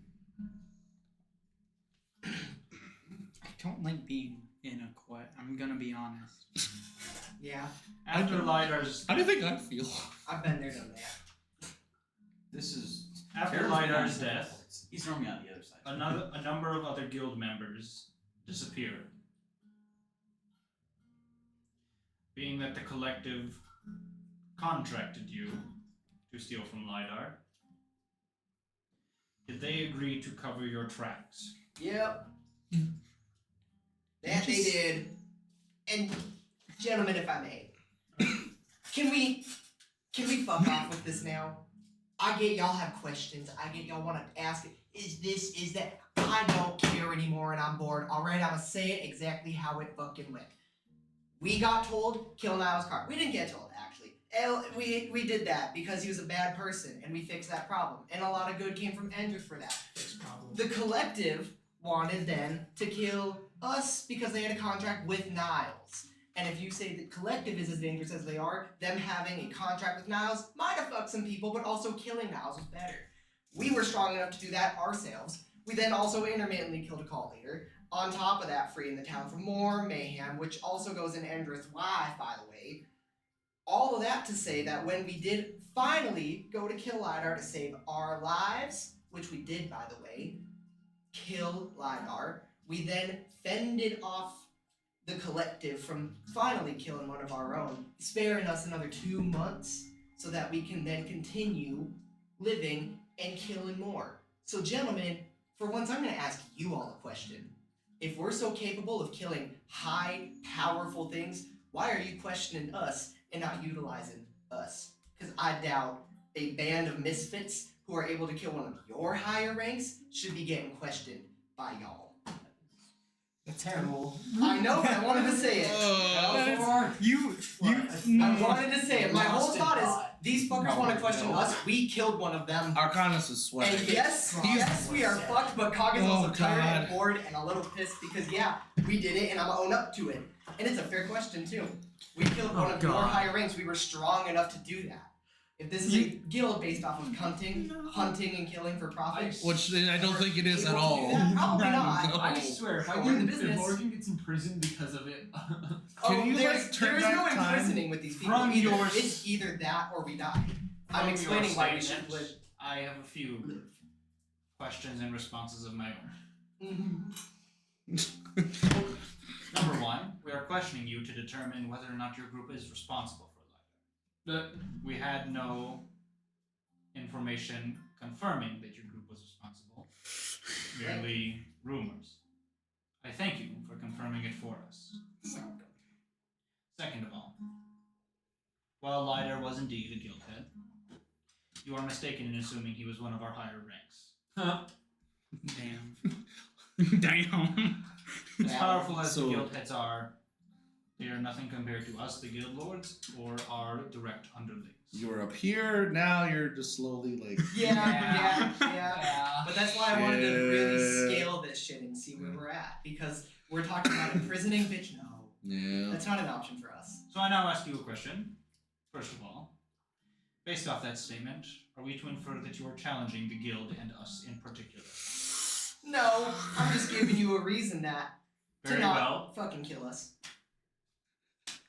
Speaker 3: I don't like being in a court. I'm gonna be honest.
Speaker 6: yeah,
Speaker 2: After Lidar's
Speaker 4: How do you think I feel?
Speaker 6: I've been there, done that.
Speaker 9: This is
Speaker 2: after
Speaker 9: terrible.
Speaker 2: Lidar's death,
Speaker 9: He's normally on the other side.
Speaker 2: a number of other guild members disappeared. Being that the collective contracted you to steal from Lidar, did they agree to cover your tracks?
Speaker 6: Yep. That they did. And gentlemen, if I may, can we fuck off with this now? I get y'all have questions. I get y'all want to ask, is this, is that? I don't care anymore and I'm bored. Alright, I'm gonna say it exactly how it fucking went. We got told, kill Niall's car. We didn't get told, actually. We did that because he was a bad person and we fixed that problem. And a lot of good came from Endrith for that.
Speaker 8: Fixed problem.
Speaker 6: The collective wanted then to kill us because they had a contract with Niles. And if you say that Collective is as dangerous as they are, them having a contract with Niles might have fucked some people, but also killing Niles was better. We were strong enough to do that ourselves. We then also intermittently killed a cult leader. On top of that, freeing the town from more mayhem, which also goes in Endra's life, by the way. All of that to say that when we did finally go to kill Lidar to save our lives, which we did, by the way, kill Lidar, we then fended off the Collective from finally killing one of our own, sparing us another 2 months so that we can then continue living and killing more. So gentlemen, for once I'm going to ask you all a question. If we're so capable of killing high, powerful things, why are you questioning us and not utilizing us? Because I doubt a band of misfits who are able to kill one of your higher ranks should be getting questioned by y'all.
Speaker 8: That's terrible.
Speaker 6: I know, I wanted to say it. I wanted to say it. My whole thought is, these fuckers want to question us. We killed one of them.
Speaker 4: Arcanus is sweating.
Speaker 6: And yes, we are fucked, but Cog is also tired and bored and a little pissed because, yeah, we did it and I'm gonna own up to it. And it's a fair question, too. We killed one of your higher ranks. We were strong enough to do that. If this is a guild based off of hunting and killing for profit,
Speaker 4: Which I don't think it is at all.
Speaker 6: Probably not.
Speaker 4: No.
Speaker 10: I swear, if
Speaker 6: We're in the business.
Speaker 10: Morgan gets imprisoned because of it.
Speaker 4: Can you,
Speaker 6: there's,
Speaker 4: like, turn
Speaker 6: there's
Speaker 4: back
Speaker 6: no
Speaker 4: time?
Speaker 6: imprisoning with these people.
Speaker 2: From
Speaker 6: Either.
Speaker 2: your
Speaker 6: It's either that or we die. I'm
Speaker 2: From
Speaker 6: explaining
Speaker 2: your
Speaker 6: why we
Speaker 2: statement,
Speaker 6: should live.
Speaker 2: I have a few questions and responses of my own. Number one, we are questioning you to determine whether or not your group is responsible for Lidar. We had no information confirming that your group was responsible, merely rumors. I thank you for confirming it for us. Second of all, while Lidar was indeed a guild head, you are mistaken in assuming he was one of our higher ranks.
Speaker 1: Damn. Damn.
Speaker 2: As powerful as the
Speaker 4: So-
Speaker 2: guild heads are, they are nothing compared to us, the guild lords, or our direct underlings.
Speaker 4: You were up here, now you're just slowly like.
Speaker 6: Yeah.
Speaker 8: Yeah.
Speaker 6: But that's why I wanted to really
Speaker 4: Yeah.
Speaker 6: scale this shit and see where we're at. Because we're talking about imprisoning, bitch, no.
Speaker 4: Yeah.
Speaker 6: That's not an option for us.
Speaker 2: So I now ask you a question. First of all, based off that statement, are we to infer that you are challenging the guild and us in particular?
Speaker 6: No, I'm just giving you a reason that
Speaker 2: Very
Speaker 6: to not
Speaker 2: well.
Speaker 6: fucking kill us.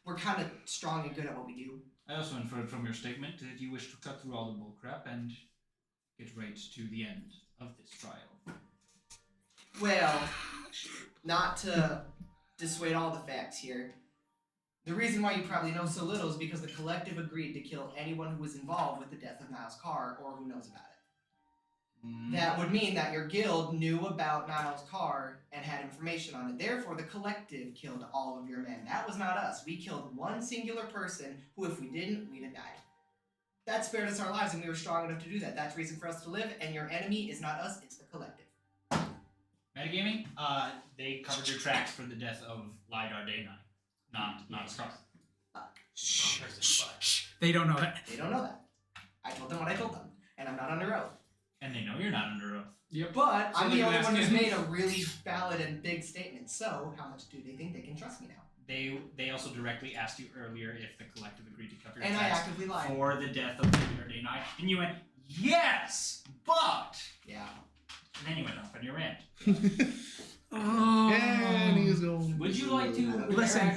Speaker 6: We're kind of strong and good at what we do.
Speaker 2: I also inferred from your statement that you wish to cut through all the bullcrap and get right to the end of this trial.
Speaker 6: Well, not to dissuade all the facts here. The reason why you probably know so little is because the Collective agreed to kill anyone who was involved with the death of Niles Carr or who knows about it. That would mean that your guild knew about Niles Carr and had information on it. Therefore, the Collective killed all of your men. That was not us. We killed one singular person who, if we didn't, we'd have died. That spared us our lives, and we were strong enough to do that. That's reason for us to live, and your enemy is not us, it's the Collective.
Speaker 2: Metagaming? They covered your tracks for the death of Lidar Day 9, not Scar.
Speaker 3: They don't know that.
Speaker 6: They don't know that. I told them what I told them, and I'm not under oath.
Speaker 2: And they know you're not under oath.
Speaker 6: But
Speaker 10: So
Speaker 6: I'm
Speaker 10: they
Speaker 6: the
Speaker 10: can
Speaker 6: only
Speaker 10: ask
Speaker 6: one who's
Speaker 10: him.
Speaker 6: made a really valid and big statement. So, how much do they think they can trust me now?
Speaker 2: They also directly asked you earlier if the collective agreed to cover your
Speaker 6: And I
Speaker 2: tracks
Speaker 6: actively lied.
Speaker 2: for the death of Lidar Day 9, and you went, yes, but...
Speaker 6: Yeah.
Speaker 2: And then you went off on your rant.
Speaker 3: Oh.
Speaker 4: And he's going.
Speaker 9: Would you like to
Speaker 3: Listen.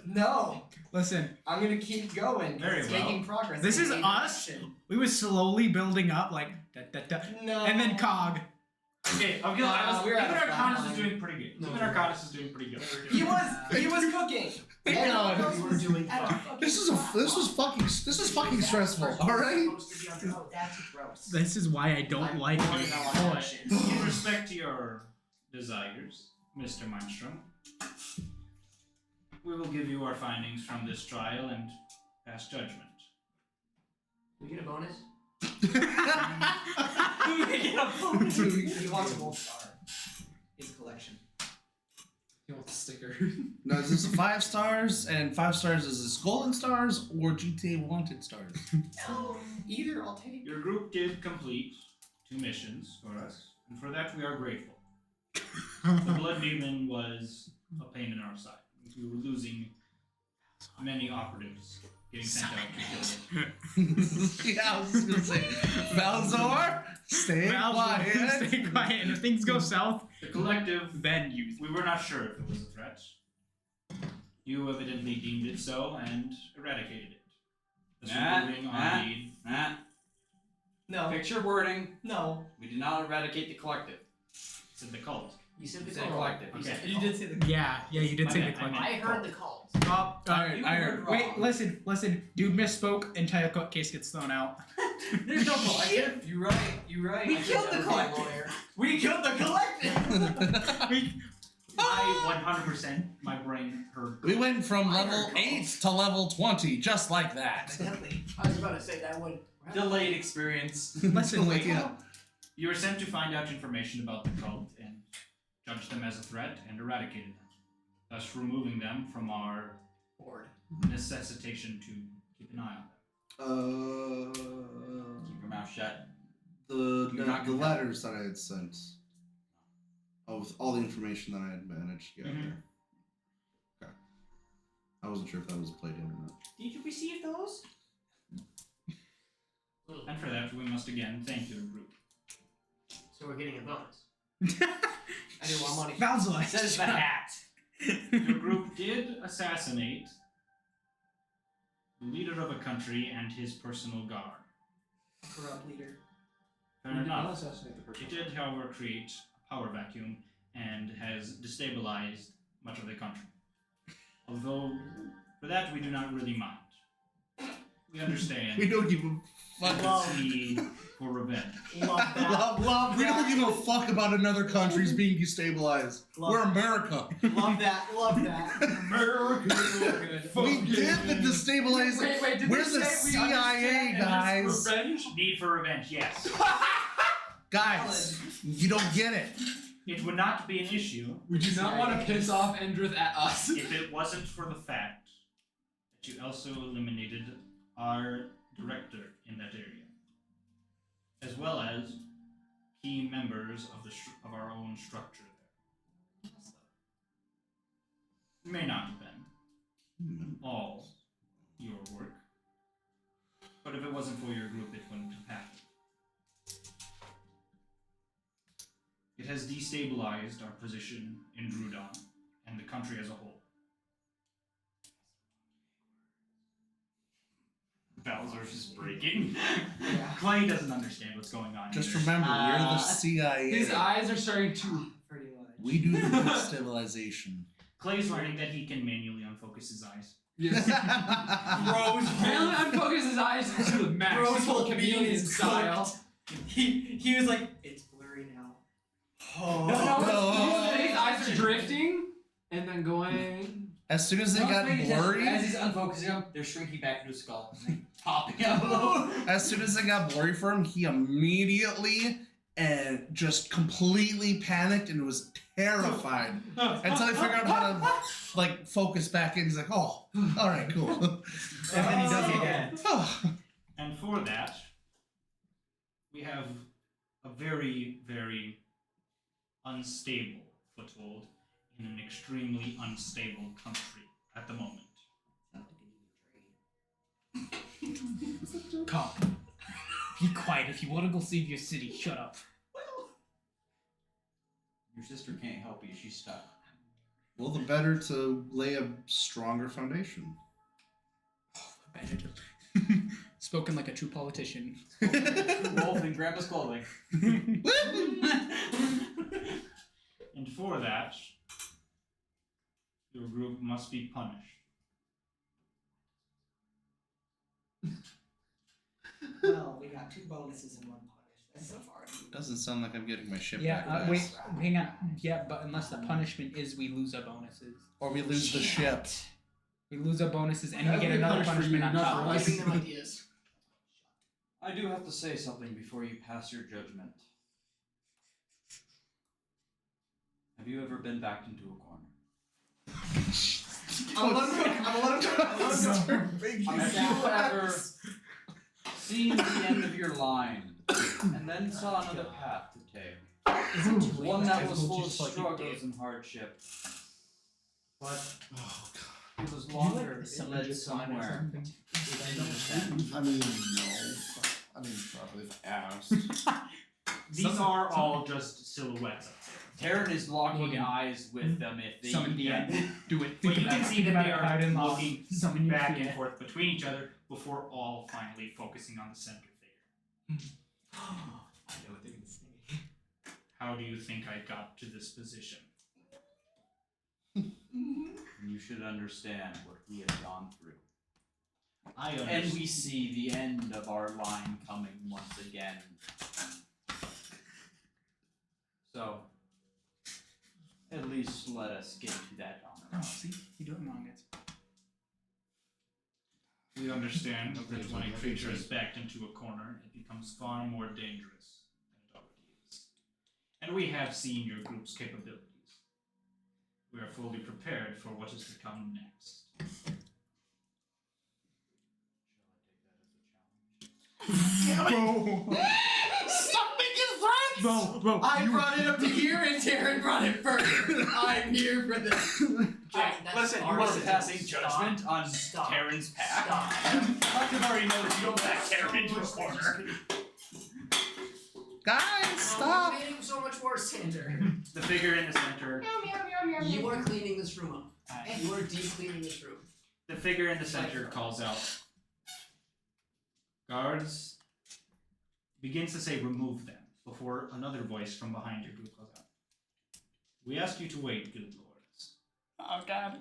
Speaker 6: No,
Speaker 3: Listen,
Speaker 6: I'm gonna keep going. 'cause
Speaker 2: Very
Speaker 6: it's
Speaker 2: well.
Speaker 6: making progress.
Speaker 3: This
Speaker 6: in
Speaker 3: is
Speaker 6: the
Speaker 3: us.
Speaker 6: direction.
Speaker 3: we were slowly building up, like da da da,
Speaker 6: No.
Speaker 3: and then Cog.
Speaker 2: Okay, I'm gonna,
Speaker 6: we're
Speaker 2: even
Speaker 6: at a flat
Speaker 2: Arcanus
Speaker 6: line.
Speaker 2: is doing pretty good.
Speaker 10: No.
Speaker 2: Even Arcanus is doing pretty good.
Speaker 6: He was cooking.
Speaker 4: Hang
Speaker 6: Everyone
Speaker 4: on.
Speaker 6: else
Speaker 8: You were
Speaker 6: was
Speaker 8: doing
Speaker 6: at a
Speaker 8: fine.
Speaker 6: fucking
Speaker 4: This is fucking stressful. All right.
Speaker 6: No, that's gross.
Speaker 3: This is why I don't
Speaker 6: I'm
Speaker 3: like
Speaker 6: bored
Speaker 3: being
Speaker 6: now on
Speaker 3: poor.
Speaker 6: that shit.
Speaker 2: In respect to your desires, Mr. Mindstrom, we will give you our findings from this trial and pass judgment.
Speaker 8: We get a bonus?
Speaker 6: He wants a gold star. His collection.
Speaker 10: You want the sticker?
Speaker 4: Now is this 5 stars and 5 stars is this golden stars or GTA wanted stars?
Speaker 6: Either I'll take.
Speaker 2: Your group did complete 2 missions for us, and for that we are grateful. The blood demon was a pain in our side. We were losing many operatives getting sent out to kill it.
Speaker 4: Yeah, I was just gonna say, Valzor, stay quiet.
Speaker 3: Stay quiet. And if things go south,
Speaker 2: The collective,
Speaker 3: then use.
Speaker 2: we were not sure if it was a threat. You evidently deemed it so and eradicated it. Thus removing our need.
Speaker 9: Nah.
Speaker 6: No.
Speaker 9: Picture wording.
Speaker 6: No.
Speaker 9: We did not eradicate the collective.
Speaker 2: Said the cult.
Speaker 8: You said
Speaker 9: We
Speaker 8: the
Speaker 9: said
Speaker 8: cult.
Speaker 9: collective.
Speaker 8: You
Speaker 2: Okay.
Speaker 8: said the
Speaker 6: You
Speaker 8: cult.
Speaker 6: did say the.
Speaker 3: Yeah, you did say the
Speaker 2: I meant-
Speaker 3: collective.
Speaker 8: I heard the cult.
Speaker 3: Oh, alright,
Speaker 9: You
Speaker 3: I
Speaker 9: heard
Speaker 3: heard.
Speaker 9: wrong.
Speaker 3: Wait, listen. Dude misspoke. Entire court case gets thrown out.
Speaker 9: There's no collective.
Speaker 10: You're right. You're right.
Speaker 6: We
Speaker 8: I could
Speaker 6: killed the
Speaker 8: never be a
Speaker 6: collective.
Speaker 8: lawyer.
Speaker 6: We killed the collective.
Speaker 2: I 100%, my brain heard.
Speaker 4: We went from
Speaker 8: I
Speaker 4: level
Speaker 8: heard
Speaker 4: 8 to level 20, just like that.
Speaker 6: Evidently.
Speaker 8: I was about to say that would.
Speaker 9: Delayed experience.
Speaker 3: Listen,
Speaker 4: Like, yeah.
Speaker 2: You were sent to find out information about the cult and judge them as a threat and eradicated them, thus removing them from our
Speaker 8: Bored.
Speaker 2: necessitation to keep an eye on them.
Speaker 9: Keep your mouth shut.
Speaker 4: The
Speaker 9: You're not
Speaker 4: the
Speaker 9: gonna-
Speaker 4: letters that I had sent. Oh, with all the information that I had managed to get
Speaker 2: Mhm.
Speaker 4: there. Okay. I wasn't sure if that was played in or not.
Speaker 9: Did you receive those?
Speaker 2: And for that, we must again thank your group.
Speaker 8: So we're getting a bonus. I do want money.
Speaker 3: Valzor.
Speaker 9: Says the hat.
Speaker 2: Your group did assassinate the leader of a country and his personal guard.
Speaker 6: Corrupt leader.
Speaker 2: Fair
Speaker 10: We did not
Speaker 2: enough.
Speaker 10: assassinate the person.
Speaker 2: It did, however, create a power vacuum and has destabilized much of the country. Although, for that, we do not really mind. We understand
Speaker 4: We don't give a fuck.
Speaker 2: the need for revenge.
Speaker 6: Love that. Love
Speaker 4: We don't
Speaker 6: that.
Speaker 4: give a fuck about another countries being destabilized.
Speaker 6: Love
Speaker 4: We're
Speaker 6: that.
Speaker 4: America.
Speaker 6: Love that. Love that.
Speaker 4: We did the destabilizing.
Speaker 10: Wait, did
Speaker 4: We're
Speaker 10: they
Speaker 4: the
Speaker 10: say we
Speaker 4: CIA,
Speaker 10: understand
Speaker 4: guys.
Speaker 10: revenge?
Speaker 2: Need for revenge, yes.
Speaker 4: Guys, you don't get it.
Speaker 2: It would not be an issue
Speaker 10: We do not want to piss off Endrith at us.
Speaker 2: if it wasn't for the fact that you also eliminated our director in that area, as well as key members of of our own structure there. It may not have been all your work, but if it wasn't for your group, it wouldn't have happened. It has destabilized our position in Drudon and the country as a whole. Bowser's is breaking.
Speaker 6: Yeah.
Speaker 2: Clay doesn't understand what's going on.
Speaker 4: Just
Speaker 2: either.
Speaker 4: remember, we're the CIA.
Speaker 10: His eyes are starting to.
Speaker 6: Pretty much.
Speaker 4: We do the destabilization.
Speaker 2: Clay's learning that he can manually unfocus his eyes.
Speaker 10: Yes. Apparently, unfocus his eyes to the max.
Speaker 6: Bro's whole
Speaker 10: chameleon
Speaker 6: being is
Speaker 10: style.
Speaker 6: He was like, it's blurry now. Oh.
Speaker 10: No, his eyes are drifting and then going.
Speaker 4: As soon as they got blurry,
Speaker 9: As he's unfocusing him, they're shrinking back into his skull. And popping out.
Speaker 4: as soon as they got blurry for him, he immediately and just completely panicked and was terrified until he figured out how to like focus back in. He's like, "Oh, all right, cool."
Speaker 6: And then he does it again.
Speaker 2: And for that, we have a very, very unstable foothold in an extremely unstable country at the moment.
Speaker 3: Calm. Be quiet. If you want to go save your city, shut up.
Speaker 9: Your sister can't help you. She's stuck.
Speaker 4: Well, the better to lay a stronger foundation.
Speaker 3: Better to. Spoken like a true politician.
Speaker 9: Wolf in Grandpa's clothing.
Speaker 2: And for that, your group must be punished.
Speaker 6: Well, we got 2 bonuses and 1 punish. That's so far.
Speaker 4: Doesn't sound like I'm getting my ship
Speaker 3: Yeah,
Speaker 4: back.
Speaker 3: wait, hang on. Yeah, but unless the punishment is we lose our bonuses.
Speaker 4: Or we lose the ship.
Speaker 3: We lose our bonuses and we
Speaker 10: That'd
Speaker 3: get
Speaker 10: be
Speaker 3: another
Speaker 10: punished for
Speaker 3: punishment
Speaker 10: you,
Speaker 3: on
Speaker 10: not
Speaker 3: top.
Speaker 10: for
Speaker 8: I'm
Speaker 10: us.
Speaker 8: giving them ideas.
Speaker 9: I do have to say something before you pass your judgment. Have you ever been backed into a corner?
Speaker 6: I'm gonna let him cook.
Speaker 9: Have you ever seen the end of your line and then saw another path to take? One that was
Speaker 3: We'll
Speaker 9: full of
Speaker 3: just like
Speaker 9: struggles and hardship. But
Speaker 4: Oh
Speaker 9: it was longer. It led somewhere.
Speaker 4: I mean, no. I mean, probably if I asked.
Speaker 2: These are all just silhouettes up
Speaker 9: Taryn is locking
Speaker 1: Logan.
Speaker 9: eyes with them if they
Speaker 1: Summon the end. Do it.
Speaker 2: there. But
Speaker 1: Think
Speaker 2: you
Speaker 1: about
Speaker 2: can
Speaker 1: it.
Speaker 2: see
Speaker 1: Think
Speaker 2: that
Speaker 1: about
Speaker 2: they
Speaker 1: it.
Speaker 2: are
Speaker 1: Hide in law.
Speaker 2: looking
Speaker 1: Summon your
Speaker 2: back
Speaker 1: fear.
Speaker 2: and forth between each other before all finally focusing on the center figure.
Speaker 6: I know what they're gonna say.
Speaker 2: How do you think I got to this position?
Speaker 9: You should understand what we have gone through.
Speaker 2: I
Speaker 9: And
Speaker 2: understand.
Speaker 9: we see the end of our line coming once again. So, at least let us get to that
Speaker 1: Oh,
Speaker 9: honor.
Speaker 1: see? You do it wrong, guys.
Speaker 2: We understand that when a creature is backed into a corner, it becomes far more dangerous than it already is. And we have seen your group's capabilities. We are fully prepared for what is to come next.
Speaker 6: Stop making threats!
Speaker 4: Bro,
Speaker 6: I brought it up to here and Taryn brought it further. I'm here for this.
Speaker 8: Jack, that's
Speaker 2: Listen, you
Speaker 8: our
Speaker 2: are
Speaker 8: decision.
Speaker 2: passing
Speaker 8: Stop.
Speaker 2: judgment on
Speaker 8: Stop.
Speaker 2: Taryn's pack.
Speaker 8: Stop.
Speaker 2: I've already noticed you don't back Taryn into a corner.
Speaker 4: Guys,
Speaker 8: Oh,
Speaker 4: stop!
Speaker 8: you're getting so much worse, Sander.
Speaker 2: The figure in the center.
Speaker 8: You are cleaning this room up.
Speaker 1: Alright.
Speaker 8: You are deep cleaning this room.
Speaker 2: The figure in the center calls out. Guards. Begins to say remove them before another voice from behind your group calls out. We ask you to wait, good lords.
Speaker 1: Oh, God.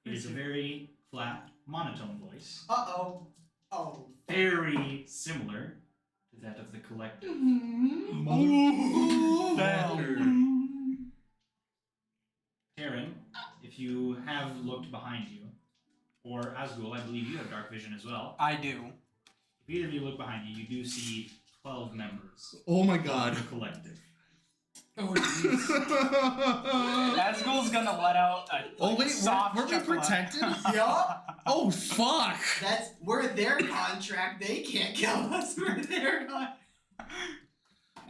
Speaker 2: It is a very flat, monotone voice.
Speaker 6: Uh-oh. Oh.
Speaker 2: Very similar to that of the collective. Taryn, if you have looked behind you, or Asgul, I believe you have dark vision as well.
Speaker 3: I do.
Speaker 2: If either of you look behind you, you do see 12 members
Speaker 4: Oh my
Speaker 2: of
Speaker 4: god.
Speaker 2: the collective.
Speaker 3: Oh, jeez. Asgul's gonna let out a
Speaker 4: Oh wait,
Speaker 3: soft
Speaker 4: were we
Speaker 3: chuckle.
Speaker 4: protected?
Speaker 6: Yup.
Speaker 4: Oh fuck!
Speaker 6: We're their contract. They can't kill us. We're their contract.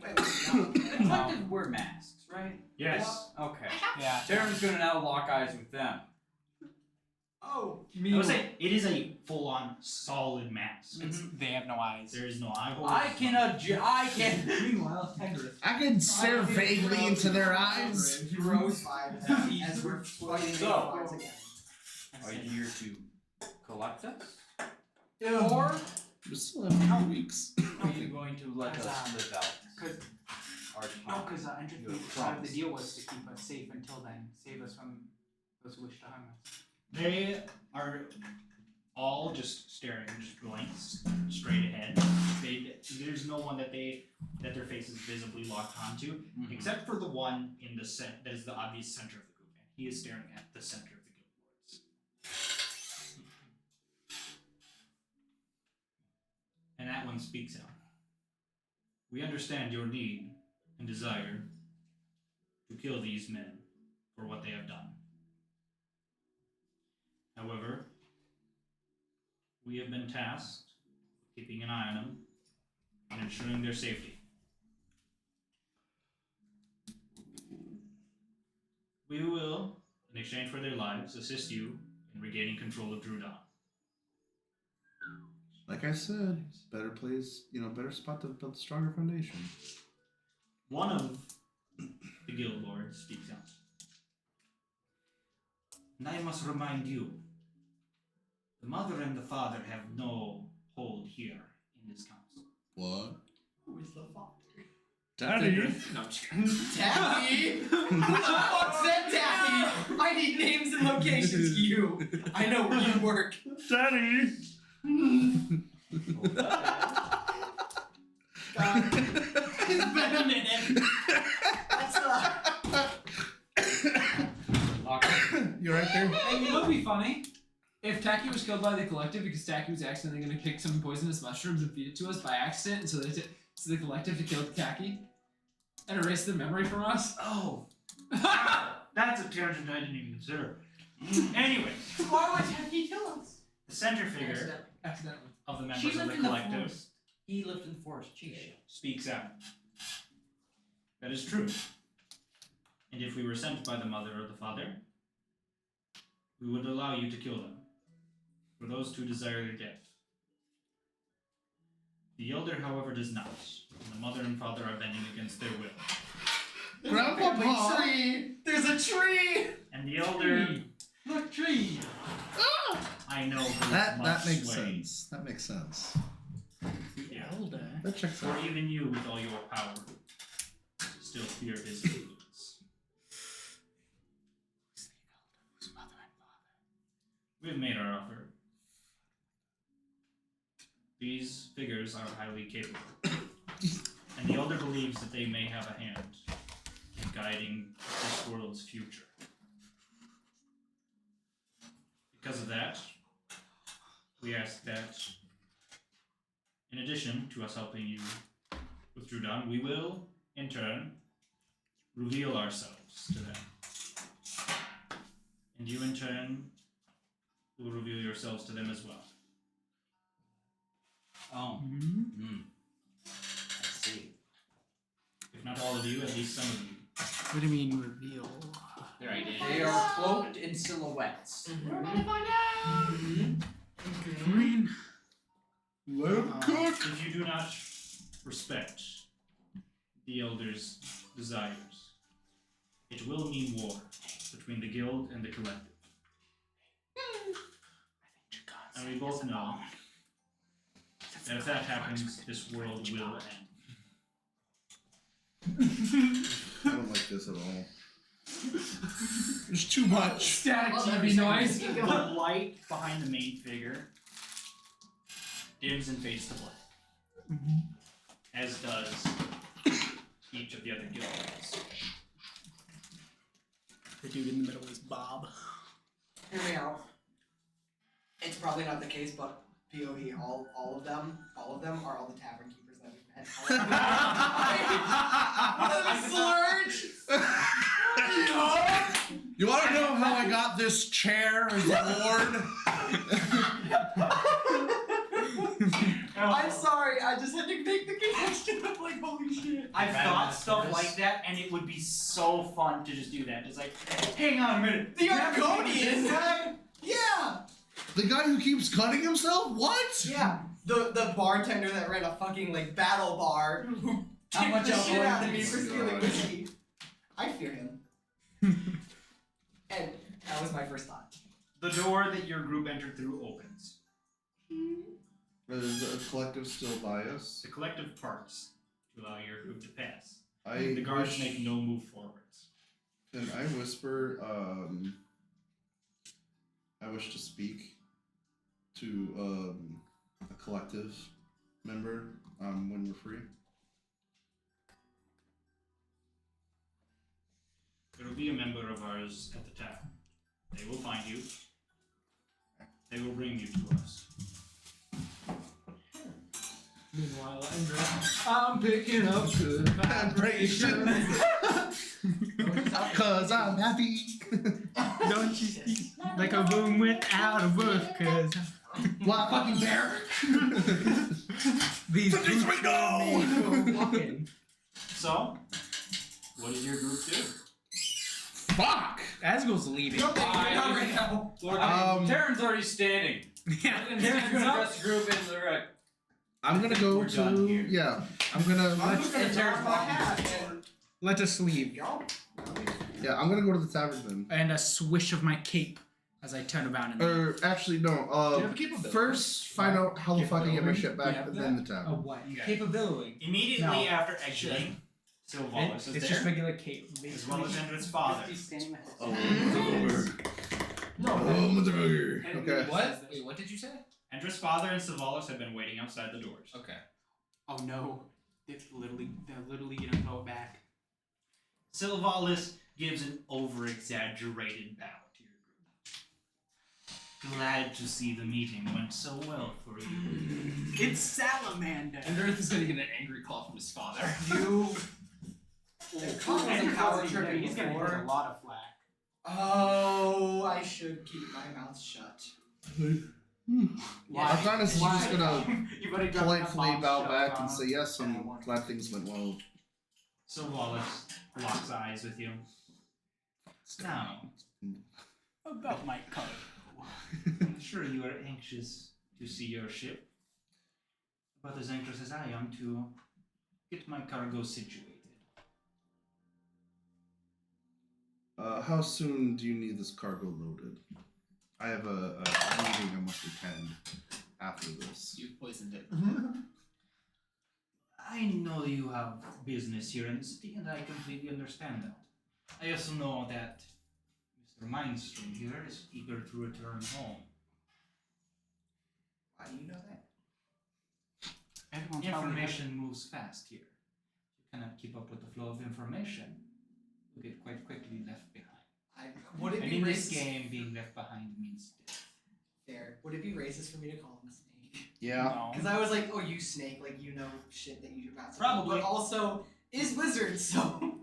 Speaker 9: The collective wear masks, right?
Speaker 2: Yes.
Speaker 9: Okay.
Speaker 3: Yeah.
Speaker 9: Taryn's gonna now lock eyes with them.
Speaker 6: Oh.
Speaker 2: I would say it is a full-on solid mask.
Speaker 3: They have no eyes.
Speaker 2: There is no eye hole.
Speaker 9: I can I can.
Speaker 10: Meanwhile, Tigris.
Speaker 4: I can stare vaguely into their eyes.
Speaker 6: Rose vibes as we're fighting
Speaker 9: So-
Speaker 6: once again.
Speaker 9: Are you here to collect us?
Speaker 6: Or
Speaker 4: We still have 2 weeks.
Speaker 9: Are you going to let us live out our
Speaker 1: No,
Speaker 9: time?
Speaker 1: because
Speaker 9: You have
Speaker 1: part of the
Speaker 9: promised.
Speaker 1: deal was to keep us safe until then. Save us from those who wish to harm us.
Speaker 2: They are all just staring, just blank, straight ahead. There's no one that their face is visibly locked onto,
Speaker 9: Mhm.
Speaker 2: except for the one in the that is the obvious center of the group, and he is staring at the center of the guild lords. And that one speaks out. We understand your need and desire to kill these men for what they have done. However, we have been tasked with keeping an eye on them and ensuring their safety. We will, in exchange for their lives, assist you in regaining control of Drudon.
Speaker 4: Like I said, better place, better spot to build a stronger foundation.
Speaker 2: One of the guild lords speaks out. And I must remind you, the mother and the father have no hold here in this council.
Speaker 4: What?
Speaker 6: who is the father?
Speaker 4: Daddy.
Speaker 10: No, I'm just kidding.
Speaker 6: Taffy! Who the fuck said Taffy? I need names and locations. You. I know where you work.
Speaker 4: Daddy.
Speaker 6: God. It's been a minute.
Speaker 4: You're right there.
Speaker 10: Hey, you know what'd be funny? If Taki was killed by the collective because Taki was accidentally going to pick some poisonous mushrooms and feed it to us by accident, and so the collective had killed Taki and erased the memory from us.
Speaker 2: Oh, that's a tangent I didn't even consider. Anyway,
Speaker 6: Why would Taffy kill us?
Speaker 2: the center figure
Speaker 10: Accidentally.
Speaker 2: of the
Speaker 9: She
Speaker 2: members of
Speaker 9: lived
Speaker 2: the
Speaker 9: in the
Speaker 2: collective
Speaker 9: forest. He lived in the forest. Jeez.
Speaker 2: speaks out.
Speaker 9: That is true. And if we were sent by the mother or the father, we would allow you to kill them, for those who desire their death. The elder, however, does not, and the mother and father are bending against their will.
Speaker 4: Grandpa!
Speaker 6: Tree! There's a tree!
Speaker 9: And the elder,
Speaker 1: Look, tree.
Speaker 9: I know, holds
Speaker 4: That
Speaker 9: much
Speaker 4: makes
Speaker 9: sway.
Speaker 4: sense. That makes sense.
Speaker 9: Yeah.
Speaker 3: Elder.
Speaker 4: That checks
Speaker 9: For
Speaker 4: out.
Speaker 9: even you, with all your power, still fear his influence.
Speaker 3: Whose mother and father?
Speaker 9: We have made our offer. These figures are highly capable, and the elder believes that they may have a hand in guiding this world's future. Because of that, we ask that, in addition to us helping you with Drudan, we will, in turn, reveal ourselves to them. And you, in turn, will reveal yourselves to them as well. Oh.
Speaker 3: Mm-hmm.
Speaker 9: I see. If not all of you, at least some of you.
Speaker 3: What do you mean reveal?
Speaker 9: There I did.
Speaker 7: They are cloaked in silhouettes.
Speaker 8: We're gonna find out.
Speaker 3: I mean,
Speaker 4: Let him cook!
Speaker 9: If you do not respect the Elder's desires, it will mean war between the Guild and the Collective. And we both know that if that happens, this world will end.
Speaker 4: I don't like this at all. There's too much.
Speaker 1: Static
Speaker 8: Love
Speaker 1: TV
Speaker 8: every
Speaker 1: noise.
Speaker 8: second.
Speaker 9: The light behind the main figure dims and fades to black, as does each of the other guild heads.
Speaker 3: the dude in the middle is Bob.
Speaker 6: Hear me out. It's probably not the case, but POV, all of them are all the tavern keepers that we've met.
Speaker 4: You want to know how I got this chair as a lord?
Speaker 6: I'm sorry, I just had to make the connection of like, holy shit.
Speaker 2: I've thought stuff like that, and it would be so fun to just do that. Just like, hang on a minute.
Speaker 6: The Argonian guy? Yeah!
Speaker 4: The guy who keeps cutting himself? What?
Speaker 6: Yeah. The bartender that ran a fucking like battle bar who
Speaker 7: How
Speaker 6: kicked
Speaker 7: much
Speaker 6: the
Speaker 7: of
Speaker 6: shit
Speaker 7: a
Speaker 6: out of
Speaker 7: win
Speaker 6: me
Speaker 7: is
Speaker 6: for
Speaker 7: he?
Speaker 6: stealing whiskey. I fear him. And that was my first thought.
Speaker 2: The door that your group entered through opens.
Speaker 4: Is the collective still by us?
Speaker 9: The collective parts to allow your group to pass.
Speaker 4: I
Speaker 9: The guards
Speaker 4: wish-
Speaker 9: make no move forwards.
Speaker 4: Can I whisper, I wish to speak to a collective member when we're free?
Speaker 9: There will be a member of ours at the tavern. They will find you. They will bring you to us.
Speaker 10: Meanwhile, I'm picking up good vibrations.
Speaker 4: Cause I'm happy.
Speaker 3: Don't you see? Like a room without a roof, cause
Speaker 4: Why fucking bear?
Speaker 3: these
Speaker 4: Finish
Speaker 3: boots
Speaker 4: me,
Speaker 3: are
Speaker 4: no!
Speaker 3: made for walking.
Speaker 9: So, what does your group do?
Speaker 4: Fuck!
Speaker 3: Asgo's leaving.
Speaker 6: No, thank you, not right now.
Speaker 7: Terran's already standing.
Speaker 3: Yeah.
Speaker 7: Terran's gonna press the group into the right.
Speaker 4: I'm gonna go
Speaker 9: We're done here.
Speaker 4: to yeah. I'm gonna
Speaker 6: I'm just gonna turn my hat and
Speaker 3: Let us leave.
Speaker 6: y'all.
Speaker 4: I'm gonna go to the tavern then.
Speaker 3: And a swish of my cape as I turn around and
Speaker 4: Or actually no.
Speaker 10: Do you have a capability?
Speaker 4: First find out how the fuck I get my shit
Speaker 10: Do
Speaker 4: back,
Speaker 10: you have
Speaker 4: and then the
Speaker 10: that?
Speaker 4: tavern.
Speaker 3: what?
Speaker 10: Capability.
Speaker 2: Immediately
Speaker 3: No.
Speaker 2: after exiting, Sylvanas is
Speaker 3: It's
Speaker 2: there,
Speaker 3: just regular cape.
Speaker 2: as well as Endred's father.
Speaker 4: Oh, motherfucker. Okay.
Speaker 10: What? Wait, what did you say?
Speaker 2: Endred's father and Sylvanas have been waiting outside the doors.
Speaker 10: Okay.
Speaker 3: Oh no. They're literally gonna throw it back.
Speaker 2: Sylvanas gives an over-exaggerated bow to your group. Glad to see the meeting went so well for you.
Speaker 3: It's Salamander.
Speaker 10: And Earth is gonna get an angry call from his father.
Speaker 6: You. If Kong was a power trip
Speaker 3: He's gonna get a
Speaker 6: before.
Speaker 3: lot of flack.
Speaker 6: Oh, I should keep my mouth shut.
Speaker 4: Arcanus is just gonna
Speaker 3: You better drop
Speaker 4: politely
Speaker 3: that
Speaker 4: bow
Speaker 3: bombshell
Speaker 4: back
Speaker 3: on
Speaker 4: and
Speaker 3: him.
Speaker 4: say yes,
Speaker 3: Yeah, I
Speaker 4: and
Speaker 3: want
Speaker 4: glad things went well.
Speaker 2: So Wallace locks eyes with you. Now, about my cargo. I'm sure you are anxious to see your ship, but as anxious as I am to get my cargo situated.
Speaker 4: How soon do you need this cargo loaded? I have a meeting I must attend after this.
Speaker 8: You poisoned it.
Speaker 2: I know you have business here in the city, and I completely understand that. I also know that Mr. Mindstream here is eager to return home.
Speaker 6: Why do you know that?
Speaker 3: Everyone probably
Speaker 2: Information moves fast here. If you cannot keep up with the flow of information, you get quite quickly left behind.
Speaker 6: Would it
Speaker 2: And
Speaker 6: be
Speaker 2: in this
Speaker 6: racist?
Speaker 2: game, being left behind means death.
Speaker 6: Fair. Would it be racist for me to call him a snake?
Speaker 4: Yeah.
Speaker 2: No.
Speaker 6: Because I was like, oh, you snake, like you know shit that you're not supposed to.
Speaker 2: Probably.
Speaker 6: But also is lizard, so.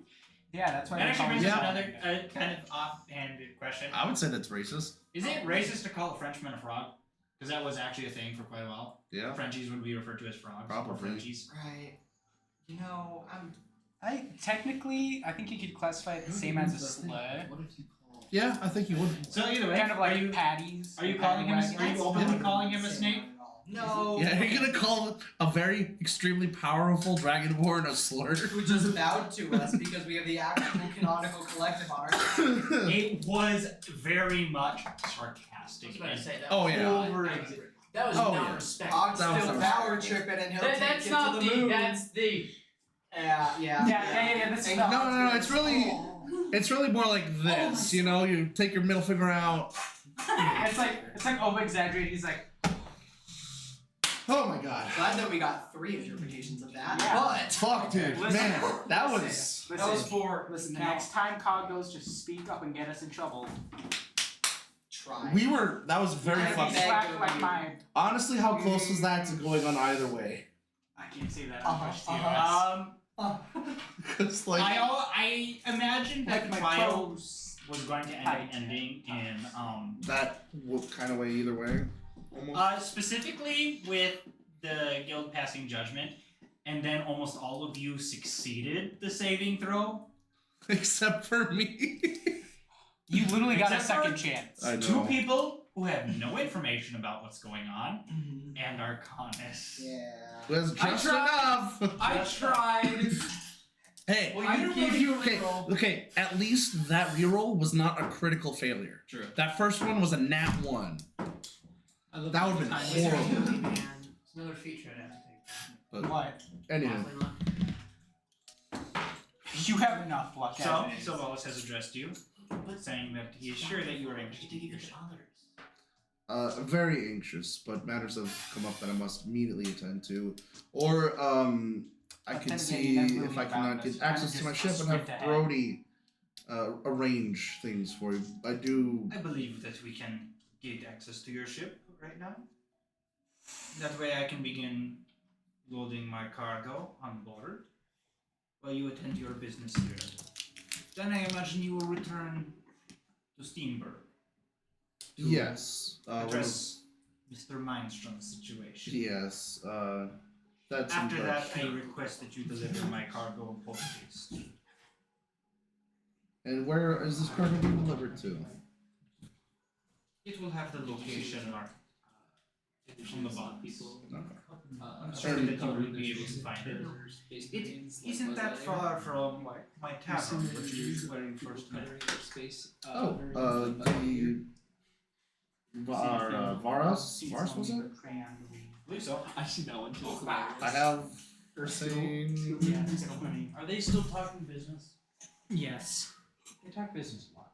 Speaker 3: Yeah, that's why
Speaker 2: That
Speaker 3: they
Speaker 2: actually
Speaker 3: call
Speaker 2: brings
Speaker 3: me
Speaker 2: us
Speaker 3: John.
Speaker 2: another kind of offhanded question.
Speaker 4: I would say that's racist.
Speaker 2: Is it racist to call a Frenchman a frog? Because that was actually a thing for quite a while.
Speaker 4: Yeah.
Speaker 2: Frenchies would be referred to as frogs. Or
Speaker 4: Probably.
Speaker 2: Frenchies.
Speaker 6: Right. You know,
Speaker 3: I think you could classify it the same as a slur.
Speaker 10: What if you call?
Speaker 4: Yeah, I think you would.
Speaker 2: So either way,
Speaker 3: Kind of like
Speaker 2: are you
Speaker 3: patties.
Speaker 2: are you
Speaker 3: and
Speaker 2: calling him?
Speaker 3: paddy
Speaker 2: Are you
Speaker 3: wagons.
Speaker 2: openly calling him a snake?
Speaker 6: no.
Speaker 4: Yeah, you're gonna call a very extremely powerful dragonborn a slur.
Speaker 6: Who just bowed to us because we have the actual canonical collective on our side.
Speaker 2: It was very much
Speaker 8: I
Speaker 2: sarcastic.
Speaker 8: was about to
Speaker 2: and
Speaker 8: say that.
Speaker 4: Oh,
Speaker 8: was
Speaker 4: yeah.
Speaker 8: not-
Speaker 2: Over-
Speaker 8: That was
Speaker 4: Oh,
Speaker 8: not
Speaker 4: yeah.
Speaker 8: respect.
Speaker 6: I'm
Speaker 4: That was
Speaker 6: still
Speaker 4: the
Speaker 6: power
Speaker 4: respect.
Speaker 6: tripping and he'll
Speaker 8: That,
Speaker 6: take
Speaker 8: that's
Speaker 6: it
Speaker 8: not
Speaker 6: to the moon.
Speaker 8: That's the.
Speaker 6: Yeah.
Speaker 3: Yeah, this is
Speaker 6: And
Speaker 3: not-
Speaker 4: No, it's really, it's really more like this. You know, you take your middle finger out.
Speaker 3: It's like over exaggerated. He's like,
Speaker 4: Oh my god.
Speaker 6: Glad that we got 3 interpretations of that.
Speaker 3: Yeah.
Speaker 6: But
Speaker 4: Fuck, dude,
Speaker 3: Listen,
Speaker 4: man, that was.
Speaker 3: listen,
Speaker 6: that was for
Speaker 3: listen. Next time cargoes just speak up and get us in trouble.
Speaker 6: try.
Speaker 4: We were. That was very
Speaker 6: I
Speaker 4: fucking.
Speaker 6: think
Speaker 3: Slack like my.
Speaker 4: Honestly, how close was that to going on either way?
Speaker 3: I can't say that. I'm pushed here.
Speaker 4: It's like.
Speaker 2: I imagined that
Speaker 3: Like my
Speaker 2: trial
Speaker 3: clothes.
Speaker 2: was going to end up ending in
Speaker 4: that kind of way either way. Almost.
Speaker 2: specifically with the guild passing judgment, and then almost all of you succeeded the saving throw.
Speaker 4: Except for me.
Speaker 3: You literally got a
Speaker 2: Except for
Speaker 3: second chance.
Speaker 4: I know.
Speaker 2: 2 people who have no information about what's going on,
Speaker 6: Mhm.
Speaker 2: and Arcanus.
Speaker 6: Yeah.
Speaker 4: Was
Speaker 10: I
Speaker 4: just
Speaker 10: tried.
Speaker 4: enough.
Speaker 10: I tried.
Speaker 4: Hey.
Speaker 10: Well, I gave you a
Speaker 4: Okay,
Speaker 10: reroll.
Speaker 4: okay, at least that reroll was not a critical failure.
Speaker 2: True.
Speaker 4: That first one was a nat 1.
Speaker 10: I love
Speaker 4: That would've been
Speaker 10: time.
Speaker 4: horrible.
Speaker 8: Man, it's another feature I'd have to take.
Speaker 4: But
Speaker 3: What?
Speaker 4: anyway,
Speaker 8: Halfling luck.
Speaker 3: You have enough luck.
Speaker 2: So,
Speaker 3: as it is.
Speaker 2: so Wallace has addressed you, saying that he is sure that you are anxious
Speaker 8: You
Speaker 2: to
Speaker 8: did
Speaker 2: keep your
Speaker 8: even
Speaker 2: ship.
Speaker 8: others.
Speaker 4: very anxious, but matters have come up that I must immediately attend to. Or I
Speaker 3: But
Speaker 4: can
Speaker 3: then again,
Speaker 4: see
Speaker 3: you never
Speaker 4: if
Speaker 3: really
Speaker 4: I cannot
Speaker 3: found
Speaker 4: get
Speaker 3: us.
Speaker 4: access
Speaker 3: I'm
Speaker 4: to my
Speaker 3: just
Speaker 4: ship and
Speaker 3: swift
Speaker 4: have
Speaker 3: ahead.
Speaker 4: Brody arrange things for you. I do.
Speaker 2: I believe that we can get access to your ship right now. That way I can begin loading my cargo on board while you attend to your business here. Then I imagine you will return to Steamburg. to
Speaker 4: Yes.
Speaker 2: Address Mr. Mindstrom's situation.
Speaker 4: Yes. That's
Speaker 2: After that, I request that you deliver my cargo post haste.
Speaker 4: And where is this cargo being delivered to?
Speaker 2: It will have the location marked on the box. I'm
Speaker 10: Uh,
Speaker 2: sure
Speaker 4: And-
Speaker 2: that you will be able to find it. It isn't that far from my tavern, which is where you first met.
Speaker 4: Varas? Varas was it?
Speaker 2: I believe so.
Speaker 10: I see that one too.
Speaker 4: I have seen.
Speaker 3: Yeah, it's an opening.
Speaker 9: Are they still talking business?
Speaker 3: Yes.
Speaker 9: They talk business a lot.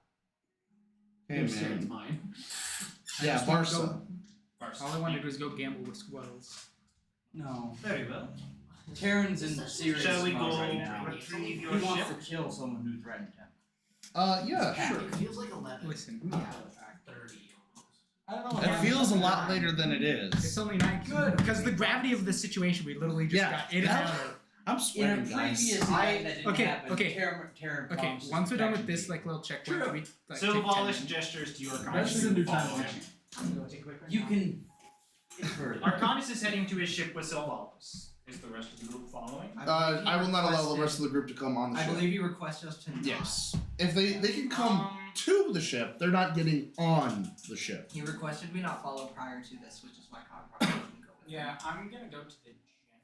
Speaker 4: Hey man.
Speaker 10: Mine.
Speaker 4: Yeah,
Speaker 3: just wanna
Speaker 4: Barca.
Speaker 3: All I wanted to do was go gamble with squirrels.
Speaker 9: No.
Speaker 2: Very well.
Speaker 9: Terran's in serious
Speaker 2: Shall we
Speaker 9: mode
Speaker 2: go
Speaker 9: right now.
Speaker 2: retrieve
Speaker 9: He
Speaker 2: your
Speaker 9: wants
Speaker 2: ship?
Speaker 9: to kill someone who threatened him.
Speaker 4: Yeah, sure.
Speaker 8: It feels like 11.
Speaker 3: Listen.
Speaker 8: Yeah, 30 almost.
Speaker 10: I don't know.
Speaker 4: It feels a lot later than it
Speaker 3: It's
Speaker 4: is.
Speaker 3: only 9. Good. Because the gravity of the situation, we literally just
Speaker 4: Yeah,
Speaker 3: got in and
Speaker 4: that-
Speaker 3: out of.
Speaker 4: I'm
Speaker 9: In a
Speaker 4: sweating,
Speaker 9: previous
Speaker 4: guys.
Speaker 9: event that didn't
Speaker 3: Okay,
Speaker 9: happen,
Speaker 3: okay.
Speaker 9: Terran
Speaker 3: Okay,
Speaker 9: promises
Speaker 3: once we're done with
Speaker 9: protection
Speaker 3: this
Speaker 9: to you.
Speaker 3: like little checkpoint,
Speaker 9: True.
Speaker 3: we like
Speaker 2: So
Speaker 3: take 10
Speaker 2: Wallace
Speaker 3: minutes.
Speaker 2: gestures to you,
Speaker 10: That's
Speaker 2: Arcanus.
Speaker 10: just a new time
Speaker 2: Follow
Speaker 10: watching.
Speaker 2: him.
Speaker 9: You can infer that.
Speaker 2: Arcanus is heading to his ship with Sylvalos. Is the rest of the group following?
Speaker 4: I will not allow the rest of the group to come on the
Speaker 6: I
Speaker 4: ship.
Speaker 6: believe you requested us to not.
Speaker 4: Yes. If they can come to the ship, they're not getting on the ship.
Speaker 6: He requested we not follow prior to this, which is why Cog probably didn't go with
Speaker 3: Yeah, I'm gonna go to the general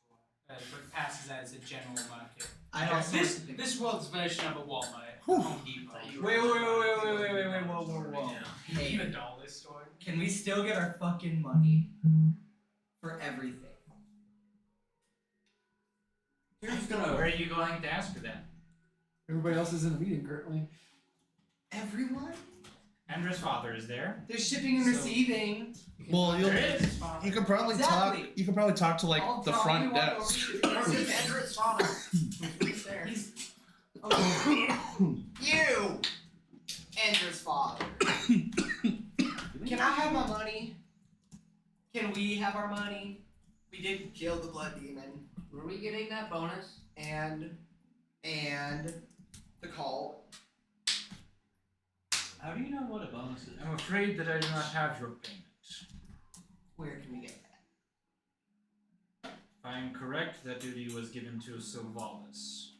Speaker 3: store. What passes as a general market.
Speaker 6: I also
Speaker 3: This world's version of a Walmart,
Speaker 4: Whew.
Speaker 3: Home Depot.
Speaker 6: Wait, whoa. Hey,
Speaker 3: Even a dollar store.
Speaker 6: can we still get our fucking money for everything?
Speaker 9: Where are you going to ask her then?
Speaker 10: Everybody else is in a meeting currently.
Speaker 6: Everyone?
Speaker 2: Endra's father is there.
Speaker 6: They're shipping and
Speaker 3: So-
Speaker 6: receiving.
Speaker 4: Well,
Speaker 2: There is.
Speaker 4: you could probably
Speaker 6: Exactly.
Speaker 4: talk. You could probably talk to like
Speaker 6: I'll
Speaker 4: the
Speaker 6: probably
Speaker 4: front
Speaker 6: walk over
Speaker 4: desk.
Speaker 6: to the-
Speaker 8: Andrew's father. He's there.
Speaker 6: He's you, Andrew's father. Can I have my money? Can we have our money? We did kill the blood demon
Speaker 8: Were we getting that bonus?
Speaker 6: and the cult.
Speaker 9: How do you know what a bonus is?
Speaker 7: I'm afraid that I do not have your payment.
Speaker 6: Where can we get that?
Speaker 7: If I am correct, that duty was given to Sylvanas.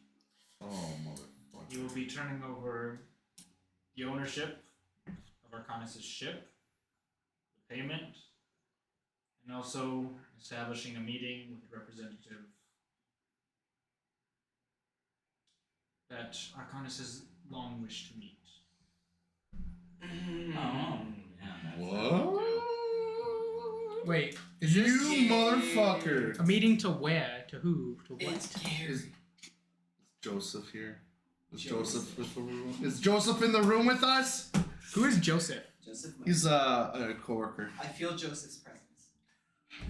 Speaker 4: Oh motherfucker!
Speaker 7: He will be turning over the ownership of Arcanis' ship, the payment, and also establishing a meeting with the representative that Arcanis has long wished to meet.
Speaker 9: Oh, yeah.
Speaker 4: What?
Speaker 3: Wait, is this
Speaker 4: You motherfucker!
Speaker 3: a meeting to where? To who? To what?
Speaker 6: It's Gary.
Speaker 4: Is Joseph here? Is Joseph in the room with us?
Speaker 3: Who is Joseph?
Speaker 6: Joseph. Mike.
Speaker 4: He's a coworker.
Speaker 6: I feel Joseph's presence.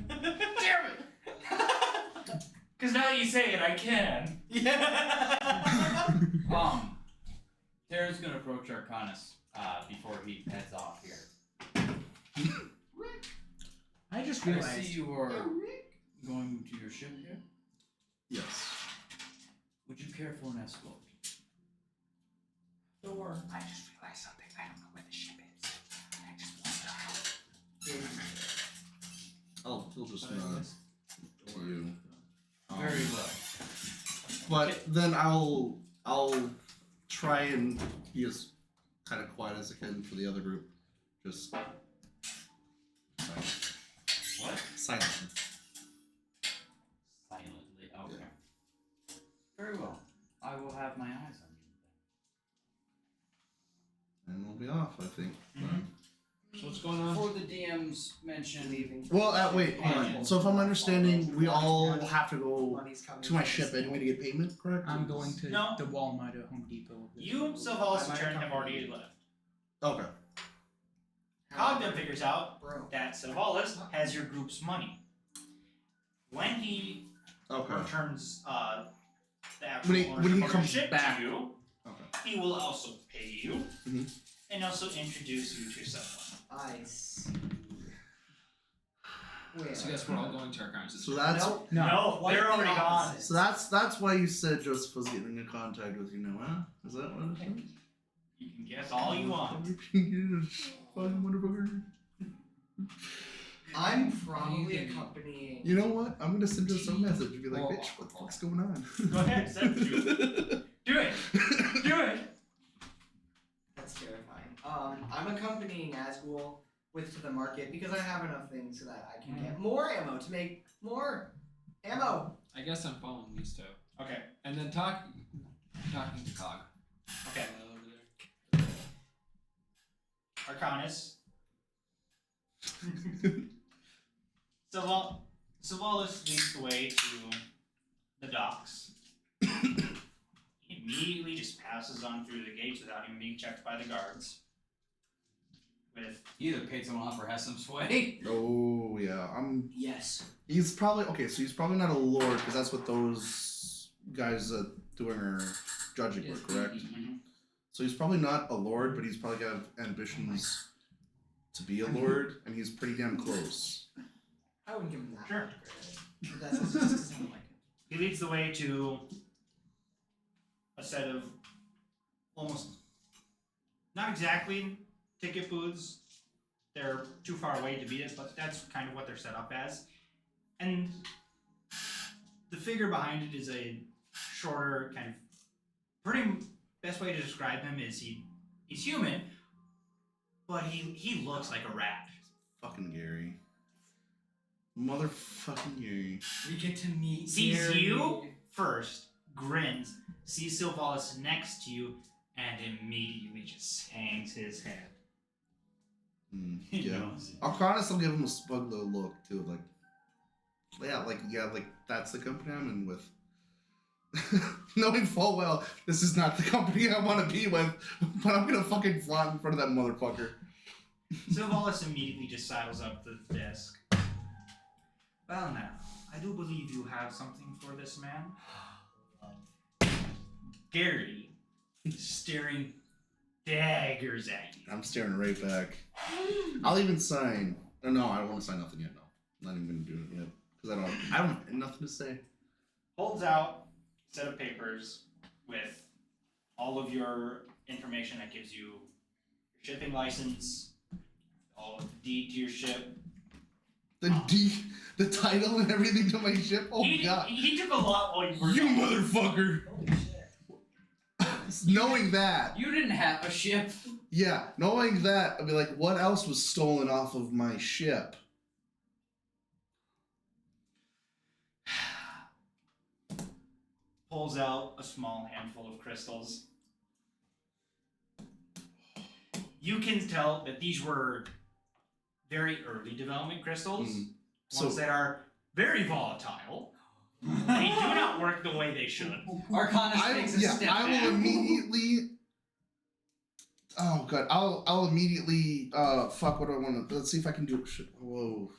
Speaker 2: Damn it! Because now that you say it, I can.
Speaker 6: Yeah.
Speaker 9: Tara's gonna approach Arcanis before he heads off here.
Speaker 3: I just
Speaker 9: I
Speaker 3: realized.
Speaker 9: see you are going to your ship here.
Speaker 4: Yes.
Speaker 9: Would you care for an escort?
Speaker 3: Sure. I just realized something. I don't know where the ship is. I just want
Speaker 4: He'll just nod to you.
Speaker 9: Very well.
Speaker 4: But then I'll try and be as kind of quiet as I can for the other group. Just
Speaker 9: What?
Speaker 4: silently.
Speaker 9: Silently. Okay. Very well. I will have my eyes on you.
Speaker 4: And we'll be off, I think.
Speaker 10: So what's going on?
Speaker 9: Before the DMs mention
Speaker 6: Leaving.
Speaker 4: Well, wait, hold on. So if I'm understanding, we all have to go
Speaker 6: Money's coming
Speaker 4: to my
Speaker 6: from
Speaker 4: ship
Speaker 6: this.
Speaker 4: anyway to get payment, correct?
Speaker 3: I'm going to
Speaker 2: No.
Speaker 3: the Walmart or Home Depot.
Speaker 2: You, Sylvanas, and Turn have already left.
Speaker 4: Okay.
Speaker 2: Cogden figures out
Speaker 6: Bro.
Speaker 2: that Sylvanas has your group's money. When he
Speaker 4: Okay.
Speaker 2: returns the actual
Speaker 4: When he
Speaker 2: ownership of your
Speaker 4: comes
Speaker 2: ship
Speaker 4: back.
Speaker 2: to you,
Speaker 4: Okay.
Speaker 2: he will also pay you
Speaker 4: Mhm.
Speaker 2: and also introduce you to someone.
Speaker 6: I see. Where?
Speaker 10: So I guess we're all going to our conferences.
Speaker 4: So that's
Speaker 6: Nope.
Speaker 3: No.
Speaker 6: Quite
Speaker 2: they're
Speaker 6: the
Speaker 2: already gone.
Speaker 6: opposite.
Speaker 4: so that's why you said Joseph was getting in contact with you now, huh? Is that what it is?
Speaker 2: You can guess all you want.
Speaker 4: You fucking motherfucker.
Speaker 6: I'm probably accompanying.
Speaker 4: You know what? I'm gonna send us a message and be like,
Speaker 10: Well,
Speaker 4: bitch, what the fuck's going on?
Speaker 2: Go ahead, send it to you. Do it. Do it.
Speaker 6: That's terrifying. I'm accompanying Asgul to the market because I have enough things so that I can get more ammo to make more ammo.
Speaker 10: I guess I'm following these two.
Speaker 2: Okay.
Speaker 10: And then talking to Cog.
Speaker 2: Okay.
Speaker 10: Over there.
Speaker 2: Arcanis. Sylvanas leads the way to the docks. He immediately just passes on through the gates without even being checked by the guards. With
Speaker 9: He either paid someone off or has some sway.
Speaker 4: Oh yeah,
Speaker 6: Yes.
Speaker 4: he's probably okay. So he's probably not a lord because that's what those guys doing are judging
Speaker 10: Yes,
Speaker 4: were, correct? So he's probably not a lord, but he's probably got ambitions to be a lord, and he's pretty damn close.
Speaker 6: I wouldn't give him that.
Speaker 2: Sure.
Speaker 6: much credit. But that's just because I don't like him.
Speaker 2: he leads the way to a set of almost not exactly ticket booths. They're too far away to beat it, but that's kind of what they're set up as. And the figure behind it is a shorter, kind of pretty. Best way to describe him is he's human, but he looks like a rat.
Speaker 4: Fucking Gary. Motherfucking Gary.
Speaker 6: We get to meet.
Speaker 2: Sees
Speaker 6: Gary.
Speaker 2: you first, grins, sees Sylvanas next to you, and immediately just hangs his head.
Speaker 9: He
Speaker 4: Yeah.
Speaker 9: knows.
Speaker 4: I'll still give him a smug little look too, like that's the company I'm in with. Knowing full well this is not the company I want to be with, but I'm gonna fucking flaunt in front of that motherfucker.
Speaker 2: Sylvanas immediately just sidles up to the desk. Well now, I do believe you have something for this man. Gary is staring daggers at you.
Speaker 4: I'm staring right back. I'll even sign. Oh, no, I don't want to sign nothing yet. No, I'm not even gonna do it yet because I don't have nothing to say.
Speaker 2: Holds out a set of papers with all of your information that gives you your shipping license, all of the deed to your ship.
Speaker 4: The title and everything to my ship. Oh god,
Speaker 2: He took a lot while you were
Speaker 4: you
Speaker 2: gone.
Speaker 4: motherfucker! Knowing that,
Speaker 9: You didn't have a ship.
Speaker 4: yeah, knowing that, I'd be like, what else was stolen off of my ship?
Speaker 2: Pulls out a small handful of crystals. You can tell that these were very early development crystals.
Speaker 4: So-
Speaker 2: Ones that are very volatile. They do not work the way they should.
Speaker 9: Arcanus takes a step
Speaker 4: I
Speaker 9: back.
Speaker 4: will immediately. Oh god, I'll immediately. Fuck. What do I want to? Let's see if I can do. Whoa.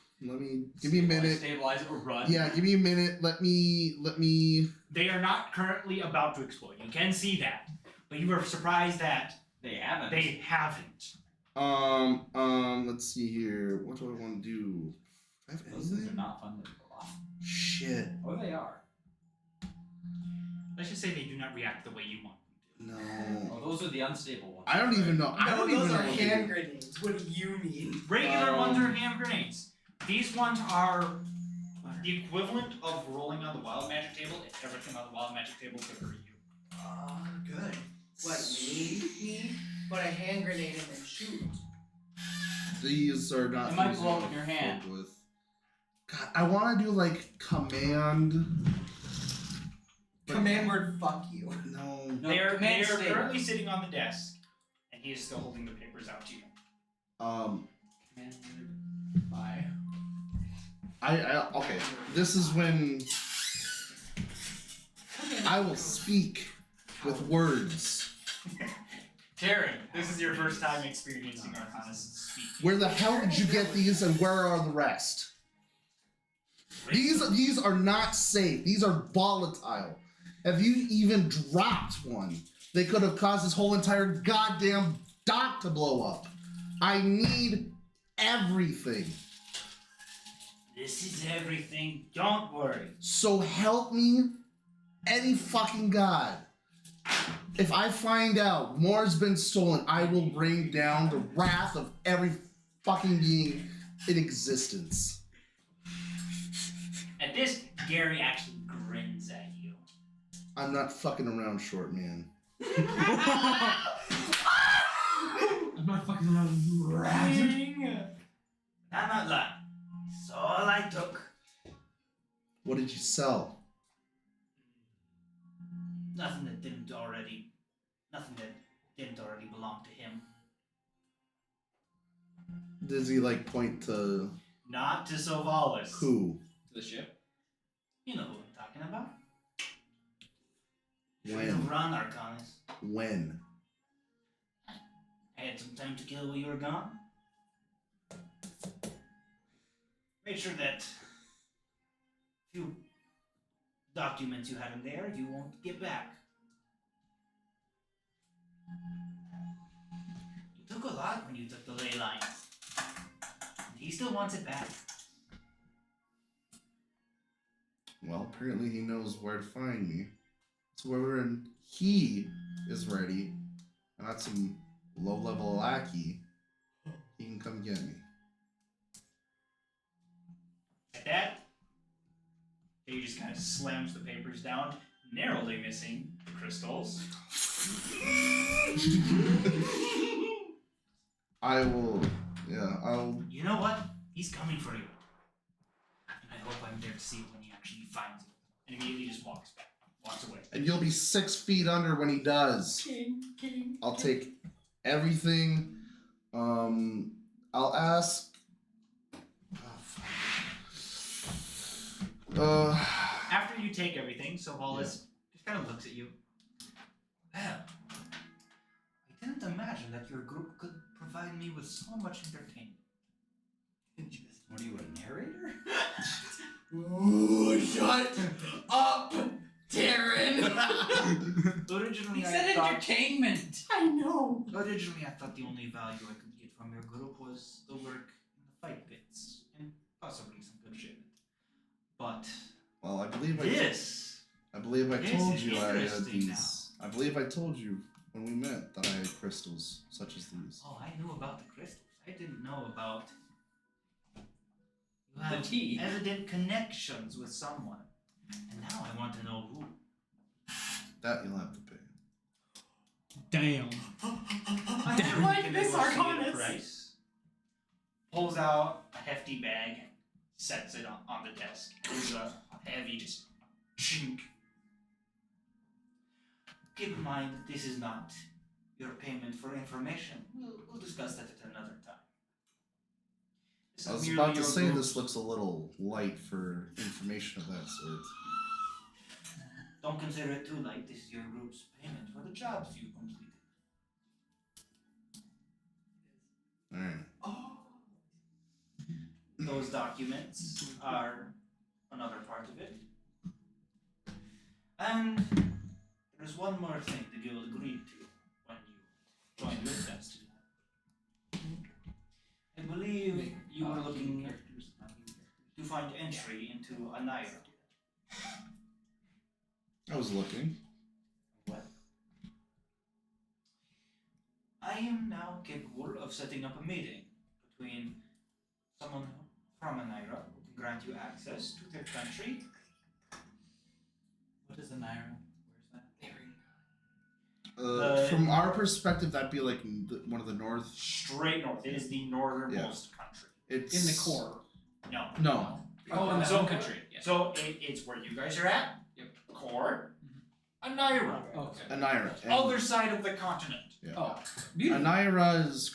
Speaker 4: Give me a minute.
Speaker 9: Stabilize or run.
Speaker 4: Yeah, give me a minute. Let me.
Speaker 2: They are not currently about to explode. You can see that. But you were surprised that
Speaker 9: They haven't.
Speaker 2: they haven't.
Speaker 4: Let's see here. What do I want to do? I have
Speaker 9: Those things are
Speaker 4: anything?
Speaker 9: not fun to pull off.
Speaker 4: Shit.
Speaker 9: Oh, they are.
Speaker 2: Let's just say they do not react the way you want them
Speaker 4: No.
Speaker 9: Oh, those are the unstable ones.
Speaker 4: I don't even know. I
Speaker 6: No,
Speaker 4: don't
Speaker 6: those
Speaker 4: even
Speaker 6: are
Speaker 4: know.
Speaker 6: hand grenades. What do you mean?
Speaker 2: to. Regular ones are hand grenades. These ones are the equivalent of rolling on the wild magic table if everything on the wild magic table could hurt you.
Speaker 6: Good. What, me? Put a hand grenade and then shoot.
Speaker 4: These are not.
Speaker 9: It might
Speaker 4: things
Speaker 9: blow
Speaker 4: I'm
Speaker 9: up in your hand.
Speaker 4: fuck with. God, I want to do like command. But-
Speaker 6: Command word, fuck you.
Speaker 4: No.
Speaker 9: No,
Speaker 2: They are
Speaker 9: command stable.
Speaker 2: currently sitting on the desk, and he is still holding the papers out to you.
Speaker 9: Command word. Bye.
Speaker 4: I okay. This is when I will speak with words.
Speaker 2: Taryn, this is your first time experiencing Arcanus speak.
Speaker 4: Where the hell did you get these, and where are the rest? These are not safe. These are volatile. Have you even dropped one? They could have caused this whole entire goddamn dock to blow up. I need everything.
Speaker 2: This is everything. Don't worry.
Speaker 4: So help me, any fucking god. If I find out more has been stolen, I will bring down the wrath of every fucking being in existence.
Speaker 2: At this, Gary actually grins at you.
Speaker 4: I'm not fucking around, short man.
Speaker 10: I'm not fucking around, you rat.
Speaker 2: I'm not lying. It's all I took.
Speaker 4: What did you sell?
Speaker 2: Nothing that didn't already belong to him.
Speaker 4: Does he like point to
Speaker 2: Not to Sovalis.
Speaker 4: who?
Speaker 9: To the ship.
Speaker 2: You know who I'm talking about.
Speaker 4: When?
Speaker 2: Run, Arcanus.
Speaker 4: When?
Speaker 2: I had some time to kill while you were gone. Made sure that few documents you had in there you won't get back. You took a lot when you took the ley line. And he still wants it back.
Speaker 4: Well, apparently he knows where to find me. So when he is ready, and not some low-level lackey, he can come get me.
Speaker 2: At that, He just kind of slams the papers down, narrowly missing the crystals.
Speaker 4: I will. Yeah, I'll.
Speaker 2: You know what? He's coming for you. And I hope I'm there to see it when he actually finds you. And immediately just walks away.
Speaker 4: And you'll be 6 feet under when he does. I'll take everything. I'll ask.
Speaker 2: After you take everything, Sylvanas just kind of looks at you. Well, I didn't imagine that your group could provide me with so much entertainment.
Speaker 9: What are you, a narrator?
Speaker 6: Ooh, shut up, Darren.
Speaker 2: Originally,
Speaker 9: He
Speaker 2: I
Speaker 9: said
Speaker 2: thought.
Speaker 9: entertainment.
Speaker 6: I know.
Speaker 2: Originally, I thought the only value I could get from your group was the work in the fight pits and possibly some good shit. But
Speaker 4: Well, I believe
Speaker 2: this.
Speaker 4: I
Speaker 2: This
Speaker 4: told
Speaker 2: is
Speaker 4: you I had
Speaker 2: interesting
Speaker 4: these. I believe I told you when we met that I had crystals such as these.
Speaker 2: Oh, I knew about the crystals. I didn't know about. You
Speaker 9: The
Speaker 2: have
Speaker 9: tea.
Speaker 2: evident connections with someone, and now I want to know who.
Speaker 4: That you'll have to pay.
Speaker 3: Damn.
Speaker 6: I
Speaker 2: You
Speaker 6: don't like
Speaker 2: can
Speaker 6: this,
Speaker 2: negotiate a
Speaker 6: Arcanus.
Speaker 2: price. Pulls out a hefty bag, sets it on the desk. There's a heavy just chink. Keep in mind that this is not your payment for information. We'll discuss that at another time. This
Speaker 4: I
Speaker 2: is
Speaker 4: was
Speaker 2: merely
Speaker 4: about to
Speaker 2: your
Speaker 4: say
Speaker 2: group's-
Speaker 4: this looks a little light for information of that sort.
Speaker 2: Don't consider it too light. This is your group's payment for the jobs you completed.
Speaker 4: Alright.
Speaker 6: Oh.
Speaker 2: Those documents are another part of it. And there's one more thing the guild agreed to when you joined with us. I believe you were looking to find entry into Anira.
Speaker 4: I was looking.
Speaker 2: What? I am now capable of setting up a meeting between someone from Anira who can grant you access to their country.
Speaker 9: What is a naira? Where's that?
Speaker 4: From our perspective, that'd be like one of the north.
Speaker 2: Straight north. It is the northernmost country.
Speaker 4: It's
Speaker 10: In the core.
Speaker 2: No.
Speaker 4: No.
Speaker 10: Oh, in the
Speaker 2: So-
Speaker 10: home country. Yeah.
Speaker 2: So it's where you guys are at.
Speaker 10: Yep.
Speaker 2: Core. Anira.
Speaker 10: Okay.
Speaker 4: Anira. And
Speaker 2: Other side of the continent.
Speaker 4: Yeah.
Speaker 10: Oh, beautiful.
Speaker 4: Anira is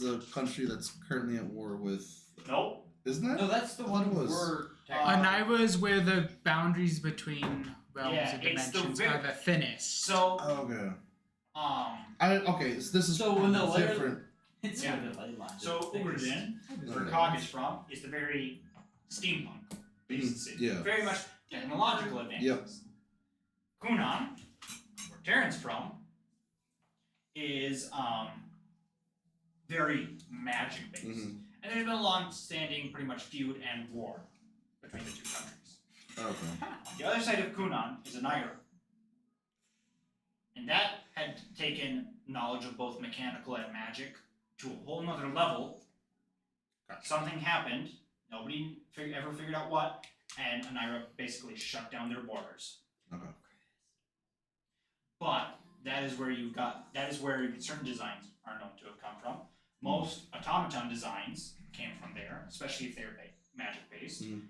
Speaker 4: the country that's currently at war with.
Speaker 2: Nope.
Speaker 4: Isn't that?
Speaker 9: No, that's the
Speaker 4: I thought
Speaker 9: one
Speaker 4: it was.
Speaker 9: we're.
Speaker 3: Anira is where the boundaries between realms
Speaker 2: Yeah,
Speaker 3: and
Speaker 2: it's the
Speaker 3: dimensions
Speaker 2: very-
Speaker 3: are the thinnest.
Speaker 2: So
Speaker 4: Okay.
Speaker 2: um
Speaker 4: So this is
Speaker 9: So when the layer-
Speaker 4: different.
Speaker 9: It's
Speaker 2: Yeah.
Speaker 9: where the ley lines
Speaker 2: so
Speaker 9: are thickest.
Speaker 2: Ugardin, where Cog is from, is the very steampunk based city.
Speaker 4: yeah.
Speaker 2: Very much technological advances. Kunan, where Terran's from, is very magic based.
Speaker 4: Mhm.
Speaker 2: And there's been a long standing pretty much feud and war between the two countries.
Speaker 4: Okay.
Speaker 2: The other side of Kunan is Anira. And that had taken knowledge of both mechanical and magic to a whole nother level. Something happened, nobody ever figured out what, and Anira basically shut down their borders.
Speaker 4: Okay.
Speaker 2: But that is where certain designs are known to have come from. Most automaton designs came from there, especially if they're magic based.
Speaker 4: Mm.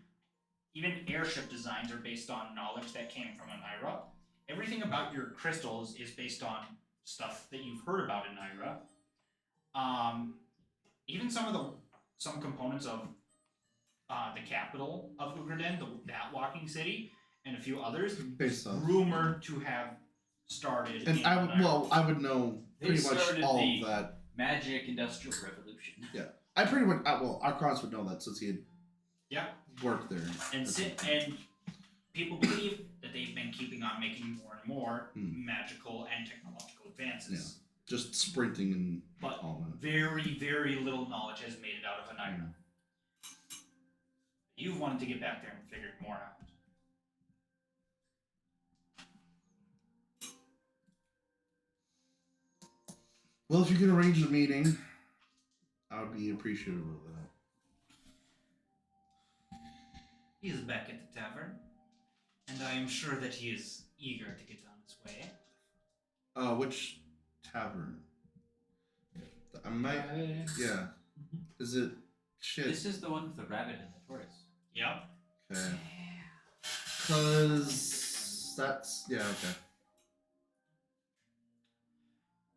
Speaker 2: Even airship designs are based on knowledge that came from Anira. Everything about your crystals is based on stuff that you've heard about in Anira. Even some components of the capital of Ugardin, that walking city, and a few others,
Speaker 4: Based on.
Speaker 2: rumored to have started.
Speaker 4: And
Speaker 2: in
Speaker 4: I would
Speaker 2: Anira.
Speaker 4: know
Speaker 9: They
Speaker 4: pretty much
Speaker 9: started
Speaker 4: all
Speaker 9: the-
Speaker 4: of that.
Speaker 9: Magic Industrial Revolution.
Speaker 4: I pretty much Arcros would know that since he had
Speaker 2: Yeah.
Speaker 4: worked there.
Speaker 2: And people believe that they've been keeping on making more and more magical and technological advances.
Speaker 4: Just sprinting and
Speaker 2: But
Speaker 4: all that.
Speaker 2: very, very little knowledge has made it out of Anira. You've wanted to get back there and figure more out.
Speaker 4: Well, if you can arrange a meeting, I would be appreciative of that.
Speaker 2: He is back at the tavern. And I am sure that he is eager to get on his way.
Speaker 4: Which tavern? I might. Yeah. Is it shit?
Speaker 9: This is the one with the rabbit and the tortoise.
Speaker 2: Yep.
Speaker 4: Okay. Cause that's okay.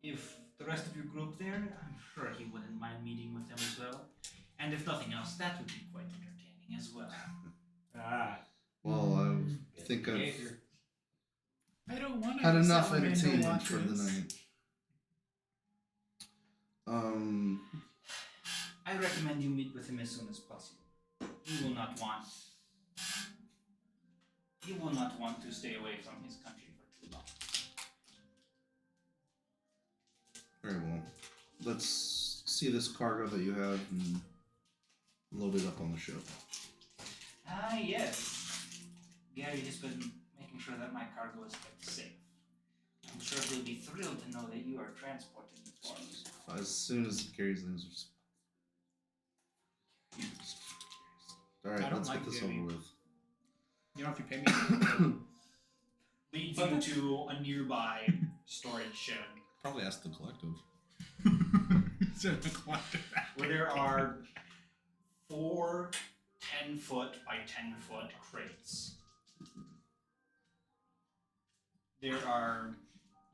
Speaker 2: If the rest of your group there, I'm sure he wouldn't mind meeting with them as well. And if nothing else, that would be quite entertaining as well.
Speaker 4: Well, I think I've
Speaker 3: I don't want to
Speaker 4: had enough entertainment for the night.
Speaker 2: I recommend you meet with him as soon as possible. He will not want to stay away from his country for too long.
Speaker 4: Very well. Let's see this cargo that you have and load it up on the ship.
Speaker 2: Ah, yes. Gary has been making sure that my cargo is kept safe. I'm sure he'll be thrilled to know that you are transporting it for us.
Speaker 4: As soon as Gary's names are alright,
Speaker 3: I don't
Speaker 4: let's
Speaker 3: like
Speaker 4: get this
Speaker 3: Gary.
Speaker 4: over with.
Speaker 3: You know, if you pay me.
Speaker 2: Leads you to a nearby storage shed
Speaker 4: Probably ask the collective.
Speaker 2: where there are 4 10-foot by 10-foot crates. There are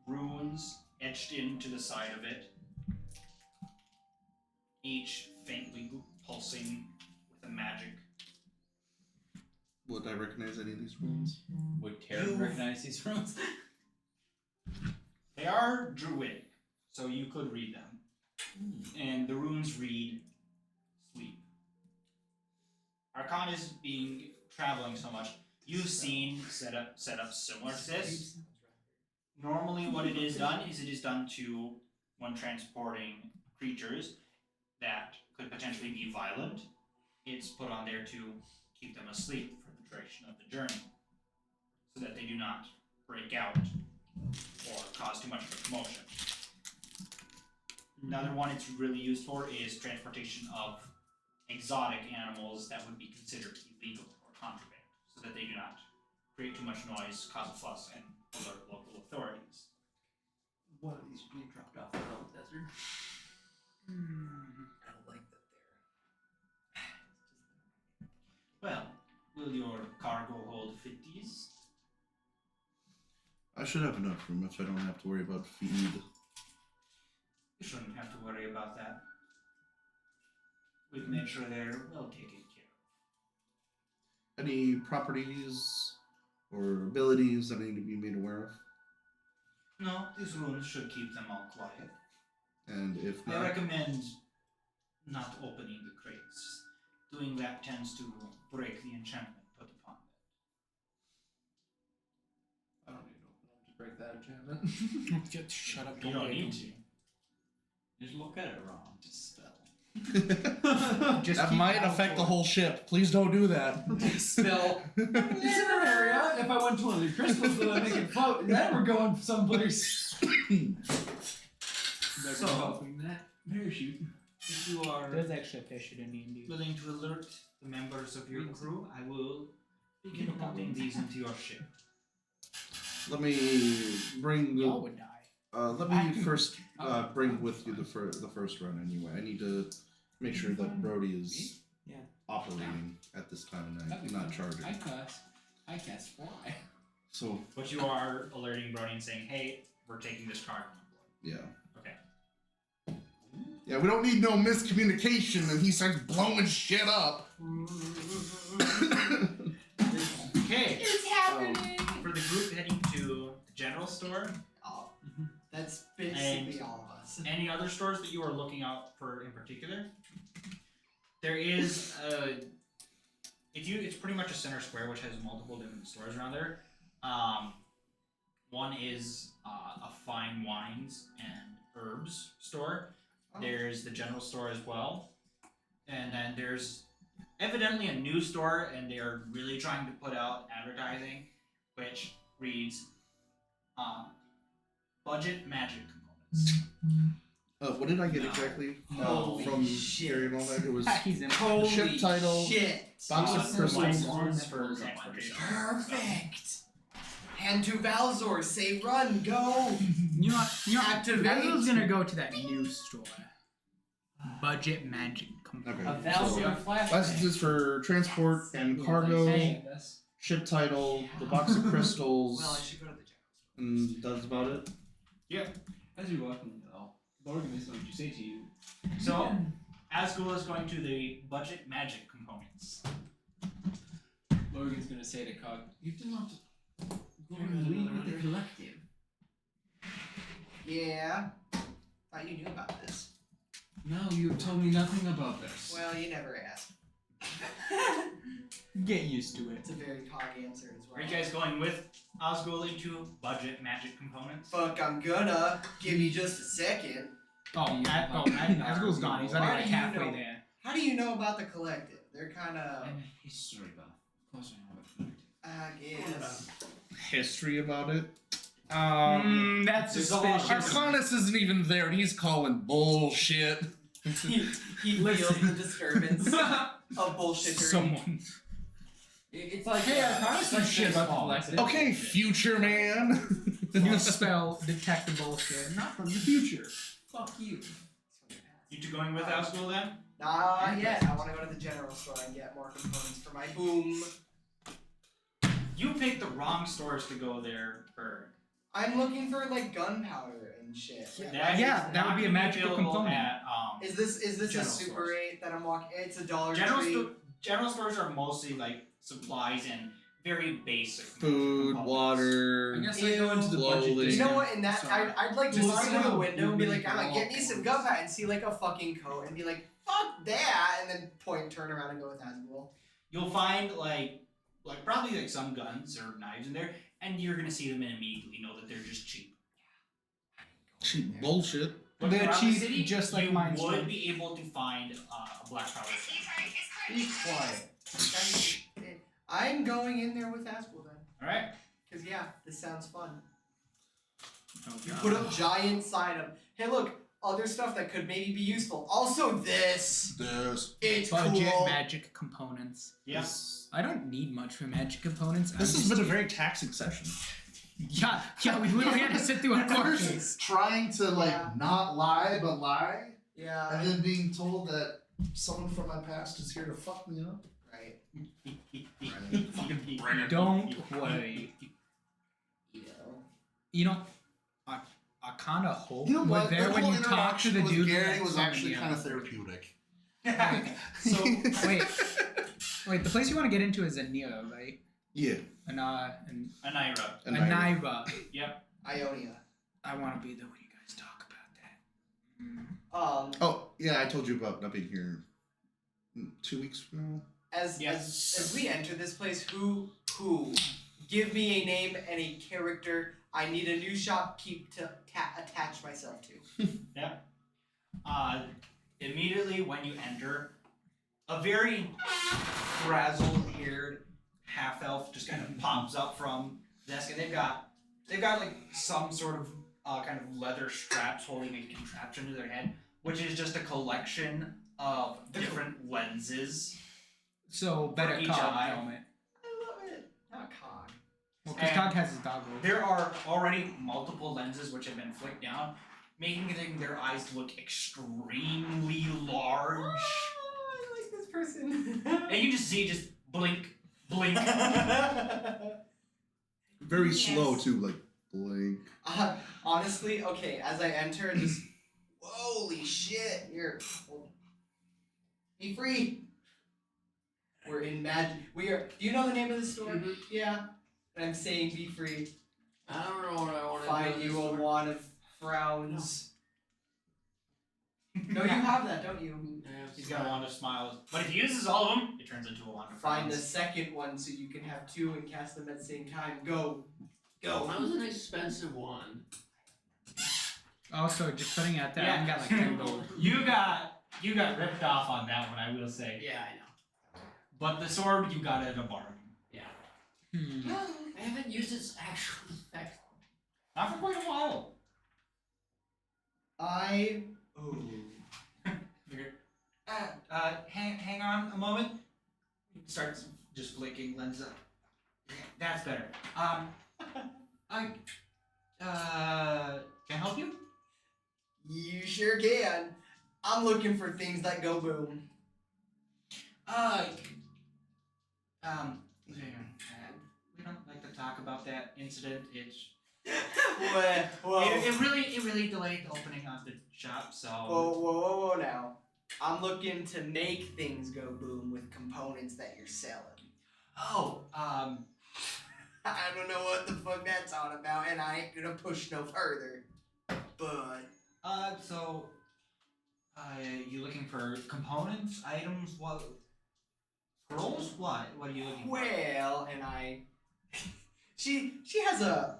Speaker 2: runes etched into the side of it, each faintly pulsing with a magic.
Speaker 4: Would I recognize any of these runes?
Speaker 9: Would Taryn recognize these runes?
Speaker 2: They are druidic, so you could read them. And the runes read sleep. Archon is traveling so much. You've seen setups similar to this. Normally what it is done to when transporting creatures that could potentially be violent. It's put on there to keep them asleep for the duration of the journey, so that they do not break out or cause too much of a commotion. Another one it's really used for is transportation of exotic animals that would be considered illegal or contraband, so that they do not create too much noise, cause a fuss, and alert local authorities.
Speaker 5: One of these are being dropped off in the desert.
Speaker 6: I don't like that
Speaker 2: Well, will your cargo hold 50s?
Speaker 4: I should have enough room if I don't have to worry about feed.
Speaker 2: You shouldn't have to worry about that. We've made sure they're well taken care of.
Speaker 4: Any properties or abilities that I need to be made aware of?
Speaker 2: No, these runes should keep them all quiet.
Speaker 4: And if
Speaker 2: I
Speaker 4: not,
Speaker 2: recommend not opening the crates. Doing that tends to break the enchantment put upon them.
Speaker 10: I don't need to open them to break that enchantment.
Speaker 3: Just shut up.
Speaker 2: You don't need to.
Speaker 9: Just look at it wrong.
Speaker 2: Just spell.
Speaker 3: Just
Speaker 4: that
Speaker 3: keep
Speaker 4: might
Speaker 3: out
Speaker 4: affect the
Speaker 3: for-
Speaker 4: whole ship. Please don't do that.
Speaker 10: Spill. Consider area. If I went to one of the crystals that I make it float, then we're going someplace.
Speaker 2: So-
Speaker 10: Hoping that parachute.
Speaker 2: If you are
Speaker 3: There's actually a parachute in D&D.
Speaker 2: willing to alert the members of your crew, I will begin putting these into your ship.
Speaker 4: Let me bring the.
Speaker 3: Y'all would die.
Speaker 4: Let me first bring with you the first run anyway. I need to make sure that Brody is
Speaker 10: Yeah.
Speaker 4: operating at this time of
Speaker 10: That'd
Speaker 4: night,
Speaker 10: be
Speaker 4: not
Speaker 10: fun.
Speaker 4: charging.
Speaker 10: I cast fly.
Speaker 4: So
Speaker 2: But you are alerting Brody and saying, hey, we're taking this cargo on board.
Speaker 4: yeah.
Speaker 2: Okay.
Speaker 4: Yeah, we don't need no miscommunication and he starts blowing shit up.
Speaker 2: Okay.
Speaker 6: It's happening!
Speaker 2: For the group heading to the general store,
Speaker 6: Oh, that's basically all of us.
Speaker 2: any other stores that you are looking out for in particular? There is it's pretty much a center square which has multiple different stores around there. One is a fine wines and herbs store. There's the general store as well, and then there's evidently a new store, and they are really trying to put out advertising, which reads budget magic components.
Speaker 4: What did I get exactly
Speaker 6: Holy
Speaker 4: from
Speaker 6: shit.
Speaker 4: Gary and all that? It was
Speaker 3: He's in.
Speaker 6: Holy
Speaker 4: ship title,
Speaker 6: shit.
Speaker 4: box of crystals.
Speaker 7: Ones for transportation.
Speaker 6: Perfect. Hand to Valzor. Say run. Go.
Speaker 3: You know,
Speaker 6: Activate.
Speaker 3: Basil's gonna go to that new store. Budget magic company.
Speaker 4: Okay.
Speaker 9: A Valzor flashbang.
Speaker 4: Licenses for transport and cargo,
Speaker 3: Hey.
Speaker 4: ship title, the box of crystals,
Speaker 6: Well, I should go to the general.
Speaker 4: and that's about it.
Speaker 10: As you're walking, Morgan is going to say to you,
Speaker 2: So, Asgul is going to the budget magic components.
Speaker 10: Morgan's going to say to Cog, you do not go and lead with the collective.
Speaker 6: Yeah. Thought you knew about this.
Speaker 10: No, you told me nothing about this.
Speaker 6: Well, you never asked.
Speaker 3: Get used to it.
Speaker 6: It's a very cog answer as well.
Speaker 2: Are you guys going with Asgul into budget magic components?
Speaker 6: Fuck, I'm gonna give you just a second.
Speaker 3: Asgul's gone. He's already
Speaker 6: Why
Speaker 3: like
Speaker 6: do you
Speaker 3: halfway
Speaker 6: know?
Speaker 3: there.
Speaker 6: How do you know about the collective? They're kind of.
Speaker 10: I'm a history buff. Of course I know about the collective.
Speaker 6: I guess.
Speaker 4: History about it.
Speaker 3: That's
Speaker 9: There's a lot of
Speaker 3: suspicious.
Speaker 4: Arcanus isn't even there, and he's calling bullshit.
Speaker 6: he feels the disturbance of bullshittery.
Speaker 3: Someone.
Speaker 9: It's like
Speaker 10: Hey, I promised
Speaker 9: it's
Speaker 10: you
Speaker 9: like
Speaker 10: shit about the
Speaker 9: baseball.
Speaker 10: collective.
Speaker 4: Okay, future man.
Speaker 3: You spell detect the bullshit.
Speaker 10: Not from the future. Fuck you.
Speaker 2: You two going with Asgul then?
Speaker 6: Not yet. I want to go to the general store and get more components for my boom.
Speaker 2: You picked the wrong stores to go there for.
Speaker 6: I'm looking for like gunpowder and shit.
Speaker 3: That would be a magical component.
Speaker 2: At,
Speaker 6: Is this a
Speaker 2: General
Speaker 6: Super
Speaker 2: stores.
Speaker 6: 8 that I'm walking? It's a Dollar
Speaker 2: general,
Speaker 6: Tree.
Speaker 2: general stores are mostly like supplies and very basic
Speaker 4: Food,
Speaker 2: components.
Speaker 4: water.
Speaker 10: I guess I go into the budget.
Speaker 4: Clothing.
Speaker 6: You know what? In that,
Speaker 10: Sorry.
Speaker 6: I'd like to
Speaker 10: Just
Speaker 6: look
Speaker 10: see
Speaker 6: through the
Speaker 10: how
Speaker 6: window and be like,
Speaker 10: moving
Speaker 6: I'm like,
Speaker 10: it
Speaker 6: get me
Speaker 10: all
Speaker 6: some
Speaker 10: goes.
Speaker 6: gunpowder and see like a fucking coat and be like, fuck that, and then turn around and go with Asgul.
Speaker 2: You'll find like probably like some guns or knives in there, and you're gonna see them and immediately know that they're just cheap.
Speaker 4: Cheap bullshit.
Speaker 2: But
Speaker 3: They're
Speaker 2: around
Speaker 3: cheap,
Speaker 2: the city,
Speaker 3: just like
Speaker 2: you
Speaker 3: mine.
Speaker 2: would be able to find a black powder.
Speaker 9: Be quiet.
Speaker 6: I'm going in there with Asgul then,
Speaker 2: All right.
Speaker 6: cause yeah, this sounds fun.
Speaker 3: Oh,
Speaker 6: You
Speaker 3: God.
Speaker 6: put up giant sign of, hey look, other stuff that could maybe be useful. Also this,
Speaker 4: This.
Speaker 6: it's
Speaker 3: Budget
Speaker 6: cool.
Speaker 3: magic components.
Speaker 2: Yes.
Speaker 3: I don't need much for magic components.
Speaker 4: This has been a very taxing session.
Speaker 3: Yeah, we literally had to sit through a court case.
Speaker 11: Trying to like
Speaker 6: Yeah.
Speaker 11: not lie but lie,
Speaker 6: Yeah,
Speaker 11: and then being told that someone from my past is here to fuck me up.
Speaker 6: right.
Speaker 3: Don't worry. You know, I kind of hope
Speaker 11: You know
Speaker 3: we're
Speaker 11: what?
Speaker 3: there
Speaker 11: That
Speaker 3: when
Speaker 11: whole
Speaker 3: you talk to the
Speaker 11: interaction with
Speaker 3: dude.
Speaker 11: Gary
Speaker 3: that
Speaker 11: was
Speaker 3: summoned
Speaker 11: actually
Speaker 3: you.
Speaker 11: kind of therapeutic.
Speaker 2: So
Speaker 3: Wait, the place you want to get into is Anira, right?
Speaker 4: Yeah.
Speaker 3: And
Speaker 2: Anira.
Speaker 3: Anira.
Speaker 6: Ionia.
Speaker 3: I want to be there when you guys talk about that.
Speaker 4: Oh, yeah, I told you about not being here 2 weeks from now.
Speaker 6: As we enter this place, who give me a name and a character I need a new shopkeep to attach myself to.
Speaker 2: Immediately when you enter, a very frazzled-haired half-elf just kind of pops up from the desk, and they've got like some sort of kind of leather straps holding a contraption to their head, which is just a collection of different lenses.
Speaker 3: So better
Speaker 2: each
Speaker 3: cog
Speaker 2: eye.
Speaker 3: helmet.
Speaker 6: I love it. Not cog.
Speaker 3: Well, because
Speaker 2: And
Speaker 3: Cog has his goggles.
Speaker 2: There are already multiple lenses which have been flicked down, making their eyes look extremely large.
Speaker 6: Oh, I like this person.
Speaker 2: And you just see blink, blink.
Speaker 4: Very slow, too, like, blink.
Speaker 6: Honestly, okay, as I enter, just holy shit, be free. We're in magic. Do you know the name of the store?
Speaker 8: Mhm.
Speaker 6: Yeah. And I'm saying be free.
Speaker 8: I don't know what I want to
Speaker 6: Find
Speaker 8: do.
Speaker 6: you a wand of frowns. No, you have that, don't you?
Speaker 2: He's got a wand of smiles. But if he uses all of them, it turns into a wand of
Speaker 6: Find the
Speaker 2: frowns.
Speaker 6: second one so you can have two and cast them at the same time. Go. Go.
Speaker 8: That was an expensive one.
Speaker 3: Also, just putting out there, I got like 10 gold.
Speaker 2: You got ripped off on that one, I will say.
Speaker 8: Yeah, I know.
Speaker 2: But the sword you got at a bargain.
Speaker 3: Hmm.
Speaker 8: I haven't used its actual effect.
Speaker 2: Not for quite a while. around a moment. Starts just flicking lenses up. That's better. I can I help you?
Speaker 6: You sure can. I'm looking for things that go boom.
Speaker 2: We don't like to talk about that incident. It's
Speaker 6: Whoa.
Speaker 2: it really delayed the opening of the shop. So
Speaker 6: Whoa now. I'm looking to make things go boom with components that you're selling. I don't know what the fuck that's all about, and I ain't gonna push no further. But
Speaker 2: you looking for components, items, what? Scrolls? What? What are you looking for?
Speaker 6: well, and I, she has a.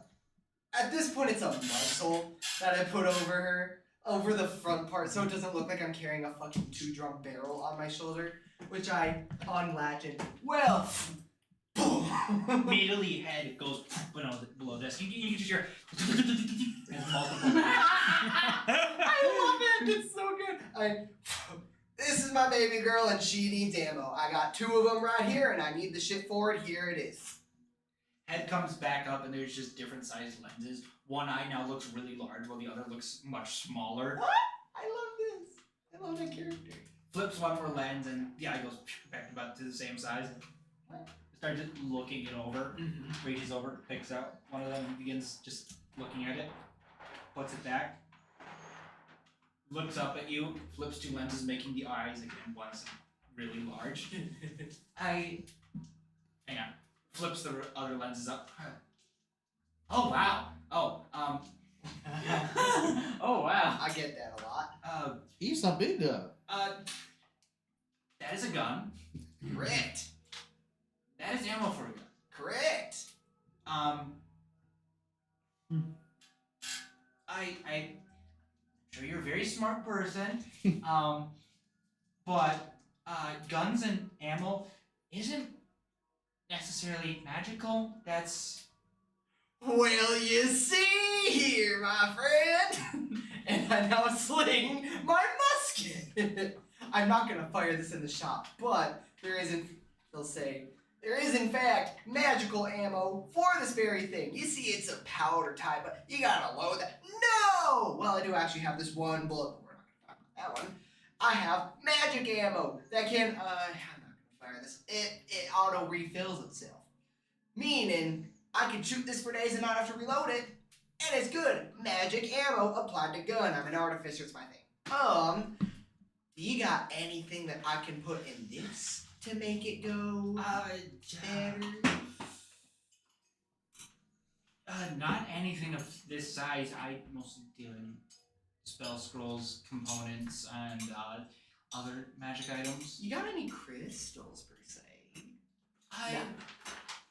Speaker 6: At this point, it's a muzzle that I put over the front part, so it doesn't look like I'm carrying a fucking 2-drum barrel on my shoulder, which I unlatch and boom.
Speaker 2: Immediately, head goes below this. You just hear.
Speaker 6: I love it. It's so good. This is my baby girl, and she needs ammo. I got 2 of them right here, and I need the shit for it. Here it is.
Speaker 2: Head comes back up, and there's just different sized lenses. One eye now looks really large, while the other looks much smaller.
Speaker 6: What? I love this. I love that character.
Speaker 2: Flips one more lens, and the eye goes back about to the same size.
Speaker 6: What?
Speaker 2: Starts just looking it over. Reaches over, picks out one of them, and begins just looking at it. Puts it back. Looks up at you. Flips 2 lenses, making the eyes again once really large. Hang on. Flips the other lenses up. Oh wow. Oh
Speaker 9: Oh wow.
Speaker 6: I get that a lot.
Speaker 4: He's a big gun.
Speaker 2: That is a gun.
Speaker 6: Correct.
Speaker 2: That is ammo for a gun.
Speaker 6: Correct.
Speaker 2: I'm sure you're a very smart person. But guns and ammo isn't necessarily magical. That's
Speaker 6: Well, you see here, my friend. And I now sling my musket. I'm not gonna fire this in the shop, but there is in fact magical ammo for this very thing. You see, it's a powder type, but you gotta load that. No! Well, I do actually have this one bullet, but we're not gonna talk about that one. I have magic ammo that can, I'm not gonna fire this. It auto refills itself. Meaning, I can shoot this for days and not have to reload it. And it's good. Magic ammo applied to gun. I'm an artificer, it's my thing. Do you got anything that I can put in this to make it go better?
Speaker 2: Not anything of this size. I mostly deal in spell scrolls, components, and other magic items.
Speaker 6: You got any crystals per se?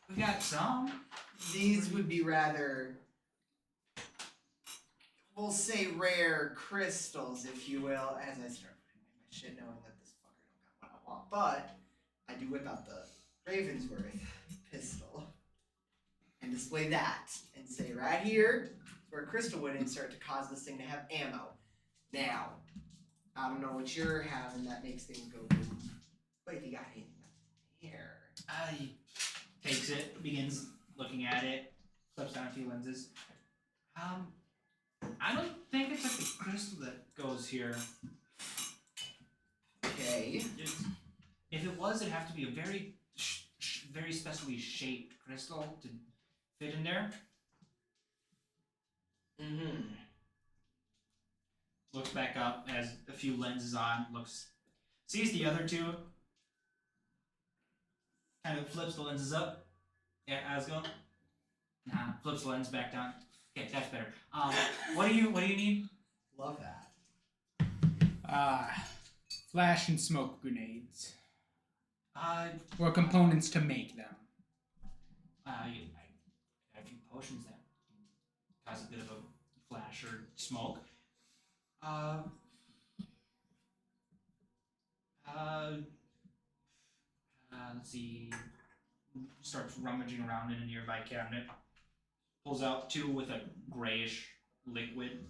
Speaker 2: We got some.
Speaker 6: These would be rather, we'll say, rare crystals, if you will, as I start putting my shit, knowing that this fucker don't got what I want. But I do whip out the Ravensworth pistol and display that and say right here is where a crystal would insert to cause this thing to have ammo. Now, I don't know what you're having that makes things go boom, but if you got anything here.
Speaker 2: He takes it, begins looking at it, flips down a few lenses. I don't think it's like the crystal that goes here.
Speaker 6: Okay.
Speaker 2: If it was, it'd have to be a very, very specially shaped crystal to fit in there.
Speaker 6: Mm-hmm.
Speaker 2: Looks back up, has a few lenses on, sees the other 2, kind of flips the lenses up. Yeah, Asgo. Nah, flips the lens back down. Okay, that's better. What do you need?
Speaker 6: Love that.
Speaker 3: Flash and smoke grenades.
Speaker 2: I
Speaker 3: Or components to make them.
Speaker 2: have a few potions that cause a bit of a flash or smoke. Let's see. Starts rummaging around in a nearby cabinet. Pulls out 2 with a grayish liquid.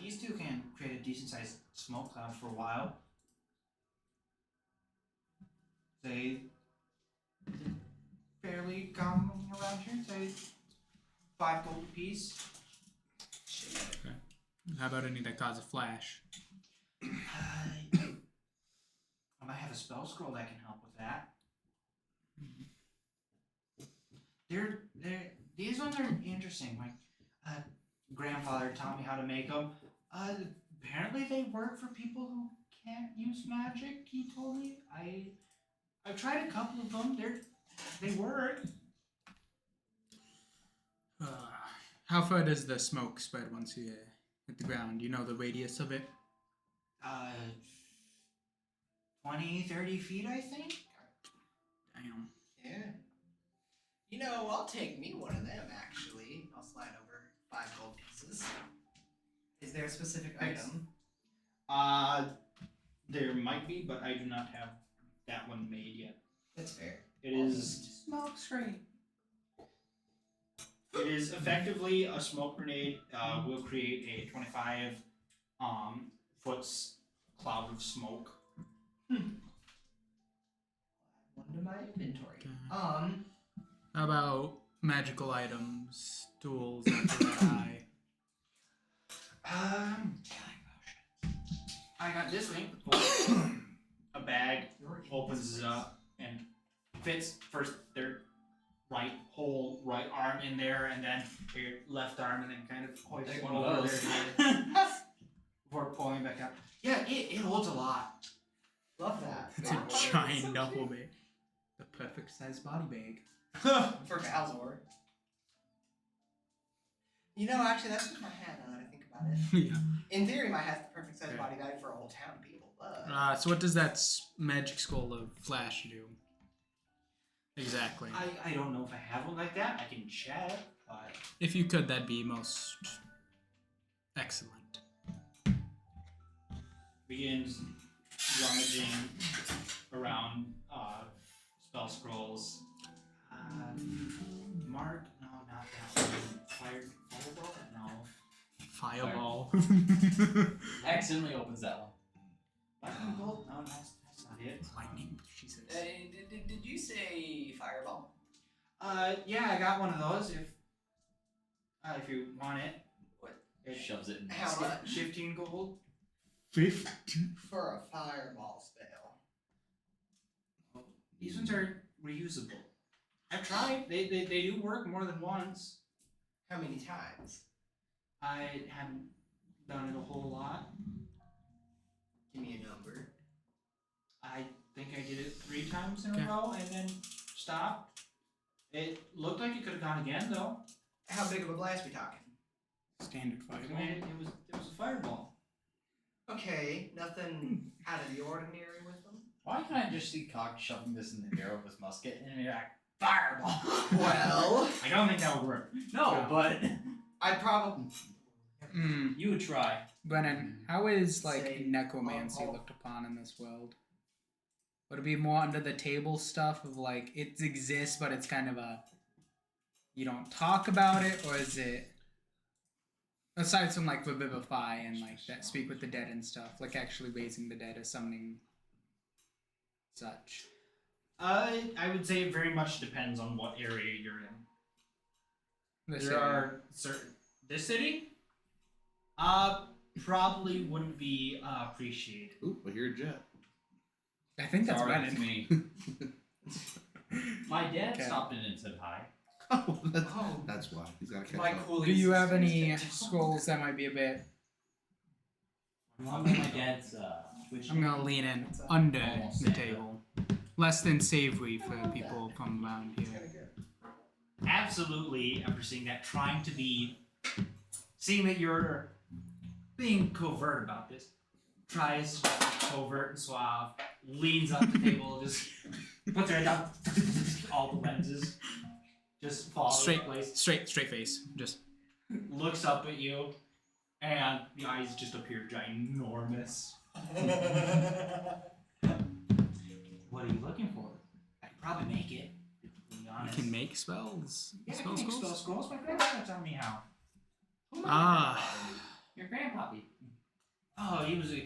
Speaker 2: These 2 can create a decent sized smoke cloud for a while. say fairly common around here. Say 5 gold apiece.
Speaker 3: How about any that cause a flash?
Speaker 2: I might have a spell scroll that can help with that. These ones are interesting. My grandfather taught me how to make them. Apparently they work for people who can't use magic. He told me. I've tried a couple of them. They work.
Speaker 3: How far does the smoke spread once you hit the ground? You know the radius of it?
Speaker 2: 20, 30 feet, I think.
Speaker 3: Damn.
Speaker 6: Yeah. You know, I'll take me one of them, actually. I'll slide over 5 gold pieces. Is there a specific item?
Speaker 2: There might be, but I do not have that one made yet.
Speaker 6: That's fair.
Speaker 2: It is
Speaker 6: Smoke screen.
Speaker 2: It is effectively a smoke grenade. Will create a 25 foot cloud of smoke.
Speaker 6: One to my inventory.
Speaker 3: Okay.
Speaker 6: How
Speaker 3: How about magical items, tools, that sort of eye?
Speaker 2: I got this thing. A bag opens up and fits first their whole right arm in there, and then your left arm, and then kind of hoists
Speaker 9: Take
Speaker 2: one
Speaker 9: one of
Speaker 2: over
Speaker 9: those.
Speaker 2: there before pulling back up. Yeah, it holds a lot.
Speaker 6: Love that.
Speaker 3: It's a giant duffel bag. The perfect sized body bag.
Speaker 6: For Balzor. You know, actually, that's just my hat now that I think about it.
Speaker 3: Yeah.
Speaker 6: In theory, my hat's the perfect size
Speaker 3: Okay.
Speaker 6: body bag for a whole town of people, but...
Speaker 3: So what does that magic scroll of flash do? Exactly.
Speaker 2: I don't know if I have one like that. I can check, but
Speaker 3: If you could, that'd be most excellent.
Speaker 2: begins rummaging around spell scrolls. Mark? No, not that one. Fireball? No.
Speaker 3: Fireball.
Speaker 9: Accidentally opens that one.
Speaker 2: Lightning bolt? No, that's not it.
Speaker 3: Lightning, she says.
Speaker 6: Did you say fireball?
Speaker 2: Yeah, I got one of those. If you want it.
Speaker 6: What?
Speaker 2: It
Speaker 9: Shoves it in.
Speaker 6: How much?
Speaker 2: 15 gold.
Speaker 3: 50.
Speaker 6: For a fireball spell.
Speaker 2: These ones are reusable. I've tried. They do work more than once.
Speaker 6: How many times?
Speaker 2: I haven't done it a whole lot.
Speaker 6: Give me a number.
Speaker 2: I think I did it 3 times in
Speaker 3: Okay.
Speaker 2: a row and then stopped. It looked like it could have gone again though.
Speaker 6: How big of a blast we talking?
Speaker 3: Standard
Speaker 2: I
Speaker 3: fireball.
Speaker 2: mean, it was a fireball.
Speaker 6: Okay, nothing out of the ordinary with them.
Speaker 9: Why can't I just see Cock shoving this in the barrel of his musket and be like, fireball?
Speaker 6: Well,
Speaker 2: I don't think that would work.
Speaker 9: No, but
Speaker 6: I'd probably...
Speaker 9: you would try.
Speaker 3: Brennan, how is like
Speaker 6: Say,
Speaker 3: necromancy
Speaker 6: oh.
Speaker 3: looked upon in this world? Would it be more under the table stuff of like it exists but it's kind of a you don't talk about it, or is it aside from like revivify and like that speak with the dead and stuff, like actually raising the dead or summoning such?
Speaker 2: I would say it very much depends on what area you're in.
Speaker 3: This
Speaker 2: There
Speaker 3: area.
Speaker 2: are certain this city probably wouldn't be appreciated.
Speaker 4: Ooh, I hear a jet.
Speaker 3: I think that's
Speaker 9: Sorry,
Speaker 3: Brennan.
Speaker 9: it's me. My dad
Speaker 3: Okay.
Speaker 9: stopped in and said hi.
Speaker 4: Oh,
Speaker 6: Oh.
Speaker 4: that's why. He's got to catch
Speaker 6: My
Speaker 4: up.
Speaker 6: cooling
Speaker 3: Do you have
Speaker 6: system is
Speaker 3: any
Speaker 6: dead.
Speaker 3: scrolls that might be a bit?
Speaker 9: My dad's Twitch.
Speaker 3: I'm gonna lean in under
Speaker 9: Almost
Speaker 3: the
Speaker 9: Santa.
Speaker 3: table. Less than savory for people from around here.
Speaker 6: Kinda good.
Speaker 2: Absolutely, after seeing that, seeing that you're being covert about this, tries to be covert and suave, leans up the table, just puts her head down, all the lenses just fall
Speaker 3: Straight,
Speaker 2: into place,
Speaker 3: straight face. Just
Speaker 2: looks up at you, and the eyes just appear ginormous. What are you looking for? I could probably make it, to be
Speaker 3: you
Speaker 2: honest.
Speaker 3: can make spells.
Speaker 2: Yeah, I
Speaker 3: spell
Speaker 2: can make
Speaker 3: scrolls.
Speaker 2: spell scrolls. My grandfather taught me how.
Speaker 3: Ah,
Speaker 2: Your grandpappy.
Speaker 9: Oh, he was a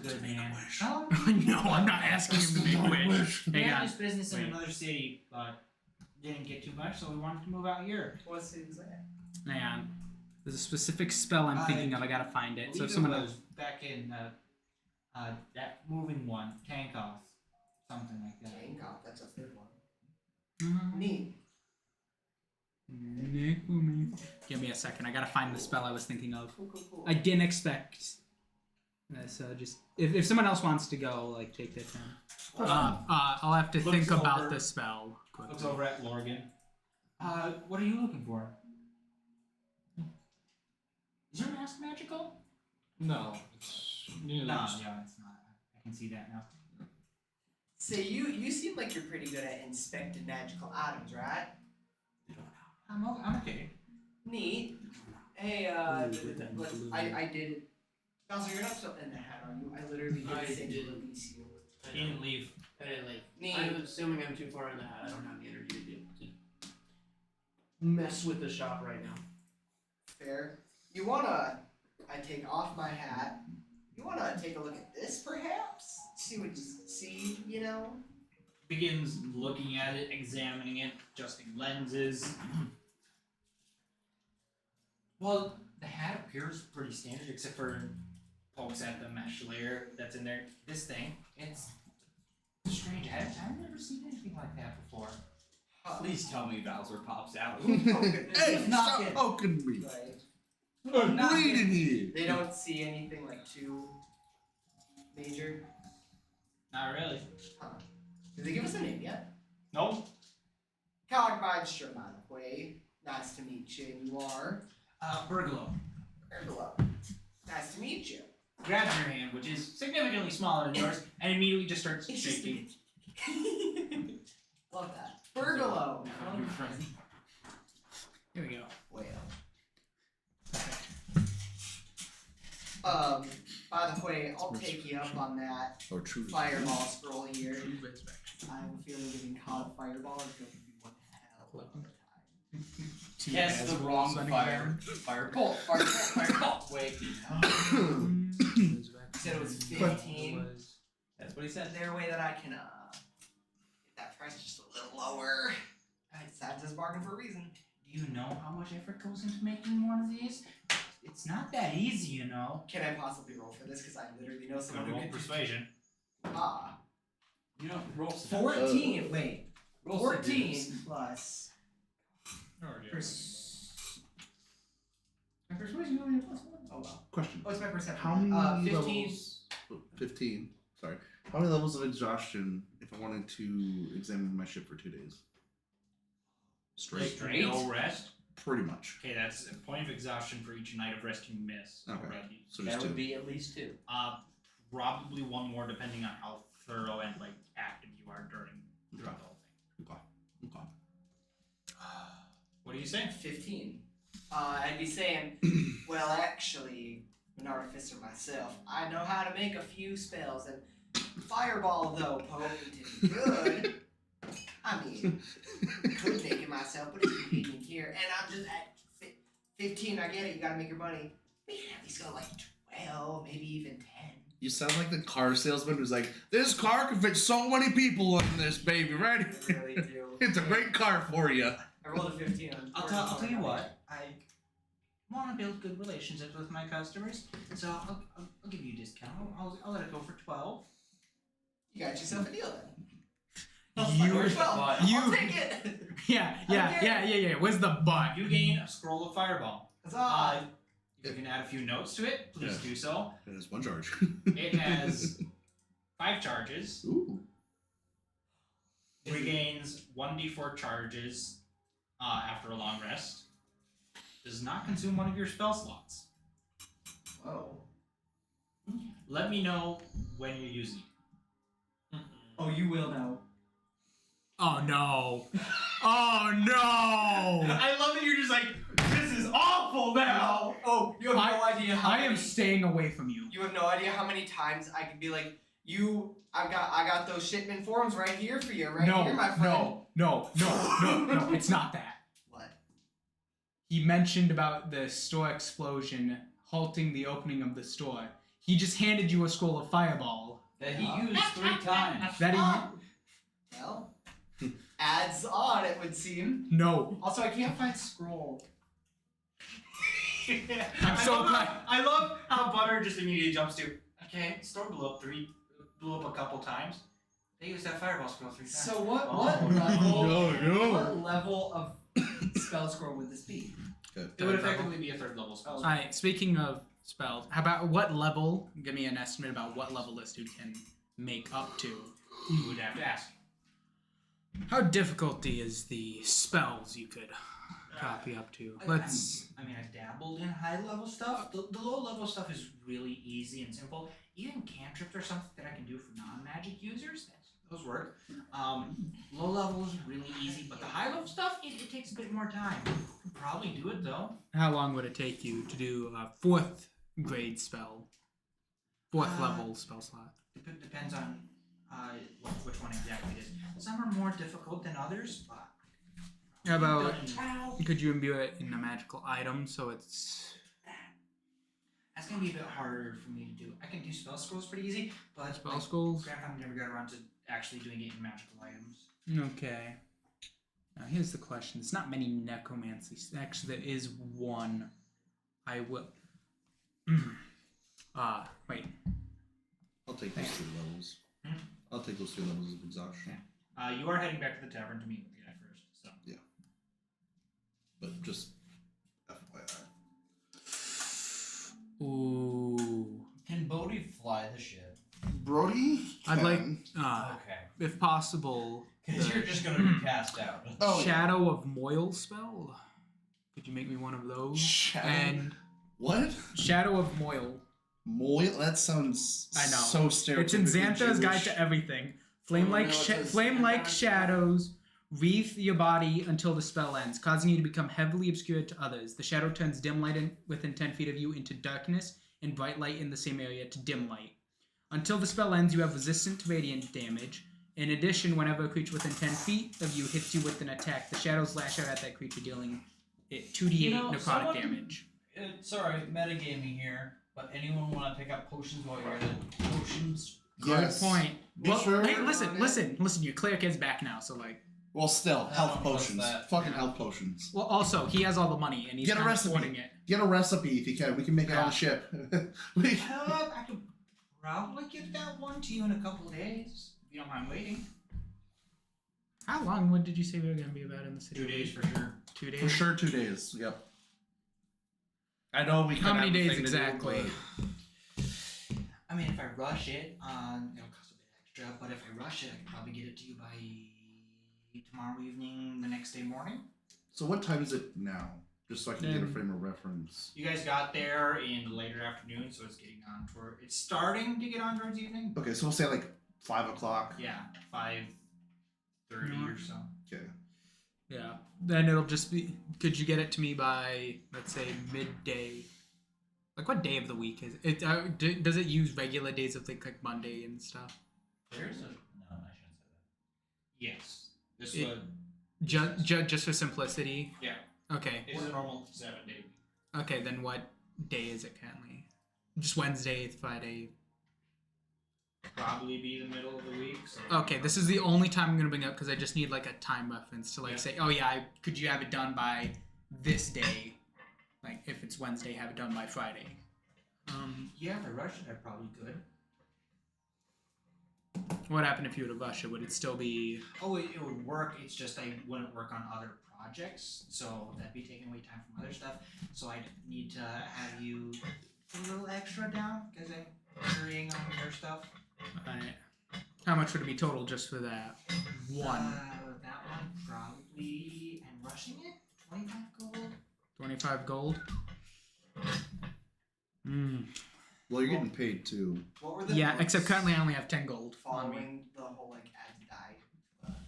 Speaker 9: good man. Oh,
Speaker 3: No, I'm not asking him to make a wish.
Speaker 9: he
Speaker 3: Hang
Speaker 9: had
Speaker 3: on.
Speaker 9: his business in
Speaker 3: Wait.
Speaker 9: another city, but didn't get too much, so we wanted to move out here.
Speaker 6: What city was that?
Speaker 3: Hang on. There's a specific spell I'm thinking of. I gotta find it. So if someone
Speaker 9: was back in that moving one, Tankoff, something like that.
Speaker 6: Hancock, that's a third one.
Speaker 3: else.
Speaker 6: Neat.
Speaker 3: Give me a second. I gotta find the spell I was thinking of.
Speaker 6: Cool.
Speaker 3: I didn't expect. So just if someone else wants to go, like take their turn. I'll have to
Speaker 2: Looks
Speaker 3: think about
Speaker 2: over-
Speaker 3: the spell. quickly.
Speaker 2: Looks over at Lorgan.
Speaker 9: What are you looking for? Is your mask magical?
Speaker 10: No, it's nearly.
Speaker 9: No, it's not. I can see that now.
Speaker 6: So you seem like you're pretty good at inspecting magical items, right?
Speaker 9: I'm okay.
Speaker 6: Neat. Hey, I did it. Bowser, you're not still in the hat, are you? I literally did
Speaker 8: I
Speaker 6: say to
Speaker 8: didn't.
Speaker 6: release you.
Speaker 9: He didn't leave.
Speaker 8: I didn't leave.
Speaker 6: Neat.
Speaker 8: I'm assuming I'm too far in the hat. I don't have the energy to be able to mess with the shop right now.
Speaker 6: Fair. I take off my hat. You wanna take a look at this, perhaps? See what you see, you know?
Speaker 2: Begins looking at it, examining it, adjusting lenses.
Speaker 9: Well, the hat appears pretty standard, except for pokes at the mesh layer that's in there. This thing, it's a strange hat. I've never seen anything like that before.
Speaker 2: Please tell me Bowser pops out.
Speaker 11: Hey,
Speaker 6: Not
Speaker 11: stop
Speaker 6: kidding.
Speaker 11: poking me.
Speaker 6: Right.
Speaker 11: I'm
Speaker 6: not
Speaker 11: bleeding here.
Speaker 6: They don't see anything like too major.
Speaker 9: Not really.
Speaker 6: Did they give us a name yet?
Speaker 2: Nope.
Speaker 6: Cogmeister, by the way. Nice to meet you. And you are?
Speaker 9: Burglo.
Speaker 6: Hello. Nice to meet you.
Speaker 9: Grabs your hand, which is significantly smaller than yours, and immediately just starts
Speaker 6: It's just
Speaker 9: shaking.
Speaker 6: Love that. Bergalo.
Speaker 9: Your friend.
Speaker 3: Here we go.
Speaker 6: Well. By the way, I'll take you up on that
Speaker 11: Or true.
Speaker 6: fireball scroll here. I have a feeling getting caught a fireball is going to be one hell of a time.
Speaker 2: Yes, the wrong fire. Fireball. Fireball. Wait.
Speaker 6: You said it was 15.
Speaker 2: That's what he said.
Speaker 6: Is there a way that I can get that price just a little lower? It's that says bargain for a reason.
Speaker 9: Do you know how much effort goes into making one of these? It's not that easy, you know.
Speaker 6: Can I possibly roll for this? Because I literally know someone who
Speaker 2: Roll
Speaker 6: could
Speaker 2: persuasion.
Speaker 9: You know, roll
Speaker 6: 14. Wait.
Speaker 9: roll
Speaker 6: 14 plus.
Speaker 9: My persuasion only plus one.
Speaker 6: Oh well.
Speaker 11: Question.
Speaker 6: What's my perception?
Speaker 11: How many
Speaker 6: 15.
Speaker 11: levels? 15. Sorry. How many levels of exhaustion if I wanted to examine my ship for 2 days? Straight.
Speaker 2: No rest.
Speaker 11: Pretty much.
Speaker 2: Okay, that's a point of exhaustion for each night of rest you miss
Speaker 11: Okay.
Speaker 2: already.
Speaker 11: So just
Speaker 9: That
Speaker 11: two.
Speaker 9: would be at least 2.
Speaker 2: Probably one more depending on how thorough and like active you are during the whole thing.
Speaker 11: Okay.
Speaker 2: What do you say?
Speaker 6: 15. I'd be saying, well, actually, I'm an artificer myself. I know how to make a few spells, and fireball, though potent and good, I mean, could make it myself, but it's convenient here. And I'm just at 15. I get it. You gotta make your money. We can have these go like 12, maybe even 10.
Speaker 11: You sound like the car salesman who's like, this car can fit so many people in this baby, right?
Speaker 6: I really do.
Speaker 11: It's a great car for you.
Speaker 6: I rolled a 15 on.
Speaker 9: I'll tell you what. I want to build good relationships with my customers, so I'll give you a discount. I'll let it go for 12.
Speaker 6: You got yourself a deal then.
Speaker 3: You-
Speaker 6: Or 12. I'll
Speaker 3: you-
Speaker 6: take it.
Speaker 3: Yeah. Where's the but?
Speaker 2: You gain a scroll of fireball.
Speaker 6: Huzzah.
Speaker 2: If you can add a few notes to it, please
Speaker 11: Yeah.
Speaker 2: do so.
Speaker 11: It is one charge.
Speaker 2: It has 5 charges.
Speaker 11: Ooh.
Speaker 2: Regains 1d4 charges after a long rest. Does not consume one of your spell slots.
Speaker 6: Whoa.
Speaker 2: Let me know when you're using it.
Speaker 6: Oh, you will know.
Speaker 3: Oh no. Oh no.
Speaker 2: I love that you're just like, this is awful now.
Speaker 6: Oh, you have no idea how
Speaker 3: I am
Speaker 6: many,
Speaker 3: staying away from you.
Speaker 6: you have no idea how many times I could be like, I got those shipment forms right here for you, right here, my friend.
Speaker 3: No. It's not that.
Speaker 6: What?
Speaker 3: He mentioned about the store explosion halting the opening of the store. He just handed you a scroll of fireball.
Speaker 9: That he used 3 times.
Speaker 3: That he
Speaker 6: Well, adds on, it would seem.
Speaker 3: no.
Speaker 6: Also, I can't find scroll.
Speaker 3: I'm so glad.
Speaker 2: I love how Butter just immediately jumps to. Okay, store blew up a couple times. They used that fireball spell 3 times.
Speaker 6: So what
Speaker 2: Oh.
Speaker 6: level? What level of spell scroll would this be?
Speaker 11: Good.
Speaker 2: It would effectively be a 3rd level spell.
Speaker 3: All right. Speaking of spells, how about what level? Give me an estimate about what level this dude can make up to.
Speaker 2: You would have to ask.
Speaker 3: How difficulty is the spells you could copy up to? Let's.
Speaker 2: I mean, I've dabbled in high level stuff. The low level stuff is really easy and simple. Even cantrips are something that I can do for non-magic users. Those work. Low level is really easy, but the high level stuff, it takes a bit more time. Could probably do it though.
Speaker 3: How long would it take you to do a 4th grade spell? 4th level spell slot.
Speaker 2: Depends on which one exactly it is. Some are more difficult than others, but.
Speaker 3: How about could you imbue it in a magical item so it's
Speaker 2: That's gonna be a bit harder for me to do. I can do spell scrolls pretty easy, but
Speaker 3: spell scrolls?
Speaker 2: Grandfather never got around to actually doing it in magical items.
Speaker 3: Okay. Now here's the question. There's not many necromancy. Actually, there is one. I will. Wait.
Speaker 11: I'll take those 3 levels. I'll take those 3 levels of exhaustion.
Speaker 2: You are heading back to the tavern to meet with the guy first, so.
Speaker 11: But just FYI.
Speaker 3: Ooh.
Speaker 9: Can Bodhi fly the ship?
Speaker 11: Brody?
Speaker 3: I'd like,
Speaker 11: can.
Speaker 9: Okay.
Speaker 3: if possible,
Speaker 9: Because you're just gonna be passed out.
Speaker 11: Oh, yeah.
Speaker 3: Shadow of Moil spell. Could you make me one of those?
Speaker 11: Shadow.
Speaker 3: And
Speaker 11: What?
Speaker 3: Shadow of Moil.
Speaker 11: Moil? That sounds
Speaker 3: I know.
Speaker 11: so stereotypical.
Speaker 3: It's in Xantha's Guide
Speaker 11: Jewish.
Speaker 3: to Everything. Flame-like,
Speaker 8: no, it says
Speaker 3: flame-like
Speaker 8: Xantha's
Speaker 3: shadows wreath your body until the spell ends, causing you to become heavily obscured to others. The shadow turns dim light within 10 feet of you into darkness, and bright light in the same area to dim light. Until the spell ends, you have resistant to radiant damage. In addition, whenever a creature within 10 feet of you hits you with an attack, the shadows lash out at that creature, dealing it 2d8
Speaker 9: You know,
Speaker 3: necrotic
Speaker 9: someone-
Speaker 3: damage.
Speaker 9: Sorry, metagaming here, but anyone want to pick up potions while you're at it? Potions?
Speaker 11: Yes.
Speaker 3: Good point.
Speaker 11: Be
Speaker 3: Well,
Speaker 11: sure-
Speaker 3: hey, listen. Your cleric is back now, so like.
Speaker 11: Well, still,
Speaker 9: I
Speaker 11: health
Speaker 9: don't trust
Speaker 11: potions.
Speaker 9: that.
Speaker 11: Fucking health potions.
Speaker 3: Well, also he has all the money and he's
Speaker 11: Get a
Speaker 3: kind of
Speaker 11: recipe.
Speaker 3: hoarding it.
Speaker 11: Get a recipe if you can. We can make it on
Speaker 3: Yeah.
Speaker 11: the ship.
Speaker 2: I could probably get that one to you in a couple days, if you don't mind waiting.
Speaker 3: How long? What did you say we were gonna be about in the city?
Speaker 2: 2 days for sure.
Speaker 3: 2 days.
Speaker 11: For sure, 2 days. Yep. I know we.
Speaker 3: How
Speaker 11: could
Speaker 3: many
Speaker 11: have a
Speaker 3: days
Speaker 11: thing to do,
Speaker 3: exactly?
Speaker 11: but-
Speaker 2: I mean, if I rush it, it'll cost a bit extra, but if I rush it, I can probably get it to you by tomorrow evening, the next day morning.
Speaker 11: So what time is it now? Just so I can get a
Speaker 3: Then-
Speaker 11: frame of reference.
Speaker 2: You guys got there in the later afternoon, so it's getting on toward. It's starting to get on towards evening.
Speaker 11: Okay, so we'll say like 5 o'clock.
Speaker 2: Yeah, 5:30 or so.
Speaker 11: Okay.
Speaker 3: Yeah. Then it'll just be. Could you get it to me by, let's say, midday? Like, what day of the week is it? Does it use regular days of like Monday and stuff?
Speaker 9: There's a. No, I shouldn't say
Speaker 2: Yes. This
Speaker 3: It-
Speaker 2: would.
Speaker 3: Just for simplicity.
Speaker 2: Yeah.
Speaker 3: Okay.
Speaker 2: It's a normal 7-day.
Speaker 3: Okay. Then what day is it currently? Just Wednesday, Friday.
Speaker 2: Probably be the middle of the week. So.
Speaker 3: Okay, this is the only time I'm gonna bring up because I just need like a time reference to like
Speaker 2: Yeah.
Speaker 3: say, oh yeah, could you have it done by this day? Like if it's Wednesday, have it done by Friday.
Speaker 2: Yeah, if I rush it, I probably could.
Speaker 3: What happened if you were to rush it? Would it still be?
Speaker 2: Oh, it would work. It's just I wouldn't work on other projects, so that'd be taking away time from other stuff. So I'd need to have you put a little extra down because I'm hurrying on your stuff.
Speaker 3: Alright. How much would it be total just for that one?
Speaker 2: That one probably. I'm rushing it. 25 gold.
Speaker 3: 25 gold. Hmm.
Speaker 11: Well, you're getting paid too.
Speaker 6: What were the
Speaker 3: Yeah,
Speaker 6: notes
Speaker 3: except currently I only have 10 gold on me.
Speaker 6: following the whole like add to die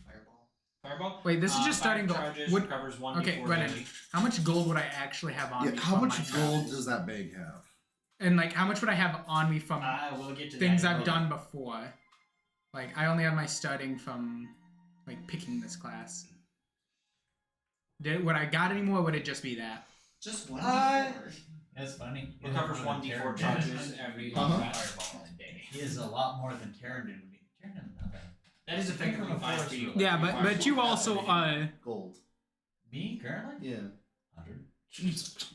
Speaker 6: fireball?
Speaker 2: Fireball.
Speaker 3: Wait, this is just starting gold.
Speaker 2: Charges
Speaker 3: Would,
Speaker 2: covers 1
Speaker 3: okay,
Speaker 2: d4
Speaker 3: Brennan,
Speaker 2: damage.
Speaker 3: how much gold would I actually have on
Speaker 11: Yeah.
Speaker 3: me?
Speaker 11: How
Speaker 3: from
Speaker 11: much
Speaker 3: my
Speaker 11: gold
Speaker 3: travels?
Speaker 11: does that bag have?
Speaker 3: And like, how much would I have on me from
Speaker 2: We'll get to
Speaker 3: things
Speaker 2: that.
Speaker 3: I've done before? Like, I only have my starting from like picking this class. Would I got any more? Or would it just be that?
Speaker 6: Just one
Speaker 2: Uh,
Speaker 6: d4.
Speaker 9: That's funny.
Speaker 2: Recovers 1d4 charges every fireball a day.
Speaker 9: He is a lot more than Terrandon would be. Terrandon's not bad.
Speaker 2: That is effectively 5 for you.
Speaker 3: Yeah, but you also
Speaker 11: Gold.
Speaker 9: Me, currently?
Speaker 11: Yeah.
Speaker 9: 100.
Speaker 11: Jesus.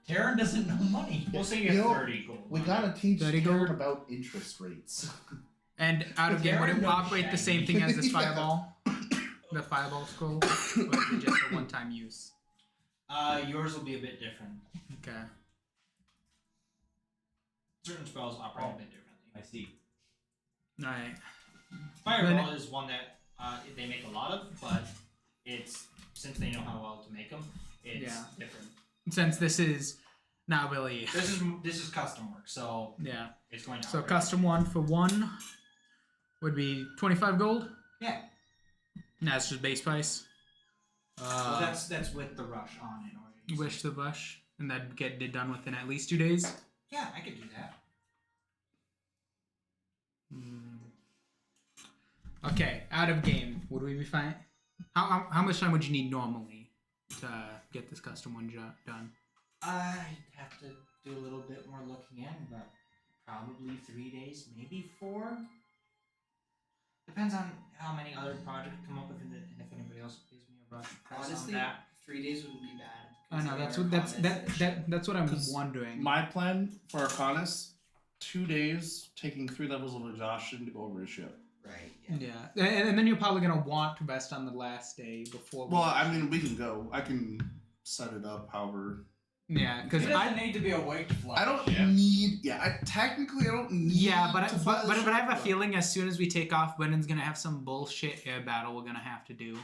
Speaker 9: Terran doesn't know money.
Speaker 2: We'll say
Speaker 11: You
Speaker 2: you have
Speaker 11: know,
Speaker 2: 30 gold.
Speaker 11: We gotta teach
Speaker 3: 30
Speaker 11: Terran
Speaker 3: gold.
Speaker 11: about interest rates.
Speaker 3: and out of game would it
Speaker 9: Darren
Speaker 3: operate the
Speaker 9: knows
Speaker 3: same
Speaker 9: shiny.
Speaker 3: thing as this
Speaker 11: Yeah.
Speaker 3: fireball? The fireball scroll? Or is it just a one-time use?
Speaker 2: Yours will be a bit different.
Speaker 3: Okay.
Speaker 2: Certain spells operate a bit differently.
Speaker 9: I see.
Speaker 3: Alright.
Speaker 2: Fireball is one that they make a lot of, but it's since they know how well to make them, it's
Speaker 3: Yeah.
Speaker 2: different.
Speaker 3: Since this is not really
Speaker 2: This is custom work, so
Speaker 3: yeah.
Speaker 2: it's going to.
Speaker 3: So
Speaker 2: operate.
Speaker 3: custom one for one would be 25 gold.
Speaker 2: Yeah.
Speaker 3: And that's just base price.
Speaker 2: Well, that's with the rush on it already.
Speaker 3: Wish the bush, and that'd get it done within at least 2 days.
Speaker 2: Yeah, I could do that.
Speaker 3: Okay, out of game, would we be fine? How much time would you need normally to get this custom one done?
Speaker 2: I'd have to do a little bit more looking in, but probably 3 days, maybe 4. Depends on how many other projects come up with and if anybody else gives me a rush price
Speaker 6: Honestly,
Speaker 2: on that.
Speaker 6: 3 days wouldn't be bad.
Speaker 3: I know
Speaker 6: considering
Speaker 3: that's
Speaker 6: our comments and
Speaker 3: that's what I'm
Speaker 4: 'Cause
Speaker 3: wondering.
Speaker 4: My plan for Arcanus, 2 days, taking 3 levels of exhaustion to go over his ship.
Speaker 6: shit. Right. Yeah.
Speaker 3: Yeah, and then you're probably gonna want to rest on the last day before.
Speaker 11: Well, I mean, we can go. I can set it up however.
Speaker 3: Yeah, because
Speaker 9: He doesn't need to be awake to fly.
Speaker 11: I don't
Speaker 9: Yeah.
Speaker 11: need. Yeah, technically I don't need.
Speaker 3: yeah, but
Speaker 11: to fly the
Speaker 3: but I have a
Speaker 11: ship,
Speaker 3: feeling as soon as we take off, Brendan's gonna have some bullshit air battle we're gonna have to do.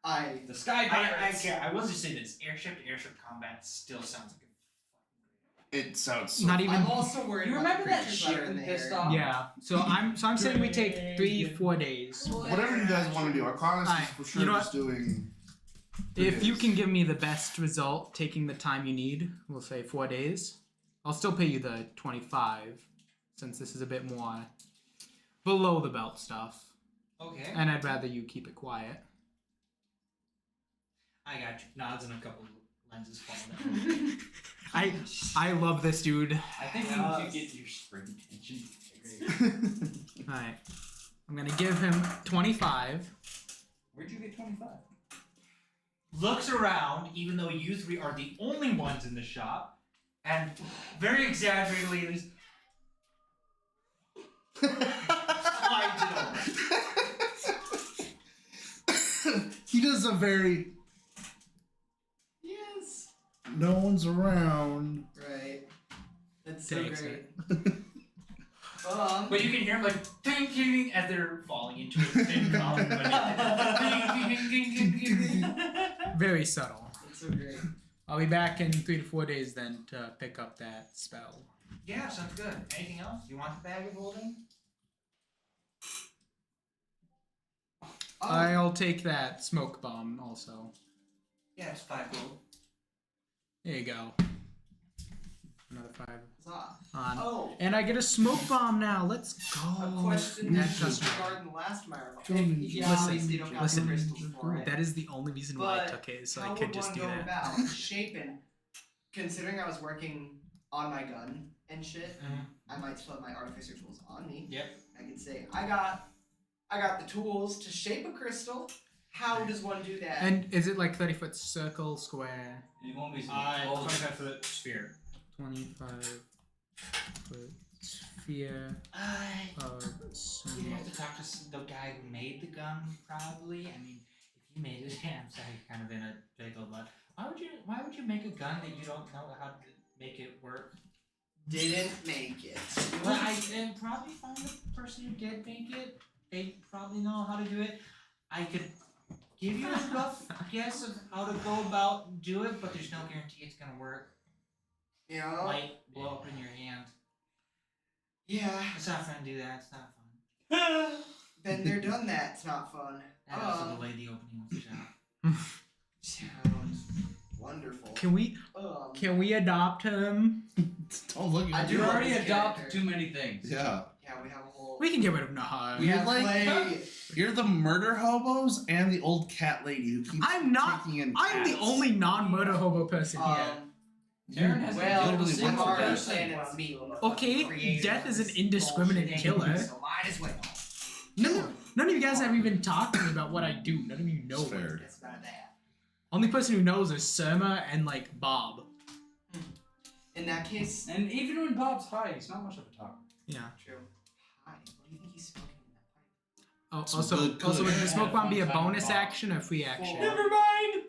Speaker 9: The Sky
Speaker 2: I
Speaker 9: Pirates.
Speaker 2: can't. I will just say this: airship to airship combat still sounds like
Speaker 11: It sounds so.
Speaker 3: Not even.
Speaker 6: I'm also worried
Speaker 9: You
Speaker 6: about
Speaker 9: remember
Speaker 6: the
Speaker 9: that
Speaker 6: creatures
Speaker 9: ship
Speaker 6: that are in
Speaker 9: in
Speaker 6: the
Speaker 9: Pissed
Speaker 6: air.
Speaker 9: Off?
Speaker 3: Yeah, so I'm saying we take 3-4 days.
Speaker 11: Whatever you guys want to do, Arcanus
Speaker 3: Alright,
Speaker 11: is for sure
Speaker 3: you know
Speaker 11: just doing. 3
Speaker 3: If you
Speaker 11: days.
Speaker 3: can give me the best result, taking the time you need, we'll say 4 days. I'll still pay you the 25, since this is a bit more below the belt stuff,
Speaker 2: okay.
Speaker 3: and I'd rather you keep it quiet.
Speaker 2: I got you. Nods and a couple lenses fall down.
Speaker 3: I love this dude.
Speaker 9: I think you need to get your spring tension.
Speaker 3: Alright. I'm gonna give him 25.
Speaker 9: Where'd you get 25?
Speaker 2: Looks around, even though you 3 are the only ones in the shop, and very exaggeratedly is slides it over.
Speaker 4: He does a very.
Speaker 6: Yes.
Speaker 4: No one's around.
Speaker 6: Right. That's so
Speaker 3: Takes
Speaker 6: great.
Speaker 3: it.
Speaker 2: But you can hear them like ding ding as they're falling into a thin column.
Speaker 3: Very subtle.
Speaker 6: That's so great.
Speaker 3: I'll be back in 3 to 4 days then to pick up that spell.
Speaker 2: Yeah, sounds good. Anything else? You want the bag of holding?
Speaker 3: I'll take that smoke bomb also.
Speaker 2: Yeah, it's 5 gold.
Speaker 3: There you go. Another 5
Speaker 6: Huzzah.
Speaker 3: on.
Speaker 6: Oh,
Speaker 3: And I get a smoke bomb now. Let's go.
Speaker 6: a question
Speaker 3: Next customer.
Speaker 6: regarding the last marathon.
Speaker 4: Listen,
Speaker 6: Yeah, obviously you don't got the
Speaker 3: listen.
Speaker 6: crystals for it.
Speaker 3: That is the only reason why I
Speaker 6: But
Speaker 3: took it, so
Speaker 6: How
Speaker 3: I could
Speaker 6: would
Speaker 3: just
Speaker 6: one
Speaker 3: do
Speaker 6: go
Speaker 3: that.
Speaker 6: about shaping? Considering I was working on my gun and shit, I might still have my artificer tools on me.
Speaker 2: Yep.
Speaker 6: I could say I got the tools to shape a crystal. How does one do that?
Speaker 3: And is it like 30-foot circle, square?
Speaker 9: You won't be
Speaker 2: 25-foot sphere.
Speaker 3: 25-foot sphere of
Speaker 2: You'd
Speaker 3: smoke.
Speaker 2: have to talk to the guy who made the gun, probably. I mean, if you made it, I'm sorry, kind of in a pickle, but why would you make a gun that you don't know how to make it work?
Speaker 6: Didn't make it.
Speaker 2: Well, I probably find the person who did make it. They probably know how to do it. I could give you a rough guess of how to go about do it, but there's no guarantee it's gonna work.
Speaker 6: You know?
Speaker 2: Light blow up in your hand.
Speaker 6: Yeah.
Speaker 2: It's not fun to do that. It's not fun.
Speaker 6: Been there, done that. It's not fun.
Speaker 2: That also delayed the opening of the shop.
Speaker 6: Sounds wonderful.
Speaker 3: Can we adopt him?
Speaker 4: Don't look
Speaker 6: I
Speaker 4: at
Speaker 6: do
Speaker 9: You
Speaker 6: love
Speaker 9: already
Speaker 6: this
Speaker 9: adopted
Speaker 6: character.
Speaker 9: too many things.
Speaker 11: Yeah.
Speaker 6: Yeah, we have a whole.
Speaker 3: We can get rid of Nahar.
Speaker 6: We have
Speaker 4: like-
Speaker 6: Clay.
Speaker 3: We
Speaker 4: You're the murder hobos and the old cat lady who keeps
Speaker 3: I'm not.
Speaker 4: taking in
Speaker 3: I'm the
Speaker 4: cats.
Speaker 3: only non-murder hobo person here.
Speaker 7: Taryn has
Speaker 6: Well,
Speaker 7: a
Speaker 4: literally
Speaker 7: single
Speaker 4: one
Speaker 6: Nahara
Speaker 4: person.
Speaker 6: planning on being the
Speaker 3: Okay,
Speaker 6: fucking creator
Speaker 3: death
Speaker 6: of
Speaker 3: is an
Speaker 6: this
Speaker 3: indiscriminate
Speaker 6: bullshit
Speaker 3: killer.
Speaker 6: anyway, so might as well.
Speaker 3: None of you guys have even talked to me about what I do. None of you know.
Speaker 4: It's fair.
Speaker 6: That's about that.
Speaker 3: Only person who knows is Surma and like Bob.
Speaker 6: In that case,
Speaker 7: And even when Bob's high, he's not much of a talker.
Speaker 3: Yeah.
Speaker 6: true. Hi, what do you think he's smoking in that pipe?
Speaker 3: Oh,
Speaker 4: Some
Speaker 3: also,
Speaker 4: good
Speaker 3: would the
Speaker 4: kush.
Speaker 3: smoke bomb be a
Speaker 7: Fun time
Speaker 3: bonus
Speaker 7: bomb.
Speaker 3: action or free action?
Speaker 6: mind.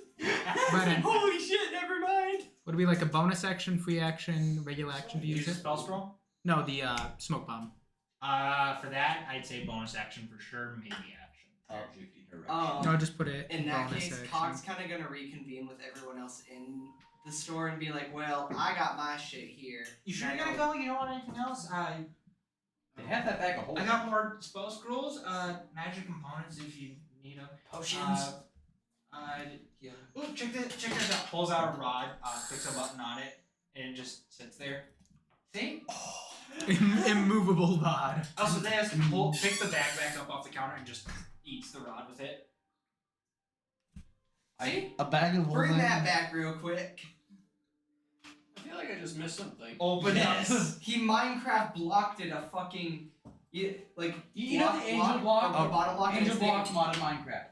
Speaker 3: Brennan.
Speaker 6: Holy shit! Never mind.
Speaker 3: Would it be like a bonus action, free action, regular action to use
Speaker 2: Use a
Speaker 3: it?
Speaker 2: spell scroll.
Speaker 3: No, the smoke bomb.
Speaker 2: For that, I'd say bonus action for sure, maybe action.
Speaker 9: Object interaction.
Speaker 3: No, just put it
Speaker 6: In that
Speaker 3: bonus
Speaker 6: case,
Speaker 3: action.
Speaker 6: Cog's kind of gonna reconvene with everyone else in the store and be like, "Well, I got my shit here."
Speaker 2: You sure
Speaker 6: And
Speaker 2: you're
Speaker 6: I
Speaker 2: gonna go? You don't want anything else?
Speaker 9: They have that bag of holding.
Speaker 2: I got more spell scrolls, magic components if you need them.
Speaker 6: Potions.
Speaker 2: Yeah. Ooh, check this out. Pulls out a rod, clicks a button on it, and it just sits there. See?
Speaker 3: Immovable rod.
Speaker 2: Also, this picks the bag back up off the counter and just eats the rod with it.
Speaker 6: See?
Speaker 4: A bag of
Speaker 6: Bring
Speaker 4: holding.
Speaker 6: that back real quick.
Speaker 8: I feel like I just missed something.
Speaker 2: Open up.
Speaker 6: He Minecraft blocked it a fucking you know the
Speaker 9: angel block?
Speaker 6: the bottom block
Speaker 9: Angel
Speaker 6: and
Speaker 9: block
Speaker 6: it's
Speaker 9: mod in Minecraft.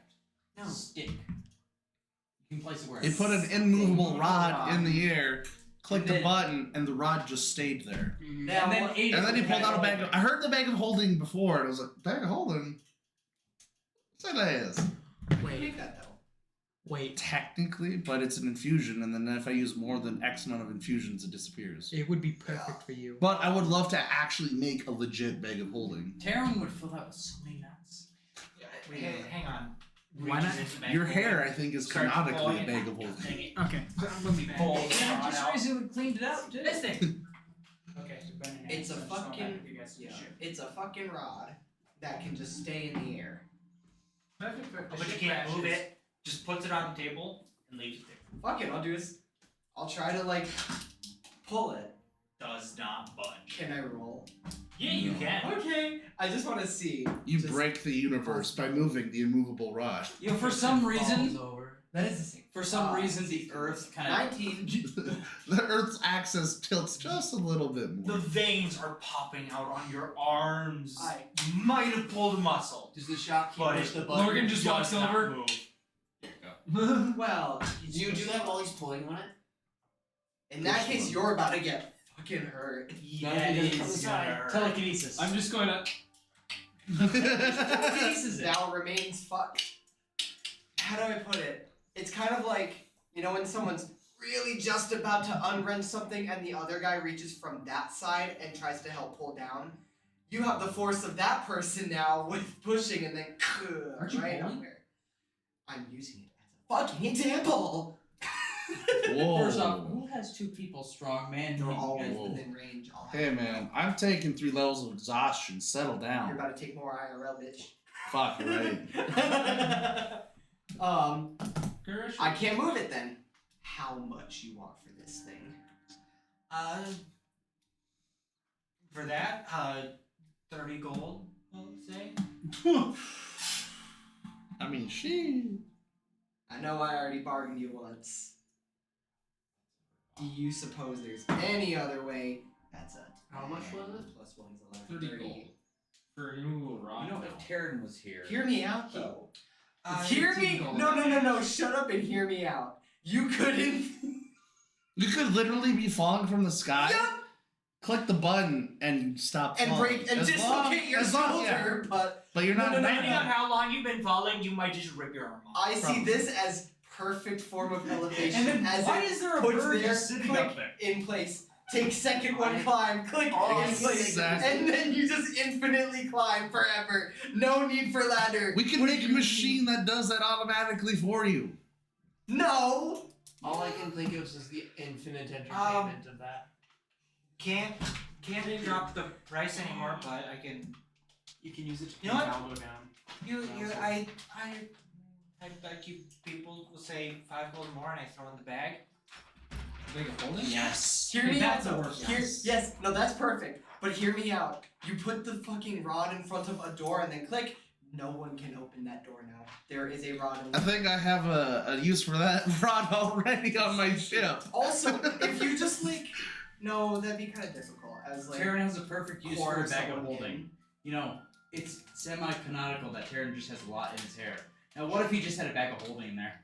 Speaker 8: No.
Speaker 9: Stick. You can place it where.
Speaker 4: They put an immovable rod in the air, clicked
Speaker 6: And
Speaker 4: a
Speaker 6: then-
Speaker 4: button, and the rod just stayed there.
Speaker 6: Now,
Speaker 9: and then
Speaker 6: what-
Speaker 9: ate
Speaker 4: And then he
Speaker 9: it.
Speaker 4: pulled out a bag of. I heard the bag of holding before, and I was like, bag of holding? What's that is?
Speaker 3: Wait,
Speaker 6: make that though.
Speaker 3: wait.
Speaker 4: Technically, but it's an infusion, and then if I use more than X amount of infusions, it disappears.
Speaker 3: It would be perfect for you.
Speaker 4: But I would love to actually make a legit bag of holding.
Speaker 9: Taryn would fill that with so many nuts.
Speaker 2: Wait, hang on.
Speaker 3: Why not?
Speaker 2: Reaches into the bag
Speaker 4: Your
Speaker 2: of
Speaker 4: hair,
Speaker 2: holding,
Speaker 4: I think, is
Speaker 2: starts
Speaker 4: canonically
Speaker 2: pulling
Speaker 4: a
Speaker 2: it.
Speaker 4: bag of holding.
Speaker 2: Dang it.
Speaker 3: Okay.
Speaker 2: Let me pull the
Speaker 9: Yeah,
Speaker 2: rod
Speaker 9: just
Speaker 2: out.
Speaker 9: recently cleaned it out too.
Speaker 2: This thing. Okay, so Brennan has
Speaker 6: It's a
Speaker 2: some stone
Speaker 6: fucking
Speaker 2: back if you guys
Speaker 6: yeah.
Speaker 2: shoot.
Speaker 6: It's a fucking rod that can just stay in the air.
Speaker 3: Perfect for
Speaker 2: But you can't move it. Just puts it on the table and leaves it there.
Speaker 6: Fuck it, I'll do this. I'll try to like pull it.
Speaker 2: Does not budge.
Speaker 6: Can I roll?
Speaker 2: Yeah, you can.
Speaker 6: Okay. I just want to see.
Speaker 4: You
Speaker 6: Just-
Speaker 4: break the universe by moving the immovable rod.
Speaker 9: You know, for some reason,
Speaker 6: That is the same.
Speaker 9: for some reason, the Earth kind of
Speaker 6: 19.
Speaker 4: The Earth's axis tilts just a little bit more.
Speaker 2: The veins are popping out on your arms.
Speaker 6: I
Speaker 2: You might have pulled a muscle.
Speaker 8: Does the shopkeeper
Speaker 2: But
Speaker 8: push
Speaker 2: it
Speaker 8: the button?
Speaker 7: Morgan just walks
Speaker 2: does not
Speaker 7: over.
Speaker 2: move.
Speaker 6: well.
Speaker 8: Do you do that while he's pulling on it?
Speaker 6: In that case, you're about to get fucking hurt.
Speaker 2: Yeah,
Speaker 8: Not if he
Speaker 2: it
Speaker 8: doesn't come
Speaker 2: is
Speaker 8: inside.
Speaker 2: gonna hurt.
Speaker 9: telekinesis.
Speaker 7: I'm just going to.
Speaker 9: telekinesis.
Speaker 6: Now remains fucked. How do I put it? It's kind of like, you know, when someone's really just about to unwrench something and the other guy reaches from that side and tries to help pull down. You have the force of that person now with pushing and then
Speaker 7: Aren't you
Speaker 6: right
Speaker 7: pulling?
Speaker 6: on there. I'm using it as a fucking example.
Speaker 4: Whoa.
Speaker 9: First off, who has two people strong, man?
Speaker 6: They're always
Speaker 4: Whoa.
Speaker 6: within range. I'll have
Speaker 4: Hey
Speaker 6: it.
Speaker 4: man, I'm taking 3 levels of exhaustion. Settle
Speaker 6: You're
Speaker 4: down.
Speaker 6: about to take more IRL, bitch.
Speaker 4: Fuck, you're right.
Speaker 6: I can't move it then. How much you want for this thing?
Speaker 2: For that, 30 gold, I'll say.
Speaker 4: I mean, she.
Speaker 6: I know I already bargained you once. Do you suppose there's any other way? That's a
Speaker 8: How much was it?
Speaker 6: plus 1's 11.
Speaker 7: 30 gold. For a new rod.
Speaker 9: You know, if Taryn was here.
Speaker 6: Hear me out though.
Speaker 7: It's
Speaker 6: Hear me?
Speaker 7: 18 gold.
Speaker 6: No. Shut up and hear me out. You couldn't.
Speaker 4: You could literally be falling from the sky.
Speaker 6: Yep.
Speaker 4: Click the button and stop
Speaker 6: And
Speaker 4: falling.
Speaker 6: break and
Speaker 4: As long-
Speaker 6: dislocate your
Speaker 4: as long-
Speaker 6: shoulder, but
Speaker 4: But you're
Speaker 6: No,
Speaker 4: not.
Speaker 6: no, no,
Speaker 2: Depending on how long you've been falling, you might just rip your arm off.
Speaker 6: I see this as perfect form of elevation.
Speaker 2: And then
Speaker 6: as
Speaker 2: why
Speaker 6: it
Speaker 2: is there a
Speaker 6: puts
Speaker 2: bird
Speaker 6: there,
Speaker 2: just sitting
Speaker 6: click
Speaker 2: up there?
Speaker 6: in place. Take second one climb, click in place,
Speaker 4: Exactly.
Speaker 6: and then you just infinitely climb forever. No need for ladder.
Speaker 4: We can make a machine that does that automatically for you.
Speaker 6: No.
Speaker 8: All I can think of is the infinite entertainment of that.
Speaker 2: Can't drop the price anymore, but I can.
Speaker 3: You can use it to
Speaker 2: You know what?
Speaker 3: Aldo down.
Speaker 2: I like you people will say 5 gold or more, and I throw in the bag.
Speaker 7: Bag of holding?
Speaker 2: Yes.
Speaker 6: Hear me out
Speaker 7: That's a
Speaker 6: though.
Speaker 7: worth
Speaker 6: Yes. No, that's perfect. But hear me out. You put the fucking rod in front of a door and then click. No one can open that door now. There is a rod in
Speaker 4: I think I have a use for that rod already on my ship.
Speaker 6: Also, if you just like, no, that'd be kind of difficult. As like,
Speaker 9: Terran has a perfect use for
Speaker 6: pour
Speaker 9: a bag of
Speaker 6: someone
Speaker 9: holding.
Speaker 6: in.
Speaker 9: You know, it's semi-canonical that Terran just has a lot in his hair. Now, what if he just had a bag of holding in there?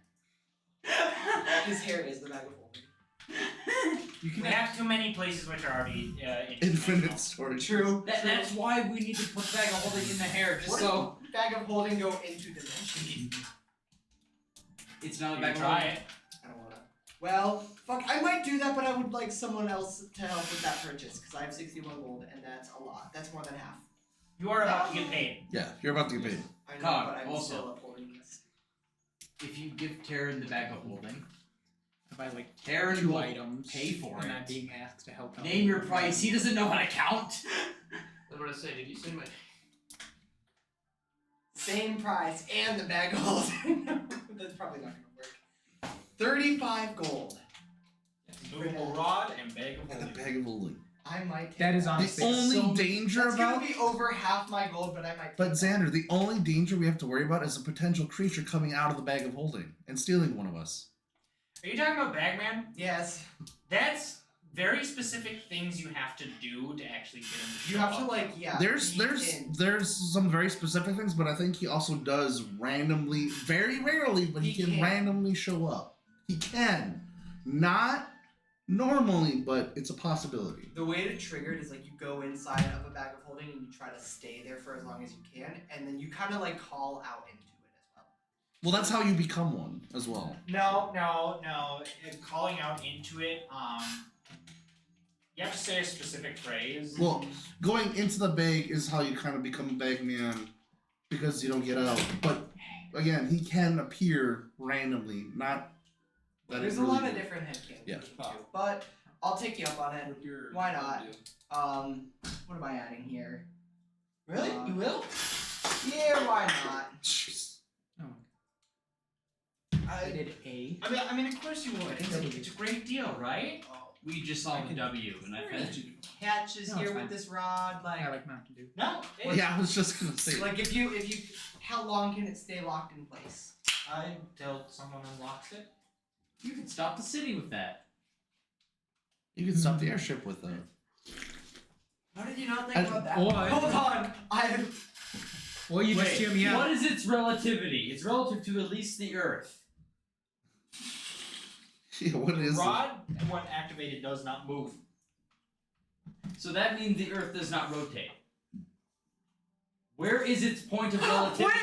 Speaker 6: His hair is the bag of holding.
Speaker 2: You can have too many places which are already
Speaker 4: Infinite storage.
Speaker 6: True.
Speaker 9: That's why we need to put the bag of holding in the hair, just
Speaker 6: What
Speaker 9: so
Speaker 6: if bag of holding go into dimension?
Speaker 9: it's not a
Speaker 2: You
Speaker 9: bag
Speaker 2: can
Speaker 9: of
Speaker 2: try
Speaker 9: holding.
Speaker 2: it.
Speaker 6: I don't wanna. Well, fuck, I might do that, but I would like someone else to help with that purchase because I have 61 gold and that's a lot. That's more than half.
Speaker 2: You are about to get paid.
Speaker 4: Yeah, you're about to get paid.
Speaker 6: I know,
Speaker 9: God,
Speaker 6: but I'm
Speaker 9: also-
Speaker 6: still upholding this.
Speaker 9: If you give Terran the bag of holding,
Speaker 3: I buy like
Speaker 9: Terran
Speaker 3: 2
Speaker 9: will
Speaker 3: items.
Speaker 9: pay for
Speaker 3: and
Speaker 9: it.
Speaker 3: I'm being asked to help out.
Speaker 9: Name your price. He doesn't know how to count.
Speaker 8: I'm gonna say, did you say my?
Speaker 6: Same price and the bag of holding. That's probably not gonna work. 35 gold.
Speaker 2: Movable rod and bag of
Speaker 4: And a
Speaker 2: holding.
Speaker 4: bag of holding.
Speaker 6: I might take
Speaker 3: That is
Speaker 6: that.
Speaker 3: honestly
Speaker 4: The only
Speaker 3: so
Speaker 4: danger
Speaker 6: That's
Speaker 4: about.
Speaker 6: gonna be over half my gold, but I might.
Speaker 4: But
Speaker 6: take that.
Speaker 4: Xander, the only danger we have to worry about is a potential creature coming out of the bag of holding and stealing one of us.
Speaker 2: Are you talking about Bagman?
Speaker 6: Yes.
Speaker 2: That's very specific things you have to do to actually get him to
Speaker 6: You
Speaker 2: show
Speaker 6: have to
Speaker 2: up.
Speaker 6: like, yeah.
Speaker 4: There's
Speaker 6: peek in.
Speaker 4: there's some very specific things, but I think he also does randomly, very rarely, but he
Speaker 6: He
Speaker 4: can
Speaker 6: can.
Speaker 4: randomly show up. He can, not normally, but it's a possibility.
Speaker 6: The way to trigger it is like you go inside of a bag of holding and you try to stay there for as long as you can, and then you kind of like call out into it as well.
Speaker 4: Well, that's how you become one as well.
Speaker 2: No. Calling out into it, you have to say a specific phrase.
Speaker 4: Well, going into the bag is how you kind of become a bagman because you don't get out. But again, he can appear randomly, not that
Speaker 6: There's
Speaker 4: it
Speaker 6: a
Speaker 4: really
Speaker 6: lot of
Speaker 4: would.
Speaker 6: different headcanons
Speaker 4: Yeah.
Speaker 6: you can do, but I'll take you up on it. Why not? What am I adding here?
Speaker 2: Really? You will?
Speaker 6: Yeah, why not?
Speaker 4: Jeez.
Speaker 3: I did A.
Speaker 2: I mean, of course you would. It's a great deal, right?
Speaker 9: We just saw the W, and I felt
Speaker 6: Catches
Speaker 3: No,
Speaker 6: here
Speaker 3: it's
Speaker 6: with
Speaker 3: fine.
Speaker 6: this rod, like,
Speaker 3: I like Mountain Dew.
Speaker 2: No.
Speaker 4: Yeah, I was just gonna say.
Speaker 6: like if you, how long can it stay locked in place?
Speaker 2: Until someone unlocks it.
Speaker 9: you could stop the city with that.
Speaker 4: You can stop the airship with that.
Speaker 8: How did you not think
Speaker 4: And-
Speaker 8: about that?
Speaker 3: Or,
Speaker 6: Hold on,
Speaker 3: or you just hear me out.
Speaker 9: What is its relativity? It's relative to at least the Earth.
Speaker 4: Yeah, what is it?
Speaker 2: Rod, when activated, does not move.
Speaker 9: So that means the Earth does not rotate. Where is its point of
Speaker 6: wait.
Speaker 9: relativity?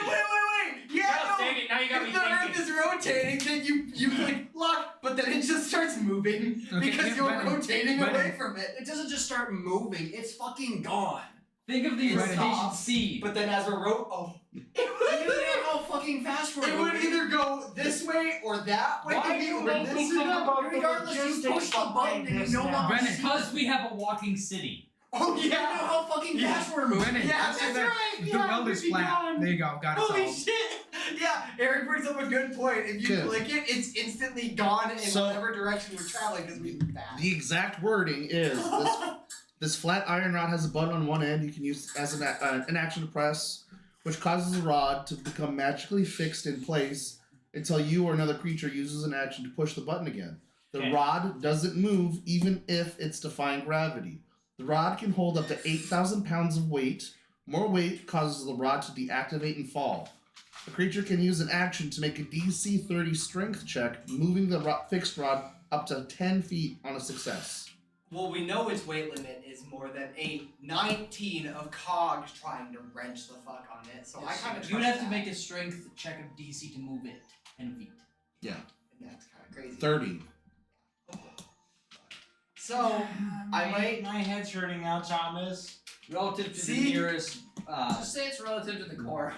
Speaker 6: Yeah,
Speaker 2: Now,
Speaker 6: no.
Speaker 2: dang it, now you got me
Speaker 6: If the Earth
Speaker 2: thinking.
Speaker 6: is rotating, then you like lock, but then it just starts moving
Speaker 3: Okay,
Speaker 6: because
Speaker 3: yeah,
Speaker 6: you're
Speaker 3: but-
Speaker 6: rotating
Speaker 3: but-
Speaker 6: away from it.
Speaker 8: It doesn't just start moving; it's fucking gone.
Speaker 9: Think of the
Speaker 6: It
Speaker 9: rotation
Speaker 6: stops,
Speaker 9: speed.
Speaker 6: But then as we're
Speaker 8: You know how fucking fast we're
Speaker 6: it would
Speaker 8: moving.
Speaker 6: either go this way or that way.
Speaker 2: Why do you
Speaker 6: or
Speaker 2: make
Speaker 6: this
Speaker 2: me
Speaker 6: or
Speaker 2: think
Speaker 6: that.
Speaker 2: about the
Speaker 8: Regardless, you
Speaker 2: logistics
Speaker 8: push the button and you
Speaker 2: behind
Speaker 8: no
Speaker 2: this
Speaker 8: longer
Speaker 2: now?
Speaker 8: see.
Speaker 9: Because we have a walking city.
Speaker 6: Oh
Speaker 8: You know
Speaker 6: yeah.
Speaker 8: how fucking fast we're moving.
Speaker 3: Brennan,
Speaker 6: Yeah,
Speaker 3: answer
Speaker 6: that's
Speaker 3: that.
Speaker 6: right.
Speaker 3: The
Speaker 6: Yeah,
Speaker 3: weld is
Speaker 6: we'd be
Speaker 3: flat.
Speaker 6: gone.
Speaker 3: There you go. Got it
Speaker 6: Holy
Speaker 3: solved.
Speaker 6: shit! Yeah, Eric brings up a good point. If you
Speaker 4: Okay.
Speaker 6: click it, it's instantly gone in
Speaker 4: So-
Speaker 6: whatever direction we're traveling because we move fast.
Speaker 4: The exact wording is this flat iron rod has a button on one end you can use as an action to press, which causes the rod to become magically fixed in place until you or another creature uses an action to push the button again. The
Speaker 2: Okay.
Speaker 4: rod doesn't move even if it's defying gravity. The rod can hold up to 8,000 pounds of weight. More weight causes the rod to deactivate and fall. The creature can use an action to make a DC 30 strength check, moving the fixed rod up to 10 feet on a success.
Speaker 6: Well, we know its weight limit is more than a 19 of cogs trying to wrench the fuck on it, so I kind of
Speaker 9: You would have to make a strength check of DC to move it 10 feet.
Speaker 6: And that's kind of crazy.
Speaker 4: 30.
Speaker 6: So, I might.
Speaker 2: My head's hurting now, Thomas.
Speaker 9: Relative to
Speaker 6: See?
Speaker 9: the nearest.
Speaker 8: Just say it's relative to the core.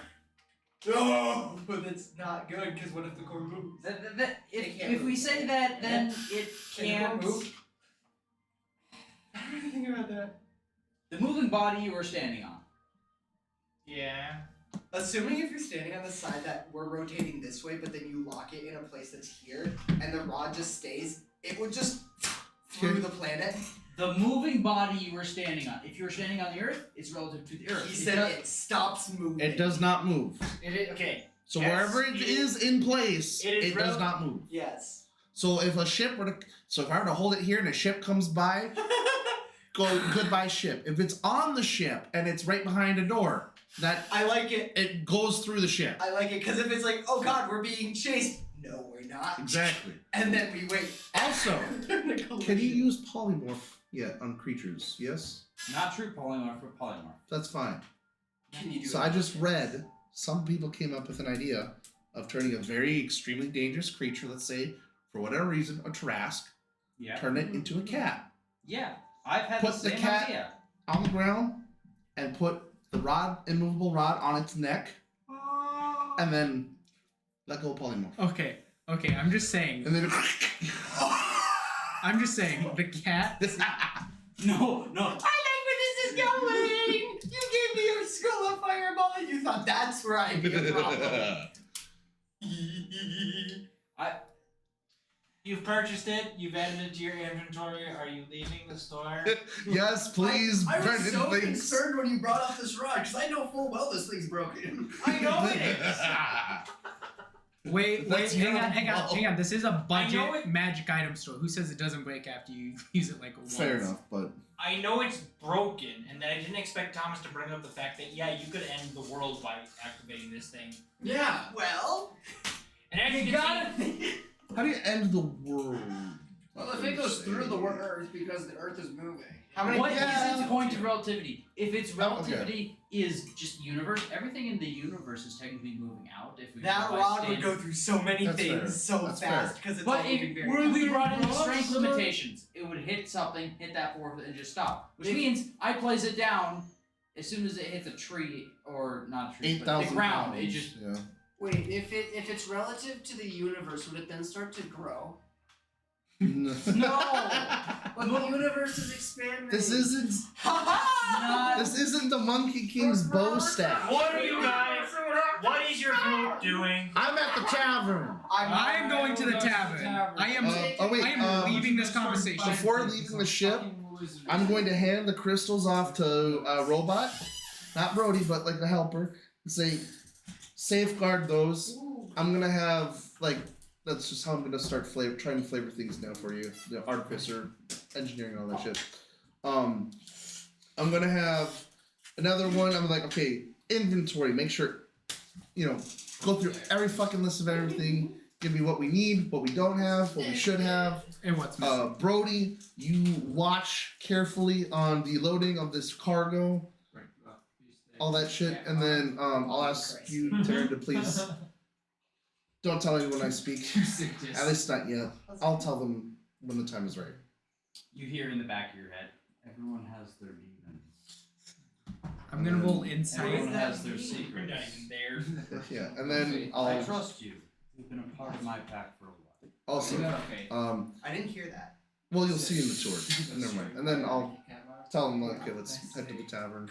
Speaker 6: No, but that's not good because what if the core moves?
Speaker 9: If,
Speaker 6: can't
Speaker 9: if we
Speaker 6: move.
Speaker 9: say that, then it
Speaker 6: Can the
Speaker 9: can't.
Speaker 6: core move? I don't really think about that.
Speaker 9: The moving body you are standing on.
Speaker 2: Yeah.
Speaker 6: Assuming if you're standing on the side that we're rotating this way, but then you lock it in a place that's here, and the rod just stays, it would just through
Speaker 4: Okay.
Speaker 6: the planet.
Speaker 9: The moving body you were standing on. If you were standing on the earth, it's relative to the earth.
Speaker 6: He said it stops moving.
Speaker 11: It does not move.
Speaker 2: Okay.
Speaker 11: So
Speaker 2: Yes,
Speaker 11: wherever it is in place,
Speaker 2: it is
Speaker 11: it does not move.
Speaker 6: Yes.
Speaker 11: So if a ship were to, so if I were to hold it here and a ship comes by, go goodbye ship. If it's on the ship and it's right behind a door, that
Speaker 6: I like it.
Speaker 11: it goes through the ship.
Speaker 6: I like it because if it's like, oh god, we're being chased. No, we're not.
Speaker 11: Exactly.
Speaker 6: And then we wait.
Speaker 11: Also, can you use polymorph yet on creatures? Yes,
Speaker 9: Not true polymorph or polymorph.
Speaker 11: that's fine.
Speaker 6: Can you do
Speaker 11: So
Speaker 6: it?
Speaker 11: I just read some people came up with an idea of turning a very extremely dangerous creature, let's say for whatever reason a Tarask,
Speaker 9: Yeah.
Speaker 11: turn it into a cat
Speaker 9: Yeah. I've had
Speaker 11: Put
Speaker 9: the
Speaker 11: the
Speaker 9: same
Speaker 11: cat-
Speaker 9: idea.
Speaker 11: on the ground and put the immovable rod on its neck, and then let go of polymorph.
Speaker 3: Okay, I'm just saying.
Speaker 11: And then
Speaker 3: I'm just saying the cat.
Speaker 9: No.
Speaker 6: I like where this is going. You gave me your skull of fireball, and you thought that's where I'd be a problem.
Speaker 2: You've purchased it. You've added it to your inventory. Are you leaving the store?
Speaker 11: Yes, please,
Speaker 8: I was
Speaker 11: Brendan,
Speaker 8: so
Speaker 11: please.
Speaker 8: concerned when you brought up this rod because I know full well this thing's broken.
Speaker 2: I know it is.
Speaker 3: Wait,
Speaker 11: That's
Speaker 3: hang
Speaker 11: your
Speaker 3: on.
Speaker 11: fault.
Speaker 3: This is a
Speaker 2: I know
Speaker 3: budget
Speaker 2: it-
Speaker 3: magic item store. Who says it doesn't break after you use it like once?
Speaker 11: Fair enough, but
Speaker 2: I know it's broken, and that I didn't expect Thomas to bring up the fact that you could end the world by activating this thing.
Speaker 8: Yeah.
Speaker 6: Well,
Speaker 2: And as you can see,
Speaker 11: how do you end the world?
Speaker 8: Well, if it goes through the Earth because the Earth is moving.
Speaker 6: how many?
Speaker 9: What is
Speaker 11: Yeah.
Speaker 9: its point of relativity? If its
Speaker 11: okay.
Speaker 9: relativity is just universe, everything in the universe is technically moving out. If we
Speaker 6: That
Speaker 9: go by
Speaker 6: rod would
Speaker 9: standard-
Speaker 6: go through so many
Speaker 11: That's
Speaker 6: things
Speaker 11: fair.
Speaker 6: so
Speaker 11: That's
Speaker 6: fast because it's all
Speaker 9: But
Speaker 6: moving
Speaker 9: if
Speaker 6: very
Speaker 9: we
Speaker 6: fast.
Speaker 9: brought in the
Speaker 10: Rods
Speaker 9: strength
Speaker 10: start-
Speaker 9: limitations, it would hit something, hit that force, and just stop. Which means I place it down as soon as it hits a tree, or not a tree, but the
Speaker 11: 8,000
Speaker 9: ground.
Speaker 11: pounds.
Speaker 9: It just
Speaker 11: Yeah.
Speaker 8: Wait, if it's relative to the universe, would it then start to grow?
Speaker 9: no.
Speaker 8: But the universe is expanding.
Speaker 11: This isn't.
Speaker 9: Not
Speaker 11: This isn't the Monkey King's bow staff.
Speaker 2: what are you guys? What is your group doing?
Speaker 11: I'm at the tavern.
Speaker 3: I'm going to the tavern. I am.
Speaker 11: Oh wait.
Speaker 3: I am leaving this conversation.
Speaker 11: Before leaving the ship, I'm going to hand the crystals off to a robot, not Brody, but like the helper, and say, safeguard those. I'm gonna have like that's just how I'm gonna start trying to flavor things now for you, the artificer, engineering, all that shit. I'm gonna have another one. I'm like, okay, inventory. Make sure, go through every fucking list of everything. Give me what we need, what we don't have, what we should have.
Speaker 3: And what's missing?
Speaker 11: Brody, you watch carefully on the loading of this cargo, all that shit, and then I'll ask you, Taryn, to please don't tell anyone I speak. At least not yet. I'll tell them when the time is right.
Speaker 9: you hear in the back of your head. Everyone has their demons.
Speaker 3: I'm gonna roll insight.
Speaker 9: Everyone has their
Speaker 2: We're
Speaker 9: secrets.
Speaker 2: not even there.
Speaker 11: Yeah, and then
Speaker 9: I
Speaker 11: I'll
Speaker 9: trust you. You've been a part of my pack for a while.
Speaker 11: also
Speaker 10: Okay.
Speaker 6: I didn't hear that.
Speaker 11: well, you'll see in the tour. Never mind. And then I'll tell them like, okay, let's head to the tavern.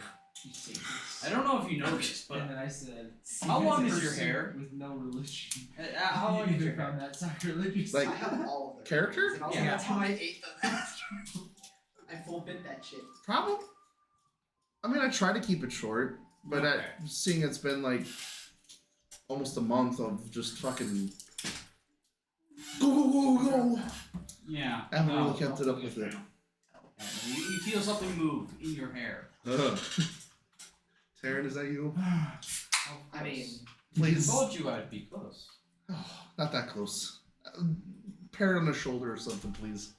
Speaker 9: I don't know if you know this, but
Speaker 10: And then I said,
Speaker 9: How long is
Speaker 10: "Person
Speaker 9: your hair?"
Speaker 10: With no religion.
Speaker 9: how long is
Speaker 10: Either
Speaker 9: your hair?
Speaker 10: found that sacrilegious.
Speaker 11: Like,
Speaker 6: I have all of them.
Speaker 11: character?
Speaker 6: And also
Speaker 9: Yeah.
Speaker 6: that's how I ate the last. I full bit that shit.
Speaker 11: Probably. I mean, I try to keep it short, but
Speaker 9: Okay.
Speaker 11: seeing it's been like almost a month of just fucking go.
Speaker 9: Yeah.
Speaker 11: I haven't
Speaker 9: no.
Speaker 11: really kept it up with it.
Speaker 9: Yeah, you feel something move in your hair.
Speaker 11: Ugh. Taryn, is that you?
Speaker 6: I mean,
Speaker 9: I
Speaker 11: Please.
Speaker 9: told you I'd be close.
Speaker 11: Not that close. Pat it on the shoulder or something, please.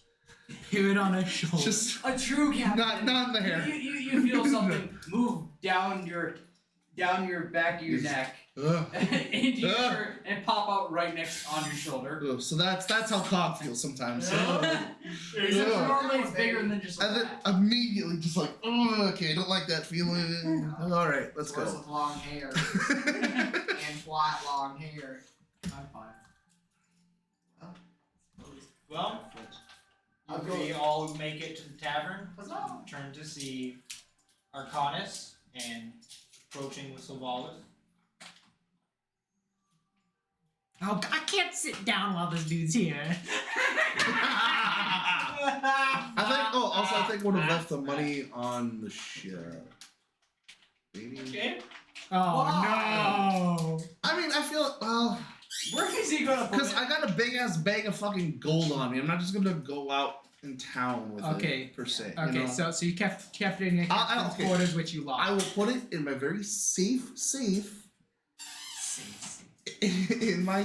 Speaker 3: Hit it on a shoulder.
Speaker 11: Just
Speaker 6: a true captain.
Speaker 11: not in the hair.
Speaker 9: You feel something move down your back of your neck
Speaker 11: Ugh.
Speaker 9: into your shirt and pop out right next on your shoulder.
Speaker 11: Ugh. So that's how cock feels sometimes.
Speaker 9: It's
Speaker 11: Yeah.
Speaker 9: normally it's bigger than just like
Speaker 11: And then
Speaker 9: that.
Speaker 11: immediately just like, oh, okay, I don't like that feeling. All right, let's
Speaker 6: Girls
Speaker 11: go.
Speaker 6: with long hair and flat long hair.
Speaker 10: I'm fine.
Speaker 2: Well,
Speaker 6: I'll
Speaker 2: we
Speaker 6: go.
Speaker 2: all make it to the tavern.
Speaker 6: Huzzah.
Speaker 2: Turn to see Arcanus and approaching with Sylvanas.
Speaker 3: Oh, I can't sit down while this dude's here.
Speaker 11: I think. Oh, also, I think would have left the money on the ship. Maybe.
Speaker 2: Okay.
Speaker 3: Oh
Speaker 11: I mean, I feel well.
Speaker 2: Where is he gonna put
Speaker 11: Because
Speaker 2: it?
Speaker 11: I got a big ass bag of fucking gold on me. I'm not just gonna go out in town with
Speaker 3: Okay.
Speaker 11: it per se.
Speaker 3: no. Okay,
Speaker 11: you know?
Speaker 3: so you kept it in your captain's
Speaker 11: okay.
Speaker 3: quarters, which you lost.
Speaker 11: I will put it in my very safe in my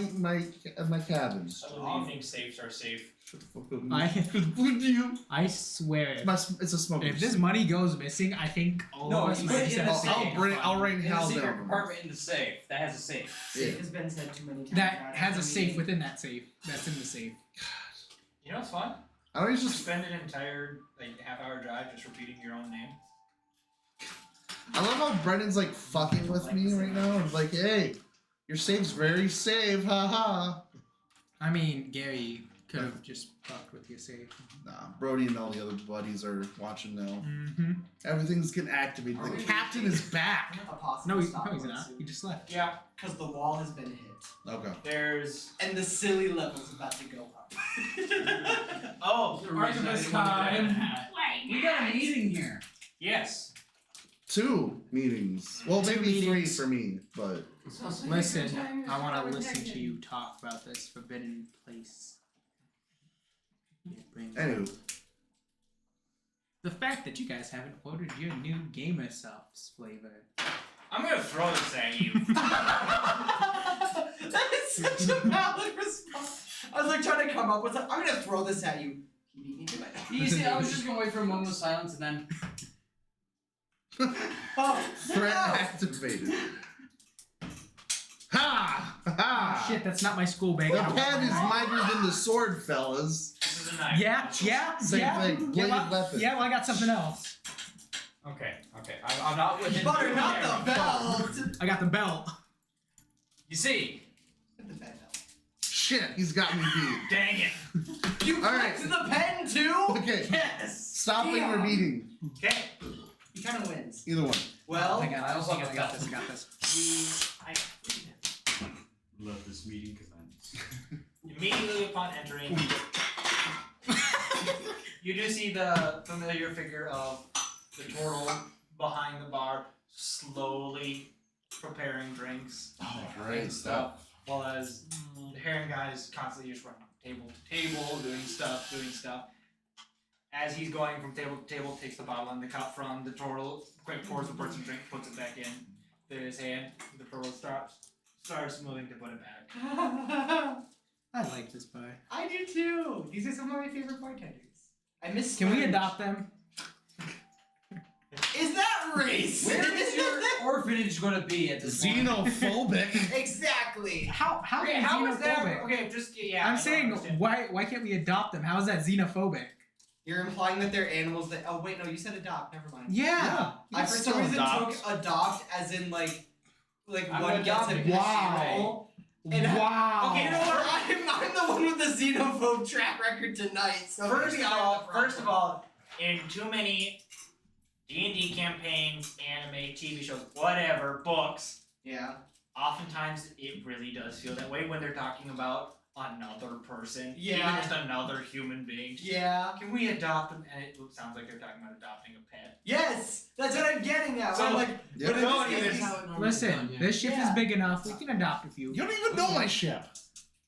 Speaker 11: cabin.
Speaker 2: Some of the evening safes are safe.
Speaker 11: Shut the fuck up.
Speaker 3: I-
Speaker 11: Would you?
Speaker 3: I swear.
Speaker 11: It's a smoke.
Speaker 3: If this money goes missing, I think all
Speaker 9: No,
Speaker 3: of us
Speaker 9: you
Speaker 3: might
Speaker 9: put it
Speaker 3: just
Speaker 9: in
Speaker 3: have
Speaker 9: the
Speaker 3: to
Speaker 9: safe.
Speaker 3: take a
Speaker 11: I'll rain
Speaker 9: In the
Speaker 11: hell
Speaker 9: secret
Speaker 11: down. on
Speaker 9: compartment in the safe that has a safe.
Speaker 11: Yeah.
Speaker 6: Safe has been said too many times.
Speaker 3: That
Speaker 6: now,
Speaker 3: has a
Speaker 6: doesn't
Speaker 3: safe
Speaker 6: mean-
Speaker 3: within that safe. That's in the safe.
Speaker 2: You know what's fun?
Speaker 11: I don't
Speaker 2: Just
Speaker 11: just.
Speaker 2: spend an entire half-hour drive just repeating your own name.
Speaker 11: I love how Brendan's like fucking with me right now. I'm like, hey, your safe's very safe, haha.
Speaker 3: I mean, Gary could have just fucked with your safe.
Speaker 11: Nah, Brody and all the other buddies are watching now.
Speaker 3: Mm-hmm.
Speaker 11: Everything's getting activated. The captain is back.
Speaker 6: A possible
Speaker 3: No, he's
Speaker 6: stop
Speaker 3: not.
Speaker 6: soon.
Speaker 3: He just left.
Speaker 2: Yeah.
Speaker 6: Because the wall has been hit.
Speaker 11: Okay.
Speaker 2: There's.
Speaker 6: And the silly level's about to go up.
Speaker 2: Oh,
Speaker 7: Archibus time. We got a meeting here.
Speaker 2: yes.
Speaker 11: 2 meetings. Well,
Speaker 3: Two
Speaker 11: maybe 3
Speaker 3: meetings.
Speaker 11: for me, but
Speaker 3: Listen, I want to listen to you talk about this forbidden place.
Speaker 11: anywho.
Speaker 3: The fact that you guys haven't ordered your new Gamer Softs flavor.
Speaker 2: I'm gonna throw this at you.
Speaker 6: That is such a valid response. I was like trying to come up with something. I'm gonna throw this at you. He beat me to it.
Speaker 9: You see, I was just gonna wait for a moment of silence and then.
Speaker 6: Oh,
Speaker 11: Threat activated. Ha! Ha!
Speaker 3: Shit, that's not my school bag.
Speaker 11: The
Speaker 3: I want
Speaker 11: pen is
Speaker 3: mine.
Speaker 11: mightier than the sword, fellas.
Speaker 2: This is a knife.
Speaker 3: Yeah.
Speaker 11: Same thing.
Speaker 3: Yeah,
Speaker 11: Bladed
Speaker 3: well,
Speaker 11: weapon.
Speaker 3: yeah, well, I got something else.
Speaker 9: Okay. I'm not within.
Speaker 6: butter, not the belt.
Speaker 3: I got the belt.
Speaker 2: You see,
Speaker 6: The pen belt.
Speaker 11: Shit, he's got me beat.
Speaker 2: dang it.
Speaker 6: You
Speaker 11: All right.
Speaker 6: clicked the pen too?
Speaker 11: Okay,
Speaker 2: Yes.
Speaker 11: stopping
Speaker 6: Damn.
Speaker 11: repeating.
Speaker 2: Okay.
Speaker 6: He kind of wins.
Speaker 11: Either one.
Speaker 6: Well,
Speaker 3: I got
Speaker 9: I also have
Speaker 3: I
Speaker 9: a
Speaker 3: got
Speaker 9: belt.
Speaker 3: this. I got this.
Speaker 9: Love this meeting because I'm.
Speaker 2: Immediately upon entering, you do see the familiar figure of the turtle behind the bar, slowly preparing drinks
Speaker 11: Oh,
Speaker 2: and
Speaker 11: great
Speaker 2: stuff, while as the herring guy is constantly just running table to table, doing stuff. As he's going from table to table, takes the bottle and the cup from the turtle, quick pours the person drink, puts it back in his hand. The turtle starts moving to put it back.
Speaker 3: I like this bar.
Speaker 6: I do too. These are some of my favorite bartenders. I miss.
Speaker 3: Can we
Speaker 6: Splurge.
Speaker 3: adopt them?
Speaker 6: Is that racist?
Speaker 9: Where is your orphanage gonna be at this point?
Speaker 11: Xenophobic.
Speaker 6: Exactly.
Speaker 3: How
Speaker 2: Okay,
Speaker 3: is
Speaker 2: how is that?
Speaker 3: xenophobic?
Speaker 2: Okay, just yeah. I
Speaker 3: I'm
Speaker 2: don't
Speaker 3: saying
Speaker 2: understand.
Speaker 3: why can't we adopt them? How is that xenophobic?
Speaker 6: You're implying that they're animals that. Oh wait, no, you said adopt. Never mind.
Speaker 3: Yeah.
Speaker 6: I for some reason took adopt as in like
Speaker 9: I'm
Speaker 6: one gets a
Speaker 9: adopting.
Speaker 6: wow. And
Speaker 3: wow.
Speaker 6: Okay, you know what? I'm the one with the xenophobe track record tonight. So
Speaker 2: First
Speaker 6: maybe
Speaker 2: of
Speaker 6: I'm
Speaker 2: all,
Speaker 6: the problem.
Speaker 2: in too many D&D campaigns, anime, TV shows, whatever, books,
Speaker 6: Yeah.
Speaker 2: oftentimes it really does feel that way when they're talking about another person,
Speaker 6: Yeah.
Speaker 2: even just another human being.
Speaker 6: Yeah.
Speaker 2: Can we adopt them? And it sounds like they're talking about adopting a pet.
Speaker 6: Yes, that's what I'm getting at.
Speaker 2: So-
Speaker 6: I'm like,
Speaker 11: Yep.
Speaker 6: but in
Speaker 2: No,
Speaker 6: this
Speaker 2: it
Speaker 6: case,
Speaker 2: is.
Speaker 3: Listen, this ship is
Speaker 6: Yeah.
Speaker 3: big enough. We can adopt a few.
Speaker 11: You don't even know my ship.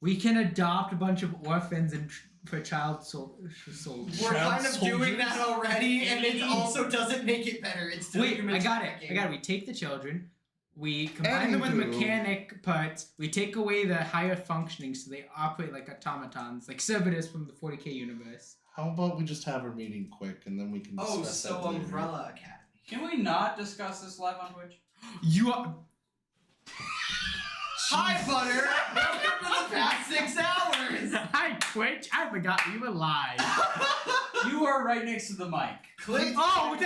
Speaker 3: We can adopt a bunch of orphans and for child
Speaker 6: we're kind of doing that already, and it also doesn't make it better. It's still
Speaker 3: Wait,
Speaker 6: human
Speaker 3: I got it.
Speaker 6: trafficking.
Speaker 3: We take the children, we combine them with
Speaker 11: Anywho.
Speaker 3: mechanic parts, we take away the higher functioning so they operate like automatons, like Cerberus from the 40k universe.
Speaker 11: How about we just have our meeting quick and then we can discuss
Speaker 6: Oh,
Speaker 11: that
Speaker 6: so
Speaker 11: later.
Speaker 6: Umbrella Academy.
Speaker 9: Can we not discuss this live on Twitch?
Speaker 3: You are.
Speaker 6: Hi, Butter. Welcome to the past 6 hours.
Speaker 3: Hi, Twitch. I forgot you were live.
Speaker 9: You are right next to the mic.
Speaker 6: Click.
Speaker 3: Oh,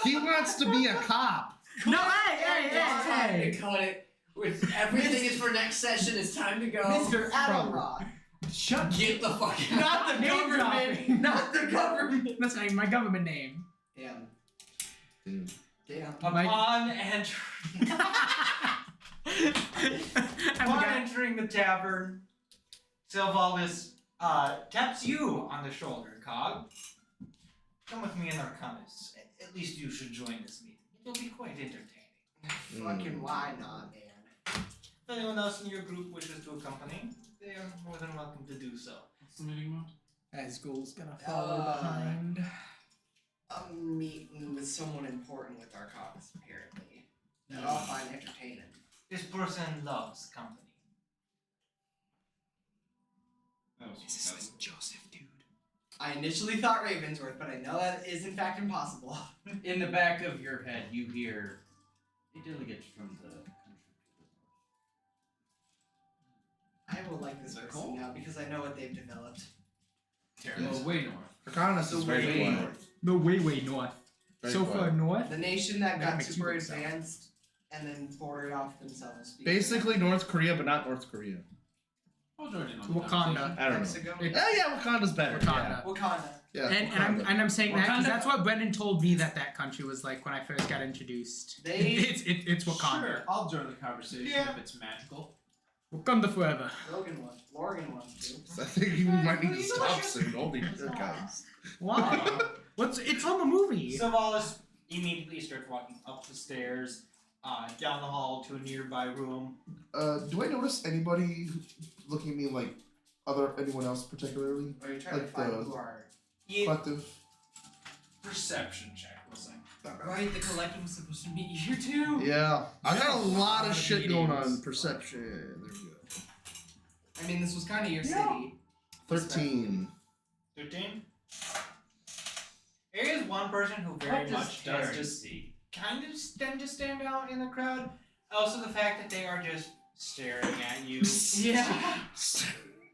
Speaker 11: He wants to be a cop.
Speaker 3: no! Hey,
Speaker 8: It's time
Speaker 3: hey,
Speaker 8: to
Speaker 3: hey!
Speaker 8: cut it. With everything is for next session. It's time to go.
Speaker 6: Mr. Adamrod.
Speaker 3: Shut.
Speaker 8: Get the fuck out.
Speaker 6: Not the
Speaker 3: Name
Speaker 6: government.
Speaker 3: dropping.
Speaker 6: Not the government.
Speaker 3: That's not even my government name.
Speaker 6: Damn.
Speaker 11: Dude.
Speaker 6: Damn.
Speaker 2: Upon entering the tavern, Sylvalis taps you on the shoulder, Cog. come with me in Arcanus. At least you should join this meeting. It will be quite entertaining.
Speaker 6: Fucking why not, man?
Speaker 2: If anyone else in your group wishes to accompany, they are more than welcome to do so.
Speaker 10: What's the meeting about?
Speaker 3: Asgul's gonna follow behind.
Speaker 6: I'm meeting with someone important with Arcanus, apparently. That I'll find entertaining.
Speaker 2: This person loves company.
Speaker 10: That was successful.
Speaker 3: Joseph, dude.
Speaker 6: I initially thought Ravensworth, but I know that is in fact impossible.
Speaker 9: In the back of your head, you hear a delegate from the country to the north.
Speaker 6: I will like this
Speaker 10: Is that
Speaker 6: person
Speaker 10: cool?
Speaker 6: now because I know what they've developed.
Speaker 10: Well, way north.
Speaker 11: Arcanus is very
Speaker 9: Way
Speaker 11: quiet.
Speaker 9: north.
Speaker 3: No, way north.
Speaker 11: Very
Speaker 3: So
Speaker 11: quiet.
Speaker 3: far north.
Speaker 6: The nation that
Speaker 3: That
Speaker 6: got
Speaker 3: makes you
Speaker 6: super
Speaker 3: look south.
Speaker 6: advanced and then bordered off themselves.
Speaker 11: Basically North Korea, but not North Korea.
Speaker 10: I'll join in on the
Speaker 3: Wakanda.
Speaker 10: conversation.
Speaker 11: I don't know.
Speaker 6: Mexico.
Speaker 3: It-
Speaker 11: Oh yeah, Wakanda's better.
Speaker 3: Wakanda.
Speaker 6: Wakanda.
Speaker 11: Yeah.
Speaker 3: And I'm saying that because
Speaker 10: Wakanda-
Speaker 3: that's what Brendan told me that country was like when I first got introduced.
Speaker 6: They-
Speaker 3: It's Wakanda.
Speaker 10: Sure, I'll join the conversation
Speaker 2: Yeah.
Speaker 10: if it's magical.
Speaker 3: Wakanda forever.
Speaker 6: Lorgan wants to.
Speaker 11: I think you might need to stop soon. Holy shit, guys.
Speaker 3: Why? It's on the movie.
Speaker 2: Savalas immediately starts walking up the stairs, down the hall to a nearby room.
Speaker 11: Do I notice anybody looking at me like anyone else particularly?
Speaker 6: Are you trying to
Speaker 11: Like
Speaker 6: find
Speaker 11: the-
Speaker 6: who are?
Speaker 2: Yeah,
Speaker 11: Collective.
Speaker 10: Perception check, we'll say.
Speaker 6: Right, the collective's supposed to meet you here too.
Speaker 11: Yeah. I got a lot of
Speaker 3: of
Speaker 11: shit going on.
Speaker 3: meetings.
Speaker 11: Perception. There we go.
Speaker 6: I mean, this was kind of your city.
Speaker 11: 13.
Speaker 2: 13. There is one person who very much does just kind of tend to stand out in the crowd. Also, the fact that they are just staring at you.
Speaker 6: Yeah.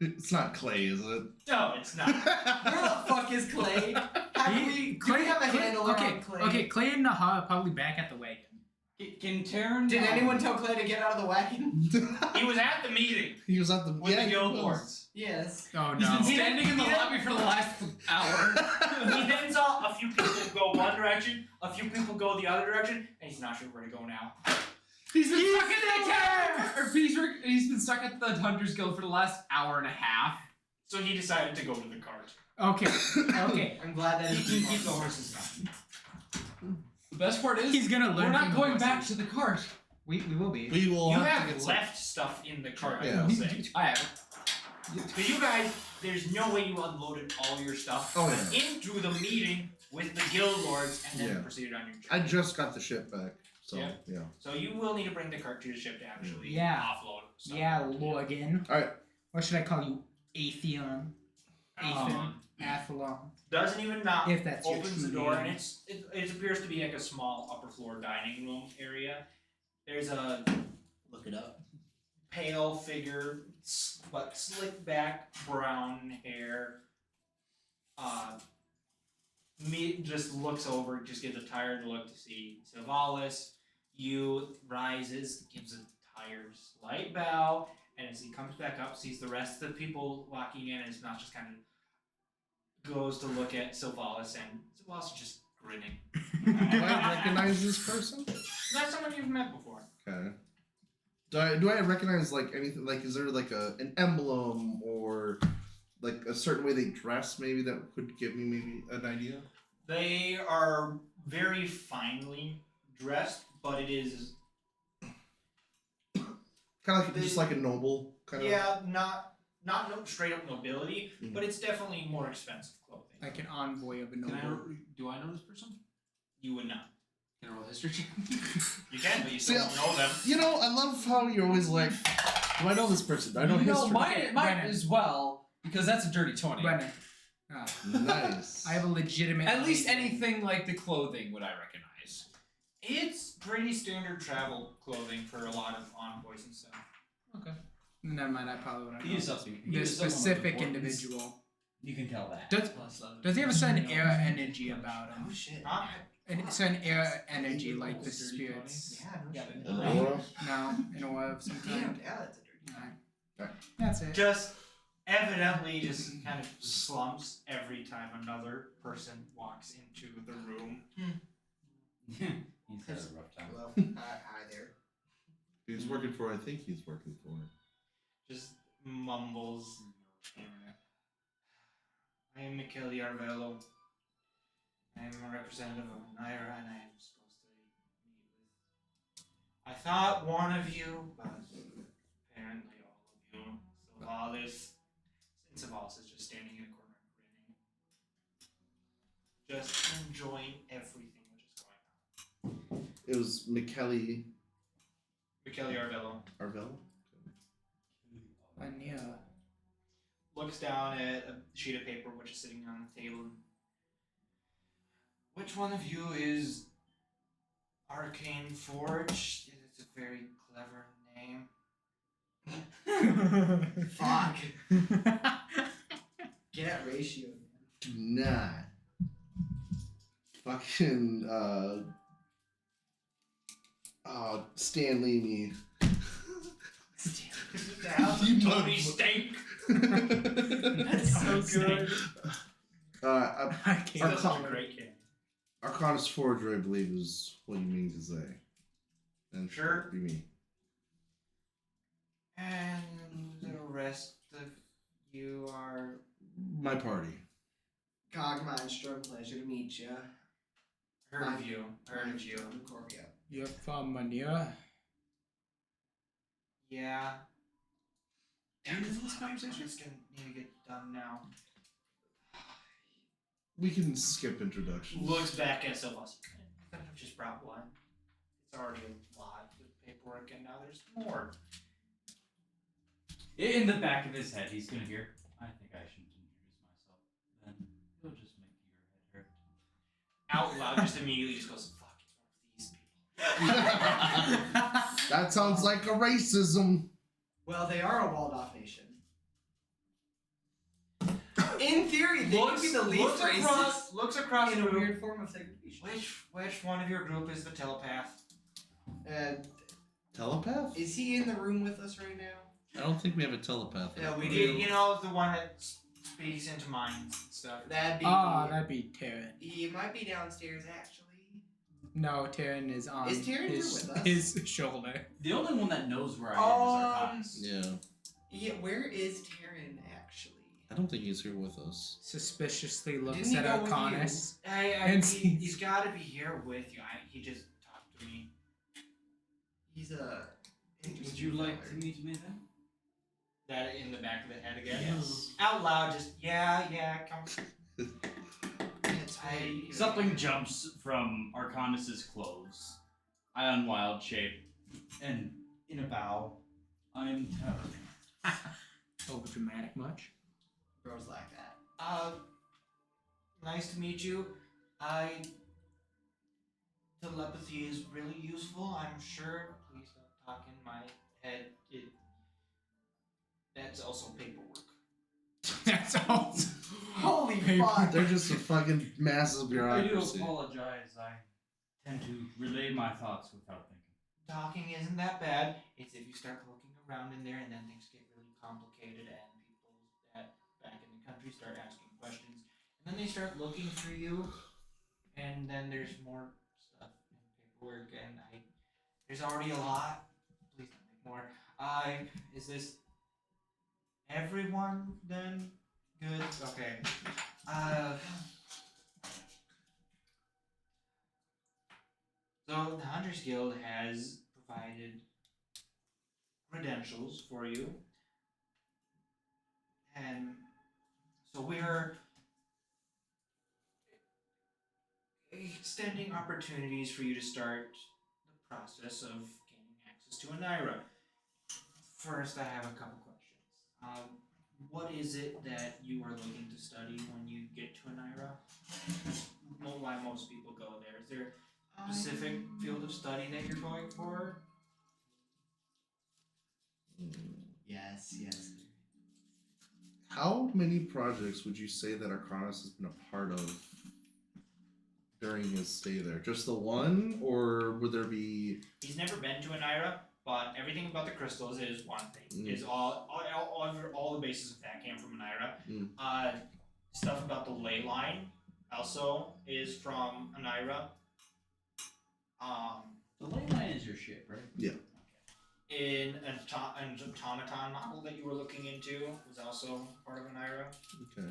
Speaker 11: It's not Clay, is it?
Speaker 2: No, it's not.
Speaker 6: Where the fuck is Clay? Do we have a handle
Speaker 3: okay,
Speaker 6: on Clay?
Speaker 3: Okay, Clay and Naha are probably back at the wagon.
Speaker 9: Can Taryn?
Speaker 6: Did anyone tell Clay to get out of the wagon?
Speaker 2: He was at the meeting
Speaker 11: He was at the
Speaker 2: with the
Speaker 11: he
Speaker 2: guild
Speaker 11: was.
Speaker 2: lords.
Speaker 6: Yes.
Speaker 3: Oh
Speaker 10: He's
Speaker 3: no.
Speaker 10: been standing in the lobby for the last hour.
Speaker 2: He then saw a few people go one direction, a few people go the other direction, and he's not sure where to go now.
Speaker 10: He's been stuck in the cave! Or he's been stuck at the Hunters Guild for the last hour and a half.
Speaker 2: So he decided to go to the cart.
Speaker 3: Okay. Okay.
Speaker 6: I'm glad that
Speaker 2: He can keep the horses down.
Speaker 10: The best part is
Speaker 3: He's gonna learn.
Speaker 10: we're
Speaker 3: from
Speaker 10: not
Speaker 3: the
Speaker 10: going
Speaker 3: horses.
Speaker 10: back to the cart.
Speaker 3: We will be.
Speaker 11: We will
Speaker 2: You
Speaker 11: have to get
Speaker 2: have
Speaker 11: some.
Speaker 2: left stuff in the cart,
Speaker 11: Yeah.
Speaker 2: I will say.
Speaker 10: I have.
Speaker 2: For you guys, there's no way you unloaded all your stuff
Speaker 11: Oh, yeah.
Speaker 2: into the meeting with the guild lords and then
Speaker 11: Yeah.
Speaker 2: proceeded on your
Speaker 11: I
Speaker 2: journey.
Speaker 11: just got the ship back. So,
Speaker 2: Yeah.
Speaker 11: yeah.
Speaker 2: So you will need to bring the cart to the ship to actually
Speaker 3: Yeah.
Speaker 2: offload stuff.
Speaker 3: Yeah, Logan.
Speaker 11: Alright.
Speaker 3: What should I call you? Atheon. Athlon.
Speaker 2: Doesn't even knock.
Speaker 3: If that's your
Speaker 2: opens
Speaker 3: true
Speaker 2: the door
Speaker 3: name.
Speaker 2: and it appears to be like a small upper floor dining room area. There's a look it up. Pale figure, but slick back brown hair. Just looks over, just gives a tired look to see Savalas. You rises, gives a tired slight bow, and as he comes back up, sees the rest of the people walking in, and his mouth just kind of goes to look at Sylvanas, and Sylvanas is just grinning.
Speaker 11: Do I recognize this person?
Speaker 2: Not someone you've met before.
Speaker 11: Okay. Do I recognize like anything? Like, is there like an emblem or like a certain way they dress? Maybe that could give me maybe an idea.
Speaker 2: They are very finely dressed, but it is
Speaker 11: Kind of like just like a noble kind of.
Speaker 2: yeah, not no, straight up nobility,
Speaker 11: Mhm.
Speaker 2: but it's definitely more expensive clothing.
Speaker 3: Like an envoy of a
Speaker 10: Can
Speaker 3: noble.
Speaker 10: do I know this person?
Speaker 2: You would not.
Speaker 10: Can I roll history check?
Speaker 2: You can, but you still
Speaker 11: See,
Speaker 2: don't know them.
Speaker 11: You know, I love how you're always like, do I know this person? Do I know history?
Speaker 10: mine
Speaker 3: Brennan.
Speaker 10: as well, because that's a dirty 20.
Speaker 3: Brennan. Ah,
Speaker 11: Nice.
Speaker 3: I have a legitimate.
Speaker 10: At least anything like the clothing would I recognize.
Speaker 2: It's pretty standard travel clothing for a lot of envoys and stuff.
Speaker 10: Okay.
Speaker 3: Never mind. I probably would
Speaker 9: He is
Speaker 3: know.
Speaker 9: something.
Speaker 3: The specific individual.
Speaker 9: You can tell that.
Speaker 3: Does he have a certain era energy about him?
Speaker 6: Oh shit.
Speaker 2: Huh?
Speaker 3: A certain era energy, like the spirits.
Speaker 6: Yeah, no shit.
Speaker 11: An aura?
Speaker 3: No, an aura of some
Speaker 6: Damn,
Speaker 3: kind.
Speaker 6: yeah, that's a dirty.
Speaker 3: Alright. That's it.
Speaker 2: Just evidently just kind of slumps every time another person walks into the room.
Speaker 9: He's had a rough time.
Speaker 6: Hello. Hi there.
Speaker 11: He's working for. I think he's working for.
Speaker 2: Just mumbles. I am Michele Arvello. I'm a representative of Naira, and I am supposed to meet with. I thought one of you, but apparently all of you. Savalis. And Savalis is just standing in a corner grinning. Just enjoying everything which is going on.
Speaker 11: It was McKelly
Speaker 2: Michele Arvello
Speaker 11: Arvell.
Speaker 3: Anya.
Speaker 2: looks down at a sheet of paper which is sitting on the table. Which one of you is Arcane Forge? It's a very clever name.
Speaker 6: Fuck. Get at ratio.
Speaker 11: Do not. Fucking Stanley me. You
Speaker 2: Tony
Speaker 11: motherfucker.
Speaker 2: Stank.
Speaker 6: That's so good.
Speaker 3: I can't.
Speaker 2: That's such a great kid.
Speaker 11: Arcanus Forger, I believe, is what you mean to say. And
Speaker 2: Sure.
Speaker 11: Be me.
Speaker 2: And the rest of you are.
Speaker 11: My party.
Speaker 6: Cogmeister, pleasure to meet you.
Speaker 2: Heard of you. Heard of you.
Speaker 6: Corvia.
Speaker 3: You're from Mania.
Speaker 2: Yeah.
Speaker 3: End of this
Speaker 2: I'm
Speaker 3: conversation?
Speaker 2: just gonna need to get done now.
Speaker 11: We can skip introductions.
Speaker 2: Looks back at Sylvas. You could have just brought one. It's already a lot of paperwork, and now there's more.
Speaker 7: In the back of his head, he's gonna hear, I think I should introduce myself. Then he'll just make your head hurt.
Speaker 2: Out loud, just immediately just goes, fuck, it's one of these people.
Speaker 11: That sounds like a racism.
Speaker 6: Well, they are a walled off nation. In theory, they could be the least racist
Speaker 2: looks across
Speaker 6: in
Speaker 2: the
Speaker 6: a
Speaker 2: room.
Speaker 6: weird form of segregation.
Speaker 2: Which one of your group is the telepath?
Speaker 11: Telepath?
Speaker 6: Is he in the room with us right now?
Speaker 11: I don't think we have a telepath.
Speaker 6: Yeah, we
Speaker 2: You,
Speaker 6: do.
Speaker 2: you know, the one that speaks into minds and stuff.
Speaker 6: That'd be.
Speaker 3: That'd be Taryn.
Speaker 6: He might be downstairs, actually.
Speaker 3: No, Taryn is on
Speaker 6: Is Taryn here
Speaker 3: his,
Speaker 6: with us?
Speaker 3: his shoulder.
Speaker 9: The only one that knows where I am is Arcanus.
Speaker 11: Yeah.
Speaker 6: Yeah, where is Taryn, actually?
Speaker 11: I don't think he's here with us.
Speaker 3: Suspiciously looks
Speaker 6: Didn't he
Speaker 3: at
Speaker 6: go with
Speaker 3: Arcanus.
Speaker 2: And
Speaker 3: sees-
Speaker 2: he's got to be here with you. He just talked to me.
Speaker 6: He's a.
Speaker 7: Would you like to meet me then?
Speaker 2: That in the back of the head again.
Speaker 7: Yes.
Speaker 2: Out loud, just yeah, come.
Speaker 9: Something jumps from Arcanus's clothes. I unwild shape, and in a bow, I am Terran.
Speaker 3: Over dramatic much?
Speaker 6: Bros like that.
Speaker 2: Nice to meet you. Telepathy is really useful, I'm sure. Please don't talk in my head. That's also paperwork.
Speaker 3: That's all.
Speaker 6: Holy
Speaker 3: Hey,
Speaker 6: fuck!
Speaker 11: They're just a fucking massive
Speaker 9: I do
Speaker 11: bureaucracy.
Speaker 9: apologize. I tend to relay my thoughts without thinking.
Speaker 2: Talking isn't that bad. It's if you start looking around in there and then things get really complicated and people that back in the country start asking questions. And then they start looking for you and then there's more stuff and paperwork and there's already a lot. Please don't make more. Is this everyone then? Good. Okay. So the Hunters Guild has provided credentials for you, and so we're extending opportunities for you to start the process of gaining access to Anira. First, I have a couple questions. What is it that you are looking to study when you get to Anira? Why most people go there? Is there a specific field of study that you're going for?
Speaker 6: Yes.
Speaker 11: How many projects would you say that Arcanus has been a part of during his stay there? Just the one, or would there be?
Speaker 2: He's never been to Anira, but everything about the crystals is one thing.
Speaker 11: Mm.
Speaker 2: Is all the basis of that came from Anira.
Speaker 11: Mm.
Speaker 2: Stuff about the ley line also is from Anira.
Speaker 9: The ley line is your ship, right?
Speaker 11: Yeah.
Speaker 2: In an automaton model that you were looking into was also part of Anira.
Speaker 11: Okay.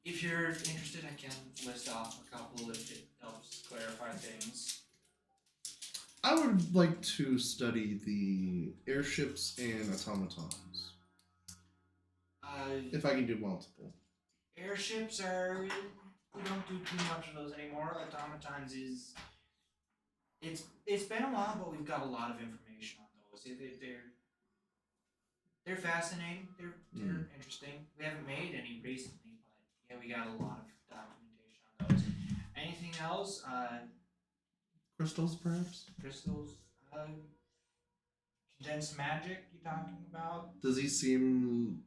Speaker 2: If If you're interested, I can list off a couple if it helps clarify things.
Speaker 11: I would like to study the airships and automatons. If I can do multiple.
Speaker 2: Airships are. We don't do too much of those anymore. Automatons is. It's been a while, but we've got a lot of information on those. They're fascinating. They're interesting. We haven't made any recently, but yeah, we got a lot of documentation on those. Anything else?
Speaker 11: Crystals, perhaps?
Speaker 2: Crystals. Condensed magic. You talking about?
Speaker 11: Does he seem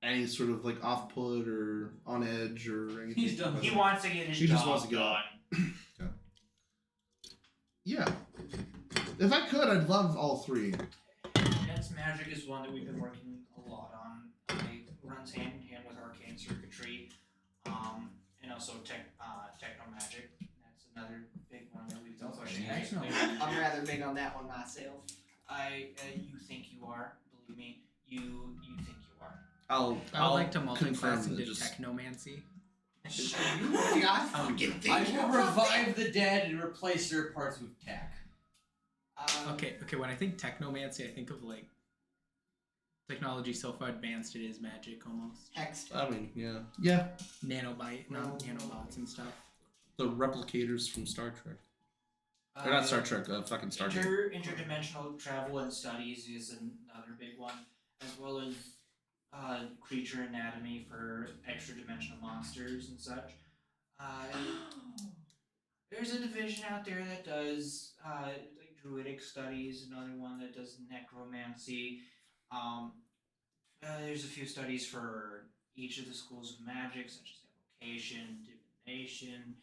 Speaker 11: any sort of like off-put or on edge or anything?
Speaker 9: He's done.
Speaker 2: He wants to get his
Speaker 11: He
Speaker 2: job
Speaker 11: just wants to get
Speaker 2: done.
Speaker 11: Okay. Yeah. If I could, I'd love all three.
Speaker 2: Condensed magic is one that we've been working a lot on. It runs hand in hand with arcane circuitry, and also techno magic. That's another big one that we've been pushing.
Speaker 6: I'm rather big on that one myself.
Speaker 2: You think you are? Believe me, you think you are.
Speaker 3: I would like to
Speaker 11: confirm
Speaker 3: multi-class
Speaker 11: that
Speaker 3: into
Speaker 11: just-
Speaker 3: technomancy.
Speaker 9: I will revive the dead and replace their parts with tech.
Speaker 3: Okay. When I think technomancy, I think of like technology so far advanced it is magic almost.
Speaker 6: Hex.
Speaker 11: I mean, yeah. Yeah.
Speaker 3: Nanobots and stuff.
Speaker 11: The replicators from Star Trek. Or not Star Trek, fucking Star Trek.
Speaker 2: Interdimensional travel and studies is another big one, as well as creature anatomy for extra dimensional monsters and such. There's a division out there that does like druidic studies, another one that does necromancy. There's a few studies for each of the schools of magic, such as evocation, divination,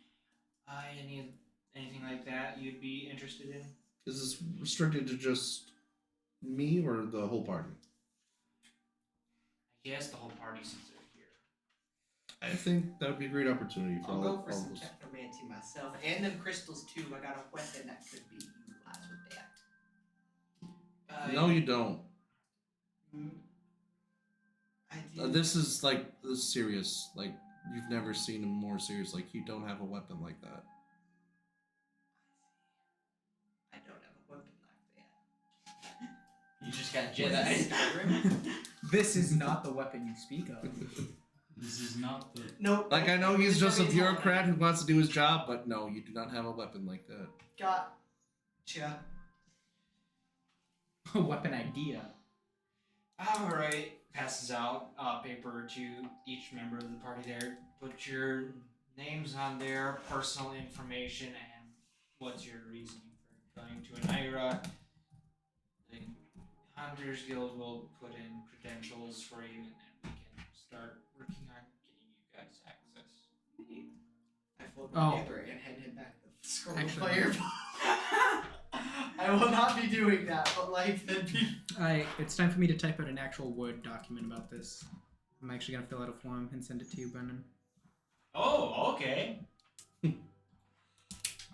Speaker 2: anything like that you'd be interested in.
Speaker 11: Is this restricted to just me or the whole party?
Speaker 2: Yes, the whole party since they're here.
Speaker 11: I think that would be a great opportunity for
Speaker 6: I'll
Speaker 11: all
Speaker 6: go for
Speaker 11: all
Speaker 6: some
Speaker 11: those.
Speaker 6: technomancy myself, and them crystals too. I got a weapon that could be utilized with that.
Speaker 11: No, you don't.
Speaker 6: I do.
Speaker 11: This is serious. Like, you've never seen him more serious. Like, you don't have a weapon like that.
Speaker 6: I don't have a weapon like that.
Speaker 9: You just got Jedi.
Speaker 3: This is not the weapon you speak of.
Speaker 7: This is not the.
Speaker 6: Nope.
Speaker 11: Like, I know he's just a bureaucrat who wants to do his job, but no, you do not have a weapon like that.
Speaker 6: Gotcha.
Speaker 3: A weapon idea.
Speaker 2: Alright. Passes out paper to each member of the party there. Put your names on there, personal information, and what's your reasoning for going to an IRA. The Hunters Guild will put in credentials for you, and then we can start working on getting you guys access.
Speaker 6: I fold my
Speaker 3: Oh.
Speaker 6: paper and hand him back the scroll of
Speaker 3: Actually-
Speaker 6: fire. I will not be doing that, but like that'd be.
Speaker 3: It's time for me to type out an actual Word document about this. I'm actually gonna fill out a form and send it to you, Brendan.
Speaker 2: Oh, okay.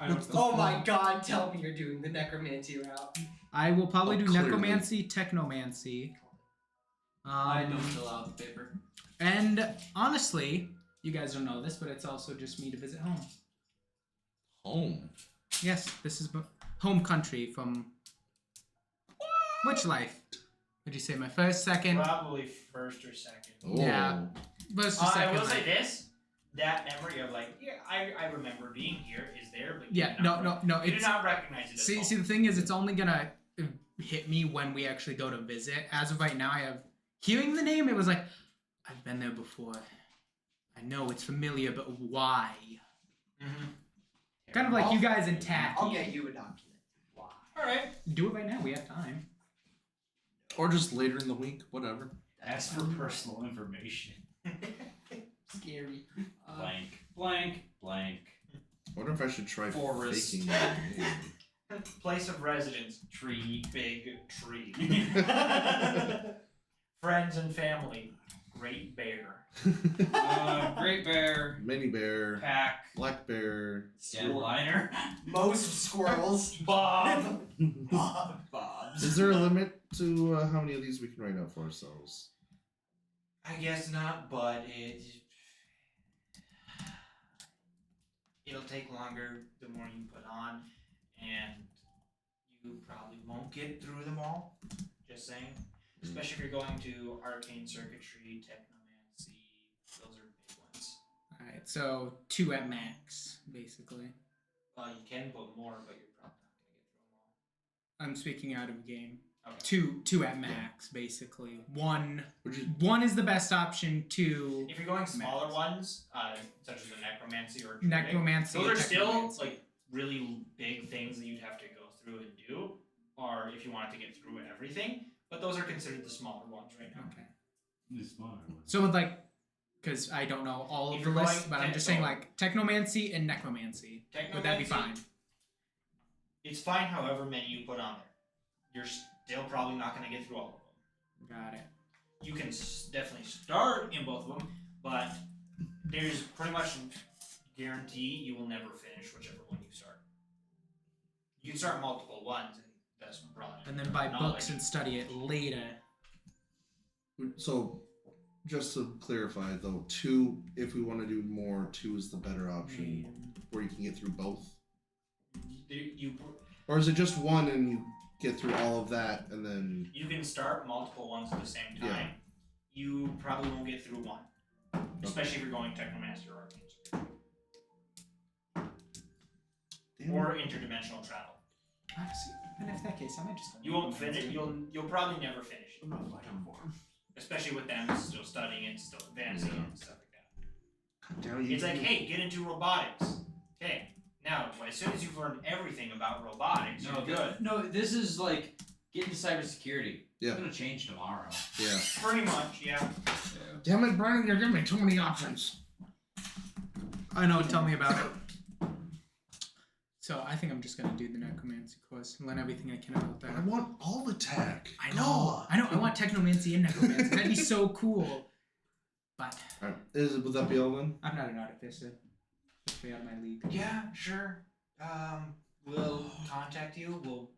Speaker 6: Oh my god, tell me you're doing the necromancy route.
Speaker 3: I will probably do
Speaker 11: Clearly.
Speaker 3: necromancy, technomancy.
Speaker 9: I don't fill out the paper.
Speaker 3: And honestly, you guys don't know this, but it's also just me to visit home.
Speaker 11: Home.
Speaker 3: Yes, this is home country from which life? Would you say my first, second?
Speaker 2: Probably first or second.
Speaker 11: Oh.
Speaker 3: Yeah. First or
Speaker 2: I
Speaker 3: second.
Speaker 2: will say
Speaker 3: life.
Speaker 2: this. That memory of like, yeah, I remember being here is there, but
Speaker 3: Yeah, no.
Speaker 2: you do
Speaker 3: It's
Speaker 2: not recognize it as
Speaker 3: see.
Speaker 2: home.
Speaker 3: The thing is, it's only gonna hit me when we actually go to visit. As of right now, I have hearing the name. It was like I've been there before. I know it's familiar, but why?
Speaker 2: Mm-hmm.
Speaker 3: Kind of like you guys in Tacky.
Speaker 6: I'll get you a document. Why?
Speaker 2: Alright.
Speaker 3: Do it right now. We have time.
Speaker 11: Or just later in the week, whatever.
Speaker 9: Ask for personal information.
Speaker 6: Scary.
Speaker 9: Blank.
Speaker 11: I wonder if I should try
Speaker 9: Forest.
Speaker 11: faking that.
Speaker 2: Place of residence.
Speaker 9: Tree.
Speaker 2: Big tree. Friends and family. Great bear.
Speaker 9: Great bear.
Speaker 11: Mini bear.
Speaker 9: Pack.
Speaker 11: Black bear.
Speaker 9: Deadliner.
Speaker 6: Most squirrels.
Speaker 2: Bob.
Speaker 9: Bob's.
Speaker 11: Is there a limit to how many of these we can write out for ourselves?
Speaker 2: I guess not, but it'll take longer the more you put on, and you probably won't get through them all. Just saying. Especially if you're going to arcane circuitry, technomancy, those are big ones.
Speaker 3: Alright, so 2 at max, basically.
Speaker 2: You can put more, but you're probably not going to get through them all.
Speaker 3: I'm speaking out of game.
Speaker 2: Okay.
Speaker 3: 2 at max, basically. 1
Speaker 11: Would you?
Speaker 3: 1 is the best option. 2
Speaker 2: If you're going smaller
Speaker 3: max.
Speaker 2: ones, such as the necromancy or
Speaker 3: Necromancy.
Speaker 2: those are still
Speaker 3: technomancy.
Speaker 2: like really big things that you'd have to go through and do, or if you wanted to get through everything. But those are considered the smaller ones right now.
Speaker 3: Okay.
Speaker 7: The smaller one.
Speaker 3: So with like, because I don't know all
Speaker 2: If
Speaker 3: of the
Speaker 2: you're
Speaker 3: lists,
Speaker 2: going
Speaker 3: but I'm just saying like technomancy and necromancy. Would that be fine?
Speaker 2: It's fine however many you put on there. You're still probably not going to get through all of them.
Speaker 3: Got it.
Speaker 2: You can definitely start in both of them, but there's pretty much guarantee you will never finish whichever one you start. You can start multiple ones, and that's broad.
Speaker 3: And then buy
Speaker 2: knowledge.
Speaker 3: books and study it later.
Speaker 11: So, just to clarify though, 2, if we want to do more, 2 is the better option, where you can get through both. Or is it just 1 and you get through all of that and then?
Speaker 2: You can start multiple ones at the same time.
Speaker 11: Yeah.
Speaker 2: You probably won't get through one, especially if you're going technomancer or arcane or interdimensional travel.
Speaker 3: Honestly, and if that case, I might just.
Speaker 2: You won't finish. You'll probably never finish it.
Speaker 8: I'm not fighting for him.
Speaker 2: Especially with them still studying it, still advancing it, and stuff like that.
Speaker 11: God damn it,
Speaker 2: It's like, hey, get into robotics. Okay, now as soon as you've learned everything about robotics, you're good.
Speaker 7: No, this is like get into cybersecurity.
Speaker 11: Yeah.
Speaker 7: It's gonna change tomorrow.
Speaker 11: Yeah.
Speaker 2: Pretty much, yeah.
Speaker 11: Damn it, Brian! You're giving me too many options.
Speaker 3: I know. Tell me about it. So I think I'm just gonna do the necromancy course and learn everything I can about that.
Speaker 11: I want all attack.
Speaker 3: I know. I know. I want technomancy and necromancy. That'd be so cool. But
Speaker 11: Alright, would that be all then?
Speaker 3: I'm not an artificer. Just way out of my league.
Speaker 2: Yeah, sure. We'll contact you. We'll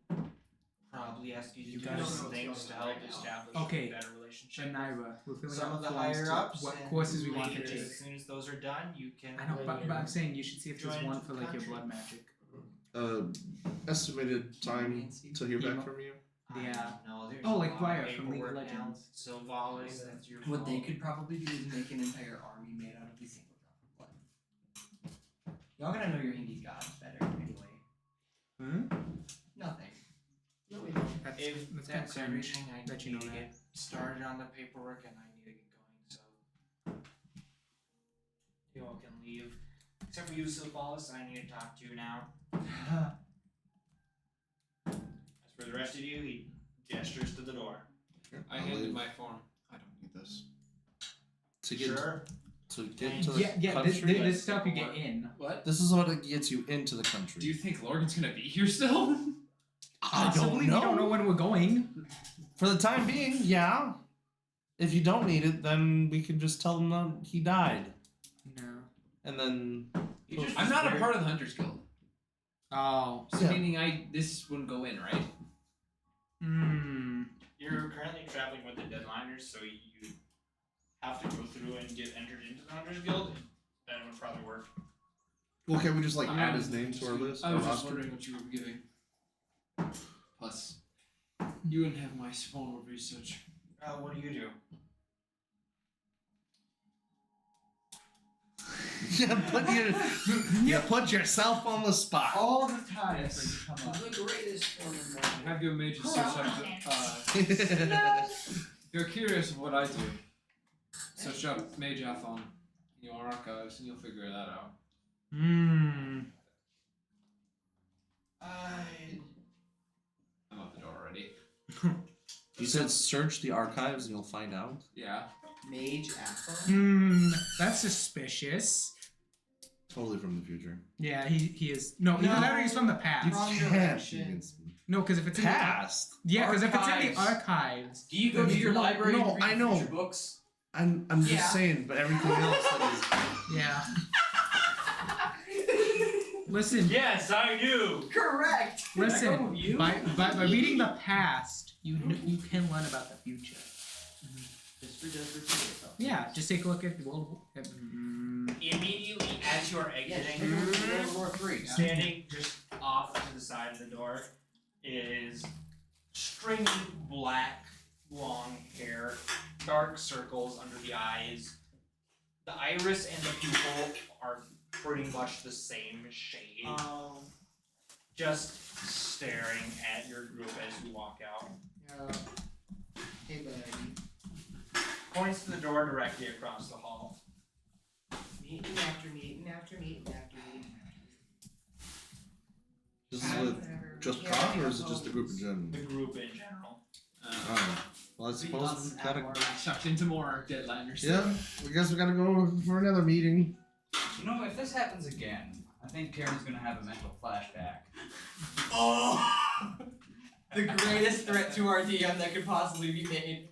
Speaker 2: probably ask you to
Speaker 3: You
Speaker 2: do
Speaker 3: guys
Speaker 2: some
Speaker 6: know
Speaker 2: things
Speaker 6: what's
Speaker 2: to
Speaker 6: going on
Speaker 2: help
Speaker 6: right now.
Speaker 2: establish
Speaker 3: Okay.
Speaker 2: a better relationship.
Speaker 3: Shanaira, we're filling
Speaker 2: Some
Speaker 3: out
Speaker 2: of the
Speaker 3: forms
Speaker 2: higher
Speaker 3: to
Speaker 2: ups.
Speaker 3: what
Speaker 2: and
Speaker 3: courses we want to
Speaker 2: later,
Speaker 3: take.
Speaker 2: As soon as those are done, you can.
Speaker 3: I know, but I'm saying you should see if there's
Speaker 2: Join
Speaker 3: one for like your
Speaker 2: country.
Speaker 3: blood magic.
Speaker 11: Estimated time to hear back from you?
Speaker 3: Yeah.
Speaker 2: No, there's
Speaker 3: Oh,
Speaker 2: a
Speaker 3: like
Speaker 2: lot of
Speaker 3: Briar from League of
Speaker 2: paperwork now.
Speaker 3: Legends.
Speaker 2: So Volley, that's your
Speaker 6: What they
Speaker 2: fault.
Speaker 6: could probably do is make an entire army made out of a single drop of blood. Y'all gotta know your Hindi gods better anyway.
Speaker 3: Hmm?
Speaker 6: Nothing.
Speaker 8: No, we don't.
Speaker 3: That's
Speaker 2: If
Speaker 3: kind of
Speaker 2: that's
Speaker 3: cringe
Speaker 2: everything, I
Speaker 3: that you
Speaker 2: need
Speaker 3: know
Speaker 2: to
Speaker 3: that.
Speaker 2: get started on the paperwork and I need to get going, so you all can leave. Except for you, Sylvanas, I need to talk to you now. As for the rest of you, he gestures to the door.
Speaker 10: I handed my form. I don't need this.
Speaker 11: To get
Speaker 2: Sure.
Speaker 11: to get to the
Speaker 3: Yeah, this,
Speaker 11: country.
Speaker 3: this stuff you get in.
Speaker 10: What?
Speaker 11: This is what gets you into the country.
Speaker 10: Do you think Lorgan's gonna be here still?
Speaker 11: I
Speaker 3: Possibly,
Speaker 11: don't
Speaker 3: we
Speaker 11: know.
Speaker 3: don't know when we're going.
Speaker 11: For the time being, yeah. If you don't need it, then we can just tell them that he died,
Speaker 3: No.
Speaker 11: and then
Speaker 2: You just
Speaker 10: I'm not a part of the Hunters Guild.
Speaker 3: Oh.
Speaker 10: So
Speaker 11: Yeah.
Speaker 10: meaning this wouldn't go in, right?
Speaker 3: Hmm.
Speaker 2: You're currently traveling with the Deadliners, so you have to go through and get entered into the Hunters Guild. Then it would probably work.
Speaker 11: well, can we just like
Speaker 10: I'm
Speaker 11: add
Speaker 10: not-
Speaker 11: his name to our list?
Speaker 10: I was
Speaker 11: our
Speaker 10: just
Speaker 11: roster?
Speaker 10: wondering what you were giving. Plus, you wouldn't have my phone of research.
Speaker 2: What do you do?
Speaker 11: put yourself on the spot.
Speaker 6: All the time
Speaker 10: Yes.
Speaker 6: for you to come up.
Speaker 8: The greatest form of magic.
Speaker 10: Have your mage search up if you're curious of what I do, search up Mage Athon in your archives and you'll figure that out.
Speaker 3: Hmm.
Speaker 10: I'm out the door already.
Speaker 11: You said search the archives and you'll find out.
Speaker 10: Yeah.
Speaker 6: Mage Athon?
Speaker 3: Hmm. That's suspicious.
Speaker 11: Totally from the future.
Speaker 3: Yeah, he is. No, either that or he's from the past.
Speaker 11: You
Speaker 6: Wrong
Speaker 11: can't
Speaker 6: direction.
Speaker 11: convince me.
Speaker 3: No, because if it's
Speaker 11: Past.
Speaker 3: in the yeah, because if it's in
Speaker 10: Archives.
Speaker 3: the archives,
Speaker 8: Do you go to your library
Speaker 11: no,
Speaker 8: and read
Speaker 11: I know.
Speaker 8: future books?
Speaker 11: I'm just
Speaker 8: Yeah.
Speaker 11: saying, but everything else that
Speaker 3: yeah. Listen,
Speaker 2: Yes, I do.
Speaker 6: Correct!
Speaker 3: listen.
Speaker 8: you?
Speaker 3: By reading the past, you can learn about the future.
Speaker 9: History does repeat itself.
Speaker 3: Yeah, just take a look at World War.
Speaker 2: Immediately as you are exiting,
Speaker 7: World War III.
Speaker 2: standing just off to the side of the door is stringy black long hair, dark circles under the eyes. The iris and the pupil are pretty much the same shade.
Speaker 6: Oh.
Speaker 2: Just staring at your group as you walk out.
Speaker 6: Yeah. Hey, buddy.
Speaker 2: Points to the door directly across the hall.
Speaker 6: Meeting after meeting after meeting after meeting.
Speaker 11: This is with just Cog, or is it just the group in general?
Speaker 2: The group in general.
Speaker 11: Well, I suppose we gotta.
Speaker 10: Sucked into more Deadlanders.
Speaker 11: Yeah, I guess we gotta go for another meeting.
Speaker 9: You know, if this happens again, I think Karen's gonna have a mental flashback.
Speaker 6: Oh! The greatest threat to our DM that could possibly be made.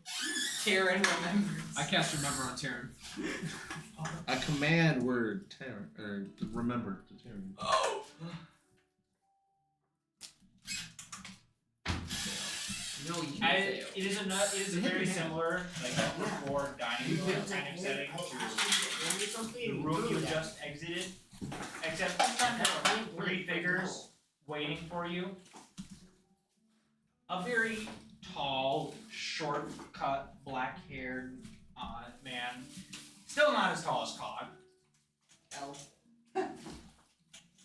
Speaker 6: Karen remembers.
Speaker 10: I cast Remember on Terran.
Speaker 11: A command word, or remember to Terran.
Speaker 6: Oh!
Speaker 8: No, you
Speaker 2: It is a very similar, like before dining room kind of setting to the room you just exited. Except this time there are 3 figures waiting for you. A very tall, short-cut, black-haired man. Still not as tall as Cog.
Speaker 6: L.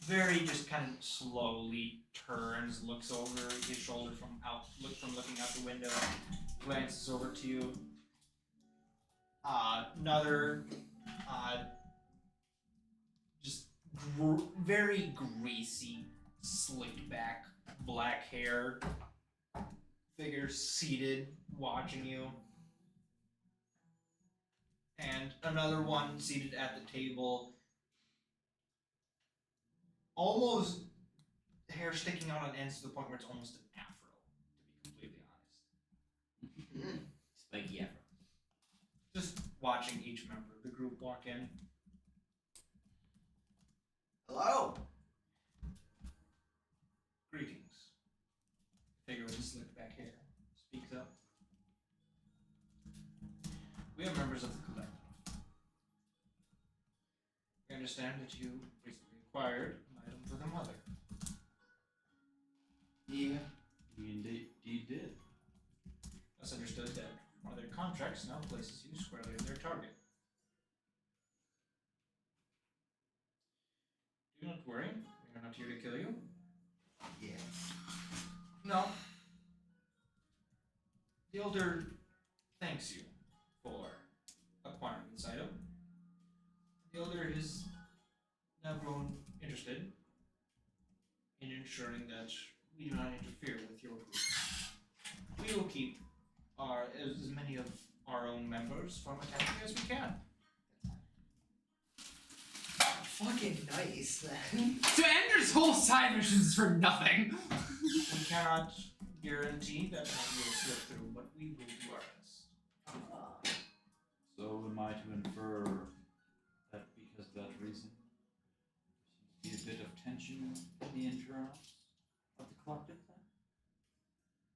Speaker 2: Very just kind of slowly turns, looks over his shoulder from looking out the window, glances over to you. Another just very greasy, slicked back, black hair figure seated, watching you. And another one seated at the table, almost hair sticking out on ends to the point where it's almost an afro, to be completely honest.
Speaker 9: Spiky afro.
Speaker 2: Just watching each member of the group walk in.
Speaker 6: Hello?
Speaker 2: Greetings. Figure with the slicked back hair speaks up. We are members of the collective. We understand that you recently acquired an item for the mother.
Speaker 6: Yeah.
Speaker 9: We indeed did.
Speaker 2: Thus understood that one of their contracts now places you squarely in their target. Do not worry, we are not here to kill you.
Speaker 6: Yeah.
Speaker 2: No. The Elder thanks you for acquiring this item. The Elder is now grown interested in ensuring that we do not interfere with your group. We will keep as many of our own members from attacking as we can.
Speaker 6: Fucking nice, then.
Speaker 10: So Ender's whole side missions is for nothing.
Speaker 2: We cannot guarantee that one will slip through, but we will do our best.
Speaker 9: So am I to infer that because of that reason, there seems to be a bit of tension in the internals of the collective then?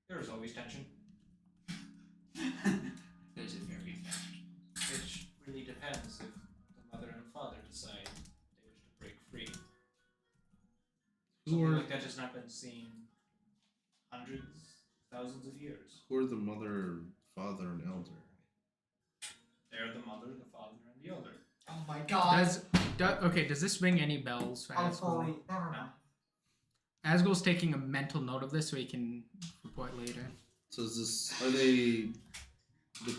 Speaker 2: There is always tension.
Speaker 10: There's a very
Speaker 2: It really depends if the mother and father decide they wish to break free. Something like that has not been seen hundreds, thousands of years.
Speaker 11: Who are the mother, father, and elder?
Speaker 2: They're the mother, the father, and the elder.
Speaker 6: Oh my god.
Speaker 3: Does this ring any bells for
Speaker 6: I'm
Speaker 3: Asgul?
Speaker 6: fully. Never mind.
Speaker 3: Asgul's taking a mental note of this so he can report later.
Speaker 11: So is this? Are they the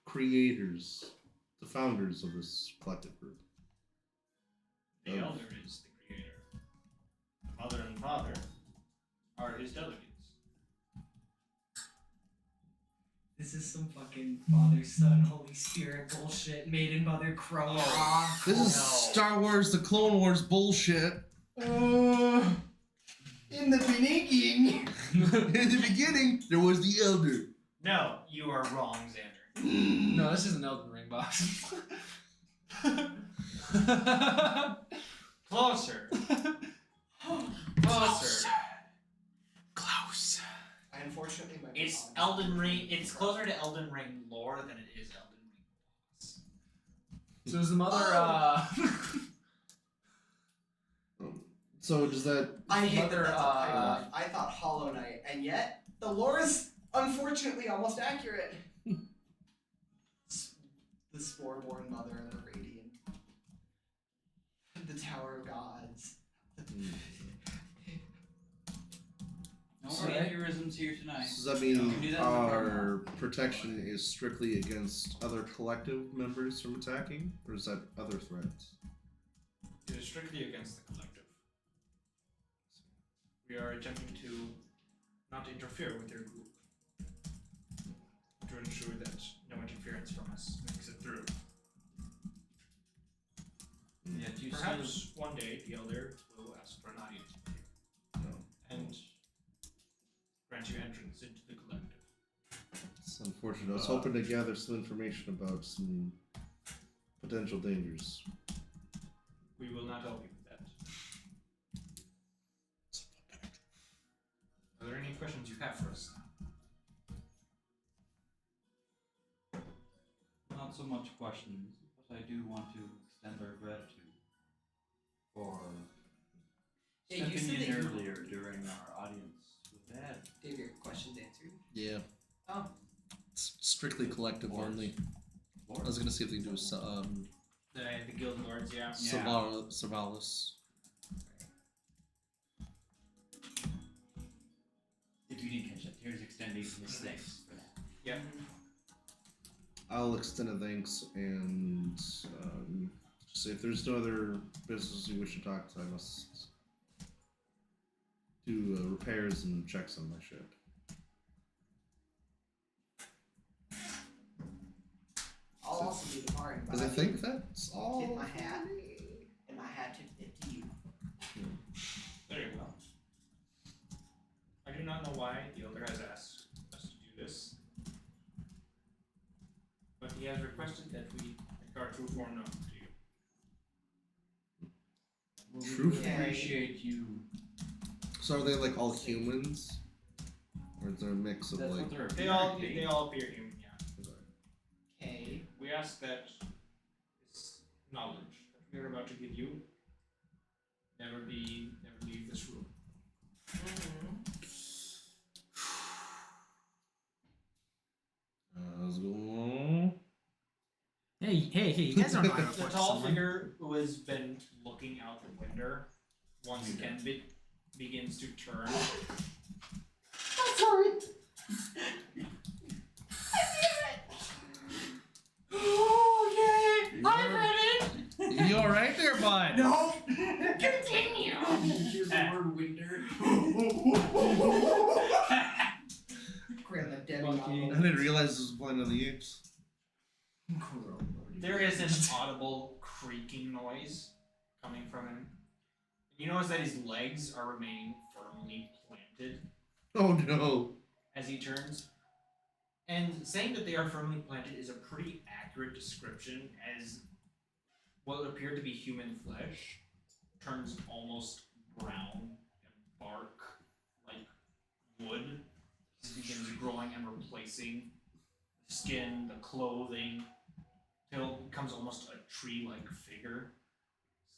Speaker 11: creators, the founders of this collective group?
Speaker 2: The
Speaker 11: Oh.
Speaker 2: elder is the creator. The mother and father are his delegates.
Speaker 6: This is some fucking Father, Son, Holy Spirit bullshit made in Mother Crow.
Speaker 11: This is Star Wars: The Clone Wars bullshit.
Speaker 6: In the beginning.
Speaker 11: In the beginning, there was the elder.
Speaker 2: No, you are wrong, Xander.
Speaker 10: No, this is an Elden Ring box.
Speaker 2: Closer. Closer.
Speaker 3: Close.
Speaker 6: I unfortunately might be
Speaker 2: It's
Speaker 6: wrong.
Speaker 2: Elden Ring. It's closer to Elden Ring lore than it is Elden Ring boss.
Speaker 10: So is the mother,
Speaker 11: So does that?
Speaker 6: I hate
Speaker 8: Mother,
Speaker 6: that that's a pirate. I thought Hollow Knight, and yet the lore is unfortunately almost accurate. The Sporeborn Mother of the Radiant. The Tower of Gods.
Speaker 9: No
Speaker 11: Sorry.
Speaker 9: aneurysms here tonight.
Speaker 11: Does that
Speaker 9: You
Speaker 11: mean
Speaker 9: can do that in the
Speaker 11: our protection is strictly against other collective members from attacking, or is that other threats?
Speaker 12: It is strictly against the collective. We are attempting to not interfere with your group. To ensure that no interference from us makes it through.
Speaker 9: Yet you
Speaker 12: Perhaps one day the Elder will ask for an audience with you.
Speaker 11: No.
Speaker 12: And grant you entrance into the collective.
Speaker 11: It's unfortunate. I was hoping to gather some information about some potential dangers.
Speaker 12: We will not help you with that. Are there any questions you have for us?
Speaker 9: Not so much questions, but I do want to extend our gratitude for
Speaker 8: Yeah, you
Speaker 9: stepping
Speaker 8: said
Speaker 9: in
Speaker 8: that you-
Speaker 9: earlier during our audience with Dad.
Speaker 8: Dave, your questions answered.
Speaker 11: Yeah.
Speaker 8: Oh.
Speaker 11: It's strictly collective only. I was gonna see if they can do
Speaker 12: The guild lords, yeah.
Speaker 11: Savalis.
Speaker 9: If you didn't catch that, here's extending his thanks for that.
Speaker 12: Yeah.
Speaker 11: I'll extend a thanks and say if there's no other business you wish to talk to, I must do repairs and checks on my ship.
Speaker 6: I'll also be departing.
Speaker 11: Because I think that's all.
Speaker 6: Tip my hat, and my hat tipped it to you.
Speaker 12: Very well. I do not know why the Elder has asked us to do this. But he has requested that we make our true form known to you.
Speaker 9: Well, we
Speaker 11: True
Speaker 9: would
Speaker 6: form.
Speaker 9: appreciate you.
Speaker 11: So are they like all humans? Or is there a mix of
Speaker 9: That's
Speaker 11: like.
Speaker 9: what they're
Speaker 12: They all appear human, yeah.
Speaker 6: Okay.
Speaker 12: We ask that this knowledge that we are about to give you never leave this room.
Speaker 11: How's it going?
Speaker 3: Hey, you guys don't know how to
Speaker 12: The
Speaker 3: push
Speaker 12: tall
Speaker 3: someone.
Speaker 12: figure who has been looking out the window once again begins to turn.
Speaker 6: Sorry. Okay, I'm ready.
Speaker 11: You alright there, bud?
Speaker 6: No. Continue.
Speaker 8: Hear the word winder.
Speaker 6: Grandma Debbie.
Speaker 11: I didn't realize this was Planet of the Apes.
Speaker 12: There is an audible creaking noise coming from him. You notice that his legs are remaining firmly planted
Speaker 11: Oh no.
Speaker 12: as he turns. And saying that they are firmly planted is a pretty accurate description, as what would appear to be human flesh turns almost brown and bark like wood. It begins growing and replacing the skin, the clothing, till it becomes almost a tree-like figure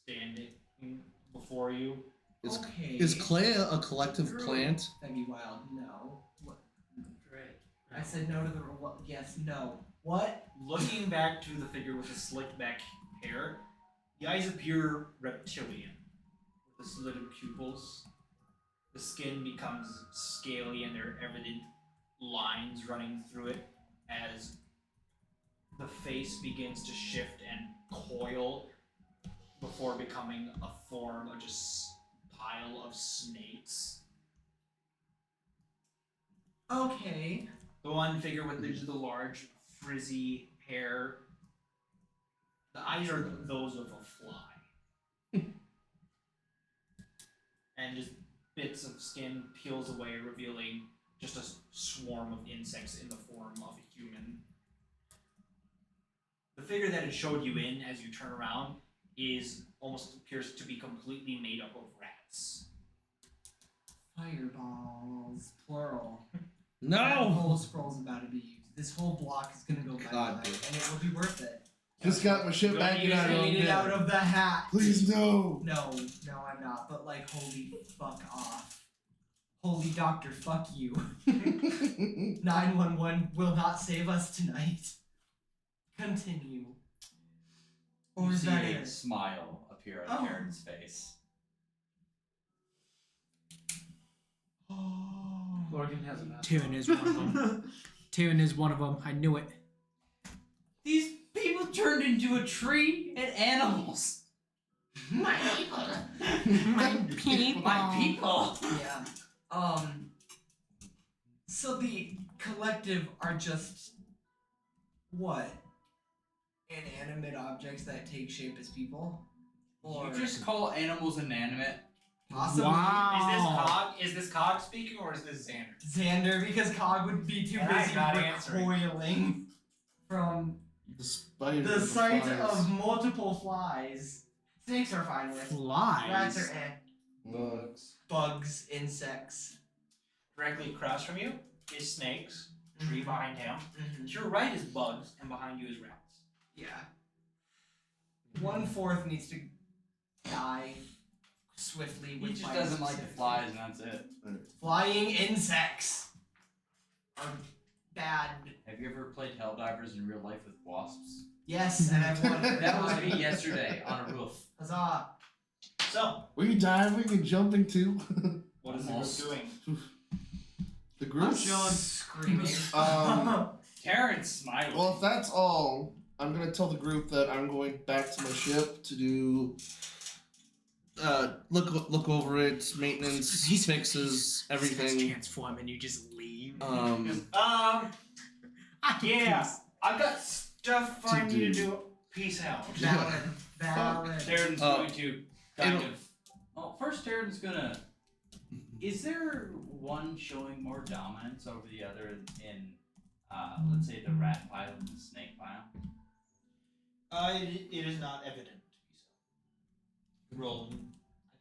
Speaker 12: standing before you.
Speaker 6: Okay.
Speaker 11: Is clay a collective plant?
Speaker 6: That'd be wild. No. What? I said no to the yes, no. What?
Speaker 12: Looking back to the figure with the slick back hair, the eyes appear reptilian, with the slitted pupils. The skin becomes scaly and there are evident lines running through it as the face begins to shift and coil before becoming a form of just pile of snakes.
Speaker 6: Okay.
Speaker 12: The one figure with the large frizzy hair, the eyes are those of a fly. And just bits of skin peels away, revealing just a swarm of insects in the form of a human. The figure that it showed you in as you turn around almost appears to be completely made up of rats.
Speaker 6: Fireballs, plural. That
Speaker 11: No!
Speaker 6: whole scroll's about to be used. This whole block is gonna go
Speaker 11: God,
Speaker 6: bye-bye,
Speaker 11: dude.
Speaker 6: and it will be worth it.
Speaker 11: Just got my shit
Speaker 2: Good
Speaker 11: back in
Speaker 2: news,
Speaker 11: out of
Speaker 6: Made it
Speaker 11: bed.
Speaker 6: out of the hat.
Speaker 11: Please no.
Speaker 6: No, I'm not. But like, holy fuck off. Holy doctor, fuck you. 911 will not save us tonight. Continue. Or
Speaker 9: You
Speaker 6: is
Speaker 9: see
Speaker 6: that
Speaker 9: a
Speaker 6: it?
Speaker 9: smile appear on
Speaker 6: Oh.
Speaker 9: Karen's face.
Speaker 10: Lorgan has an
Speaker 3: Tyrion is one of them. Tyrion is one of them. I knew it.
Speaker 9: These people turned into a tree and animals.
Speaker 6: My people.
Speaker 3: My people.
Speaker 9: My people.
Speaker 6: Yeah. So the collective are just what? Inanimate objects that take shape as people? Or
Speaker 9: You just call animals inanimate.
Speaker 6: possibly
Speaker 3: Wow.
Speaker 2: Is this Cog speaking or is this Xander?
Speaker 6: Xander, because Cog would be too
Speaker 2: And I'm
Speaker 6: busy
Speaker 2: not answering.
Speaker 6: recoiling from
Speaker 11: The spider.
Speaker 6: the
Speaker 11: and
Speaker 6: sight
Speaker 11: flies.
Speaker 6: of multiple flies. Snakes are fine with.
Speaker 3: Flies.
Speaker 6: Rats are
Speaker 11: Bugs.
Speaker 6: bugs, insects.
Speaker 2: Directly across from you is snakes. Tree behind him.
Speaker 6: Mm-hmm.
Speaker 2: To your right is bugs, and behind you is rats.
Speaker 6: Yeah. 1/4 needs to die swiftly
Speaker 9: He
Speaker 6: with
Speaker 9: just
Speaker 6: fire
Speaker 9: doesn't like the
Speaker 6: specifically.
Speaker 9: flies, and that's it.
Speaker 6: Flying insects are bad.
Speaker 9: Have you ever played Helldivers in real life with wasps?
Speaker 6: Yes, and I've won.
Speaker 9: That was me yesterday on a roof.
Speaker 6: Huzzah.
Speaker 2: So,
Speaker 11: Were you diving and jumping too?
Speaker 2: what is
Speaker 9: Almost.
Speaker 2: the group doing?
Speaker 11: The group.
Speaker 6: Screaming.
Speaker 9: Terrence smiling.
Speaker 11: Well, if that's all, I'm gonna tell the group that I'm going back to my ship to do. Look over it, maintenance, fixes, everything.
Speaker 3: Transform and you just leave.
Speaker 2: Yeah, I've got stuff I need to do. Peace out.
Speaker 6: Valid.
Speaker 9: Terran's
Speaker 11: Uh,
Speaker 9: going to kind
Speaker 11: it'll-
Speaker 9: of. Well, first Terran's gonna. Is there one showing more dominance over the other in, let's say, the rat pile and the snake pile?
Speaker 2: It is not evident to be so. Roll, I'd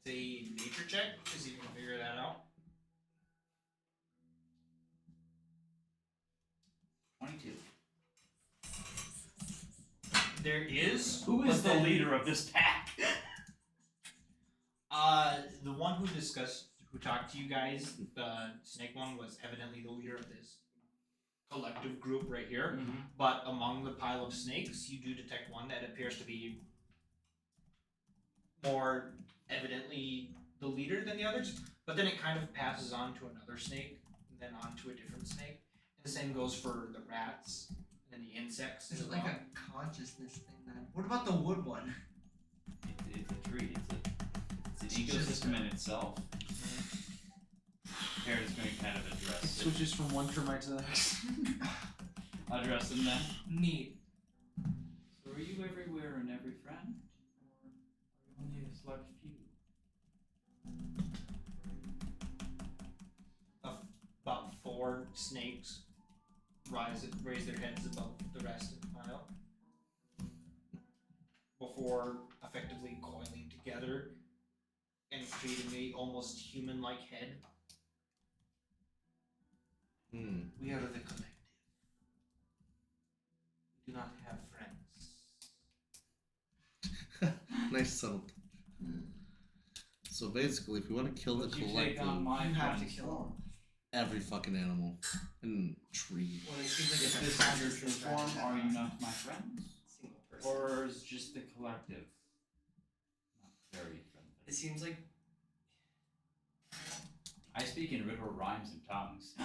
Speaker 2: say nature check to see if you can figure that out.
Speaker 9: 22.
Speaker 2: There is.
Speaker 9: Who is
Speaker 2: but
Speaker 9: the
Speaker 2: then-
Speaker 9: leader of this pack?
Speaker 2: The one who talked to you guys, the snake one, was evidently the leader of this collective group right here. But among the pile of snakes, you do detect one that appears to be more evidently the leader than the others. But then it kind of passes on to another snake, and then on to a different snake. And the same goes for the rats and the insects.
Speaker 6: Is
Speaker 2: as
Speaker 6: it like
Speaker 2: well.
Speaker 6: a consciousness thing then? What about the wood one?
Speaker 9: It's a tree. It's an
Speaker 6: It's just-
Speaker 9: ecosystem in itself. Terran's going to kind of address it.
Speaker 10: switches from one termite to the next.
Speaker 9: Address them then.
Speaker 6: Neat.
Speaker 9: So are you everywhere and every friend? Or are you only a select few?
Speaker 2: About 4 snakes raise their heads above the rest of the pile before effectively coiling together and creating a almost human-like head. We are the collective. We do not have friends.
Speaker 11: Nice subtle. So basically, if we want to kill the
Speaker 9: Would you take
Speaker 11: collective,
Speaker 9: on my
Speaker 6: You have to
Speaker 9: friend's
Speaker 6: kill
Speaker 9: form?
Speaker 11: every fucking animal and tree.
Speaker 6: Well, it seems like
Speaker 9: If
Speaker 6: it's
Speaker 9: this
Speaker 6: a
Speaker 9: is your
Speaker 6: conscious
Speaker 9: true form, are you not my friends?
Speaker 6: single person.
Speaker 9: Or is just the collective not very friendly?
Speaker 6: It seems like
Speaker 9: I speak in riddle rhymes and tongues.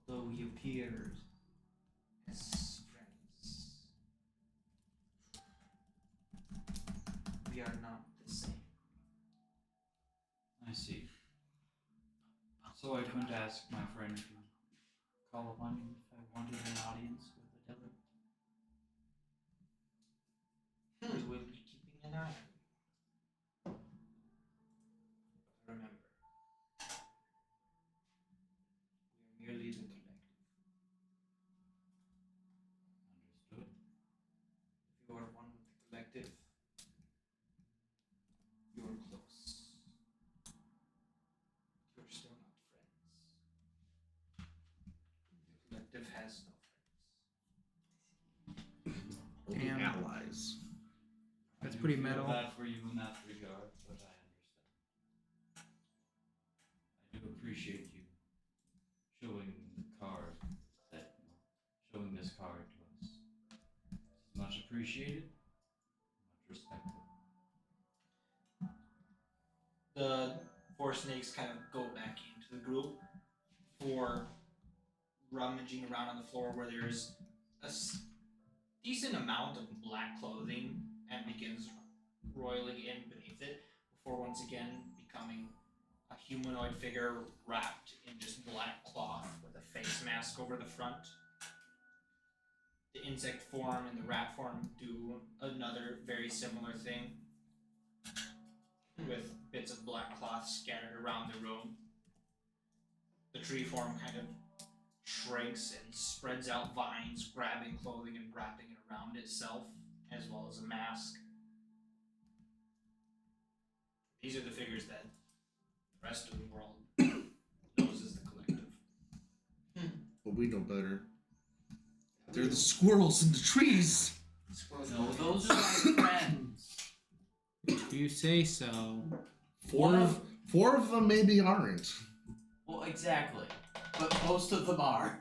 Speaker 2: Though we appear as friends, we are not the same.
Speaker 9: I see. So I couldn't ask my friend to call upon you if I wanted an audience with a devil.
Speaker 2: We will be keeping an eye on you. But remember, we are merely the collective.
Speaker 9: Understood.
Speaker 2: If you are one with the collective, you are close. You're still not friends. The collective has no friends.
Speaker 7: do
Speaker 3: pretty
Speaker 7: feel
Speaker 3: metal.
Speaker 7: bad for you in that regard, but I understand. I do appreciate you showing the card showing this card to us. It's much appreciated, much respected.
Speaker 12: The four snakes kind of go back into the group for rummaging around on the floor where there's a decent amount of black clothing and begins roiling in beneath it before once again becoming a humanoid figure wrapped in just black cloth with a face mask over the front. The insect form and the rat form do another very similar thing with bits of black cloth scattered around the room. The tree form kind of shrinks and spreads out vines, grabbing clothing and wrapping it around itself, as well as a mask. These are the figures that the rest of the world knows as the collective.
Speaker 11: But we know better. They're the squirrels in the trees.
Speaker 9: No, those are my friends.
Speaker 3: You say so.
Speaker 11: Four of them maybe aren't.
Speaker 9: Well, exactly. But most of them are.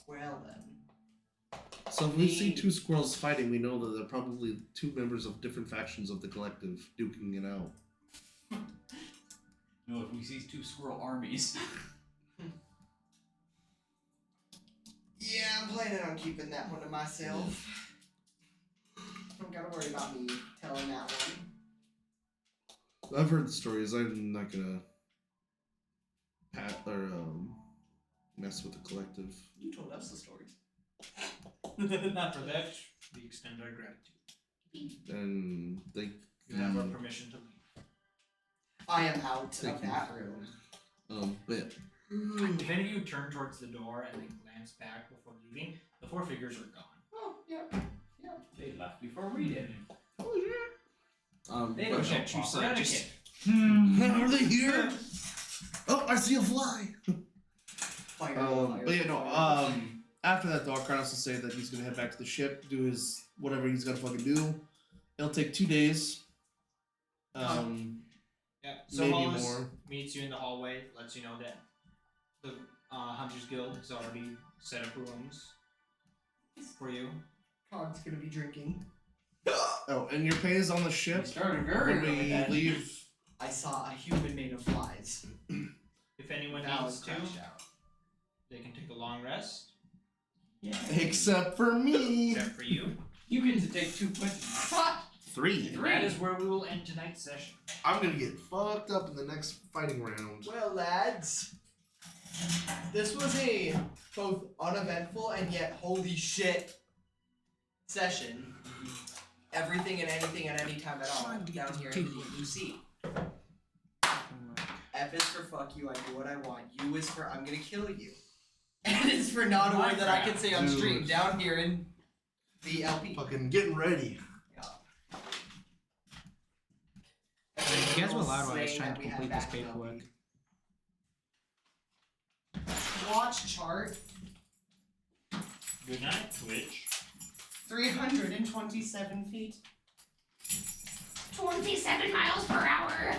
Speaker 6: Well then.
Speaker 11: So if we see two squirrels fighting, we know that they're probably two members of different factions of the collective duking it out.
Speaker 9: No, if we see two squirrel armies.
Speaker 6: Yeah, I'm planning on keeping that one to myself. Don't gotta worry about me telling that one.
Speaker 11: I've heard the stories. I'm not gonna mess with the collective.
Speaker 6: You told us the stories.
Speaker 12: Not for that, we extend our gratitude.
Speaker 11: And they.
Speaker 12: You have our permission to leave.
Speaker 6: I am out
Speaker 11: Thank
Speaker 6: of
Speaker 11: you.
Speaker 6: that room.
Speaker 11: But
Speaker 12: If any of you turn towards the door and then glance back before leaving, the four figures are gone.
Speaker 6: Oh, yeah.
Speaker 7: They left before we did.
Speaker 12: They
Speaker 11: but-
Speaker 12: don't check you said. Just
Speaker 11: Are they here? Oh, I see a fly.
Speaker 6: Fire,
Speaker 11: But yeah, no. After that, Darkran has to say that he's gonna head back to the ship, do his whatever he's gonna fucking do. It'll take 2 days.
Speaker 12: Yeah. So
Speaker 11: Maybe
Speaker 12: Hollis
Speaker 11: more.
Speaker 12: meets you in the hallway, lets you know that the Hunters Guild has already set up rooms for you.
Speaker 6: Cog's gonna be drinking.
Speaker 11: Oh, and your pay is on the
Speaker 9: We
Speaker 11: ship.
Speaker 9: started very
Speaker 11: When
Speaker 9: early
Speaker 11: we
Speaker 9: then.
Speaker 11: leave.
Speaker 6: I saw a human made of flies.
Speaker 12: If anyone
Speaker 6: Valid
Speaker 12: needs to,
Speaker 6: crashed out.
Speaker 12: they can take a long rest.
Speaker 9: Yeah.
Speaker 11: Except for me.
Speaker 12: Except for you.
Speaker 7: You get to take 2 questions.
Speaker 11: 3.
Speaker 12: And that is where we will end tonight's session.
Speaker 11: I'm gonna get fucked up in the next fighting round.
Speaker 6: Well, lads, this was a both uneventful and yet holy shit session. Everything and anything at any time at all down here in UC. F is for fuck you, I do what I want. U is for I'm gonna kill you. And it's for not a word that I can say on stream
Speaker 11: Dude.
Speaker 6: down here in the LP.
Speaker 11: Fucking getting ready.
Speaker 3: You guys were loud while I was
Speaker 6: Slang
Speaker 3: trying
Speaker 6: that
Speaker 3: to
Speaker 6: we had
Speaker 3: complete this
Speaker 6: back in
Speaker 3: paperwork.
Speaker 6: LP. Watch chart
Speaker 12: Good night, Twitch.
Speaker 6: 327 feet.
Speaker 8: 27 miles per hour.